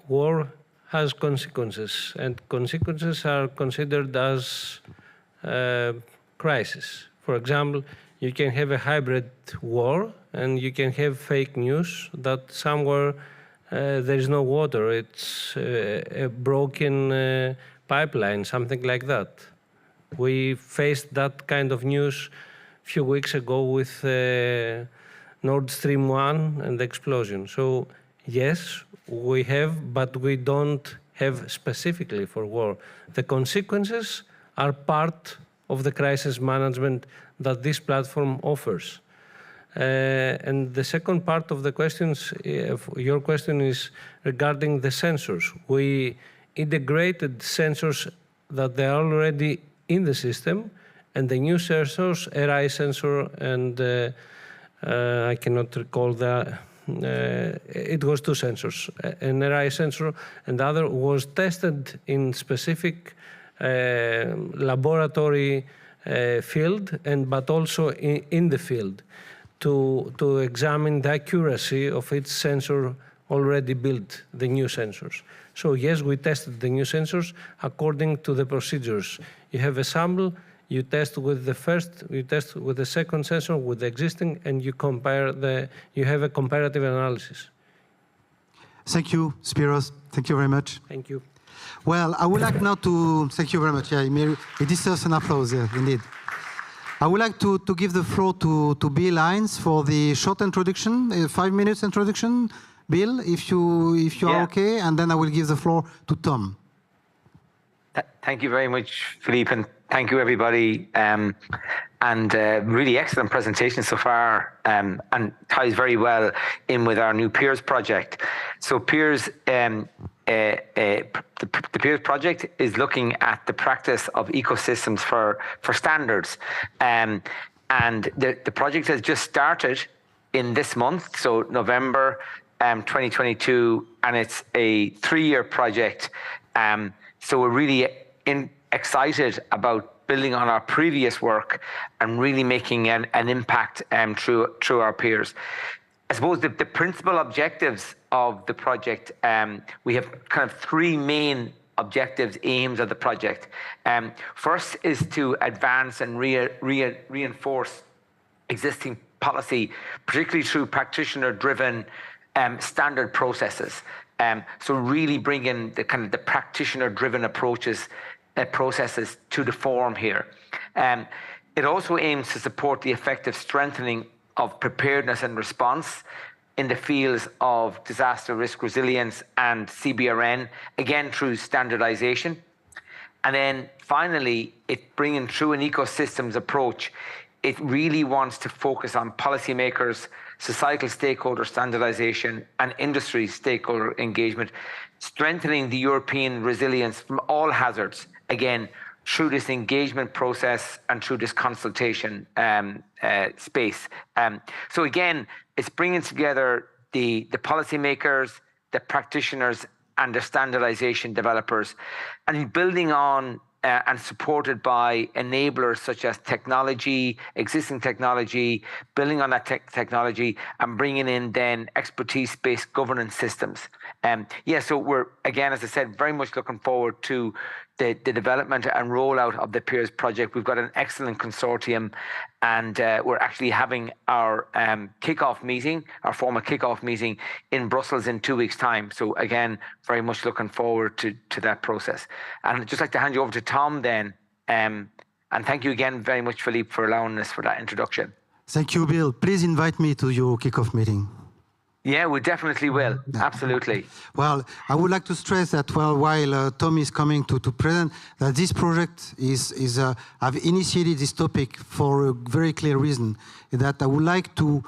war has consequences, and consequences are considered as crisis. For example, you can have a hybrid war, and you can have fake news that somewhere there is no water, it's a broken pipeline, something like that. We faced that kind of news a few weeks ago with Nord Stream 1 and the explosion. So yes, we have, but we don't have specifically for war. The consequences are part of the crisis management that this platform offers. And the second part of the questions, your question is regarding the sensors. We integrated sensors that they are already in the system, and the new sensors, RI sensor and I cannot recall it was two sensors, an RI sensor and the other was tested in specific laboratory field, but also in the field to examine the accuracy of each sensor already built, the new sensors. So yes, we tested the new sensors according to the procedures. You have a sample, you test with the first, you test with the second sensor, with the existing, and you compare you have a comparative analysis. Thank you, Spiros. Thank you very much. Thank you. Well, I would like now to, thank you very much. Yeah, it deserves an applause, indeed. I would like to give the floor to Bill Hines for the short introduction, 5 minutes introduction. Bill, if you are okay, and then I will give the floor to Tom. Thank you very much, Philippe, and thank you, everybody. Really excellent presentation so far, and ties very well in with our new Peers project. So Peers, the Peers project is looking at the practice of ecosystems for standards. And the project has just started in this month, so November 2022, and it's a 3-year project. So we're really excited about building on our previous work and really making an impact through our peers. I suppose the principal objectives of the project, we have kind of 3 main objectives, aims of the project. First is to advance and reinforce existing policy, particularly through practitioner-driven standard processes. So really bring in the kind of the practitioner-driven processes to the forum here. It also aims to support the effective strengthening of preparedness and response in the fields of disaster risk resilience and CBRN, again through standardization. And then finally, it bringing through an ecosystems approach. It really wants to focus on policymakers, societal stakeholder standardization, and industry stakeholder engagement, strengthening the European resilience from all hazards, again, through this engagement process and through this consultation space. So again, it's bringing together the policymakers, the practitioners, and the standardization developers, and building on and supported by enablers such as technology, existing technology, building on that technology, and bringing in then expertise-based governance systems. So we're, again, as I said, very much looking forward to the development and rollout of the PEERS project. We've got an excellent consortium, and we're actually having our kickoff meeting, our formal kickoff meeting in Brussels in 2 weeks' time. So again, very much looking forward to that process. And I'd just like to hand you over to Tom then. And thank you again very much, Philippe, for allowing us for that introduction. Thank you, Bill. Please invite me to your kickoff meeting. Yeah, we definitely will. Absolutely. Well, I would like to stress that while Tom is coming to present, that this project I've initiated this topic for a very clear reason, that I would like to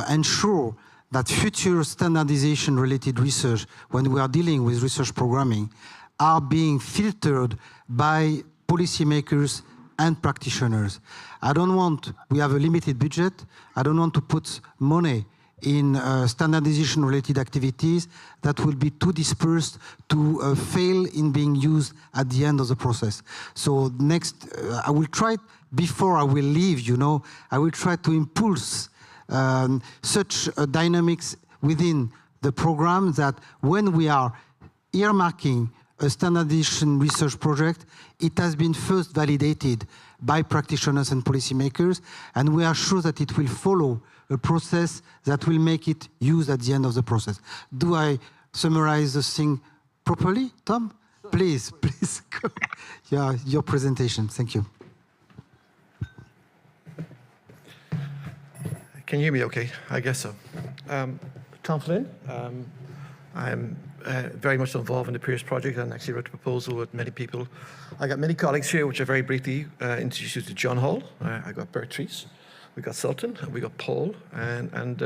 ensure that future standardization-related research, when we are dealing with research programming, are being filtered by policymakers and practitioners. We have a limited budget. I don't want to put money in standardization-related activities that will be too dispersed to fail in being used at the end of the process. So next, I will try, before I will leave, I will try to impulse such dynamics within the program that when we are earmarking a standardization research project, it has been first validated by practitioners and policymakers, and we are sure that it will follow a process that will make it used at the end of the process. Do I summarize the thing properly, Tom? Please, your presentation. Thank you. Can you hear me okay? I guess so. Tom Flynn. I'm very much involved in the PEERS project and actually wrote a proposal with many people. I got many colleagues here, which I very briefly introduced you to John Hall. I got Bertrice. We got Sultan, we got Paul, and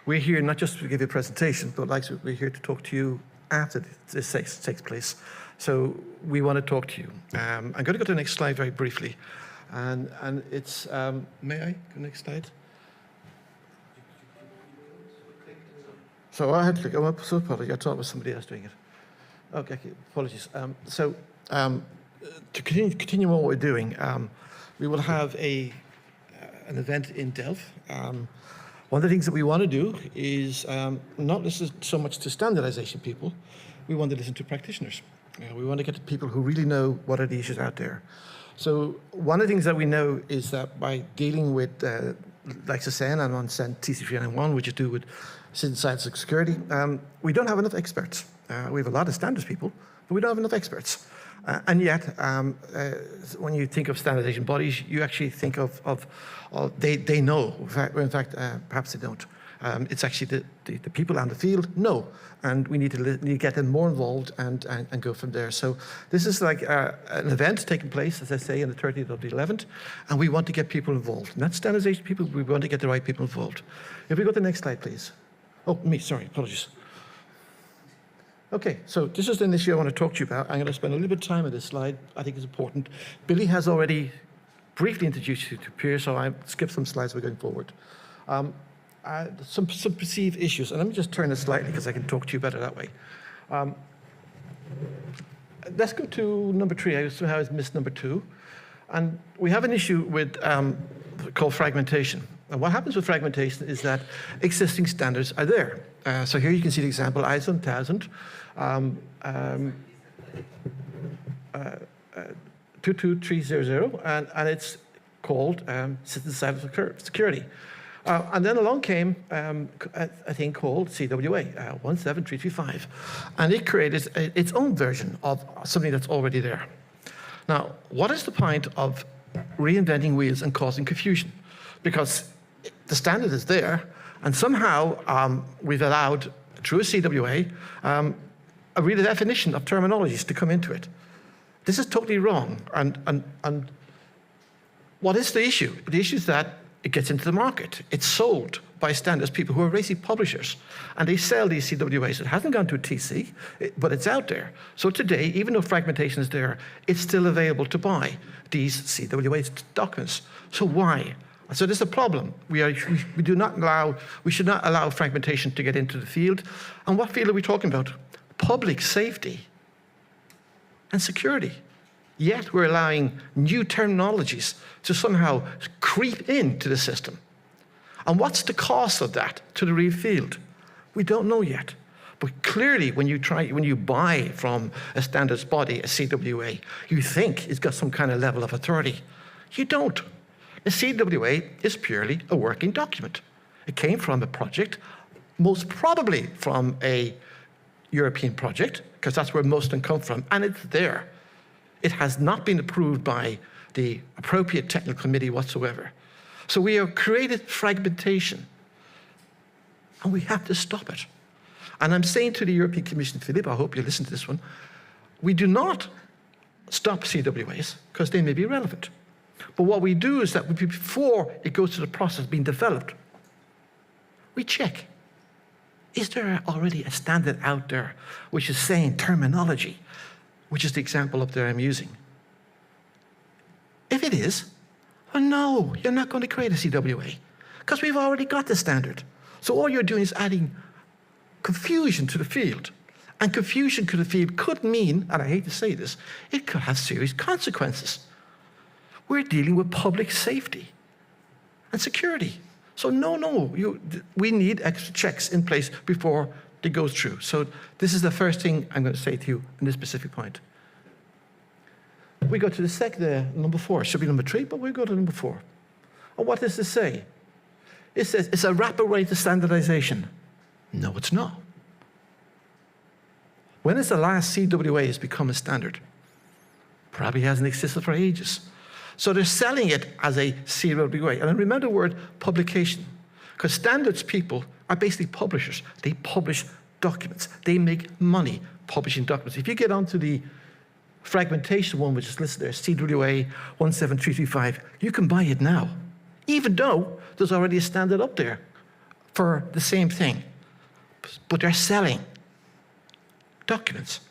we're here not just to give you a presentation, but we're here to talk to you after this takes place. So we want to talk to you. I'm going to go to the next slide very briefly, and it's may I go to the next slide? So I had to go up. So apologies. I thought it was somebody else doing it. Okay, apologies. To continue what we're doing, we will have an event in Delft. One of the things that we want to do is not listen so much to standardization people. We want to listen to practitioners. We want to get to people who really know what are the issues out there. So one of the things that we know is that by dealing with, like CEN and on CEN TC391, which you do with citizen science and security, we don't have enough experts. We have a lot of standards people, but we don't have enough experts. And yet, when you think of standardization bodies, you actually think of they know. In fact, perhaps they don't. It's actually the people on the field know, and we need to get them more involved and go from there. So this is like an event taking place, as I say, on the 30th of the 11th, and we want to get people involved. Not standardization people, we want to get the right people involved. If we go to the next slide, please. Oh, sorry, apologies. Okay, so this is an issue I want to talk to you about. I'm going to spend a little bit of time on this slide. I think it's important. Billy has already briefly introduced you to PEERS, so I skipped some slides. We're going forward. Some perceived issues, and let me just turn this slightly because I can talk to you better that way. Let's go to number 3. I somehow missed number 2. And we have an issue with called fragmentation. And what happens with fragmentation is that existing standards are there. So here you can see the example, ISO 1000, 22300, and it's called Citizen Cyber Security. And then along came a thing called CWA, 17335, and it created its own version of something that's already there. Now, what is the point of reinventing wheels and causing confusion? Because the standard is there, and somehow we've allowed, through a CWA, a redefinition of terminologies to come into it. This is totally wrong. And what is the issue? The issue is that it gets into the market. It's sold by standards people who are basically publishers, and they sell these CWAs. It hasn't gone to a TC, but it's out there. So today, even though fragmentation is there, it's still available to buy these CWA documents. So why? So there's a problem. We should not allow fragmentation to get into the field. And what field are we talking about? Public safety and security. Yet we're allowing new terminologies to somehow creep into the system. And what's the cost of that to the real field? We don't know yet. But clearly, when you buy from a standards body, a CWA, you think it's got some kind of level of authority. You don't. A CWA is purely a working document. It came from a project, most probably from a European project, because that's where most of them come from, and it's there. It has not been approved by the appropriate technical committee whatsoever. So we have created fragmentation, and we have to stop it. And I'm saying to the European Commission, Philippe, I hope you listen to this one, we do not stop CWAs, because they may be relevant. But what we do is that before it goes to the process being developed, we check, is there already a standard out there which is saying terminology, which is the example up there I'm using? If it is, well, no, you're not going to create a CWA, because we've already got the standard. So all you're doing is adding confusion to the field. And confusion to the field could mean, and I hate to say this, it could have serious consequences. We're dealing with public safety and security. So no, we need extra checks in place before it goes through. So this is the first thing I'm going to say to you in this specific point. We go to the number 4. It should be number 3, but we go to number 4. And what does this say? It says it's a rapid way to standardization. No, it's not. When is the last CWA has become a standard? Probably hasn't existed for ages. So they're selling it as a CWA. And remember the word publication, because standards people are basically publishers. They publish documents. They make money publishing documents. If you get onto the fragmentation one, which is listed there, CWA 17335, you can buy it now, even though there's already a standard up there for the same thing. But they're selling documents,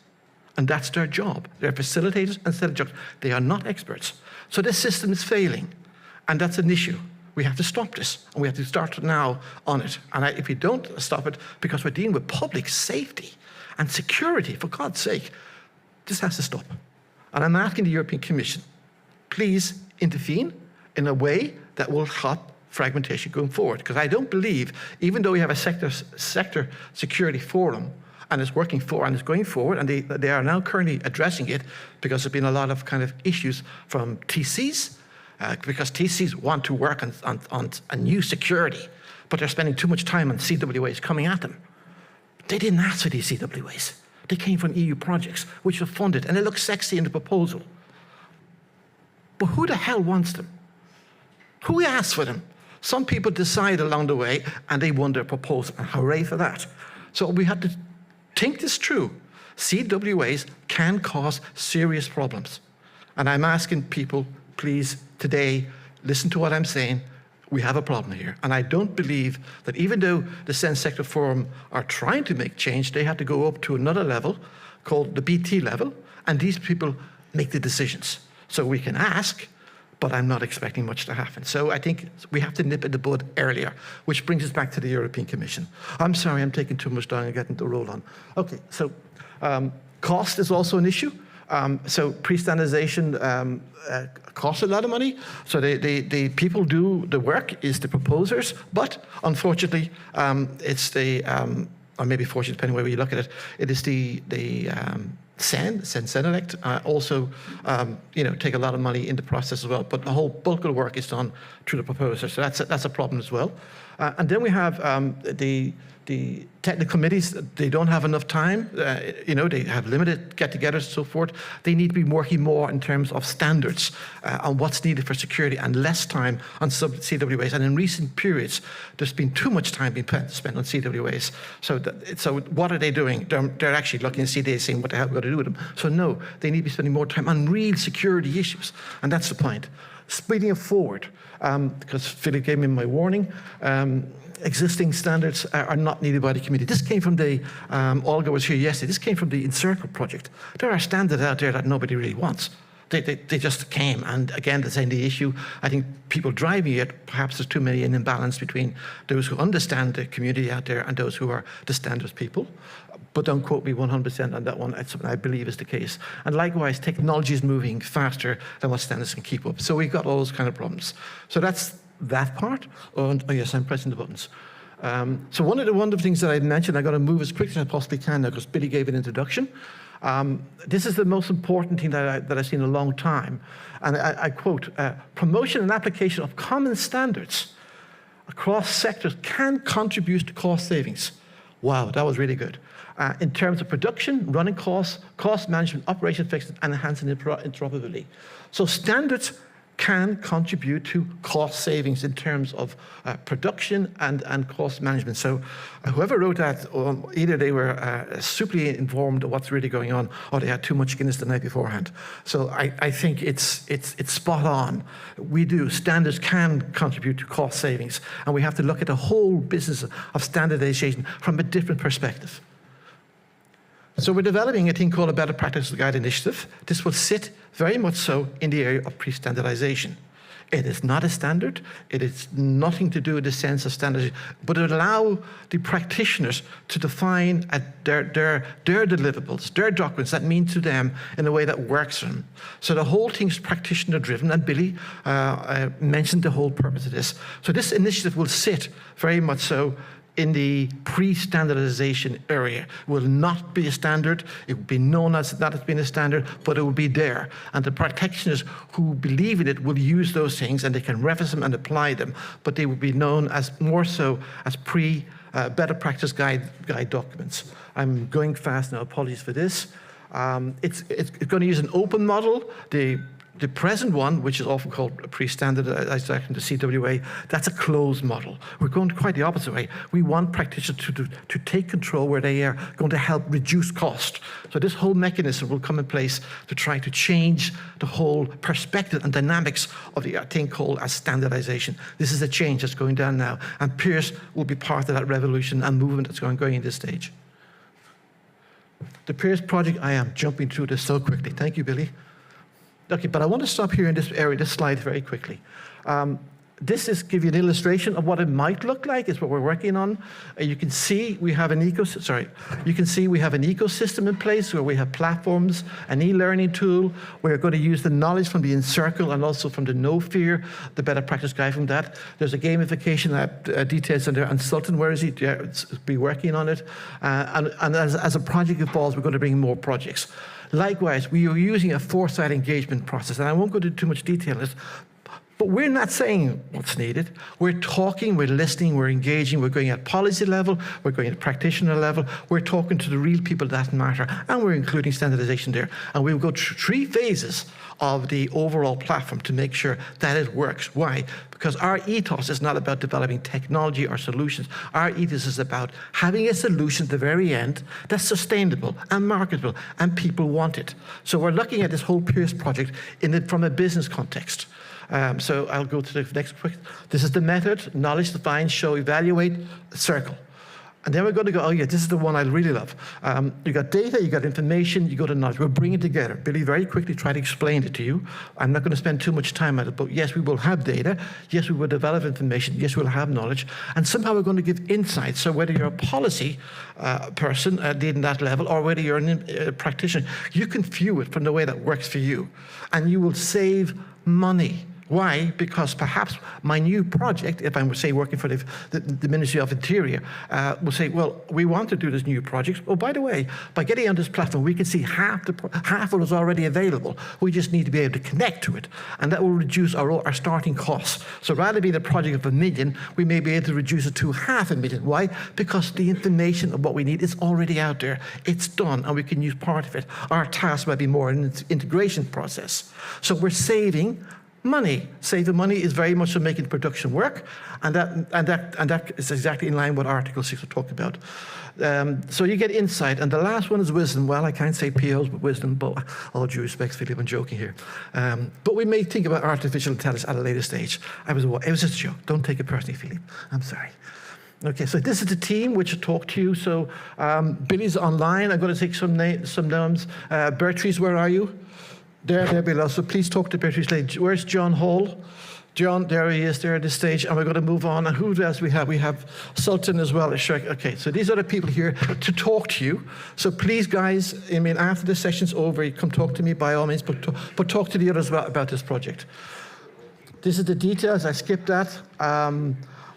and that's their job. They're facilitators and selling jobs. They are not experts. So this system is failing, and that's an issue. We have to stop this, and we have to start now on it. And if we don't stop it, because we're dealing with public safety and security, for God's sake, this has to stop. And I'm asking the European Commission, please intervene in a way that will stop fragmentation going forward. Because I don't believe, even though we have a sector security forum, and it's working and it's going forward, and they are now currently addressing it, because there's been a lot of kind of issues from TCs, because TCs want to work on a new security, but they're spending too much time on CWAs coming at them. They didn't ask for these CWAs. They came from EU projects, which were funded, and they look sexy in the proposal. But who the hell wants them? Who asked for them? Some people decide along the way, and they won their proposal, and hooray for that. So we have to think this through. CWAs can cause serious problems. And I'm asking people, please, today, listen to what I'm saying. We have a problem here. And I don't believe that even though the Sense Sector Forum are trying to make change, they have to go up to another level called the BT level, and these people make the decisions. So we can ask, but I'm not expecting much to happen. So I think we have to nip at the bud earlier, which brings us back to the European Commission. I'm sorry, I'm taking too much time and getting the roll on. Okay, so cost is also an issue. So pre-standardization costs a lot of money. So the people do the work, is the proposers, but unfortunately, it's the, or maybe fortunate, depending where you look at it, it is the Senelect also, take a lot of money in the process as well. But the whole bulk of the work is done through the proposer. So that's a problem as well. And then we have the technical committees, they don't have enough time. They have limited get-togethers and so forth. They need to be working more in terms of standards on what's needed for security and less time on CWAs. And in recent periods, there's been too much time being spent on CWAs. So what are they doing? They're actually looking at CDA saying, what the hell are we going to do with them? So no, they need to be spending more time on real security issues. And that's the point. Speeding it forward, because Philip gave me my warning, existing standards are not needed by the community. This came from the, Olga was here yesterday, this came from the Encircle project. There are standards out there that nobody really wants. They just came, and again, the same the issue. I think people driving it, perhaps there's too many an imbalance between those who understand the community out there and those who are the standards people. But don't quote me 100% on that one. That's something I believe is the case. And likewise, technology is moving faster than what standards can keep up. So we've got all those kind of problems. So that's that part. Oh yes, I'm pressing the buttons. So one of the wonderful things that I mentioned, I've got to move as quickly as I possibly can now because Billy gave an introduction. This is the most important thing that I've seen in a long time. And I quote, promotion and application of common standards across sectors can contribute to cost savings. Wow, that was really good. In terms of production, running costs, cost management, operation fixes, and enhancing interoperability. So standards can contribute to cost savings in terms of production and cost management. So whoever wrote that, either they were super informed of what's really going on, or they had too much Guinness the night beforehand. So I think it's spot on. We do. Standards can contribute to cost savings, and we have to look at the whole business of standardization from a different perspective. So we're developing a thing called a Better Practices Guide initiative. This will sit very much so in the area of pre-standardization. It is not a standard. It is nothing to do with the sense of standardization, but it will allow the practitioners to define their deliverables, their documents that mean to them in a way that works for them. So the whole thing is practitioner-driven, and Billy mentioned the whole purpose of this. So this initiative will sit very much so in the pre-standardization area. It will not be a standard. It will be known as that it's been a standard, but it will be there. And the practitioners who believe in it will use those things, and they can reference them and apply them, but they will be known as more so as better practice guide documents. I'm going fast now, apologies for this. It's going to use an open model. The present one, which is often called pre-standardized the CWA, that's a closed model. We're going quite the opposite way. We want practitioners to take control where they are going to help reduce cost. So this whole mechanism will come in place to try to change the whole perspective and dynamics of the thing called as standardization. This is a change that's going down now, and peers will be part of that revolution and movement that's going in this stage. The peers project, I am jumping through this so quickly. Thank you, Billy. Okay, but I want to stop here in this area, this slide very quickly. This is give you an illustration of what it might look like. Is what we're working on. You can see we have an ecosystem in place where we have platforms, an e-learning tool. We're going to use the knowledge from the Encircle and also from the No Fear, the better practice guide from that. There's a gamification details in there. And Sultan, where is he? Yeah, be working on it. And as a project evolves, we're going to bring more projects. Likewise, we are using a foresight engagement process, and I won't go into too much detail on this, but we're not saying what's needed. We're talking, we're listening, we're engaging, we're going at policy level, we're going at practitioner level, we're talking to the real people that matter, and we're including standardization there. And we'll go through 3 phases of the overall platform to make sure that it works. Why? Because our ethos is not about developing technology or solutions. Our ethos is about having a solution at the very end that's sustainable and marketable, and people want it. So we're looking at this whole Peers project from a business context. So I'll go to the next quick. This is the method: knowledge, define, show, evaluate, circle. And then we're going to go, oh yeah, this is the one I really love. You got data, you got information, you go to knowledge. We'll bring it together. Billy very quickly try to explain it to you. I'm not going to spend too much time on it, but yes, we will have data. Yes, we will develop information. Yes, we'll have knowledge. And somehow we're going to give insights. So whether you're a policy person leading that level, or whether you're a practitioner, you can view it from the way that works for you. And you will save money. Why? Because perhaps my new project, if I'm, say, working for the Ministry of Interior, will say, well, we want to do this new project. Oh, by the way, by getting on this platform, we can see half of what is already available. We just need to be able to connect to it. And that will reduce our starting costs. So rather than being a project of $1 million, we may be able to reduce it to $500,000. Why? Because the information of what we need is already out there. It's done, and we can use part of it. Our task might be more an integration process. So we're saving money. Saving money is very much on making production work, and that is exactly in line with Article 6 we're talking about. So you get insight, and the last one is wisdom. Well, I can't say POs, but wisdom, but all due respect, Philip, I'm joking here. But we may think about artificial intelligence at a later stage. It was just a joke. Don't take it personally, Philip. I'm sorry. Okay, so this is the team which talked to you. So Billy's online. I'm going to take some names. Bertries, where are you? There below. So please talk to Bertries. Where's John Hall? John, there he is, there at this stage, and we're going to move on. And who else we have? We have Sultan as well. Okay, so these are the people here to talk to you. So please, guys, I mean, after the session's over, you come talk to me by all means, but talk to the others about this project. This is the details. I skipped that.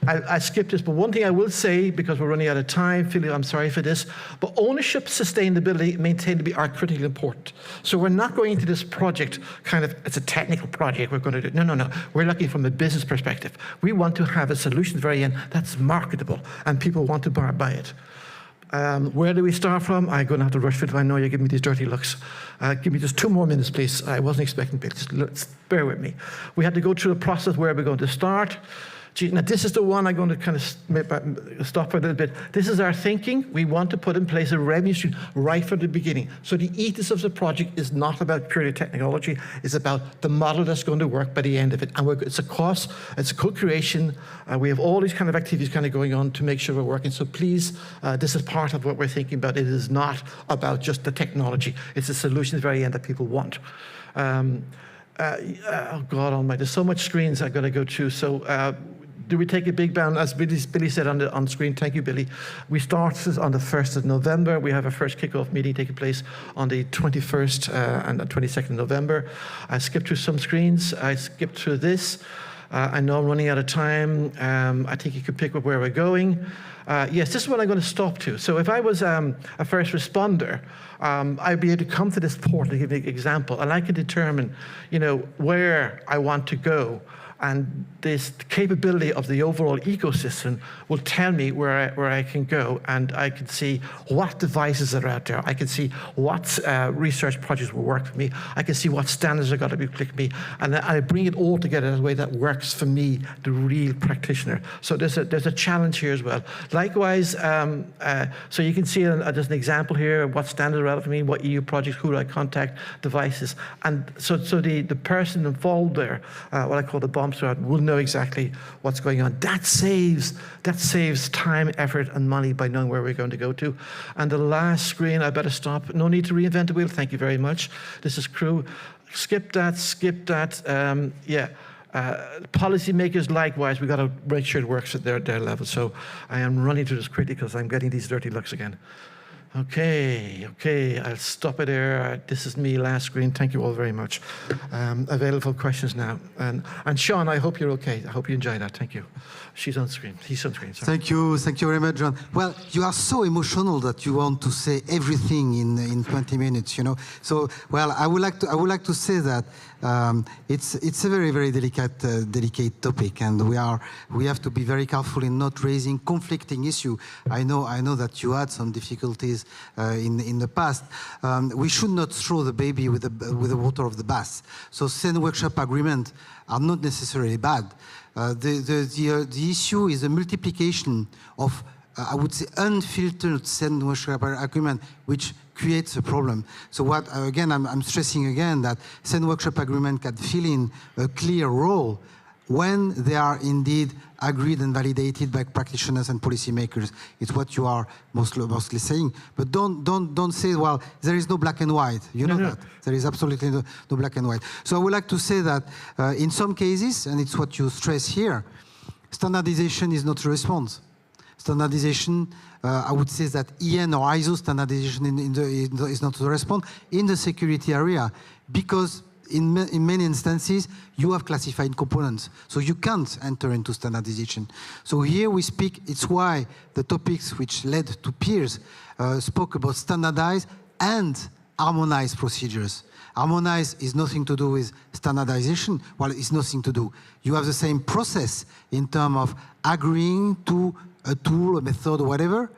I skipped this, but one thing I will say, because we're running out of time, Philip, I'm sorry for this, but ownership, sustainability, maintainability are critically important. So we're not going into this project it's a technical project we're going to do. No. We're looking from a business perspective. We want to have a solution at the very end that's marketable and people want to buy it. Where do we start from? I'm going to have to rush for it. I know you're giving me these dirty looks. Give me just 2 more minutes, please. I wasn't expecting it. Just bear with me. We had to go through the process. Where are we going to start? Now, this is the one I'm going to kind of stop for a little bit. This is our thinking. We want to put in place a revenue stream right from the beginning. So the ethos of the project is not about purely technology. It's about the model that's going to work by the end of it. And it's a cost, it's a co-creation. We have all these kind of activities kind of going on to make sure we're working. So please, this is part of what we're thinking about. It is not about just the technology. It's a solution at the very end that people want. Oh, God almighty, there's so much screens I've got to go through. So do we take a big bound? As Billy said on screen, thank you, Billy. We start on the 1st of November. We have a first kickoff meeting taking place on the 21st and the 22nd of November. I skipped through some screens. I skipped through this. I know I'm running out of time. I think you can pick up where we're going. Yes, this is what I'm going to stop to. So if I was a first responder, I'd be able to come to this portal to give you an example, and I can determine, where I want to go. And this capability of the overall ecosystem will tell me where I can go, and I can see what devices are out there. I can see what research projects will work for me. I can see what standards are going to be applicable to me, and I bring it all together in a way that works for me, the real practitioner. So there's a challenge here as well. Likewise, so you can see there's an example here: what standards are relevant for me, what EU projects, who do I contact, devices, and so the person involved there, what I call the bomb squad, will know exactly what's going on. That saves time, effort, and money by knowing where we're going to go to. And the last screen, I better stop. No need to reinvent the wheel. Thank you very much. This is crew. Skip that. Policymakers, likewise, we've got to make sure it works at their level. So I am running through this quickly because I'm getting these dirty looks again. Okay, I'll stop it there. This is me, last screen. Thank you all very much. Available for questions now. And Sean, I hope you're okay. I hope you enjoy that. Thank you. She's on screen. He's on screen. Sorry. Thank you very much, John. Well, you are so emotional that you want to say everything in 20 minutes. So, well, I would like to say that it's a very, very delicate topic, and we have to be very careful in not raising conflicting issues. I know that you had some difficulties in the past. We should not throw the baby with the water of the bath. So SEN workshop agreements are not necessarily bad. The issue is the multiplication of I would say unfiltered SEN workshop agreement, which creates a problem. So what again I'm stressing again that SEN workshop agreement can fill in a clear role when they are indeed agreed and validated by practitioners and policymakers. It's what you are mostly saying. But don't say, well, there is no black and white. You know that. There is absolutely no black and white. So I would like to say that in some cases, and it's what you stress here, standardization is not a response. Standardization, I would say that EN or ISO standardization is not a response in the security area, because in many instances, you have classified components, so you can't enter into standardization. So here we speak, it's why the topics which led to peers spoke about standardized and harmonized procedures. Harmonized is nothing to do with standardization. Well, it's nothing to do. You have the same process in terms of agreeing to a tool, a method, or whatever,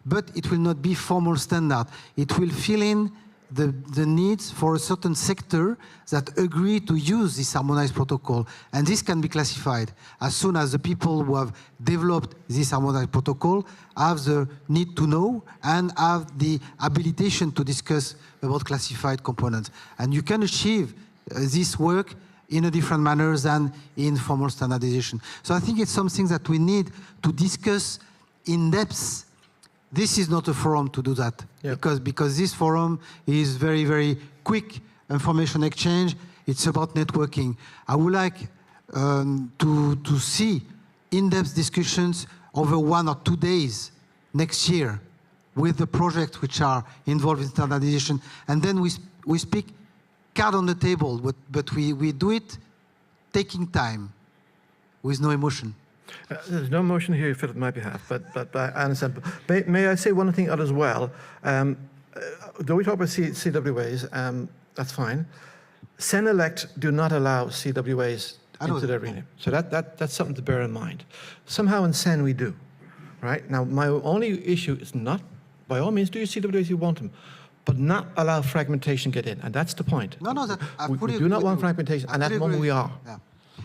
but it will not be formal standard. It will fill in the needs for a certain sector that agree to use this harmonized protocol. And this can be classified as soon as the people who have developed this harmonized protocol have the need to know and have the habilitation to discuss about classified components. And you can achieve this work in a different manner than in formal standardization. So I think it's something that we need to discuss in depth. This is not a forum to do that, because this forum is very, very quick information exchange. It's about networking. I would like to see in-depth discussions over 1 or 2 days next year with the projects which are involved in standardization. And then we speak card on the table, but we do it taking time with no emotion. There's no motion here filled on my behalf, but I understand. May I say one thing as well? Though we talk about CWAs, that's fine. CEN-elect do not allow CWAs into their arena. So that's something to bear in mind. Somehow in CEN we do, right? Now, my only issue is not, by all means, do your CWAs if you want them, but not allow fragmentation get in, and that's the point. We do not want fragmentation, and at the moment we are. Yeah.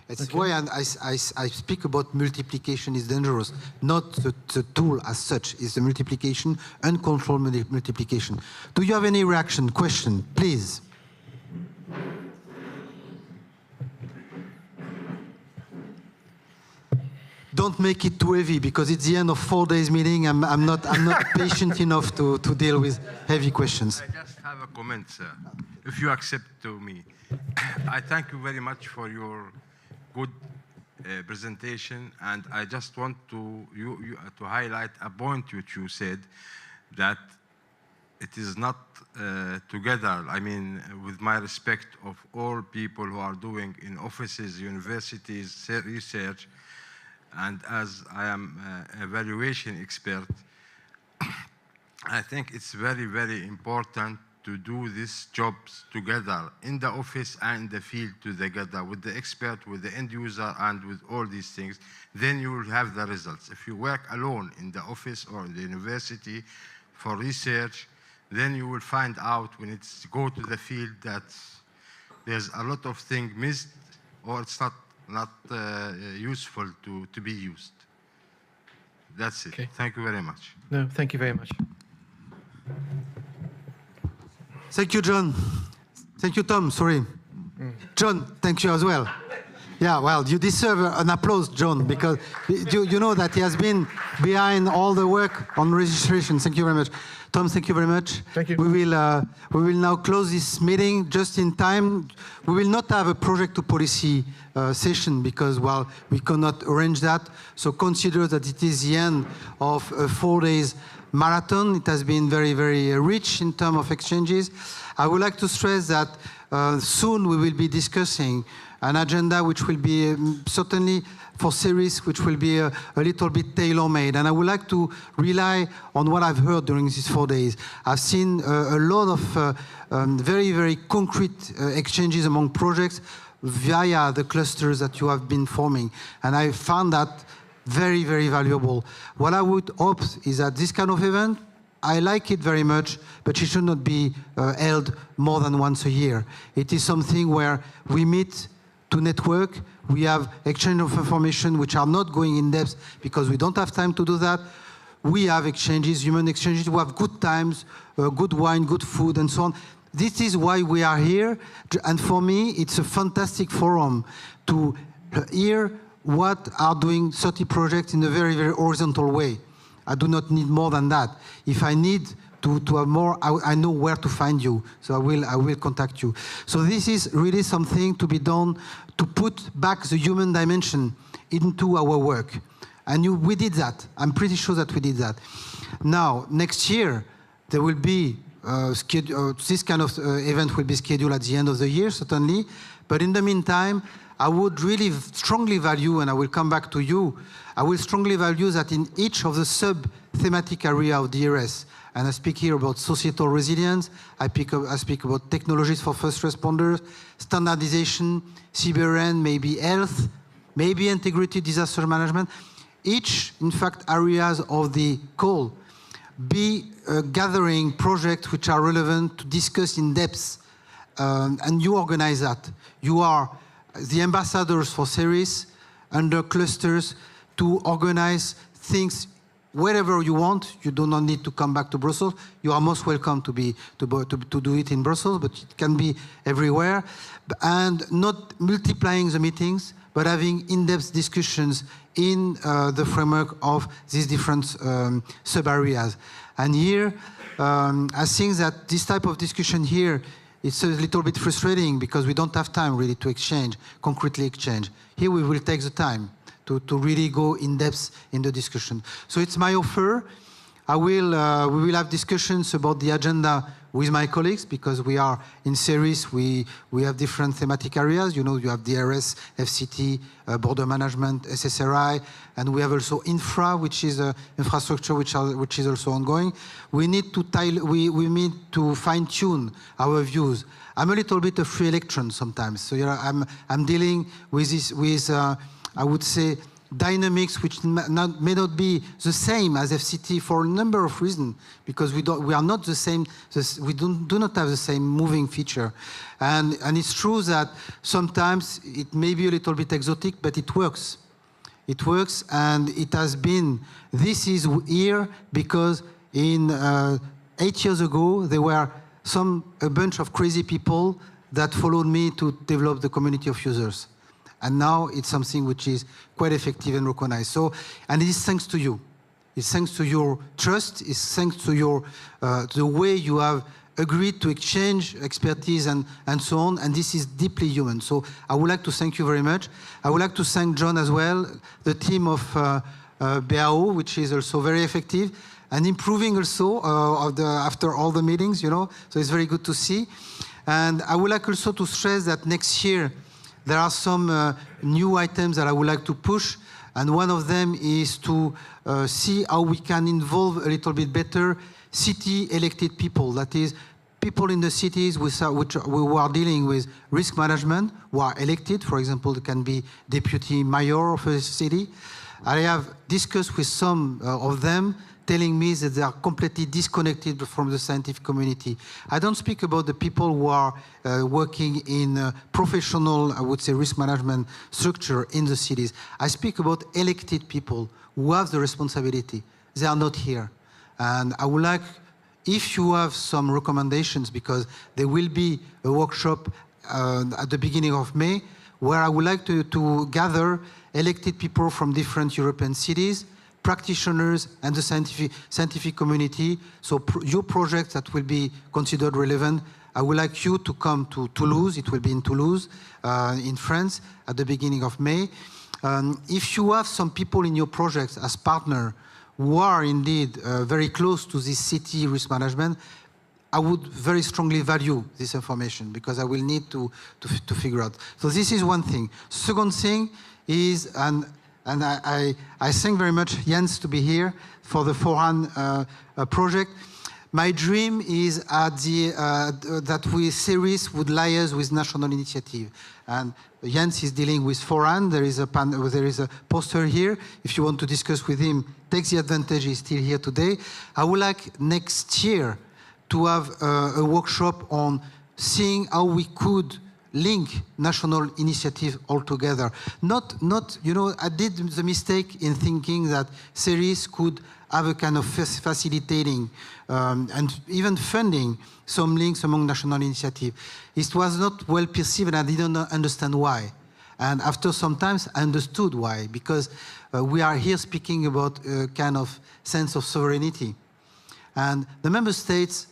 It's why I speak about multiplication is dangerous, not the tool as such. It's the multiplication, uncontrolled multiplication. Do you have any reaction, question, please? Don't make it too heavy, because it's the end of 4 days meeting. I'm not patient enough to deal with heavy questions. I just have a comment, sir, if you accept to me. I thank you very much for your good presentation, and I just want to highlight a point which you said, that it is not together. I mean, with my respect of all people who are doing in offices, universities, research, and as I am an evaluation expert, I think it's very, very important to do these jobs together in the office and in the field together with the expert, with the end user, and with all these things. Then you will have the results. If you work alone in the office or in the university for research, then you will find out when it's go to the field that there's a lot of things missed, or it's not useful to be used. That's it. Okay. Thank you very much. No, thank you very much. Thank you, John. Thank you, Tom. Sorry. John, thank you as well. Yeah, well, you deserve an applause, John, because you know that he has been behind all the work on registration. Thank you very much. Tom, thank you very much. Thank you. We will now close this meeting just in time. We will not have a project to policy session because, well, we cannot arrange that. So consider that it is the end of a 4 days marathon. It has been very, very rich in terms of exchanges. I would like to stress that soon we will be discussing an agenda which will be certainly for CERIS, which will be a little bit tailor-made. And I would like to rely on what I've heard during these 4 days. I've seen a lot of very, very concrete exchanges among projects via the clusters that you have been forming. And I found that very, very valuable. What I would hope is that this kind of event, I like it very much, but it should not be held more than once a year. It is something where we meet to network. We have exchange of information which are not going in depth because we don't have time to do that. We have exchanges, human exchanges. We have good times, good wine, good food, and so on. This is why we are here. And for me, it's a fantastic forum to hear what are doing 30 projects in a very, very horizontal way. I do not need more than that. If I need to have more, I know where to find you. So I will contact you. So this is really something to be done to put back the human dimension into our work. And we did that. I'm pretty sure that we did that. Now, next year, there will be this kind of event will be scheduled at the end of the year, certainly. But in the meantime, I would really strongly value, and I will come back to you, I will strongly value that in each of the sub-thematic area of DRS, and I speak here about societal resilience, I speak about technologies for first responders, standardization, CBRN, maybe health, maybe integrated disaster management. Each, in fact, areas of the call be gathering projects which are relevant to discuss in depth, and you organize that. You are the ambassadors for CERIS under clusters to organize things wherever you want. You do not need to come back to Brussels. You are most welcome to do it in Brussels, but it can be everywhere. And not multiplying the meetings, but having in-depth discussions in the framework of these different sub-areas. And here, I think that this type of discussion here, it's a little bit frustrating because we don't have time really to exchange, concretely exchange. Here we will take the time to really go in depth in the discussion. So it's my offer. We will have discussions about the agenda with my colleagues because we are in CERIS, we have different thematic areas. You know, you have DRS, FCT, border management, SSRI, and we have also infra, which is infrastructure, which is also ongoing. We need to fine-tune our views. I'm a little bit a free electron sometimes, so I'm dealing with this I would say dynamics which may not be the same as FCT for a number of reasons, because we are not the same, we do not have the same moving feature. And it's true that sometimes it may be a little bit exotic, but it works. It works, and it has been, this is here because in 8 years ago, there were a bunch of crazy people that followed me to develop the community of users. And now it's something which is quite effective and recognized. So, and it is thanks to you. It's thanks to your trust. It's thanks to your the way you have agreed to exchange expertise and so on. And this is deeply human. So I would like to thank you very much. I would like to thank John as well, the team of BAO, which is also very effective and improving also after all the meetings, you know. So it's very good to see. And I would like also to stress that next year, there are some new items that I would like to push, and one of them is to see how we can involve a little bit better city-elected people. That is, people in the cities who are dealing with risk management, who are elected. For example, it can be deputy mayor of a city. I have discussed with some of them, telling me that they are completely disconnected from the scientific community. I don't speak about the people who are working in professional, I would say, risk management structure in the cities. I speak about elected people who have the responsibility. They are not here. And I would like, if you have some recommendations, because there will be a workshop at the beginning of May, where I would like to gather elected people from different European cities, practitioners and the scientific community. So your projects that will be considered relevant, I would like you to come to Toulouse. It will be in Toulouse, in France, at the beginning of May. If you have some people in your projects as partner who are indeed very close to this city risk management, I would very strongly value this information because I will need to figure out. So this is one thing. Second thing is, and I thank very much Jens to be here for the Forehand project. My dream is that we CERIS would liaise with national initiative. And Jens is dealing with Forehand. There is a poster here. If you want to discuss with him, take the advantage he's still here today. I would like next year to have a workshop on seeing how we could link national initiative altogether. Not, you know, I did the mistake in thinking that CERIS could have a kind of facilitating and even funding some links among national initiative. It was not well perceived and I didn't understand why. And after some time, I understood why, because we are here speaking about a kind of sense of sovereignty. And the member states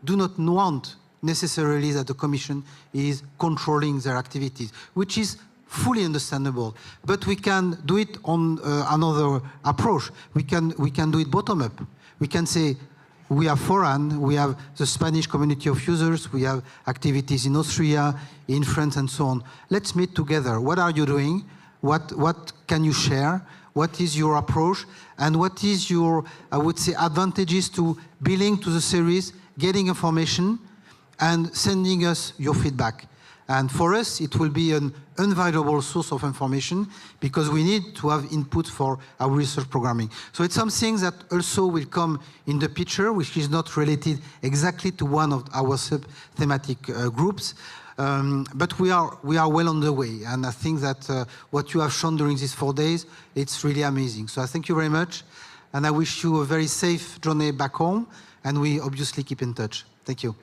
do not want necessarily that the Commission is controlling their activities, which is fully understandable. But we can do it on another approach. We can do it bottom up. We can say, we have Foran, we have the Spanish community of users, we have activities in Austria, in France, and so on. Let's meet together. What are you doing? What can you share? What is your approach? And what is your, I would say, advantages to billing to the CERIS, getting information, and sending us your feedback? And for us, it will be an invaluable source of information because we need to have input for our research programming. So it's something that also will come in the picture, which is not related exactly to one of our sub-thematic groups. But we are well on the way. And I think that what you have shown during these 4 days, it's really amazing. So I thank you very much. And I wish you a very safe journey back home. And we obviously keep in touch. Thank you.